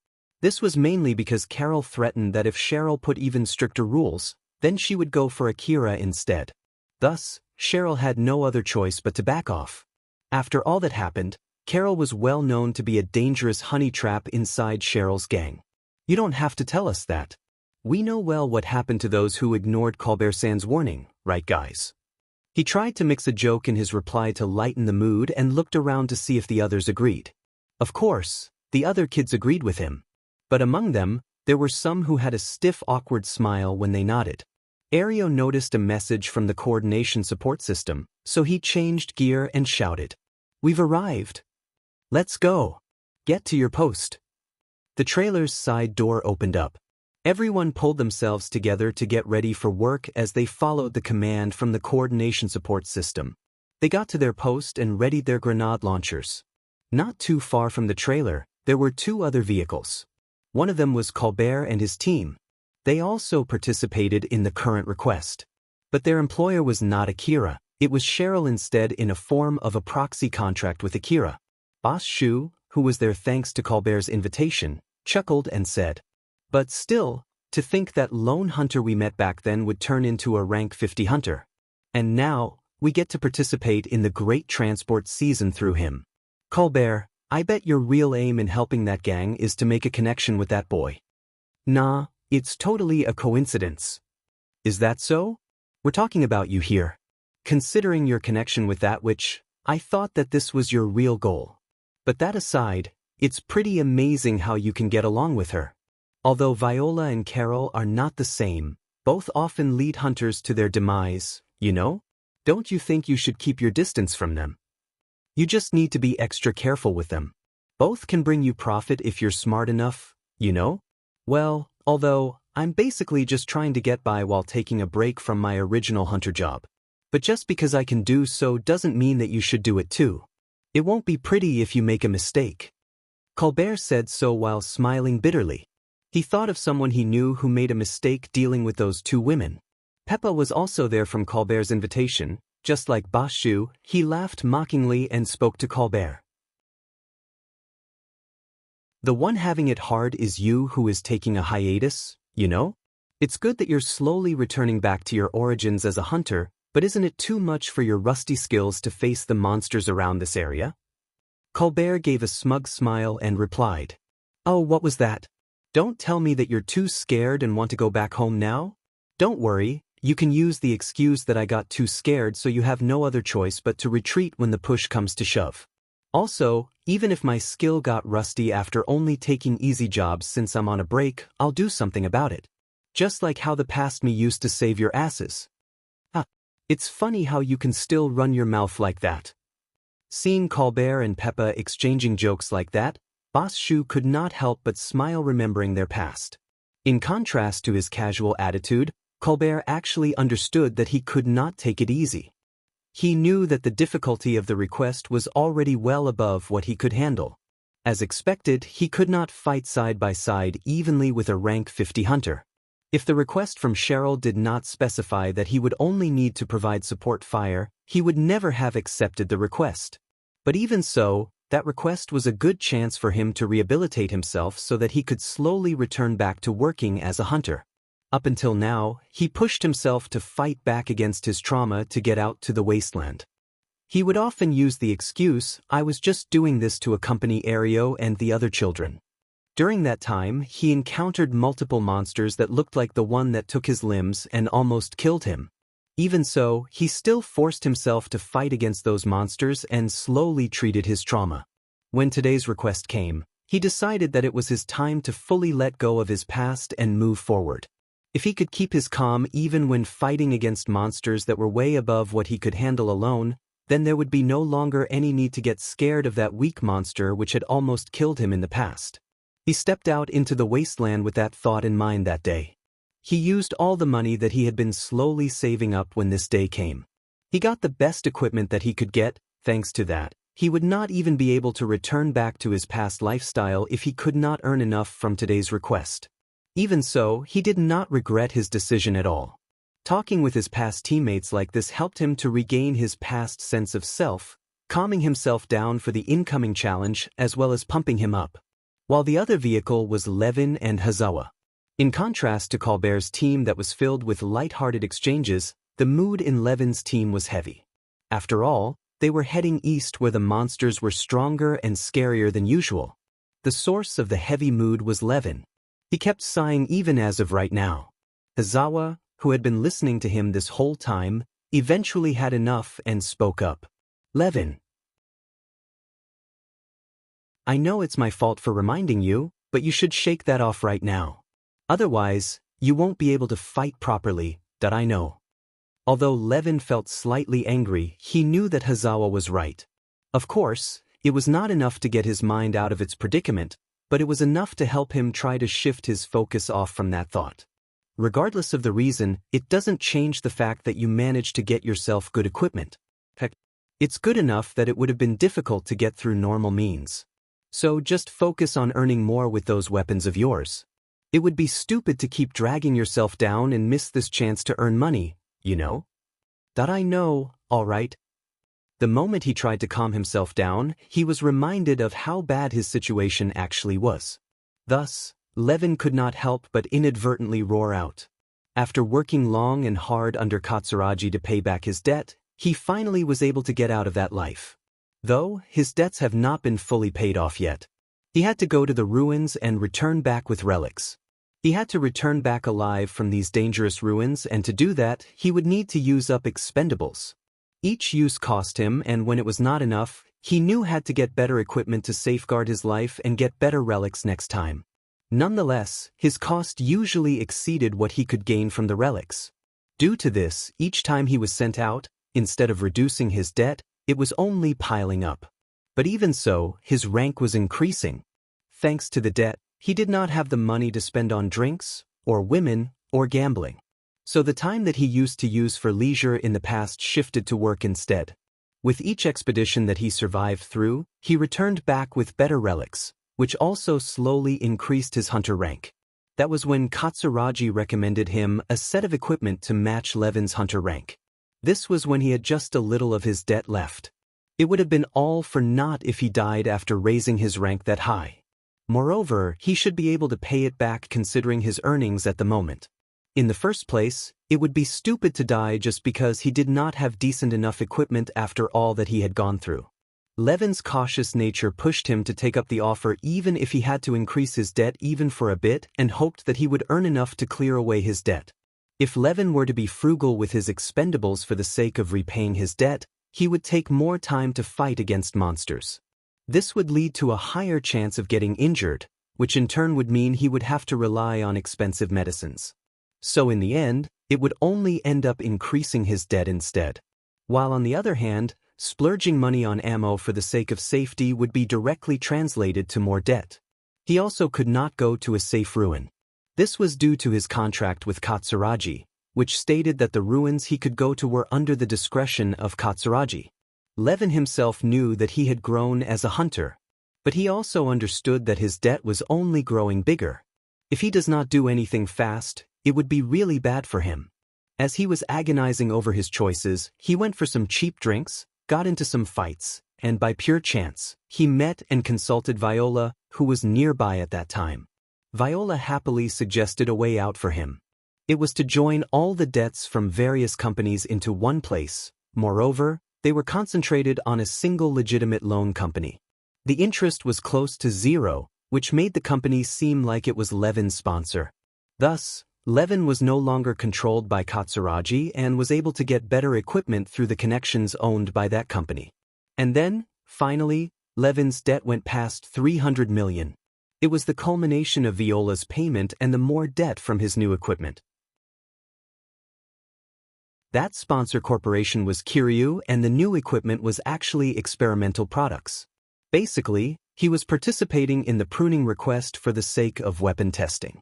This was mainly because Carol threatened that if Cheryl put even stricter rules, then she would go for Akira instead. Thus, Cheryl had no other choice but to back off. After all that happened, Carol was well known to be a dangerous honey trap inside Cheryl's gang. You don't have to tell us that. We know well what happened to those who ignored Colbert-san's warning, right guys? He tried to mix a joke in his reply to lighten the mood and looked around to see if the others agreed. Of course, the other kids agreed with him. But among them, there were some who had a stiff, awkward smile when they nodded. Ario noticed a message from the coordination support system, so he changed gear and shouted, "We've arrived. Let's go. Get to your post." The trailer's side door opened up. Everyone pulled themselves together to get ready for work as they followed the command from the coordination support system. They got to their post and readied their grenade launchers. Not too far from the trailer, there were two other vehicles. One of them was Colbert and his team. They also participated in the current request. But their employer was not Akira, it was Cheryl instead in a form of a proxy contract with Akira. Boss Shu, who was there thanks to Colbert's invitation, chuckled and said, "But still, to think that lone hunter we met back then would turn into a rank 50 hunter. And now, we get to participate in the great transport season through him. Colbert, I bet your real aim in helping that gang is to make a connection with that boy." "Nah, it's totally a coincidence." "Is that so? We're talking about you here. Considering your connection with that witch, I thought that this was your real goal. But that aside, it's pretty amazing how you can get along with her. Although Viola and Carol are not the same, both often lead hunters to their demise, you know? Don't you think you should keep your distance from them? You just need to be extra careful with them. Both can bring you profit if you're smart enough, you know? Well, although, I'm basically just trying to get by while taking a break from my original hunter job. But just because I can do so doesn't mean that you should do it too. It won't be pretty if you make a mistake." Colbert said so while smiling bitterly. He thought of someone he knew who made a mistake dealing with those two women. Peppa was also there from Colbert's invitation. Just like Bashu, he laughed mockingly and spoke to Colbert. "The one having it hard is you who is taking a hiatus, you know? It's good that you're slowly returning back to your origins as a hunter, but isn't it too much for your rusty skills to face the monsters around this area?" Colbert gave a smug smile and replied, "Oh, what was that? Don't tell me that you're too scared and want to go back home now? Don't worry, you can use the excuse that I got too scared so you have no other choice but to retreat when the push comes to shove. Also, even if my skill got rusty after only taking easy jobs since I'm on a break, I'll do something about it. Just like how the past me used to save your asses. It's funny how you can still run your mouth like that." Seeing Colbert and Peppa exchanging jokes like that, Boss Shu could not help but smile remembering their past. In contrast to his casual attitude, Colbert actually understood that he could not take it easy. He knew that the difficulty of the request was already well above what he could handle. As expected, he could not fight side by side evenly with a rank 50 hunter. If the request from Cheryl did not specify that he would only need to provide support fire, he would never have accepted the request. But even so, that request was a good chance for him to rehabilitate himself so that he could slowly return back to working as a hunter. Up until now, he pushed himself to fight back against his trauma to get out to the wasteland. He would often use the excuse, "I was just doing this to accompany Ario and the other children." During that time, he encountered multiple monsters that looked like the one that took his limbs and almost killed him. Even so, he still forced himself to fight against those monsters and slowly treated his trauma. When today's request came, he decided that it was his time to fully let go of his past and move forward. If he could keep his calm even when fighting against monsters that were way above what he could handle alone, then there would be no longer any need to get scared of that weak monster which had almost killed him in the past. He stepped out into the wasteland with that thought in mind that day. He used all the money that he had been slowly saving up when this day came. He got the best equipment that he could get. Thanks to that, he would not even be able to return back to his past lifestyle if he could not earn enough from today's request. Even so, he did not regret his decision at all. Talking with his past teammates like this helped him to regain his past sense of self, calming himself down for the incoming challenge as well as pumping him up. While the other vehicle was Levin and Hazawa. In contrast to Colbert's team that was filled with light-hearted exchanges, the mood in Levin's team was heavy. After all, they were heading east where the monsters were stronger and scarier than usual. The source of the heavy mood was Levin. He kept sighing even as of right now. Hazawa, who had been listening to him this whole time, eventually had enough and spoke up. "Levin, I know it's my fault for reminding you, but you should shake that off right now. Otherwise, you won't be able to fight properly, that I know." Although Levin felt slightly angry, he knew that Hazawa was right. Of course, it was not enough to get his mind out of its predicament, but it was enough to help him try to shift his focus off from that thought. Regardless of the reason, it doesn't change the fact that you managed to get yourself good equipment. Heck, it's good enough that it would have been difficult to get through normal means. So just focus on earning more with those weapons of yours. It would be stupid to keep dragging yourself down and miss this chance to earn money, you know? That I know, all right. The moment he tried to calm himself down, he was reminded of how bad his situation actually was. Thus, Levin could not help but inadvertently roar out. After working long and hard under Katsuragi to pay back his debt, he finally was able to get out of that life. Though, his debts have not been fully paid off yet. He had to go to the ruins and return back with relics. He had to return back alive from these dangerous ruins, and to do that, he would need to use up expendables. Each use cost him, and when it was not enough, he knew had to get better equipment to safeguard his life and get better relics next time. Nonetheless, his cost usually exceeded what he could gain from the relics. Due to this, each time he was sent out, instead of reducing his debt, it was only piling up. But even so, his rank was increasing. Thanks to the debt, he did not have the money to spend on drinks, or women, or gambling. So the time that he used to use for leisure in the past shifted to work instead. With each expedition that he survived through, he returned back with better relics, which also slowly increased his hunter rank. That was when Katsuragi recommended him a set of equipment to match Levin's hunter rank. This was when he had just a little of his debt left. It would have been all for naught if he died after raising his rank that high. Moreover, he should be able to pay it back considering his earnings at the moment. In the first place, it would be stupid to die just because he did not have decent enough equipment after all that he had gone through. Levin's cautious nature pushed him to take up the offer even if he had to increase his debt even for a bit, and hoped that he would earn enough to clear away his debt. If Levin were to be frugal with his expendables for the sake of repaying his debt, he would take more time to fight against monsters. This would lead to a higher chance of getting injured, which in turn would mean he would have to rely on expensive medicines. So in the end, it would only end up increasing his debt instead. While on the other hand, Splurging money on ammo for the sake of safety would be directly translated to more debt. He also could not go to a safe ruin. This was due to his contract with Katsuragi, which stated that the ruins he could go to were under the discretion of Katsuragi. Levin himself knew that he had grown as a hunter, but he also understood that his debt was only growing bigger. If he does not do anything fast, it would be really bad for him. As he was agonizing over his choices, he went for some cheap drinks, got into some fights, and by pure chance, he met and consulted Viola, who was nearby at that time. Viola happily suggested a way out for him. It was to join all the debts from various companies into one place. Moreover, they were concentrated on a single legitimate loan company. The interest was close to zero, which made the company seem like it was Levin's sponsor. Thus, Levin was no longer controlled by Katsuragi and was able to get better equipment through the connections owned by that company. And then, finally, Levin's debt went past 300 million. It was the culmination of Viola's payment and the more debt from his new equipment. That sponsor corporation was Kiryu, and the new equipment was actually experimental products. Basically, he was participating in the pruning request for the sake of weapon testing.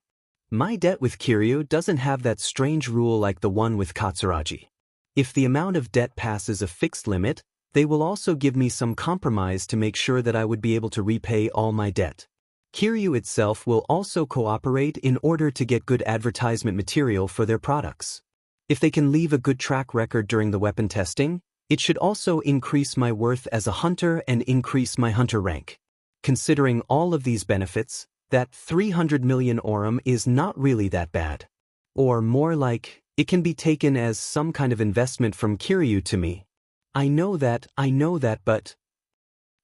My debt with Kiryu doesn't have that strange rule like the one with Katsuragi. If the amount of debt passes a fixed limit, they will also give me some compromise to make sure that I would be able to repay all my debt. Kiryu itself will also cooperate in order to get good advertisement material for their products. If they can leave a good track record during the weapon testing, it should also increase my worth as a hunter and increase my hunter rank. Considering all of these benefits, that 300 million orum is not really that bad. Or more like, it can be taken as some kind of investment from Kiryu to me. I know that, but...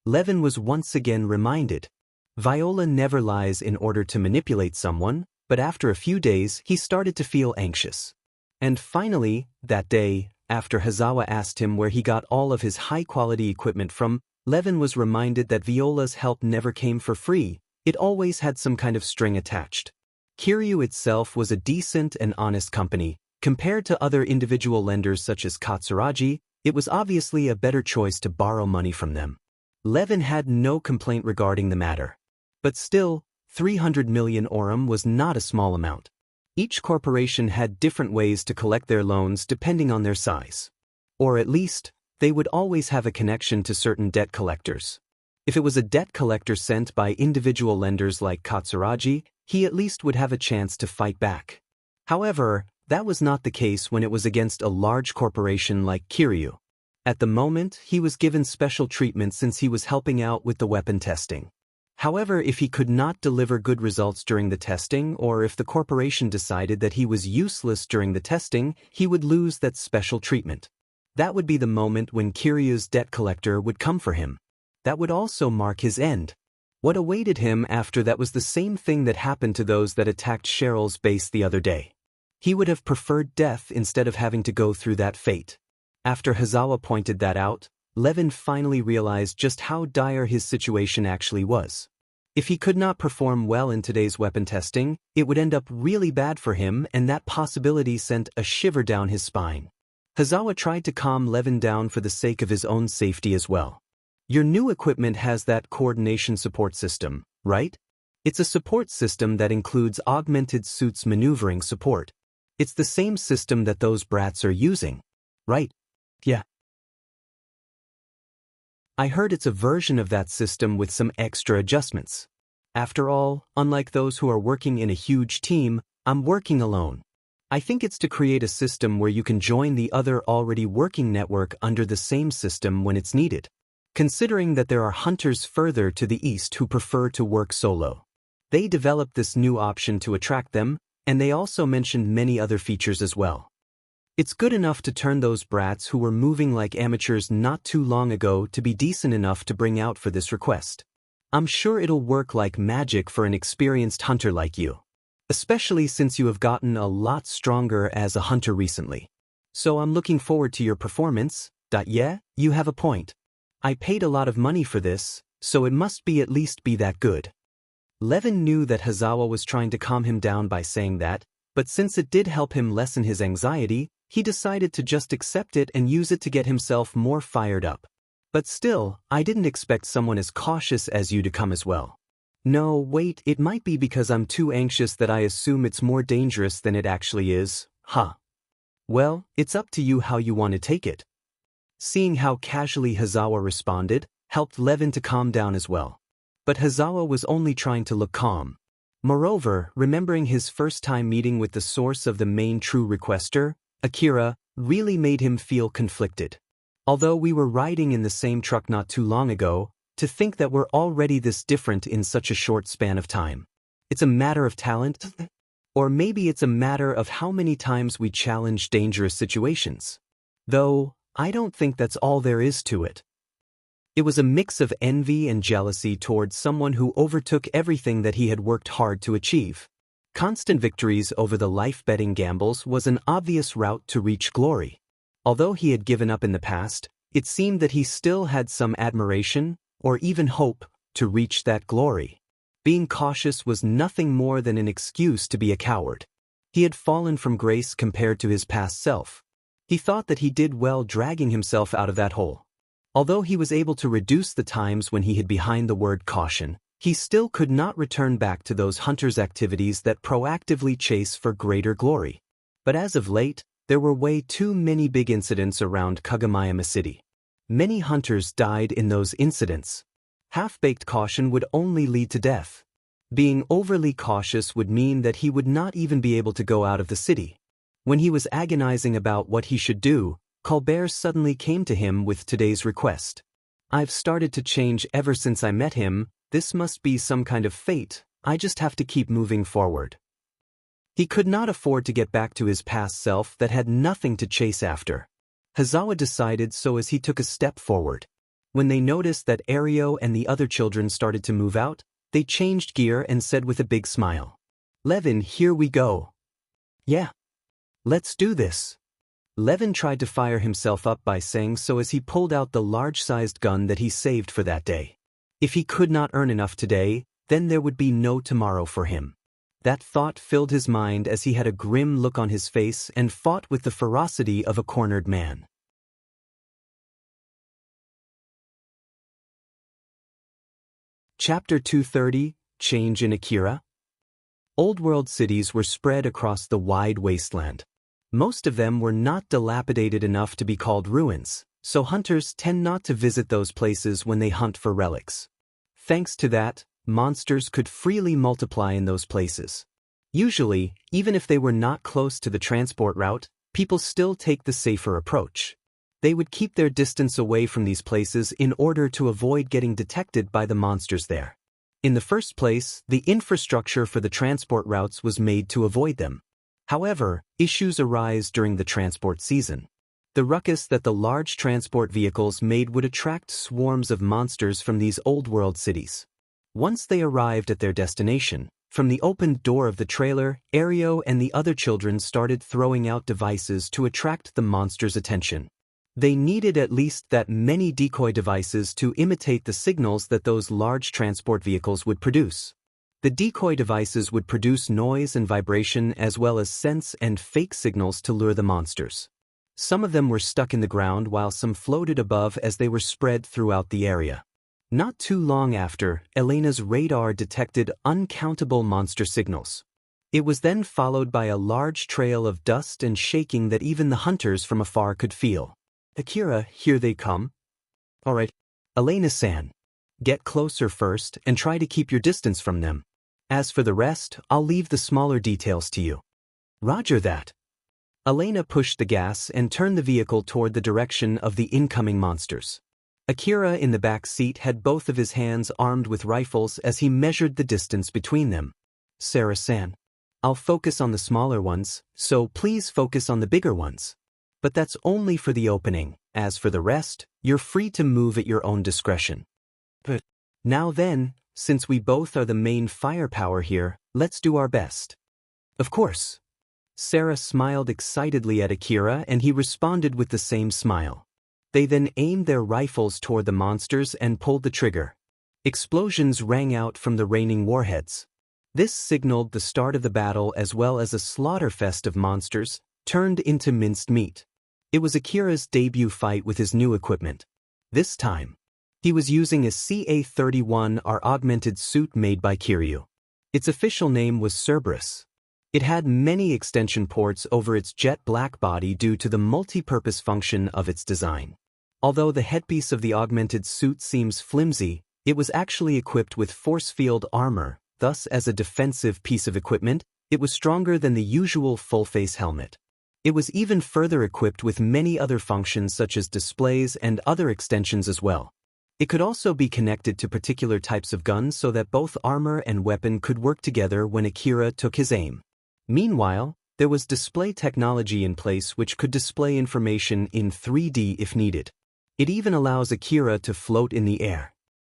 Levin was once again reminded. Viola never lies in order to manipulate someone, but after a few days he started to feel anxious. And finally, that day, after Hazawa asked him where he got all of his high-quality equipment from, Levin was reminded that Viola's help never came for free. It always had some kind of string attached. Kiryu itself was a decent and honest company. Compared to other individual lenders such as Katsuragi, it was obviously a better choice to borrow money from them. Levin had no complaint regarding the matter. But still, 300 million orum was not a small amount. Each corporation had different ways to collect their loans depending on their size. Or at least, they would always have a connection to certain debt collectors. If it was a debt collector sent by individual lenders like Katsuragi, he at least would have a chance to fight back. However, that was not the case when it was against a large corporation like Kiryu. At the moment, he was given special treatment since he was helping out with the weapon testing. However, if he could not deliver good results during the testing, or if the corporation decided that he was useless during the testing, he would lose that special treatment. That would be the moment when Kiryu's debt collector would come for him. That would also mark his end. What awaited him after that was the same thing that happened to those that attacked Cheryl's base the other day. He would have preferred death instead of having to go through that fate. After Hazawa pointed that out, Levin finally realized just how dire his situation actually was. If he could not perform well in today's weapon testing, it would end up really bad for him, and that possibility sent a shiver down his spine. Hazawa tried to calm Levin down for the sake of his own safety as well. Your new equipment has that coordination support system, right? It's a support system that includes augmented suits maneuvering support. It's the same system that those brats are using, right? Yeah. I heard it's a version of that system with some extra adjustments. After all, unlike those who are working in a huge team, I'm working alone. I think it's to create a system where you can join the other already working network under the same system when it's needed. Considering that there are hunters further to the east who prefer to work solo. They developed this new option to attract them, and they also mentioned many other features as well. It's good enough to turn those brats who were moving like amateurs not too long ago to be decent enough to bring out for this request. I'm sure it'll work like magic for an experienced hunter like you. Especially since you have gotten a lot stronger as a hunter recently. So I'm looking forward to your performance. Yeah, you have a point. I paid a lot of money for this, so it must be at least be that good. Levin knew that Hazawa was trying to calm him down by saying that, but since it did help him lessen his anxiety, he decided to just accept it and use it to get himself more fired up. But still, I didn't expect someone as cautious as you to come as well. No, wait, it might be because I'm too anxious that I assume it's more dangerous than it actually is, huh? Well, it's up to you how you want to take it. Seeing how casually Hazawa responded, helped Levin to calm down as well. But Hazawa was only trying to look calm. Moreover, remembering his first time meeting with the source of the main true requester, Akira, really made him feel conflicted. Although we were riding in the same truck not too long ago, to think that we're already this different in such a short span of time. It's a matter of talent? Or maybe it's a matter of how many times we challenge dangerous situations. Though, I don't think that's all there is to it. It was a mix of envy and jealousy towards someone who overtook everything that he had worked hard to achieve. Constant victories over the life betting gambles was an obvious route to reach glory. Although he had given up in the past, it seemed that he still had some admiration, or even hope, to reach that glory. Being cautious was nothing more than an excuse to be a coward. He had fallen from grace compared to his past self. He thought that he did well dragging himself out of that hole. Although he was able to reduce the times when he hid behind the word caution, he still could not return back to those hunters' activities that proactively chase for greater glory. But as of late, there were way too many big incidents around Kagamayama City. Many hunters died in those incidents. Half-baked caution would only lead to death. Being overly cautious would mean that he would not even be able to go out of the city. When he was agonizing about what he should do, Colbert suddenly came to him with today's request. I've started to change ever since I met him, this must be some kind of fate, I just have to keep moving forward. He could not afford to get back to his past self that had nothing to chase after. Hazawa decided so as he took a step forward. When they noticed that Ario and the other children started to move out, they changed gear and said with a big smile, Levin, here we go. Yeah. Let's do this. Levin tried to fire himself up by saying so as he pulled out the large-sized gun that he saved for that day. If he could not earn enough today, then there would be no tomorrow for him. That thought filled his mind as he had a grim look on his face and fought with the ferocity of a cornered man. Chapter 230, Change in Akira. Old world cities were spread across the wide wasteland. Most of them were not dilapidated enough to be called ruins, so hunters tend not to visit those places when they hunt for relics. Thanks to that, monsters could freely multiply in those places. Usually, even if they were not close to the transport route, people still take the safer approach. They would keep their distance away from these places in order to avoid getting detected by the monsters there. In the first place, the infrastructure for the transport routes was made to avoid them. However, issues arise during the transport season. The ruckus that the large transport vehicles made would attract swarms of monsters from these old-world cities. Once they arrived at their destination, from the opened door of the trailer, Ario and the other children started throwing out devices to attract the monsters' attention. They needed at least that many decoy devices to imitate the signals that those large transport vehicles would produce. The decoy devices would produce noise and vibration as well as sense and fake signals to lure the monsters. Some of them were stuck in the ground while some floated above as they were spread throughout the area. Not too long after, Elena's radar detected uncountable monster signals. It was then followed by a large trail of dust and shaking that even the hunters from afar could feel. Akira, here they come. All right, Elena-san. Get closer first and try to keep your distance from them. As for the rest, I'll leave the smaller details to you. Roger that. Elena pushed the gas and turned the vehicle toward the direction of the incoming monsters. Akira in the back seat had both of his hands armed with rifles as he measured the distance between them. Sarah-san, I'll focus on the smaller ones, so please focus on the bigger ones. But that's only for the opening. As for the rest, you're free to move at your own discretion. But now then, since we both are the main firepower here, let's do our best. Of course. Sarah smiled excitedly at Akira and he responded with the same smile. They then aimed their rifles toward the monsters and pulled the trigger. Explosions rang out from the raining warheads. This signaled the start of the battle as well as a slaughterfest of monsters, turned into minced meat. It was Akira's debut fight with his new equipment. This time, he was using a CA-31R augmented suit made by Kiryu. Its official name was Cerberus. It had many extension ports over its jet black body due to the multi-purpose function of its design. Although the headpiece of the augmented suit seems flimsy, it was actually equipped with force field armor, thus as a defensive piece of equipment, it was stronger than the usual full-face helmet. It was even further equipped with many other functions such as displays and other extensions as well. It could also be connected to particular types of guns so that both armor and weapon could work together when Akira took his aim. Meanwhile, there was display technology in place which could display information in 3D if needed. It even allows Akira to float in the air.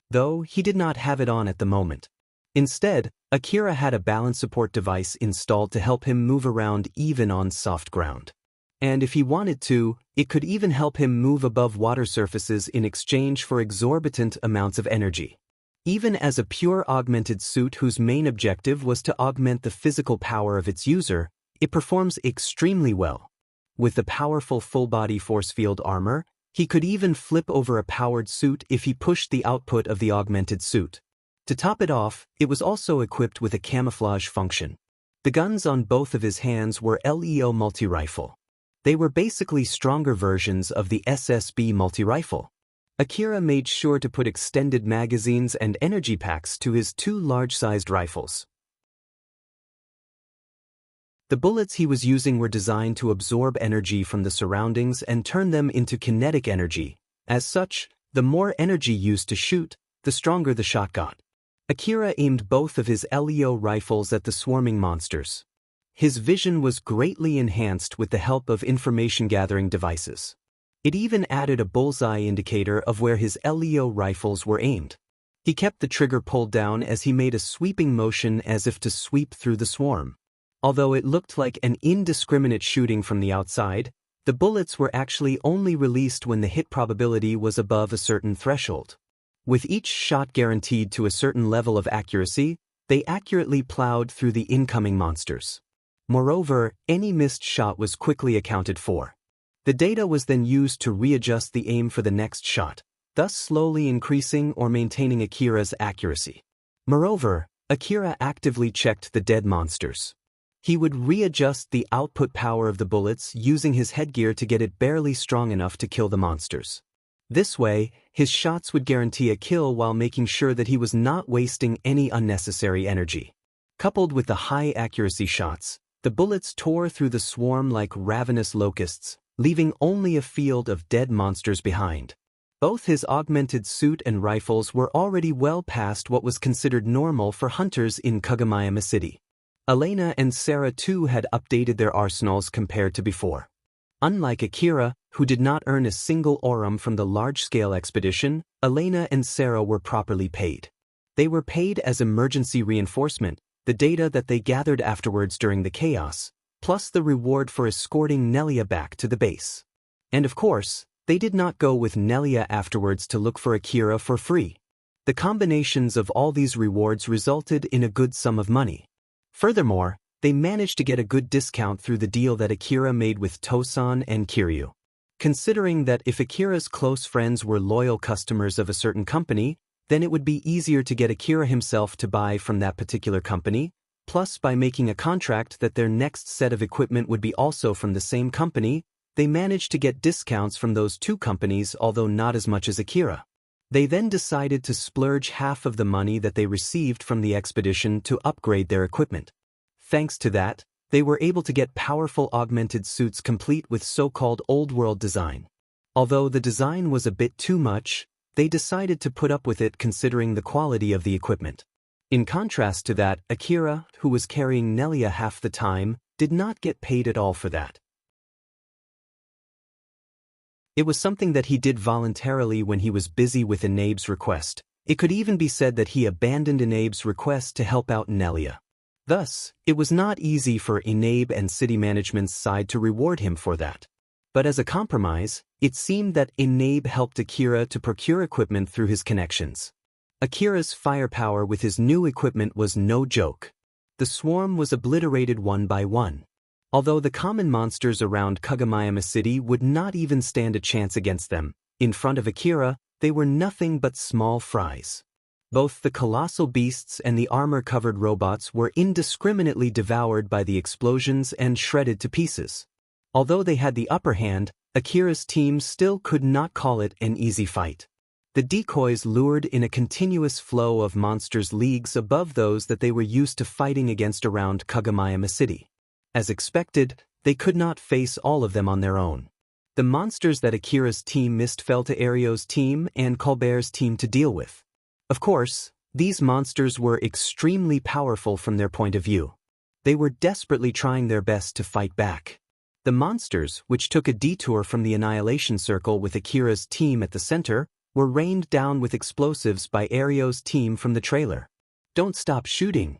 Though he did not have it on at the moment. Instead, Akira had a balance support device installed to help him move around even on soft ground. And if he wanted to, it could even help him move above water surfaces in exchange for exorbitant amounts of energy. Even as a pure augmented suit whose main objective was to augment the physical power of its user, it performs extremely well. With the powerful full-body force field armor, he could even flip over a powered suit if he pushed the output of the augmented suit. To top it off, it was also equipped with a camouflage function. The guns on both of his hands were LEO multi-rifle. They were basically stronger versions of the SSB multi-rifle. Akira made sure to put extended magazines and energy packs to his two large-sized rifles. The bullets he was using were designed to absorb energy from the surroundings and turn them into kinetic energy. As such, the more energy used to shoot, the stronger the shot got. Akira aimed both of his LEO rifles at the swarming monsters. His vision was greatly enhanced with the help of information-gathering devices. It even added a bullseye indicator of where his LEO rifles were aimed. He kept the trigger pulled down as he made a sweeping motion as if to sweep through the swarm. Although it looked like an indiscriminate shooting from the outside, the bullets were actually only released when the hit probability was above a certain threshold. With each shot guaranteed to a certain level of accuracy, they accurately plowed through the incoming monsters. Moreover, any missed shot was quickly accounted for. The data was then used to readjust the aim for the next shot, thus slowly increasing or maintaining Akira's accuracy. Moreover, Akira actively checked the dead monsters. He would readjust the output power of the bullets using his headgear to get it barely strong enough to kill the monsters. This way, his shots would guarantee a kill while making sure that he was not wasting any unnecessary energy. Coupled with the high accuracy shots, the bullets tore through the swarm like ravenous locusts, leaving only a field of dead monsters behind. Both his augmented suit and rifles were already well past what was considered normal for hunters in Kagomayama City. Elena and Sarah too had updated their arsenals compared to before. Unlike Akira, who did not earn a single aurum from the large-scale expedition, Elena and Sarah were properly paid. They were paid as emergency reinforcement, the data that they gathered afterwards during the chaos, plus the reward for escorting Nelia back to the base. And of course, they did not go with Nelia afterwards to look for Akira for free. The combinations of all these rewards resulted in a good sum of money. Furthermore, they managed to get a good discount through the deal that Akira made with Tosan and Kiryu. Considering that if Akira's close friends were loyal customers of a certain company, then it would be easier to get Akira himself to buy from that particular company, plus by making a contract that their next set of equipment would be also from the same company, they managed to get discounts from those two companies, although not as much as Akira. They then decided to splurge half of the money that they received from the expedition to upgrade their equipment. Thanks to that, they were able to get powerful augmented suits complete with so-called old-world design. Although the design was a bit too much, they decided to put up with it considering the quality of the equipment. In contrast to that, Akira, who was carrying Nelia half the time, did not get paid at all for that. It was something that he did voluntarily when he was busy with Inabe's request. It could even be said that he abandoned Inabe's request to help out Nelia. Thus, it was not easy for Inabe and city management's side to reward him for that. But as a compromise, it seemed that Inabe helped Akira to procure equipment through his connections. Akira's firepower with his new equipment was no joke. The swarm was obliterated one by one. Although the common monsters around Kagomayama City would not even stand a chance against them, in front of Akira, they were nothing but small fries. Both the colossal beasts and the armor-covered robots were indiscriminately devoured by the explosions and shredded to pieces. Although they had the upper hand, Akira's team still could not call it an easy fight. The decoys lured in a continuous flow of monsters leagues above those that they were used to fighting against around Kagomayama City. As expected, they could not face all of them on their own. The monsters that Akira's team missed fell to Ario's team and Colbert's team to deal with. Of course, these monsters were extremely powerful from their point of view. They were desperately trying their best to fight back. The monsters, which took a detour from the Annihilation Circle with Akira's team at the center, were rained down with explosives by Ario's team from the trailer. Don't stop shooting.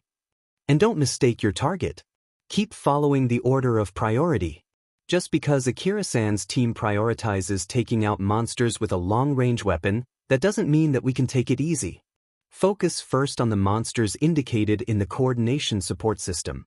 And don't mistake your target. Keep following the order of priority. Just because Akira-san's team prioritizes taking out monsters with a long-range weapon, that doesn't mean that we can take it easy. Focus first on the monsters indicated in the Coordination Support System.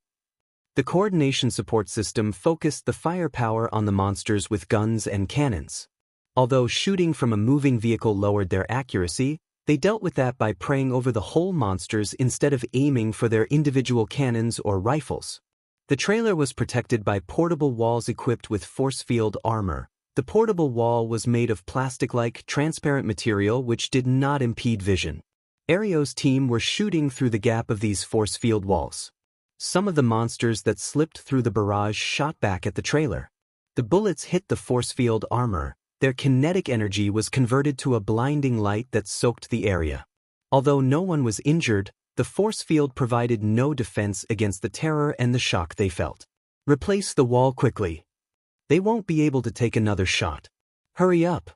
The Coordination Support System focused the firepower on the monsters with guns and cannons. Although shooting from a moving vehicle lowered their accuracy, they dealt with that by praying over the whole monsters instead of aiming for their individual cannons or rifles. The trailer was protected by portable walls equipped with force field armor. The portable wall was made of plastic-like, transparent material which did not impede vision. Ario's team were shooting through the gap of these force field walls. Some of the monsters that slipped through the barrage shot back at the trailer. The bullets hit the force field armor. Their kinetic energy was converted to a blinding light that soaked the area. Although no one was injured, the force field provided no defense against the terror and the shock they felt. Replace the wall quickly. They won't be able to take another shot. Hurry up.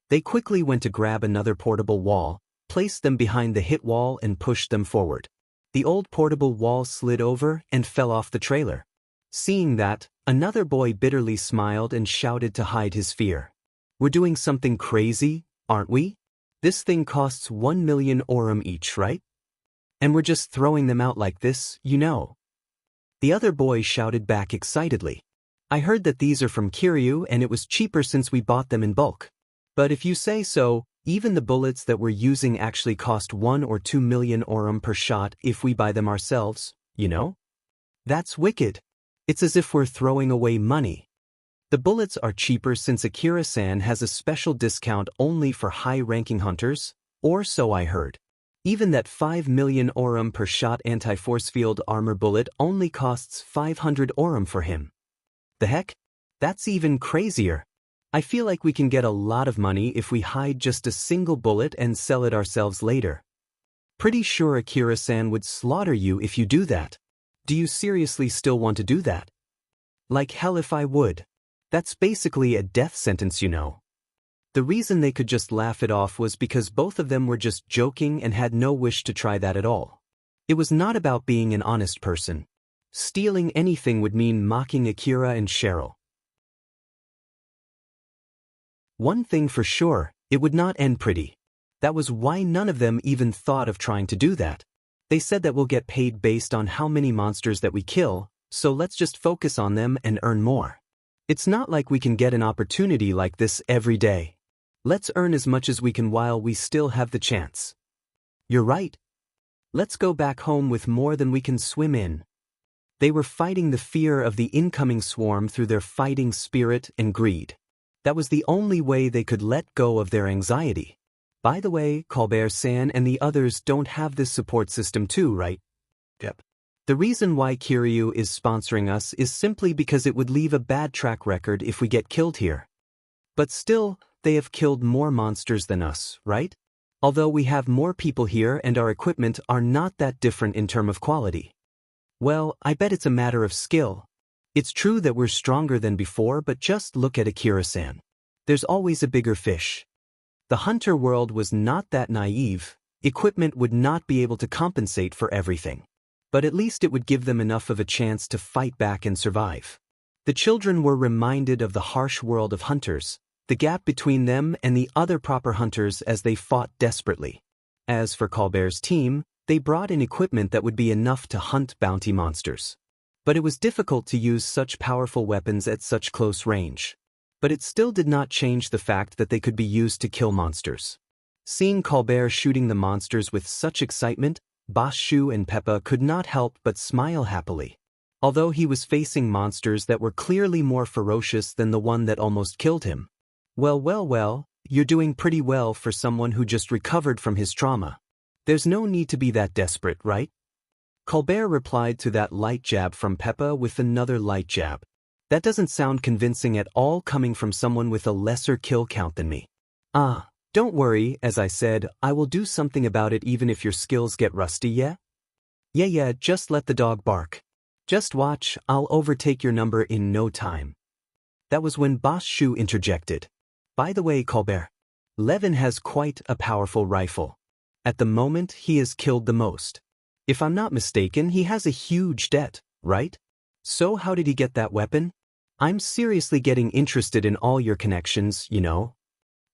They quickly went to grab another portable wall, placed them behind the hit wall and pushed them forward. The old portable wall slid over and fell off the trailer. Seeing that, another boy bitterly smiled and shouted to hide his fear. We're doing something crazy, aren't we? This thing costs 1 million orum each, right? And we're just throwing them out like this, you know. The other boy shouted back excitedly. I heard that these are from Kiryu and it was cheaper since we bought them in bulk. But if you say so, even the bullets that we're using actually cost 1 or 2 million orum per shot if we buy them ourselves, you know? That's wicked. It's as if we're throwing away money. The bullets are cheaper since Akira-san has a special discount only for high-ranking hunters, or so I heard. Even that 5 million orum per shot anti-force field armor bullet only costs 500 orum for him. The heck? That's even crazier. I feel like we can get a lot of money if we hide just a single bullet and sell it ourselves later. Pretty sure Akira-san would slaughter you if you do that. Do you seriously still want to do that? Like hell if I would. That's basically a death sentence, you know. The reason they could just laugh it off was because both of them were just joking and had no wish to try that at all. It was not about being an honest person. Stealing anything would mean mocking Akira and Cheryl. One thing for sure, it would not end pretty. That was why none of them even thought of trying to do that. They said that we'll get paid based on how many monsters that we kill, so let's just focus on them and earn more. It's not like we can get an opportunity like this every day. Let's earn as much as we can while we still have the chance. You're right. Let's go back home with more than we can swim in. They were fighting the fear of the incoming swarm through their fighting spirit and greed. That was the only way they could let go of their anxiety. By the way, Colbert-san and the others don't have this support system too, right? Yep. The reason why Kiryu is sponsoring us is simply because it would leave a bad track record if we get killed here. But still, they have killed more monsters than us, right? Although we have more people here and our equipment are not that different in terms of quality. Well, I bet it's a matter of skill. It's true that we're stronger than before, but just look at Akira-san. There's always a bigger fish. The hunter world was not that naive. Equipment would not be able to compensate for everything. But at least it would give them enough of a chance to fight back and survive. The children were reminded of the harsh world of hunters, the gap between them and the other proper hunters as they fought desperately. As for Colbert's team, they brought in equipment that would be enough to hunt bounty monsters. But it was difficult to use such powerful weapons at such close range. But it still did not change the fact that they could be used to kill monsters. Seeing Colbert shooting the monsters with such excitement, Boss Shu and Peppa could not help but smile happily. Although he was facing monsters that were clearly more ferocious than the one that almost killed him. Well, you're doing pretty well for someone who just recovered from his trauma. There's no need to be that desperate, right? Colbert replied to that light jab from Peppa with another light jab. That doesn't sound convincing at all coming from someone with a lesser kill count than me. Don't worry, as I said, I will do something about it even if your skills get rusty, yeah? Yeah, just let the dog bark. Just watch, I'll overtake your number in no time. That was when Boss Shu interjected. By the way, Colbert, Levin has quite a powerful rifle. At the moment, he has killed the most. If I'm not mistaken, he has a huge debt, right? So how did he get that weapon? I'm seriously getting interested in all your connections, you know.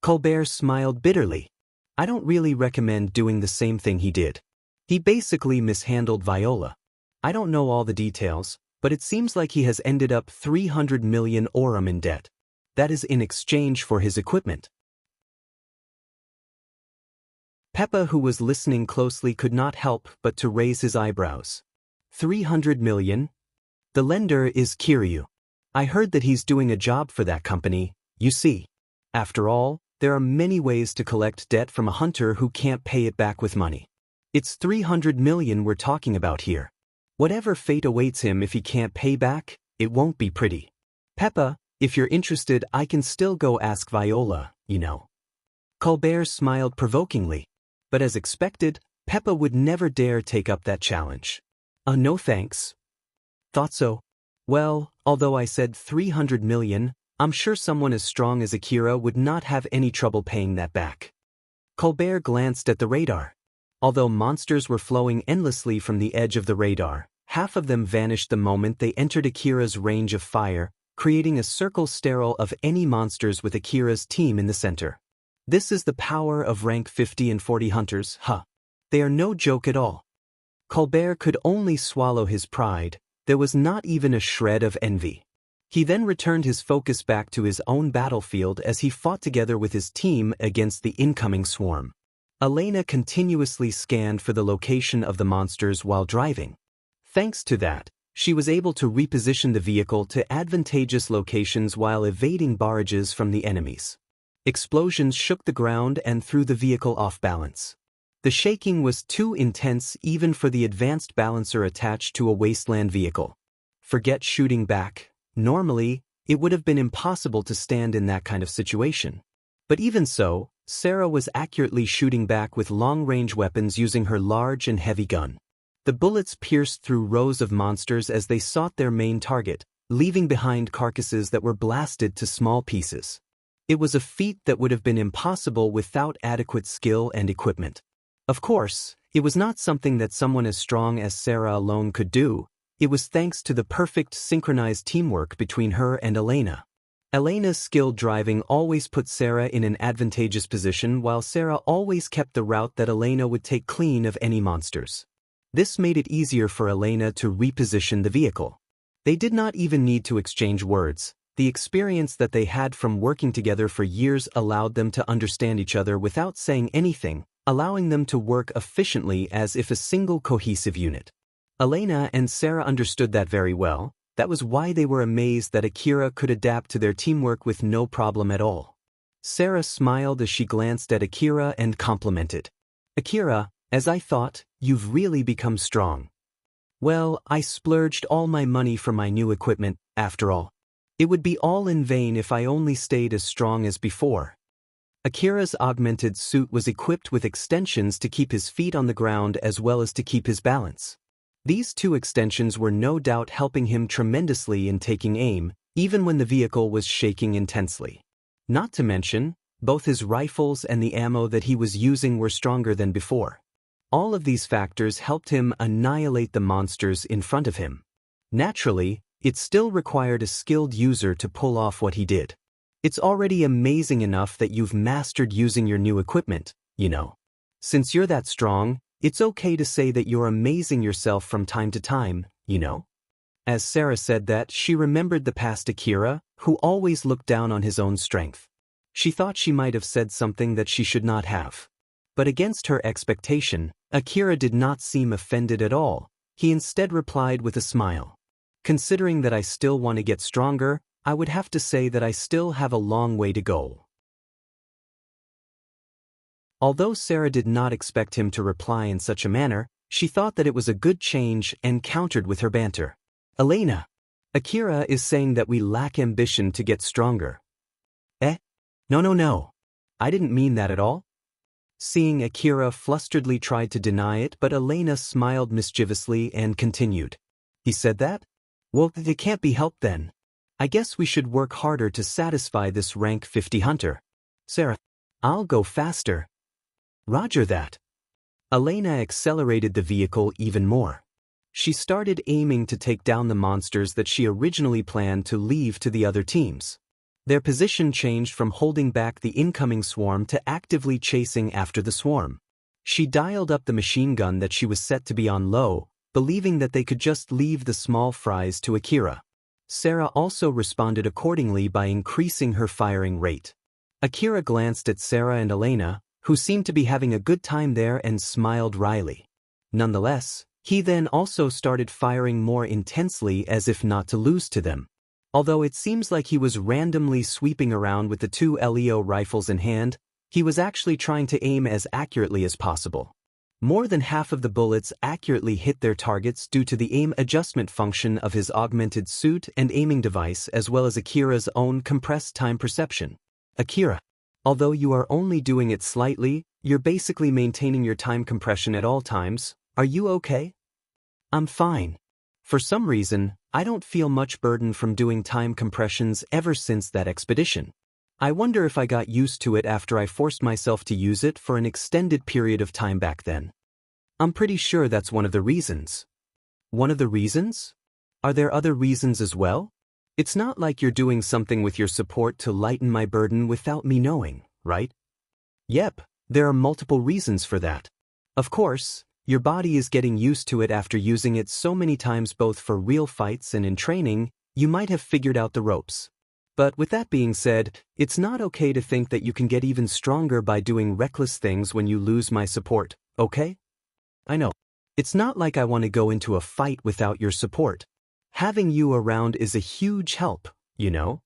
Colbert smiled bitterly. I don't really recommend doing the same thing he did. He basically mishandled Viola. I don't know all the details, but it seems like he has ended up 300 million aurum in debt. That is in exchange for his equipment. Peppa, who was listening closely, could not help but to raise his eyebrows. 300 million? The lender is Kiryu. I heard that he's doing a job for that company, you see. After all, there are many ways to collect debt from a hunter who can't pay it back with money. It's 300 million we're talking about here. Whatever fate awaits him if he can't pay back, it won't be pretty. Peppa, if you're interested, I can still go ask Viola, you know. Colbert smiled provokingly. But as expected, Peppa would never dare take up that challenge. No thanks. Thought so. Well, although I said 300 million, I'm sure someone as strong as Akira would not have any trouble paying that back. Colbert glanced at the radar. Although monsters were flowing endlessly from the edge of the radar, half of them vanished the moment they entered Akira's range of fire, creating a circle sterile of any monsters with Akira's team in the center. This is the power of rank 50 and 40 hunters, huh? They are no joke at all. Colbert could only swallow his pride. There was not even a shred of envy. He then returned his focus back to his own battlefield as he fought together with his team against the incoming swarm. Elena continuously scanned for the location of the monsters while driving. Thanks to that, she was able to reposition the vehicle to advantageous locations while evading barrages from the enemies. Explosions shook the ground and threw the vehicle off balance. The shaking was too intense even for the advanced balancer attached to a wasteland vehicle. Forget shooting back. Normally, it would have been impossible to stand in that kind of situation. But even so, Sarah was accurately shooting back with long-range weapons using her large and heavy gun. The bullets pierced through rows of monsters as they sought their main target, leaving behind carcasses that were blasted to small pieces. It was a feat that would have been impossible without adequate skill and equipment. Of course, it was not something that someone as strong as Sarah alone could do. It was thanks to the perfect synchronized teamwork between her and Elena. Elena's skilled driving always put Sarah in an advantageous position, while Sarah always kept the route that Elena would take clean of any monsters. This made it easier for Elena to reposition the vehicle. They did not even need to exchange words. The experience that they had from working together for years allowed them to understand each other without saying anything, allowing them to work efficiently as if a single cohesive unit. Elena and Sarah understood that very well. That was why they were amazed that Akira could adapt to their teamwork with no problem at all. Sarah smiled as she glanced at Akira and complimented. Akira, as I thought, you've really become strong. Well, I splurged all my money for my new equipment, after all. It would be all in vain if I only stayed as strong as before. Akira's augmented suit was equipped with extensions to keep his feet on the ground as well as to keep his balance. These two extensions were no doubt helping him tremendously in taking aim, even when the vehicle was shaking intensely. Not to mention, both his rifles and the ammo that he was using were stronger than before. All of these factors helped him annihilate the monsters in front of him. Naturally, it still required a skilled user to pull off what he did. It's already amazing enough that you've mastered using your new equipment, you know. Since you're that strong, it's okay to say that you're amazing yourself from time to time, you know. As Sarah said that, she remembered the past Akira, who always looked down on his own strength. She thought she might have said something that she should not have. But against her expectation, Akira did not seem offended at all. He instead replied with a smile. Considering that I still want to get stronger, I would have to say that I still have a long way to go. Although Sarah did not expect him to reply in such a manner, she thought that it was a good change and countered with her banter. Elena, Akira is saying that we lack ambition to get stronger. No. I didn't mean that at all. Seeing Akira flusteredly tried to deny it, but Elena smiled mischievously and continued. He said that? Well, it can't be helped then. I guess we should work harder to satisfy this rank 50 hunter. Sarah, I'll go faster. Roger that. Elena accelerated the vehicle even more. She started aiming to take down the monsters that she originally planned to leave to the other teams. Their position changed from holding back the incoming swarm to actively chasing after the swarm. She dialed up the machine gun that she was set to be on low, believing that they could just leave the small fries to Akira. Sarah also responded accordingly by increasing her firing rate. Akira glanced at Sarah and Elena, who seemed to be having a good time there, and smiled wryly. Nonetheless, he then also started firing more intensely as if not to lose to them. Although it seems like he was randomly sweeping around with the two LEO rifles in hand, he was actually trying to aim as accurately as possible. More than half of the bullets accurately hit their targets due to the aim adjustment function of his augmented suit and aiming device, as well as Akira's own compressed time perception. Akira, although you are only doing it slightly, you're basically maintaining your time compression at all times. Are you okay? I'm fine. For some reason, I don't feel much burden from doing time compressions ever since that expedition. I wonder if I got used to it after I forced myself to use it for an extended period of time back then. I'm pretty sure that's one of the reasons. One of the reasons? Are there other reasons as well? It's not like you're doing something with your support to lighten my burden without me knowing, right? Yep, there are multiple reasons for that. Of course, your body is getting used to it after using it so many times both for real fights and in training. You might have figured out the ropes. But with that being said, it's not okay to think that you can get even stronger by doing reckless things when you lose my support, okay? I know. It's not like I want to go into a fight without your support. Having you around is a huge help, you know?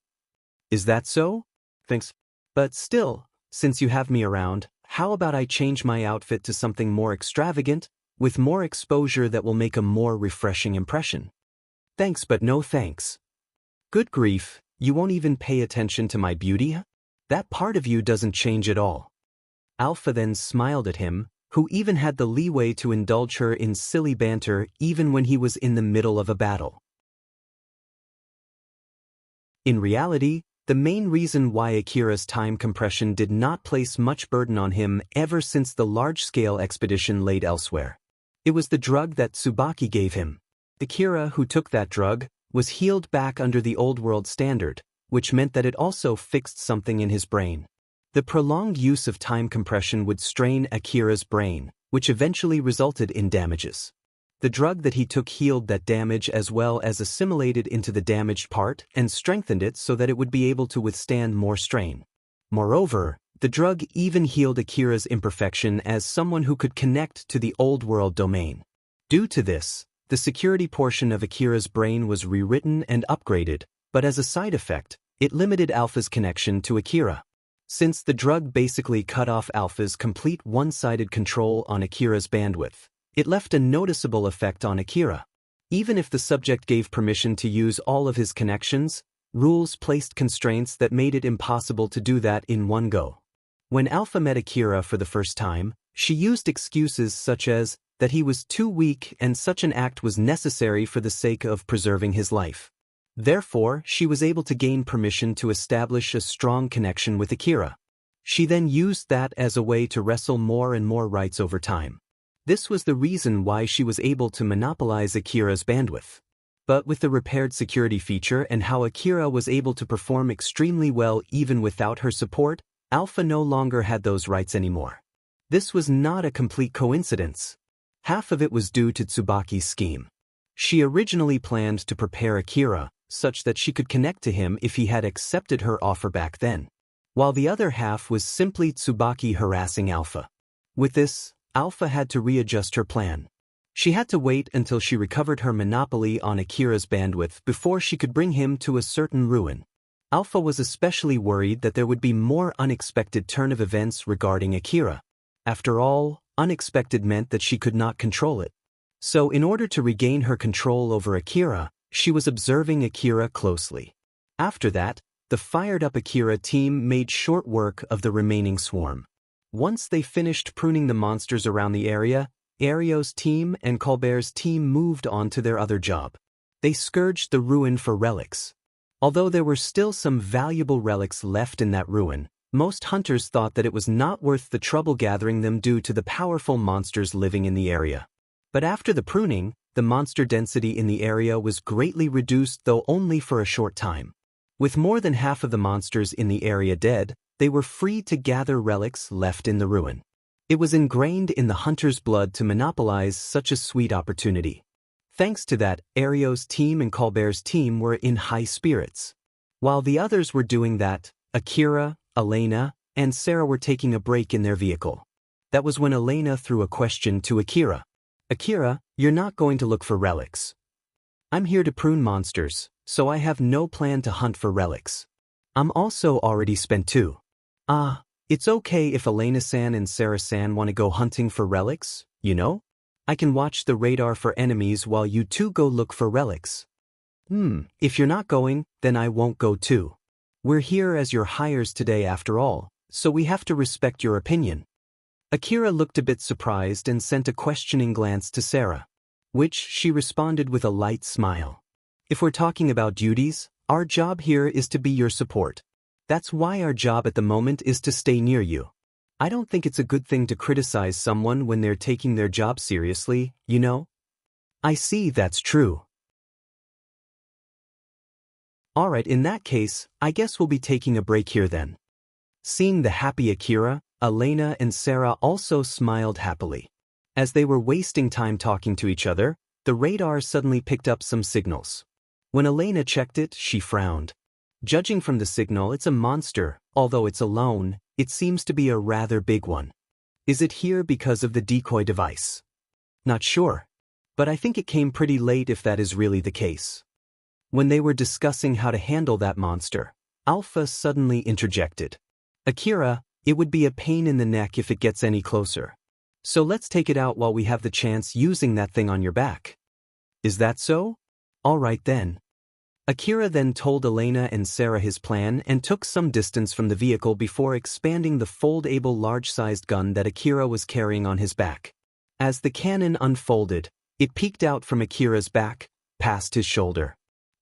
Is that so? Thanks. But still, since you have me around, how about I change my outfit to something more extravagant, with more exposure that will make a more refreshing impression? Thanks, but no thanks. Good grief. You won't even pay attention to my beauty? That part of you doesn't change at all. Alpha then smiled at him, who even had the leeway to indulge her in silly banter even when he was in the middle of a battle. In reality, the main reason why Akira's time compression did not place much burden on him ever since the large-scale expedition laid elsewhere. It was the drug that Tsubaki gave him. Akira, who took that drug, was healed back under the old world standard, which meant that it also fixed something in his brain. The prolonged use of time compression would strain Akira's brain, which eventually resulted in damages. The drug that he took healed that damage as well as assimilated into the damaged part and strengthened it so that it would be able to withstand more strain. Moreover, the drug even healed Akira's imperfection as someone who could connect to the old world domain. Due to this, the security portion of Akira's brain was rewritten and upgraded, but as a side effect, it limited Alpha's connection to Akira. Since the drug basically cut off Alpha's complete one-sided control on Akira's bandwidth, it left a noticeable effect on Akira. Even if the subject gave permission to use all of his connections, rules placed constraints that made it impossible to do that in one go. When Alpha met Akira for the first time, she used excuses such as that he was too weak and such an act was necessary for the sake of preserving his life. Therefore, she was able to gain permission to establish a strong connection with Akira. She then used that as a way to wrestle more and more rights over time. This was the reason why she was able to monopolize Akira's bandwidth. But with the repaired security feature and how Akira was able to perform extremely well even without her support, Alpha no longer had those rights anymore. This was not a complete coincidence. Half of it was due to Tsubaki's scheme. She originally planned to prepare Akira such that she could connect to him if he had accepted her offer back then, while the other half was simply Tsubaki harassing Alpha. With this, Alpha had to readjust her plan. She had to wait until she recovered her monopoly on Akira's bandwidth before she could bring him to a certain ruin. Alpha was especially worried that there would be more unexpected turn of events regarding Akira. After all, unexpected meant that she could not control it. So in order to regain her control over Akira, she was observing Akira closely. After that, the fired-up Akira team made short work of the remaining swarm. Once they finished pruning the monsters around the area, Ario's team and Colbert's team moved on to their other job. They scourged the ruin for relics. Although there were still some valuable relics left in that ruin, most hunters thought that it was not worth the trouble gathering them due to the powerful monsters living in the area. But after the pruning, the monster density in the area was greatly reduced, though only for a short time. With more than half of the monsters in the area dead, they were free to gather relics left in the ruin. It was ingrained in the hunter's blood to monopolize such a sweet opportunity. Thanks to that, Ario's team and Colbert's team were in high spirits. While the others were doing that, Akira, Elena, and Sarah were taking a break in their vehicle. That was when Elena threw a question to Akira. Akira, you're not going to look for relics. I'm here to prune monsters, so I have no plan to hunt for relics. I'm also already spent too. It's okay if Elena-san and Sarah-san want to go hunting for relics, you know? I can watch the radar for enemies while you two go look for relics. If you're not going, then I won't go too. We're here as your hires today after all, so we have to respect your opinion. Akira looked a bit surprised and sent a questioning glance to Sarah, which she responded with a light smile. If we're talking about duties, our job here is to be your support. That's why our job at the moment is to stay near you. I don't think it's a good thing to criticize someone when they're taking their job seriously, you know? I see, that's true. Alright, in that case, I guess we'll be taking a break here then. Seeing the happy Akira, Elena and Sarah also smiled happily. As they were wasting time talking to each other, the radar suddenly picked up some signals. When Elena checked it, she frowned. Judging from the signal, it's a monster, although it's alone, it seems to be a rather big one. Is it here because of the decoy device? Not sure. But I think it came pretty late if that is really the case. When they were discussing how to handle that monster, Alpha suddenly interjected. Akira, it would be a pain in the neck if it gets any closer. So let's take it out while we have the chance using that thing on your back. Is that so? All right then. Akira then told Elena and Sarah his plan and took some distance from the vehicle before expanding the foldable large-sized gun that Akira was carrying on his back. As the cannon unfolded, it peeked out from Akira's back, past his shoulder.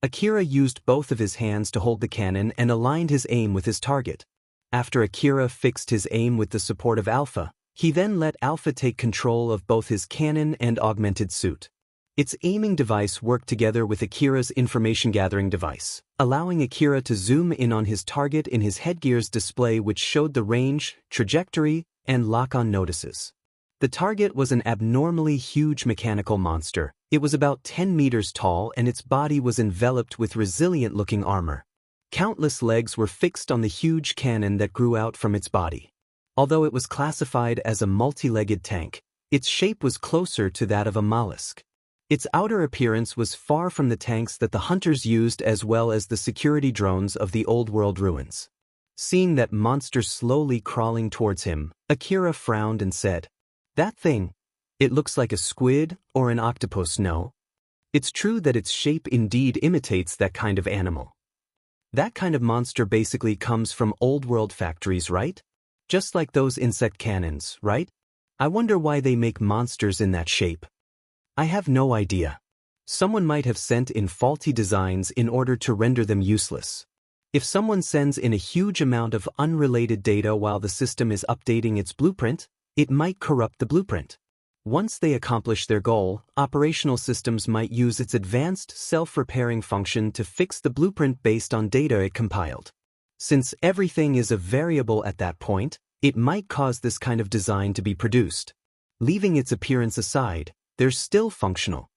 Akira used both of his hands to hold the cannon and aligned his aim with his target. After Akira fixed his aim with the support of Alpha, he then let Alpha take control of both his cannon and augmented suit. Its aiming device worked together with Akira's information-gathering device, allowing Akira to zoom in on his target in his headgear's display, which showed the range, trajectory, and lock-on notices. The target was an abnormally huge mechanical monster. It was about 10 meters tall and its body was enveloped with resilient-looking armor. Countless legs were fixed on the huge cannon that grew out from its body. Although it was classified as a multi-legged tank, its shape was closer to that of a mollusk. Its outer appearance was far from the tanks that the hunters used as well as the security drones of the old world ruins. Seeing that monster slowly crawling towards him, Akira frowned and said, "That thing, it looks like a squid or an octopus, no? It's true that its shape indeed imitates that kind of animal. That kind of monster basically comes from old world factories, right? Just like those insect cannons, right? I wonder why they make monsters in that shape. I have no idea. Someone might have sent in faulty designs in order to render them useless. If someone sends in a huge amount of unrelated data while the system is updating its blueprint, it might corrupt the blueprint. Once they accomplish their goal, operational systems might use its advanced self-repairing function to fix the blueprint based on data it compiled. Since everything is a variable at that point, it might cause this kind of design to be produced. Leaving its appearance aside, they're still functional.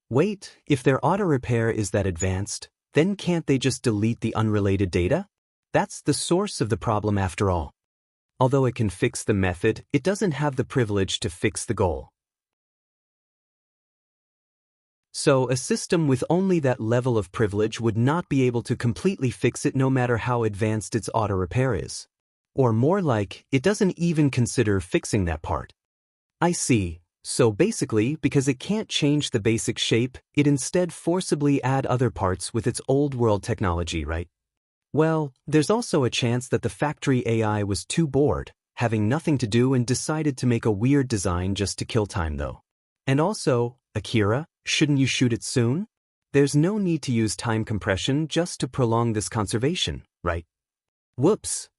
Wait, if their auto-repair is that advanced, then can't they just delete the unrelated data? That's the source of the problem after all. Although it can fix the method, it doesn't have the privilege to fix the goal. So, a system with only that level of privilege would not be able to completely fix it no matter how advanced its auto repair is. Or more like, it doesn't even consider fixing that part. I see. So basically, because it can't change the basic shape, it instead forcibly add other parts with its old-world technology, right? Well, there's also a chance that the factory AI was too bored, having nothing to do, and decided to make a weird design just to kill time though. And also, Akira, shouldn't you shoot it soon? There's no need to use time compression just to prolong this conservation, right? Whoops!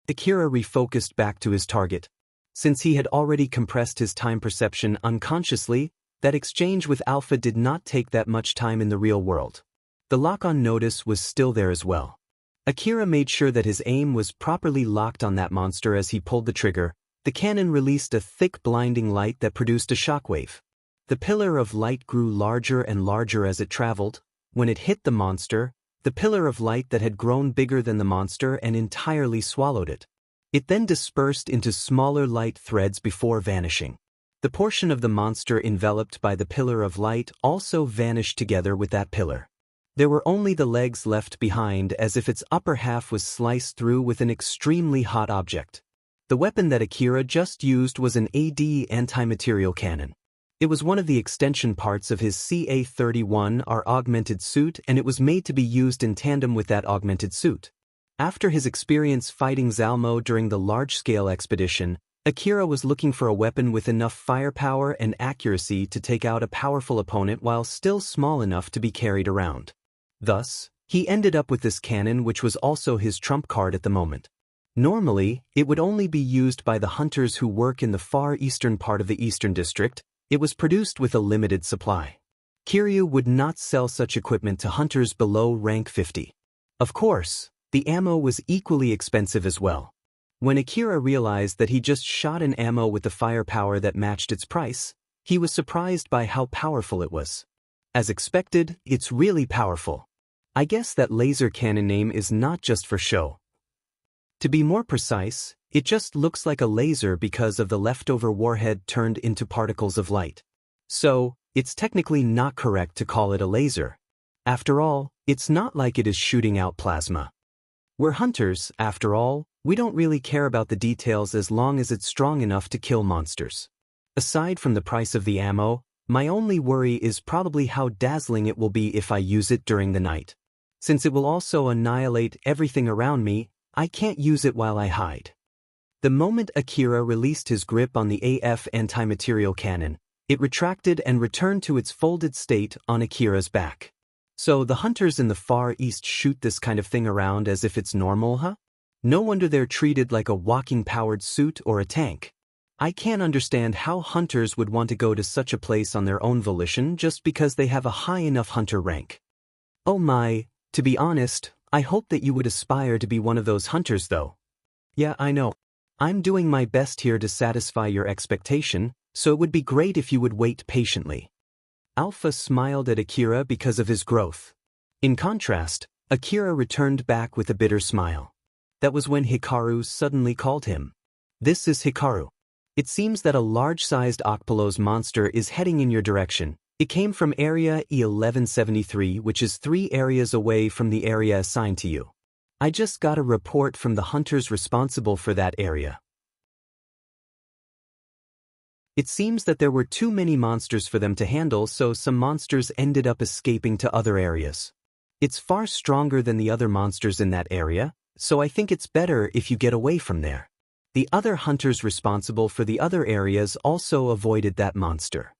Akira refocused back to his target. Since he had already compressed his time perception unconsciously, that exchange with Alpha did not take that much time in the real world. The lock-on notice was still there as well. Akira made sure that his aim was properly locked on that monster as he pulled the trigger. The cannon released a thick blinding light that produced a shockwave. The pillar of light grew larger and larger as it traveled. When it hit the monster, the pillar of light that had grown bigger than the monster and entirely swallowed it. It then dispersed into smaller light threads before vanishing. The portion of the monster enveloped by the pillar of light also vanished together with that pillar. There were only the legs left behind, as if its upper half was sliced through with an extremely hot object. The weapon that Akira just used was an AD anti-material cannon. It was one of the extension parts of his CA-31R augmented suit, and it was made to be used in tandem with that augmented suit. After his experience fighting Zalmo during the large-scale expedition, Akira was looking for a weapon with enough firepower and accuracy to take out a powerful opponent while still small enough to be carried around. Thus, he ended up with this cannon, which was also his trump card at the moment. Normally, it would only be used by the hunters who work in the far eastern part of the Eastern District. It was produced with a limited supply. Kiryu would not sell such equipment to hunters below rank 50. Of course, the ammo was equally expensive as well. When Akira realized that he just shot an ammo with the firepower that matched its price, he was surprised by how powerful it was. As expected, it's really powerful. I guess that laser cannon name is not just for show. To be more precise, it just looks like a laser because of the leftover warhead turned into particles of light. So, it's technically not correct to call it a laser. After all, it's not like it is shooting out plasma. We're hunters, after all. We don't really care about the details as long as it's strong enough to kill monsters. Aside from the price of the ammo, my only worry is probably how dazzling it will be if I use it during the night. Since it will also annihilate everything around me, I can't use it while I hide. The moment Akira released his grip on the AF anti-material cannon, it retracted and returned to its folded state on Akira's back. So the hunters in the Far East shoot this kind of thing around as if it's normal, huh? No wonder they're treated like a walking powered suit or a tank. I can't understand how hunters would want to go to such a place on their own volition just because they have a high enough hunter rank. Oh my, to be honest, I hope that you would aspire to be one of those hunters though. Yeah, I know. I'm doing my best here to satisfy your expectation, so it would be great if you would wait patiently. Alpha smiled at Akira because of his growth. In contrast, Akira returned back with a bitter smile. That was when Hikaru suddenly called him. This is Hikaru. It seems that a large-sized Ocpolos monster is heading in your direction. It came from area E1173, which is 3 areas away from the area assigned to you. I just got a report from the hunters responsible for that area. It seems that there were too many monsters for them to handle, so some monsters ended up escaping to other areas. It's far stronger than the other monsters in that area, so I think it's better if you get away from there. The other hunters responsible for the other areas also avoided that monster.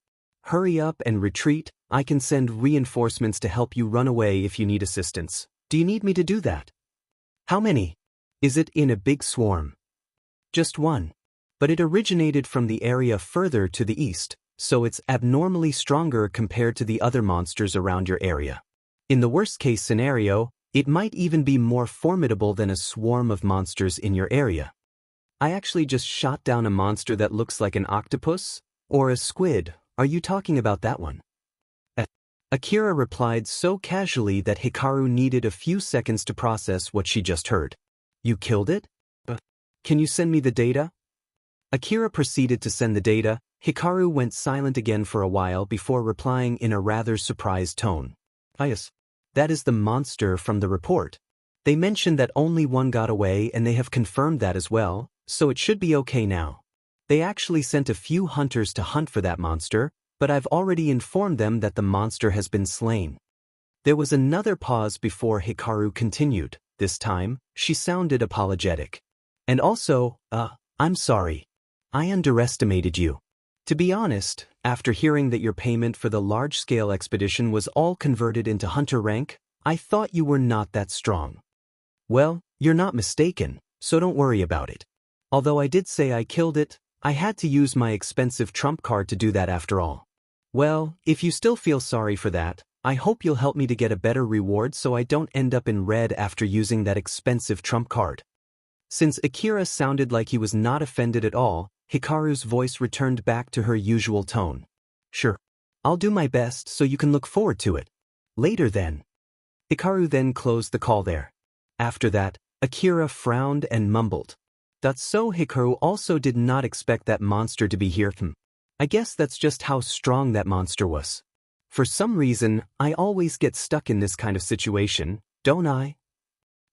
Hurry up and retreat. I can send reinforcements to help you run away if you need assistance. Do you need me to do that? How many? Is it in a big swarm? Just one. But it originated from the area further to the east, so it's abnormally stronger compared to the other monsters around your area. In the worst-case scenario, it might even be more formidable than a swarm of monsters in your area. I actually just shot down a monster that looks like an octopus, or a squid. Are you talking about that one? Akira replied so casually that Hikaru needed a few seconds to process what she just heard. You killed it? Can you send me the data? Akira proceeded to send the data. Hikaru went silent again for a while before replying in a rather surprised tone. Yes. That is the monster from the report. They mentioned that only one got away and they have confirmed that as well, so it should be okay now. They actually sent a few hunters to hunt for that monster, but I've already informed them that the monster has been slain. There was another pause before Hikaru continued. This time, she sounded apologetic. And also, I'm sorry. I underestimated you. To be honest, after hearing that your payment for the large-scale expedition was all converted into hunter rank, I thought you were not that strong. Well, you're not mistaken, so don't worry about it. Although I did say I killed it, I had to use my expensive trump card to do that after all. Well, if you still feel sorry for that, I hope you'll help me to get a better reward so I don't end up in red after using that expensive trump card. Since Akira sounded like he was not offended at all, Hikaru's voice returned back to her usual tone. Sure. I'll do my best so you can look forward to it. Later then. Hikaru then closed the call there. After that, Akira frowned and mumbled. So Hikaru also did not expect that monster to be here. I guess that's just how strong that monster was. For some reason, I always get stuck in this kind of situation, don't I?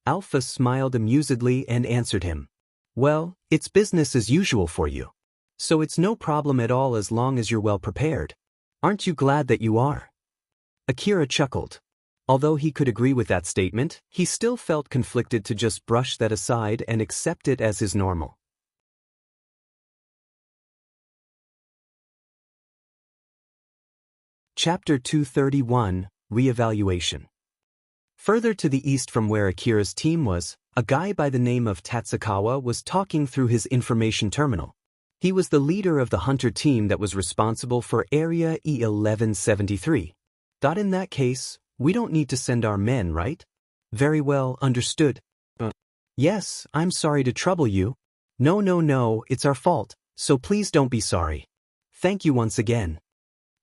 Alpha smiled amusedly and answered him. Well, it's business as usual for you. So it's no problem at all as long as you're well prepared. Aren't you glad that you are? Akira chuckled. Although he could agree with that statement, he still felt conflicted to just brush that aside and accept it as his normal. Chapter 231, Reevaluation. Further to the east from where Akira's team was, a guy by the name of Tatsukawa was talking through his information terminal. He was the leader of the hunter team that was responsible for Area E1173. In that case, we don't need to send our men, right? Very well, understood. Yes, I'm sorry to trouble you. No, it's our fault, so please don't be sorry. Thank you once again.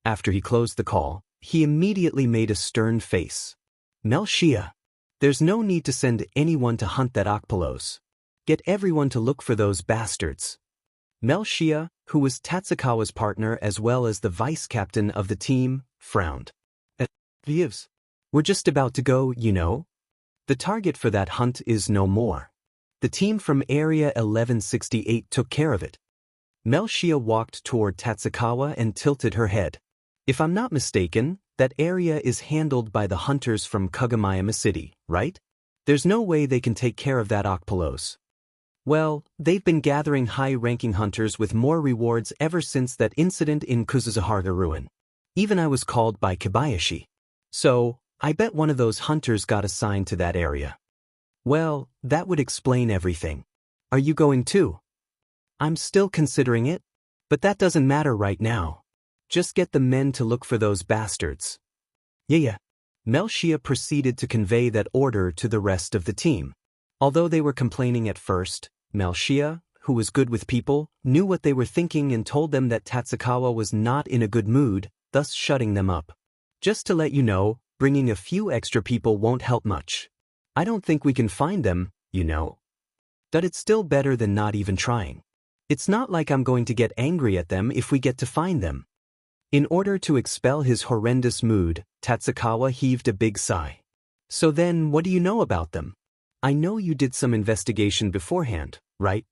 After he closed the call, he immediately made a stern face. Melshia. There's no need to send anyone to hunt that Okpolos. Get everyone to look for those bastards. Melshia, who was Tatsukawa's partner as well as the vice-captain of the team, frowned. Views. We're just about to go, you know. The target for that hunt is no more. The team from Area 1168 took care of it. Melshia walked toward Tatsukawa and tilted her head. If I'm not mistaken, that area is handled by the hunters from Kagomayama City, right? There's no way they can take care of that Okpolos. Well, they've been gathering high-ranking hunters with more rewards ever since that incident in Kuzuzuhara Ruin. Even I was called by Kobayashi. So, I bet one of those hunters got assigned to that area. Well, that would explain everything. Are you going too? I'm still considering it, but that doesn't matter right now. Just get the men to look for those bastards. Yeah. Melshia proceeded to convey that order to the rest of the team. Although they were complaining at first, Melshia, who was good with people, knew what they were thinking and told them that Tatsukawa was not in a good mood, thus shutting them up. Just to let you know, bringing a few extra people won't help much. I don't think we can find them, you know. But it's still better than not even trying. It's not like I'm going to get angry at them if we get to find them. In order to expel his horrendous mood, Tatsukawa heaved a big sigh. So then, what do you know about them? I know you did some investigation beforehand, right?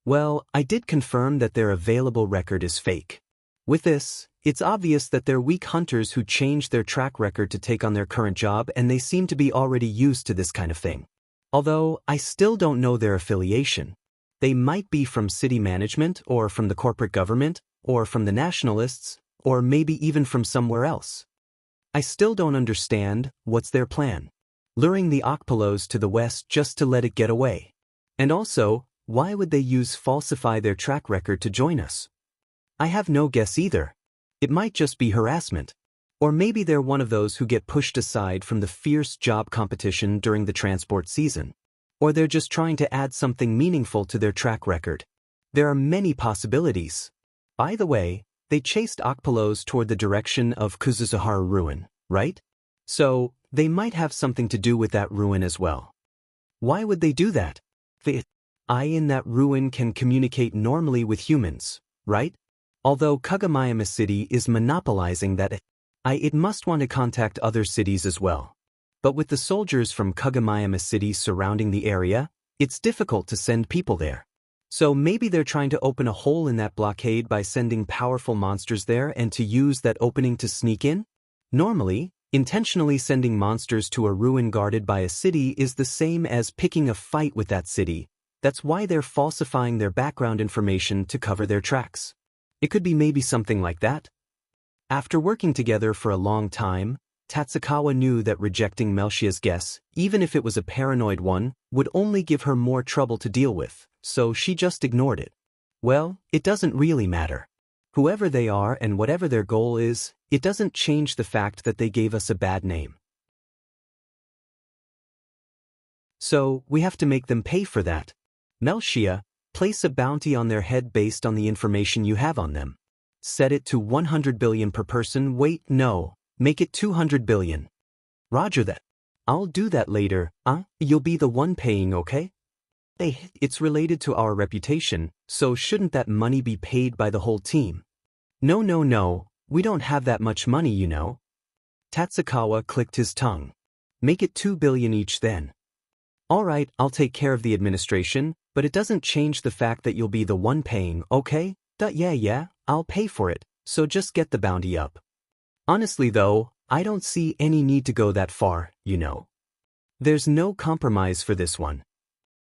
Well, I did confirm that their available record is fake. With this, it's obvious that they're weak hunters who changed their track record to take on their current job, and they seem to be already used to this kind of thing. Although, I still don't know their affiliation. They might be from city management, or from the corporate government, or from the nationalists, or maybe even from somewhere else. I still don't understand what's their plan. Luring the Okpolos to the west just to let it get away. And also, why would they falsify their track record to join us? I have no guess either. It might just be harassment. Or maybe they're one of those who get pushed aside from the fierce job competition during the transport season. Or they're just trying to add something meaningful to their track record. There are many possibilities. By the way, they chased Okpolos toward the direction of Kuzuzuhara Ruin, right? So, they might have something to do with that ruin as well. Why would they do that? I in that ruin can communicate normally with humans, right? Although Kagamayama City is monopolizing that it must want to contact other cities as well. But with the soldiers from Kagamayama City surrounding the area, it's difficult to send people there. So maybe they're trying to open a hole in that blockade by sending powerful monsters there and to use that opening to sneak in? Normally, intentionally sending monsters to a ruin guarded by a city is the same as picking a fight with that city. That's why they're falsifying their background information to cover their tracks. It could be maybe something like that. After working together for a long time, Tatsukawa knew that rejecting Melchia's guess, even if it was a paranoid one, would only give her more trouble to deal with, so she just ignored it. Well, it doesn't really matter. Whoever they are and whatever their goal is, it doesn't change the fact that they gave us a bad name. So, we have to make them pay for that. Melchia, place a bounty on their head based on the information you have on them. Set it to 100 billion per person. Wait, no. Make it 200 billion. Roger that. I'll do that later. You'll be the one paying, okay? It's related to our reputation, so shouldn't that money be paid by the whole team? No. We don't have that much money, you know. Tatsukawa clicked his tongue. Make it 2 billion each then. Alright, I'll take care of the administration, but it doesn't change the fact that you'll be the one paying, okay? Yeah, I'll pay for it, so just get the bounty up. Honestly though, I don't see any need to go that far, you know. There's no compromise for this one.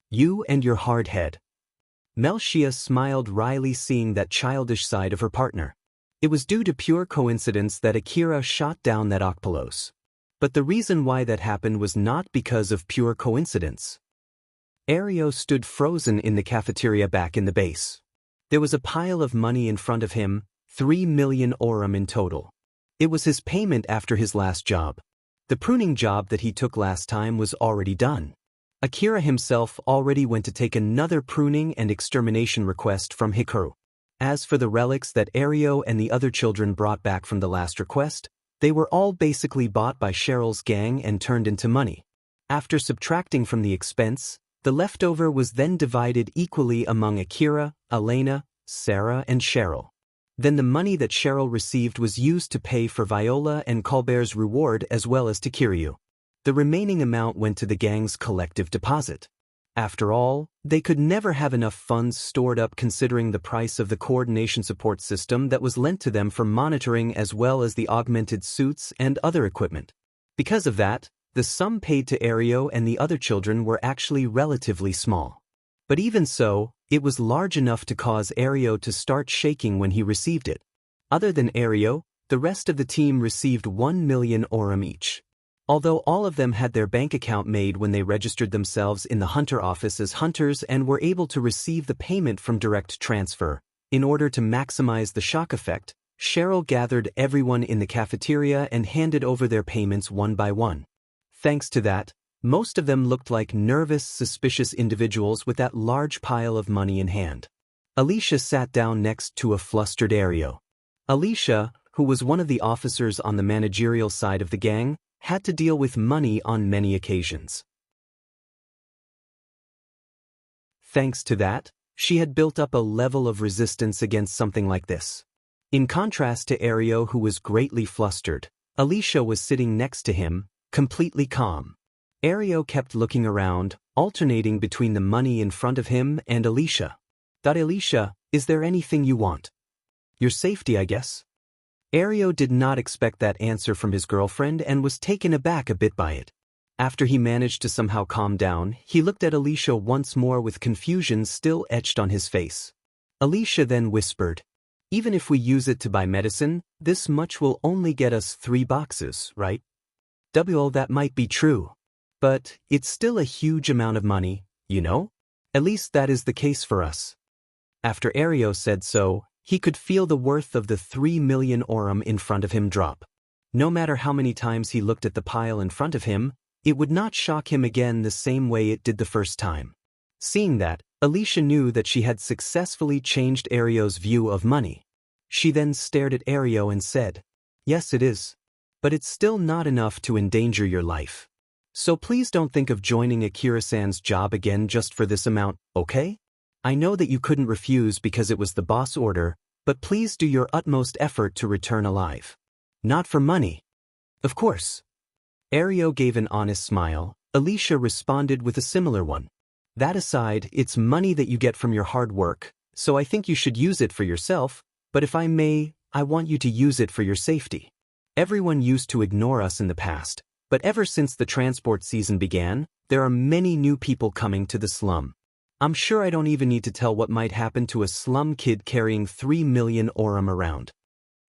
You and your hard head. Melchia smiled wryly, seeing that childish side of her partner. It was due to pure coincidence that Akira shot down that Octopolos. But the reason why that happened was not because of pure coincidence. Ario stood frozen in the cafeteria back in the base. There was a pile of money in front of him, 3 million orum in total. It was his payment after his last job. The pruning job that he took last time was already done. Akira himself already went to take another pruning and extermination request from Hikaru. As for the relics that Ario and the other children brought back from the last request, they were all basically bought by Cheryl's gang and turned into money. After subtracting from the expense, the leftover was then divided equally among Akira, Elena, Sarah, and Cheryl. Then the money that Cheryl received was used to pay for Viola and Colbert's reward as well as to Kiryu. The remaining amount went to the gang's collective deposit. After all, they could never have enough funds stored up considering the price of the coordination support system that was lent to them for monitoring as well as the augmented suits and other equipment. Because of that, the sum paid to Ario and the other children were actually relatively small. But even so, it was large enough to cause Ario to start shaking when he received it. Other than Ario, the rest of the team received 1 million orum each. Although all of them had their bank account made when they registered themselves in the Hunter office as hunters and were able to receive the payment from direct transfer, in order to maximize the shock effect, Cheryl gathered everyone in the cafeteria and handed over their payments one by one. Thanks to that, most of them looked like nervous, suspicious individuals with that large pile of money in hand. Alicia sat down next to a flustered Ario. Alicia, who was one of the officers on the managerial side of the gang, had to deal with money on many occasions. Thanks to that, she had built up a level of resistance against something like this. In contrast to Ario, who was greatly flustered, Alicia was sitting next to him, completely calm. Ario kept looking around, alternating between the money in front of him and Alicia. Alicia, is there anything you want? Your safety, I guess. Ario did not expect that answer from his girlfriend and was taken aback a bit by it. After he managed to somehow calm down, he looked at Alicia once more with confusion still etched on his face. Alicia then whispered, "Even if we use it to buy medicine, this much will only get us 3 boxes, right?" That might be true. But it's still a huge amount of money, you know? At least that is the case for us. After Ario said so, he could feel the worth of the 3 million orum in front of him drop. No matter how many times he looked at the pile in front of him, it would not shock him again the same way it did the first time. Seeing that, Alicia knew that she had successfully changed Ario's view of money. She then stared at Ario and said, "Yes, it is. But it's still not enough to endanger your life. So please don't think of joining Akira-san's job again just for this amount, okay? I know that you couldn't refuse because it was the boss order, but please do your utmost effort to return alive. Not for money. Of course. Ario gave an honest smile. Alicia responded with a similar one. That aside, it's money that you get from your hard work, so I think you should use it for yourself, but if I may, I want you to use it for your safety. Everyone used to ignore us in the past, but ever since the transport season began, there are many new people coming to the slum. I'm sure I don't even need to tell what might happen to a slum kid carrying 3 million orum around.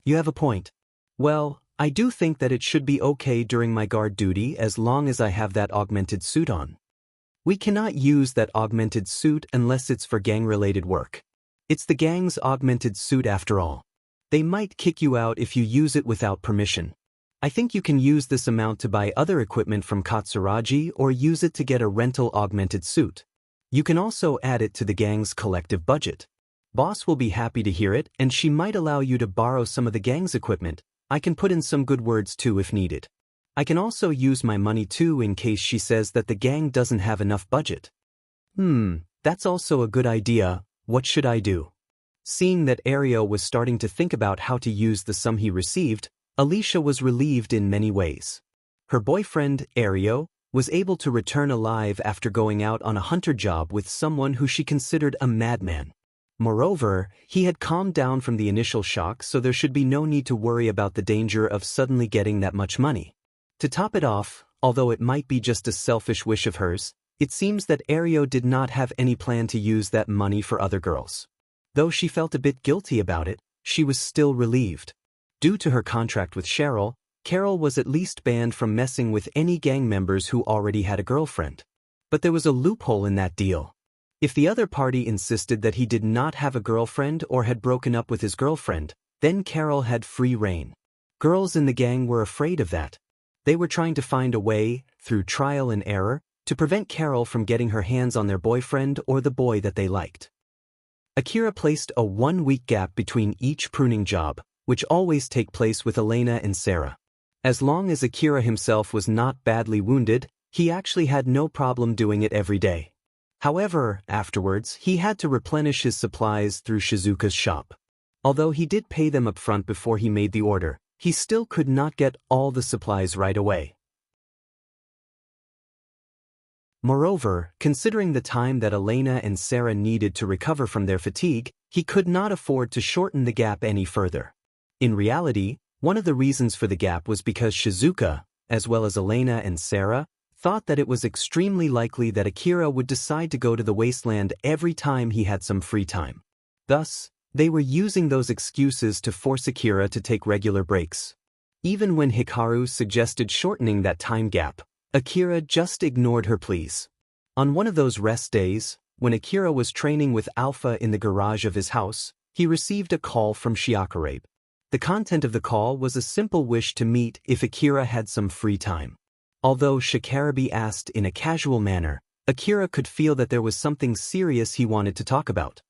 You have a point. Well, I do think that it should be okay during my guard duty as long as I have that augmented suit on. We cannot use that augmented suit unless it's for gang-related work. It's the gang's augmented suit after all. They might kick you out if you use it without permission. I think you can use this amount to buy other equipment from Katsuragi or use it to get a rental augmented suit. You can also add it to the gang's collective budget. Boss will be happy to hear it, and she might allow you to borrow some of the gang's equipment. I can put in some good words too if needed. I can also use my money too in case she says that the gang doesn't have enough budget. That's also a good idea. What should I do? Seeing that Ario was starting to think about how to use the sum he received, Alicia was relieved in many ways. Her boyfriend, Ario, was able to return alive after going out on a hunter job with someone who she considered a madman. Moreover, he had calmed down from the initial shock, so there should be no need to worry about the danger of suddenly getting that much money. To top it off, although it might be just a selfish wish of hers, it seems that Ario did not have any plan to use that money for other girls. Though she felt a bit guilty about it, she was still relieved. Due to her contract with Cheryl, Carol was at least banned from messing with any gang members who already had a girlfriend. But there was a loophole in that deal. If the other party insisted that he did not have a girlfriend or had broken up with his girlfriend, then Carol had free reign. Girls in the gang were afraid of that. They were trying to find a way, through trial and error, to prevent Carol from getting her hands on their boyfriend or the boy that they liked. Akira placed a 1-week gap between each pruning job, which always take place with Elena and Sarah. As long as Akira himself was not badly wounded, he actually had no problem doing it every day. However, afterwards, he had to replenish his supplies through Shizuka's shop. Although he did pay them up front before he made the order, he still could not get all the supplies right away. Moreover, considering the time that Elena and Sarah needed to recover from their fatigue, he could not afford to shorten the gap any further. In reality, one of the reasons for the gap was because Shizuka, as well as Elena and Sarah, thought that it was extremely likely that Akira would decide to go to the wasteland every time he had some free time. Thus, they were using those excuses to force Akira to take regular breaks. Even when Hikaru suggested shortening that time gap, Akira just ignored her pleas. On one of those rest days, when Akira was training with Alpha in the garage of his house, he received a call from Shiakarabe. The content of the call was a simple wish to meet if Akira had some free time. Although Shikarabe asked in a casual manner, Akira could feel that there was something serious he wanted to talk about.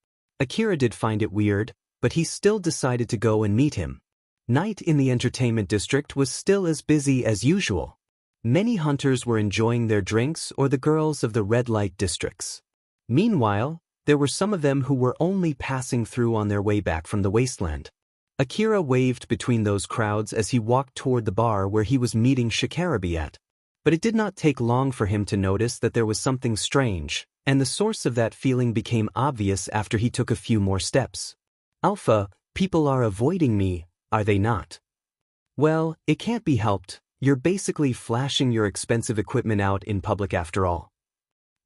Akira did find it weird, but he still decided to go and meet him. Night in the entertainment district was still as busy as usual. Many hunters were enjoying their drinks or the girls of the red light districts. Meanwhile, there were some of them who were only passing through on their way back from the wasteland. Akira waved between those crowds as he walked toward the bar where he was meeting Shikarabe at. But it did not take long for him to notice that there was something strange, and the source of that feeling became obvious after he took a few more steps. Alpha, people are avoiding me, are they not? Well, it can't be helped. You're basically flashing your expensive equipment out in public after all.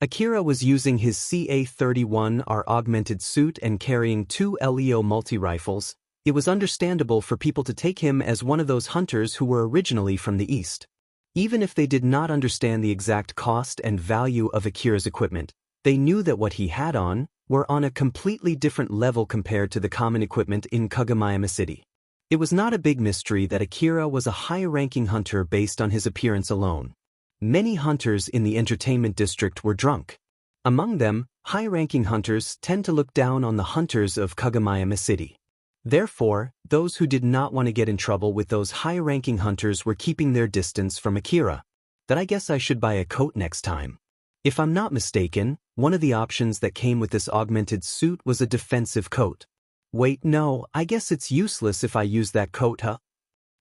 Akira was using his CA-31R augmented suit and carrying 2 LEO multi-rifles. It was understandable for people to take him as one of those hunters who were originally from the East. Even if they did not understand the exact cost and value of Akira's equipment, they knew that what he had on were on a completely different level compared to the common equipment in Kagomayama City. It was not a big mystery that Akira was a high-ranking hunter based on his appearance alone. Many hunters in the entertainment district were drunk. Among them, high-ranking hunters tend to look down on the hunters of Kagomayama City. Therefore, those who did not want to get in trouble with those high-ranking hunters were keeping their distance from Akira. that I guess I should buy a coat next time. If I'm not mistaken, one of the options that came with this augmented suit was a defensive coat. Wait, no, I guess it's useless if I use that coat, huh?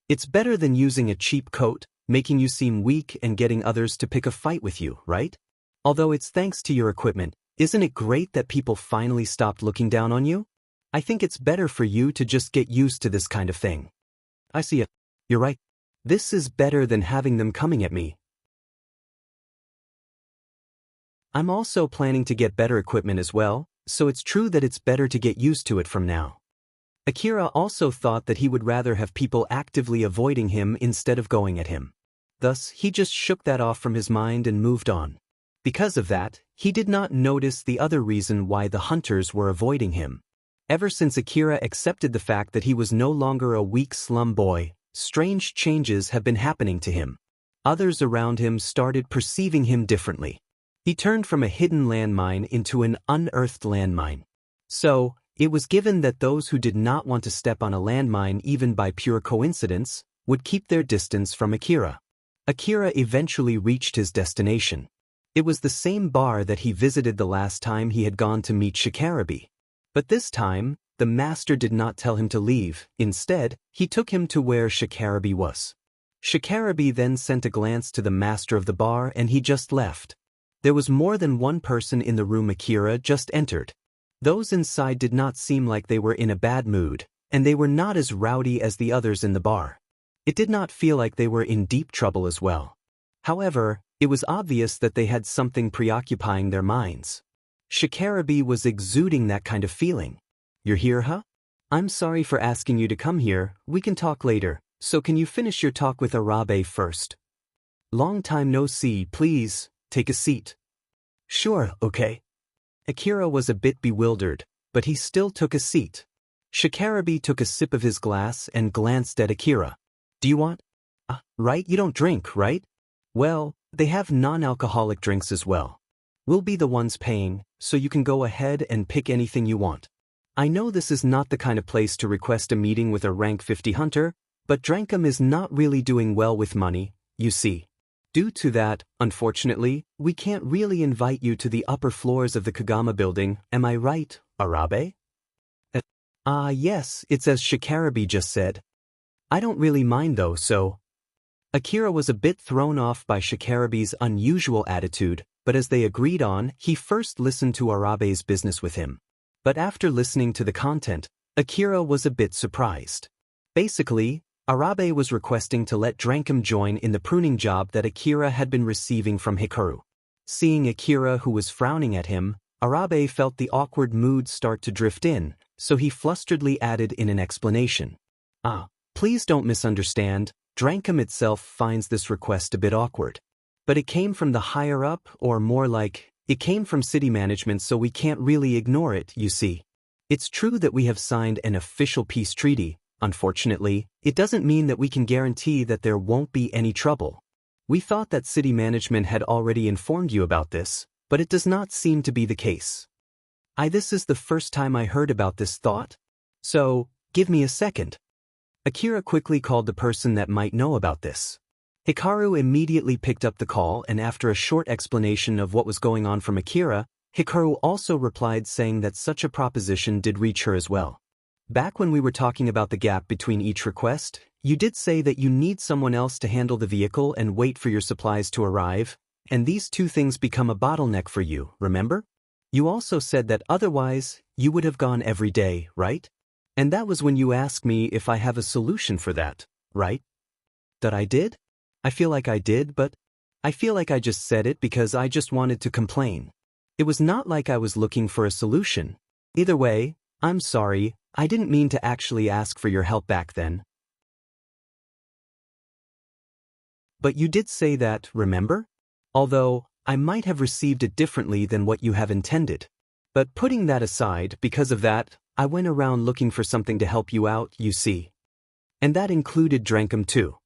It's better than using a cheap coat, making you seem weak and getting others to pick a fight with you, right? Although it's thanks to your equipment, isn't it great that people finally stopped looking down on you? I think it's better for you to just get used to this kind of thing. I see it. You're right. This is better than having them coming at me. I'm also planning to get better equipment as well, so it's true that it's better to get used to it from now. Akira also thought that he would rather have people actively avoiding him instead of going at him. Thus, he just shook that off from his mind and moved on. Because of that, he did not notice the other reason why the hunters were avoiding him. Ever since Akira accepted the fact that he was no longer a weak slum boy, strange changes have been happening to him. Others around him started perceiving him differently. He turned from a hidden landmine into an unearthed landmine. So, it was given that those who did not want to step on a landmine even by pure coincidence would keep their distance from Akira. Akira eventually reached his destination. It was the same bar that he visited the last time he had gone to meet Shikarabe. But this time, the master did not tell him to leave. Instead, he took him to where Shikarabe was. Shikarabe then sent a glance to the master of the bar and he just left. There was more than one person in the room Akira just entered. Those inside did not seem like they were in a bad mood, and they were not as rowdy as the others in the bar. It did not feel like they were in deep trouble as well. However, it was obvious that they had something preoccupying their minds. Shikarabe was exuding that kind of feeling. You're here, huh? I'm sorry for asking you to come here, we can talk later, so can you finish your talk with Arabe first? Long time no see, please. Take a seat. Sure, okay. Akira was a bit bewildered, but he still took a seat. Shikarabe took a sip of his glass and glanced at Akira. Do you want? Right, you don't drink, right? Well, they have non-alcoholic drinks as well. We'll be the ones paying, so you can go ahead and pick anything you want. I know this is not the kind of place to request a meeting with a rank 50 hunter, but Drankum is not really doing well with money, you see. Due to that, unfortunately, we can't really invite you to the upper floors of the Kagama building, am I right, Arabe? Yes, it's as Shikarabe just said. I don't really mind though, so... Akira was a bit thrown off by Shikarabe's unusual attitude, but as they agreed on, he first listened to Arabe's business with him. But after listening to the content, Akira was a bit surprised. Basically, Arabe was requesting to let Drankum join in the pruning job that Akira had been receiving from Hikaru. Seeing Akira who was frowning at him, Arabe felt the awkward mood start to drift in, so he flusteredly added in an explanation. Please don't misunderstand, Drankum itself finds this request a bit awkward. But it came from the higher up, or more like, it came from city management, so we can't really ignore it, you see. It's true that we have signed an official peace treaty. Unfortunately, it doesn't mean that we can guarantee that there won't be any trouble. We thought that city management had already informed you about this, but it does not seem to be the case. This is the first time I heard about this thought. So, give me a second. Akira quickly called the person that might know about this. Hikaru immediately picked up the call, and after a short explanation of what was going on from Akira, Hikaru also replied saying that such a proposition did reach her as well. Back when we were talking about the gap between each request, you did say that you need someone else to handle the vehicle and wait for your supplies to arrive, and these two things become a bottleneck for you, remember? You also said that otherwise, you would have gone every day, right? And that was when you asked me if I have a solution for that, right? That I did? I feel like I did, but I feel like I just said it because I just wanted to complain. It was not like I was looking for a solution. Either way, I'm sorry, I didn't mean to actually ask for your help back then. But you did say that, remember? Although, I might have received it differently than what you have intended. But putting that aside, because of that, I went around looking for something to help you out, you see. And that included Drankum too.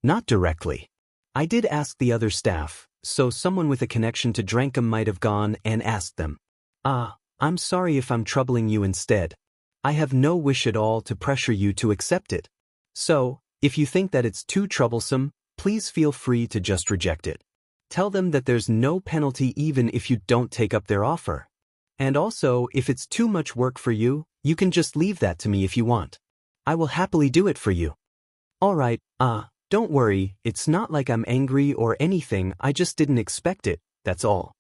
Not directly. I did ask the other staff, so someone with a connection to Drankum might have gone and asked them. I'm sorry if I'm troubling you instead. I have no wish at all to pressure you to accept it. So, if you think that it's too troublesome, please feel free to just reject it. Tell them that there's no penalty even if you don't take up their offer. And also, if it's too much work for you, you can just leave that to me if you want. I will happily do it for you. Alright, don't worry, it's not like I'm angry or anything, I just didn't expect it, that's all.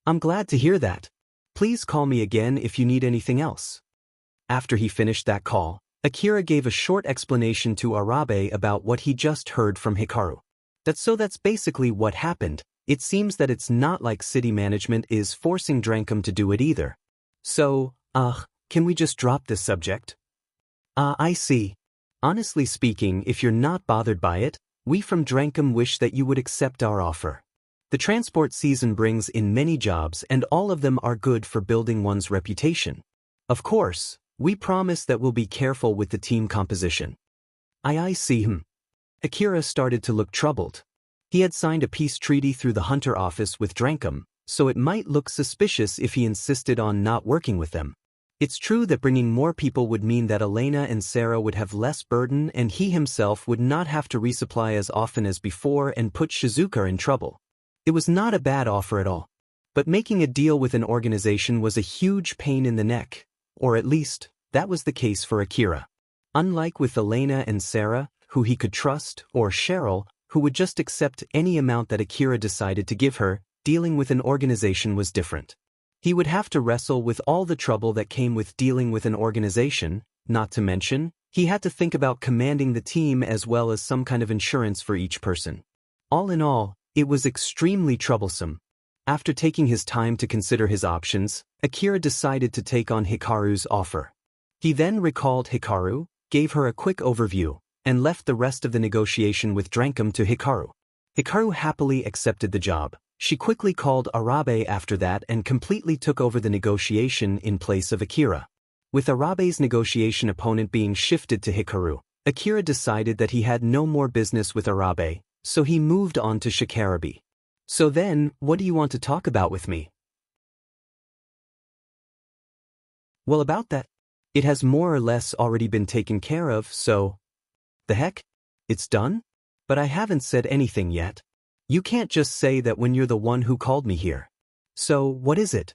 I'm glad to hear that. Please call me again if you need anything else. After he finished that call, Akira gave a short explanation to Arabe about what he just heard from Hikaru. That's basically what happened. It seems that it's not like city management is forcing Drankum to do it either. So, can we just drop this subject? I see. Honestly speaking, if you're not bothered by it, we from Drankum wish that you would accept our offer. The transport season brings in many jobs and all of them are good for building one's reputation. Of course, we promise that we'll be careful with the team composition. I see. Akira started to look troubled. He had signed a peace treaty through the Hunter office with Drankum, so it might look suspicious if he insisted on not working with them. It's true that bringing more people would mean that Elena and Sarah would have less burden and he himself would not have to resupply as often as before and put Shizuka in trouble. It was not a bad offer at all. But making a deal with an organization was a huge pain in the neck, or at least, that was the case for Akira. Unlike with Elena and Sarah, who he could trust, or Cheryl, who would just accept any amount that Akira decided to give her, dealing with an organization was different. He would have to wrestle with all the trouble that came with dealing with an organization, not to mention, he had to think about commanding the team as well as some kind of insurance for each person. All in all, it was extremely troublesome. After taking his time to consider his options, Akira decided to take on Hikaru's offer. He then recalled Hikaru, gave her a quick overview, and left the rest of the negotiation with Drankum to Hikaru. Hikaru happily accepted the job. She quickly called Arabe after that and completely took over the negotiation in place of Akira. With Arabe's negotiation opponent being shifted to Hikaru, Akira decided that he had no more business with Arabe, so he moved on to Shikarabe. So then, what do you want to talk about with me? Well, about that, it has more or less already been taken care of, so... The heck? It's done? But I haven't said anything yet. You can't just say that when you're the one who called me here. So, what is it?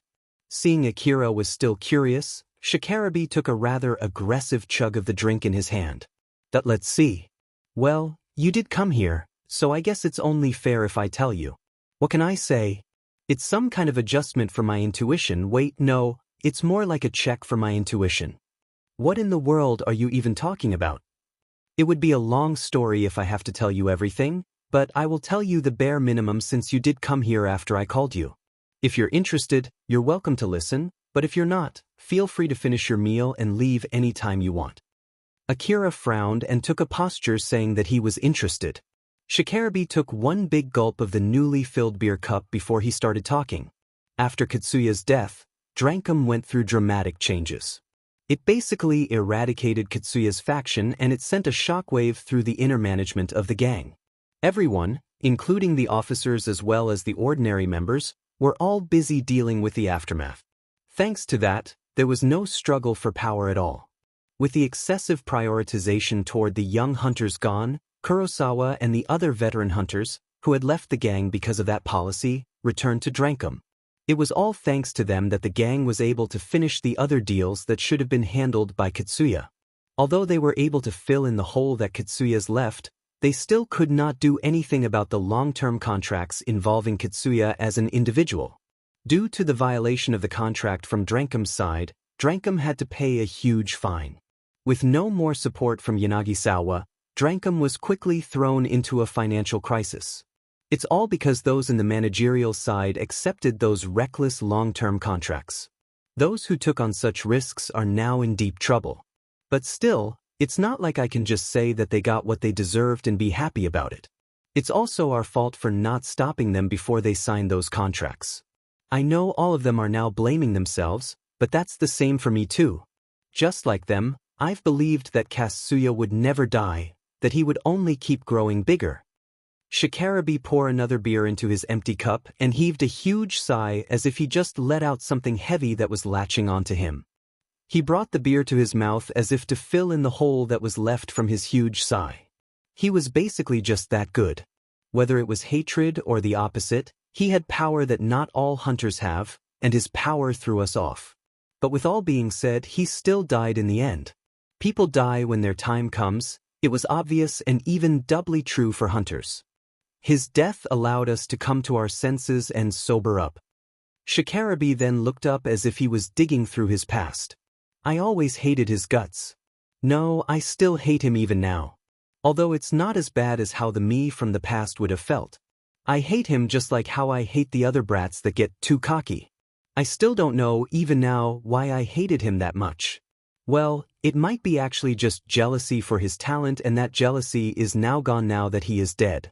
Seeing Akira was still curious, Shikarabe took a rather aggressive chug of the drink in his hand. Let's see. Well, you did come here, so I guess it's only fair if I tell you. What can I say? It's some kind of adjustment for my intuition. Wait, no, it's more like a check for my intuition. What in the world are you even talking about? It would be a long story if I have to tell you everything, but I will tell you the bare minimum since you did come here after I called you. If you're interested, you're welcome to listen, but if you're not, feel free to finish your meal and leave any time you want. Akira frowned and took a posture saying that he was interested. Shikarabe took one big gulp of the newly filled beer cup before he started talking. After Katsuya's death, Drankum went through dramatic changes. It basically eradicated Katsuya's faction and it sent a shockwave through the inner management of the gang. Everyone, including the officers as well as the ordinary members, were all busy dealing with the aftermath. Thanks to that, there was no struggle for power at all. With the excessive prioritization toward the young hunters gone, Kurosawa and the other veteran hunters, who had left the gang because of that policy, returned to Drankum. It was all thanks to them that the gang was able to finish the other deals that should have been handled by Katsuya. Although they were able to fill in the hole that Katsuya's left, they still could not do anything about the long-term contracts involving Katsuya as an individual. Due to the violation of the contract from Drankum's side, Drankum had to pay a huge fine. With no more support from Yanagisawa, Drankum was quickly thrown into a financial crisis. It's all because those in the managerial side accepted those reckless long-term contracts. Those who took on such risks are now in deep trouble. But still, it's not like I can just say that they got what they deserved and be happy about it. It's also our fault for not stopping them before they signed those contracts. I know all of them are now blaming themselves, but that's the same for me too. Just like them, I've believed that Katsuya would never die, that he would only keep growing bigger. Shikarabe poured another beer into his empty cup and heaved a huge sigh as if he just let out something heavy that was latching onto him. He brought the beer to his mouth as if to fill in the hole that was left from his huge sigh. He was basically just that good. Whether it was hatred or the opposite, he had power that not all hunters have, and his power threw us off. But with all being said, he still died in the end. People die when their time comes. It was obvious and even doubly true for hunters. His death allowed us to come to our senses and sober up. Shikarabi then looked up as if he was digging through his past. I always hated his guts. No, I still hate him even now. Although it's not as bad as how the me from the past would have felt. I hate him just like how I hate the other brats that get too cocky. I still don't know, even now, why I hated him that much. Well, it might be actually just jealousy for his talent, and that jealousy is now gone now that he is dead.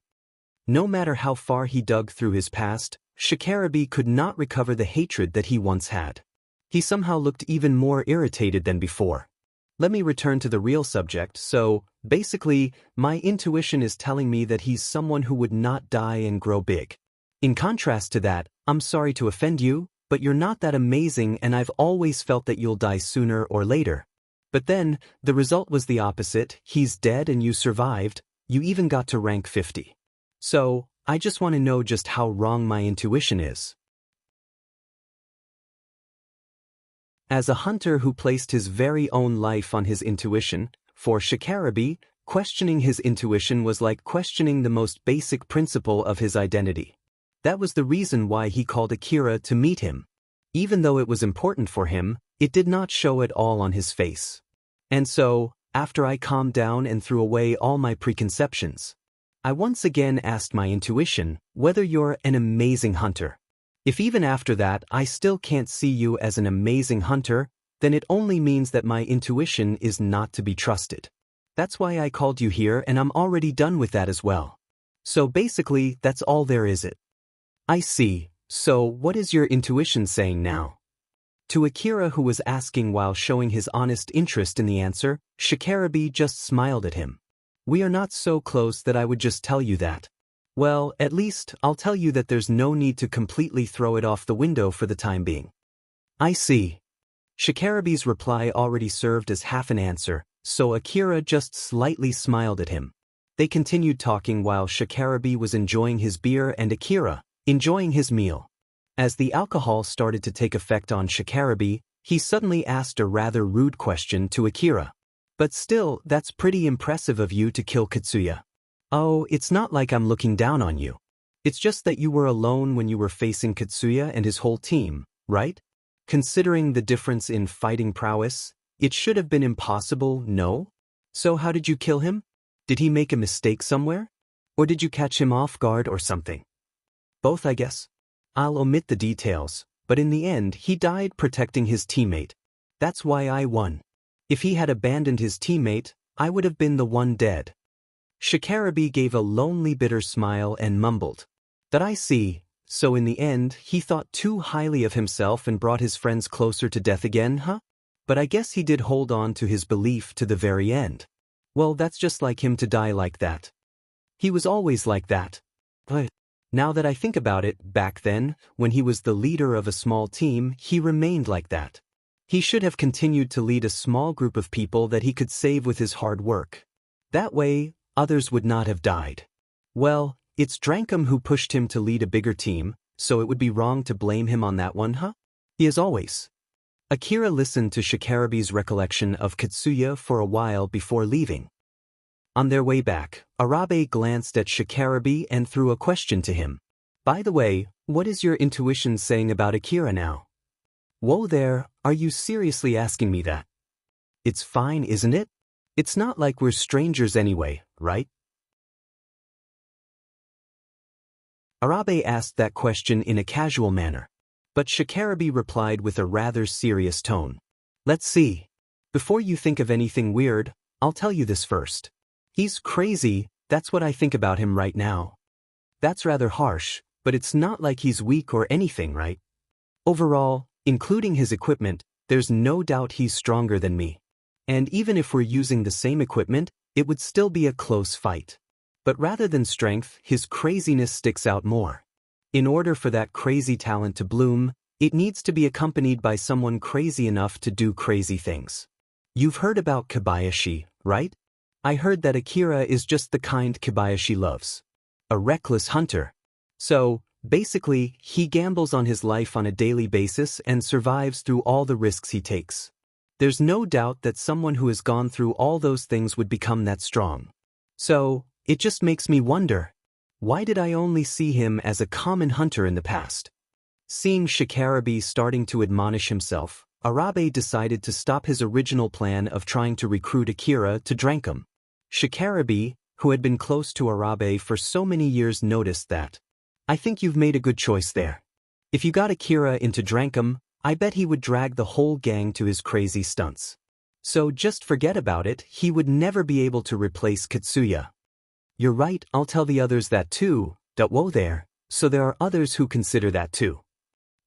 No matter how far he dug through his past, Shikarabi could not recover the hatred that he once had. He somehow looked even more irritated than before. Let me return to the real subject. So, basically, my intuition is telling me that he's someone who would not die and grow big. In contrast to that, I'm sorry to offend you, but you're not that amazing, and I've always felt that you'll die sooner or later. But then, the result was the opposite. He's dead and you survived. You even got to rank 50. So, I just want to know just how wrong my intuition is. As a hunter who placed his very own life on his intuition, for Shikarabi, questioning his intuition was like questioning the most basic principle of his identity. That was the reason why he called Akira to meet him. Even though it was important for him, it did not show at all on his face. And so, after I calmed down and threw away all my preconceptions, I once again asked my intuition whether you're an amazing hunter. If even after that I still can't see you as an amazing hunter, then it only means that my intuition is not to be trusted. That's why I called you here, and I'm already done with that as well. So basically, that's all there is it. I see. So what is your intuition saying now? To Akira, who was asking while showing his honest interest in the answer, Shikarabi just smiled at him. We are not so close that I would just tell you that. Well, at least, I'll tell you that there's no need to completely throw it off the window for the time being. I see. Shikarabi's reply already served as half an answer, so Akira just slightly smiled at him. They continued talking while Shikarabi was enjoying his beer and Akira enjoying his meal. As the alcohol started to take effect on Shikarabi, he suddenly asked a rather rude question to Akira. But still, that's pretty impressive of you to kill Katsuya. Oh, it's not like I'm looking down on you. It's just that you were alone when you were facing Katsuya and his whole team, right? Considering the difference in fighting prowess, it should have been impossible, no? So how did you kill him? Did he make a mistake somewhere? Or did you catch him off guard or something? Both, I guess. I'll omit the details, but in the end he died protecting his teammate. That's why I won. If he had abandoned his teammate, I would have been the one dead. Shikarabi gave a lonely bitter smile and mumbled. That I see. So in the end, he thought too highly of himself and brought his friends closer to death again, huh? But I guess he did hold on to his belief to the very end. Well, that's just like him to die like that. He was always like that. But now that I think about it, back then, when he was the leader of a small team, he remained like that. He should have continued to lead a small group of people that he could save with his hard work. That way, others would not have died. Well, it's Drankum who pushed him to lead a bigger team, so it would be wrong to blame him on that one, huh? He is always. Akira listened to Shikarabi's recollection of Katsuya for a while before leaving. On their way back, Arabe glanced at Shikarabi and threw a question to him. By the way, what is your intuition saying about Akira now? Whoa there, are you seriously asking me that? It's fine, isn't it? It's not like we're strangers anyway, right? Arabe asked that question in a casual manner, but Shikarabi replied with a rather serious tone. Let's see. Before you think of anything weird, I'll tell you this first. He's crazy, that's what I think about him right now. That's rather harsh, but it's not like he's weak or anything, right? Overall, including his equipment, there's no doubt he's stronger than me. And even if we're using the same equipment, it would still be a close fight. But rather than strength, his craziness sticks out more. In order for that crazy talent to bloom, it needs to be accompanied by someone crazy enough to do crazy things. You've heard about Kobayashi, right? I heard that Akira is just the kind Kobayashi loves. a reckless hunter. So, basically, he gambles on his life on a daily basis and survives through all the risks he takes. There's no doubt that someone who has gone through all those things would become that strong. So, it just makes me wonder, why did I only see him as a common hunter in the past? Seeing Shikarabe starting to admonish himself, Arabe decided to stop his original plan of trying to recruit Akira to Drankum. Shikarabe, who had been close to Arabe for so many years, noticed that. I think you've made a good choice there. If you got Akira into Drankum, I bet he would drag the whole gang to his crazy stunts. So just forget about it, he would never be able to replace Katsuya. You're right, I'll tell the others that too. Whoa there, so there are others who consider that too.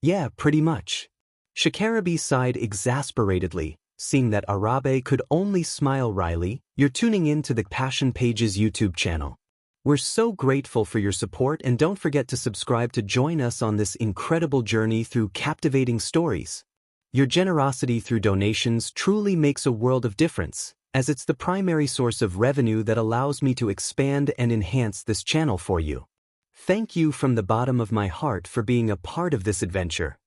Yeah, pretty much. Shikarabe sighed exasperatedly, seeing that Arabe could only smile wryly. You're tuning in to the Passion Pages YouTube channel. We're so grateful for your support, and don't forget to subscribe to join us on this incredible journey through captivating stories. Your generosity through donations truly makes a world of difference, as it's the primary source of revenue that allows me to expand and enhance this channel for you. Thank you from the bottom of my heart for being a part of this adventure.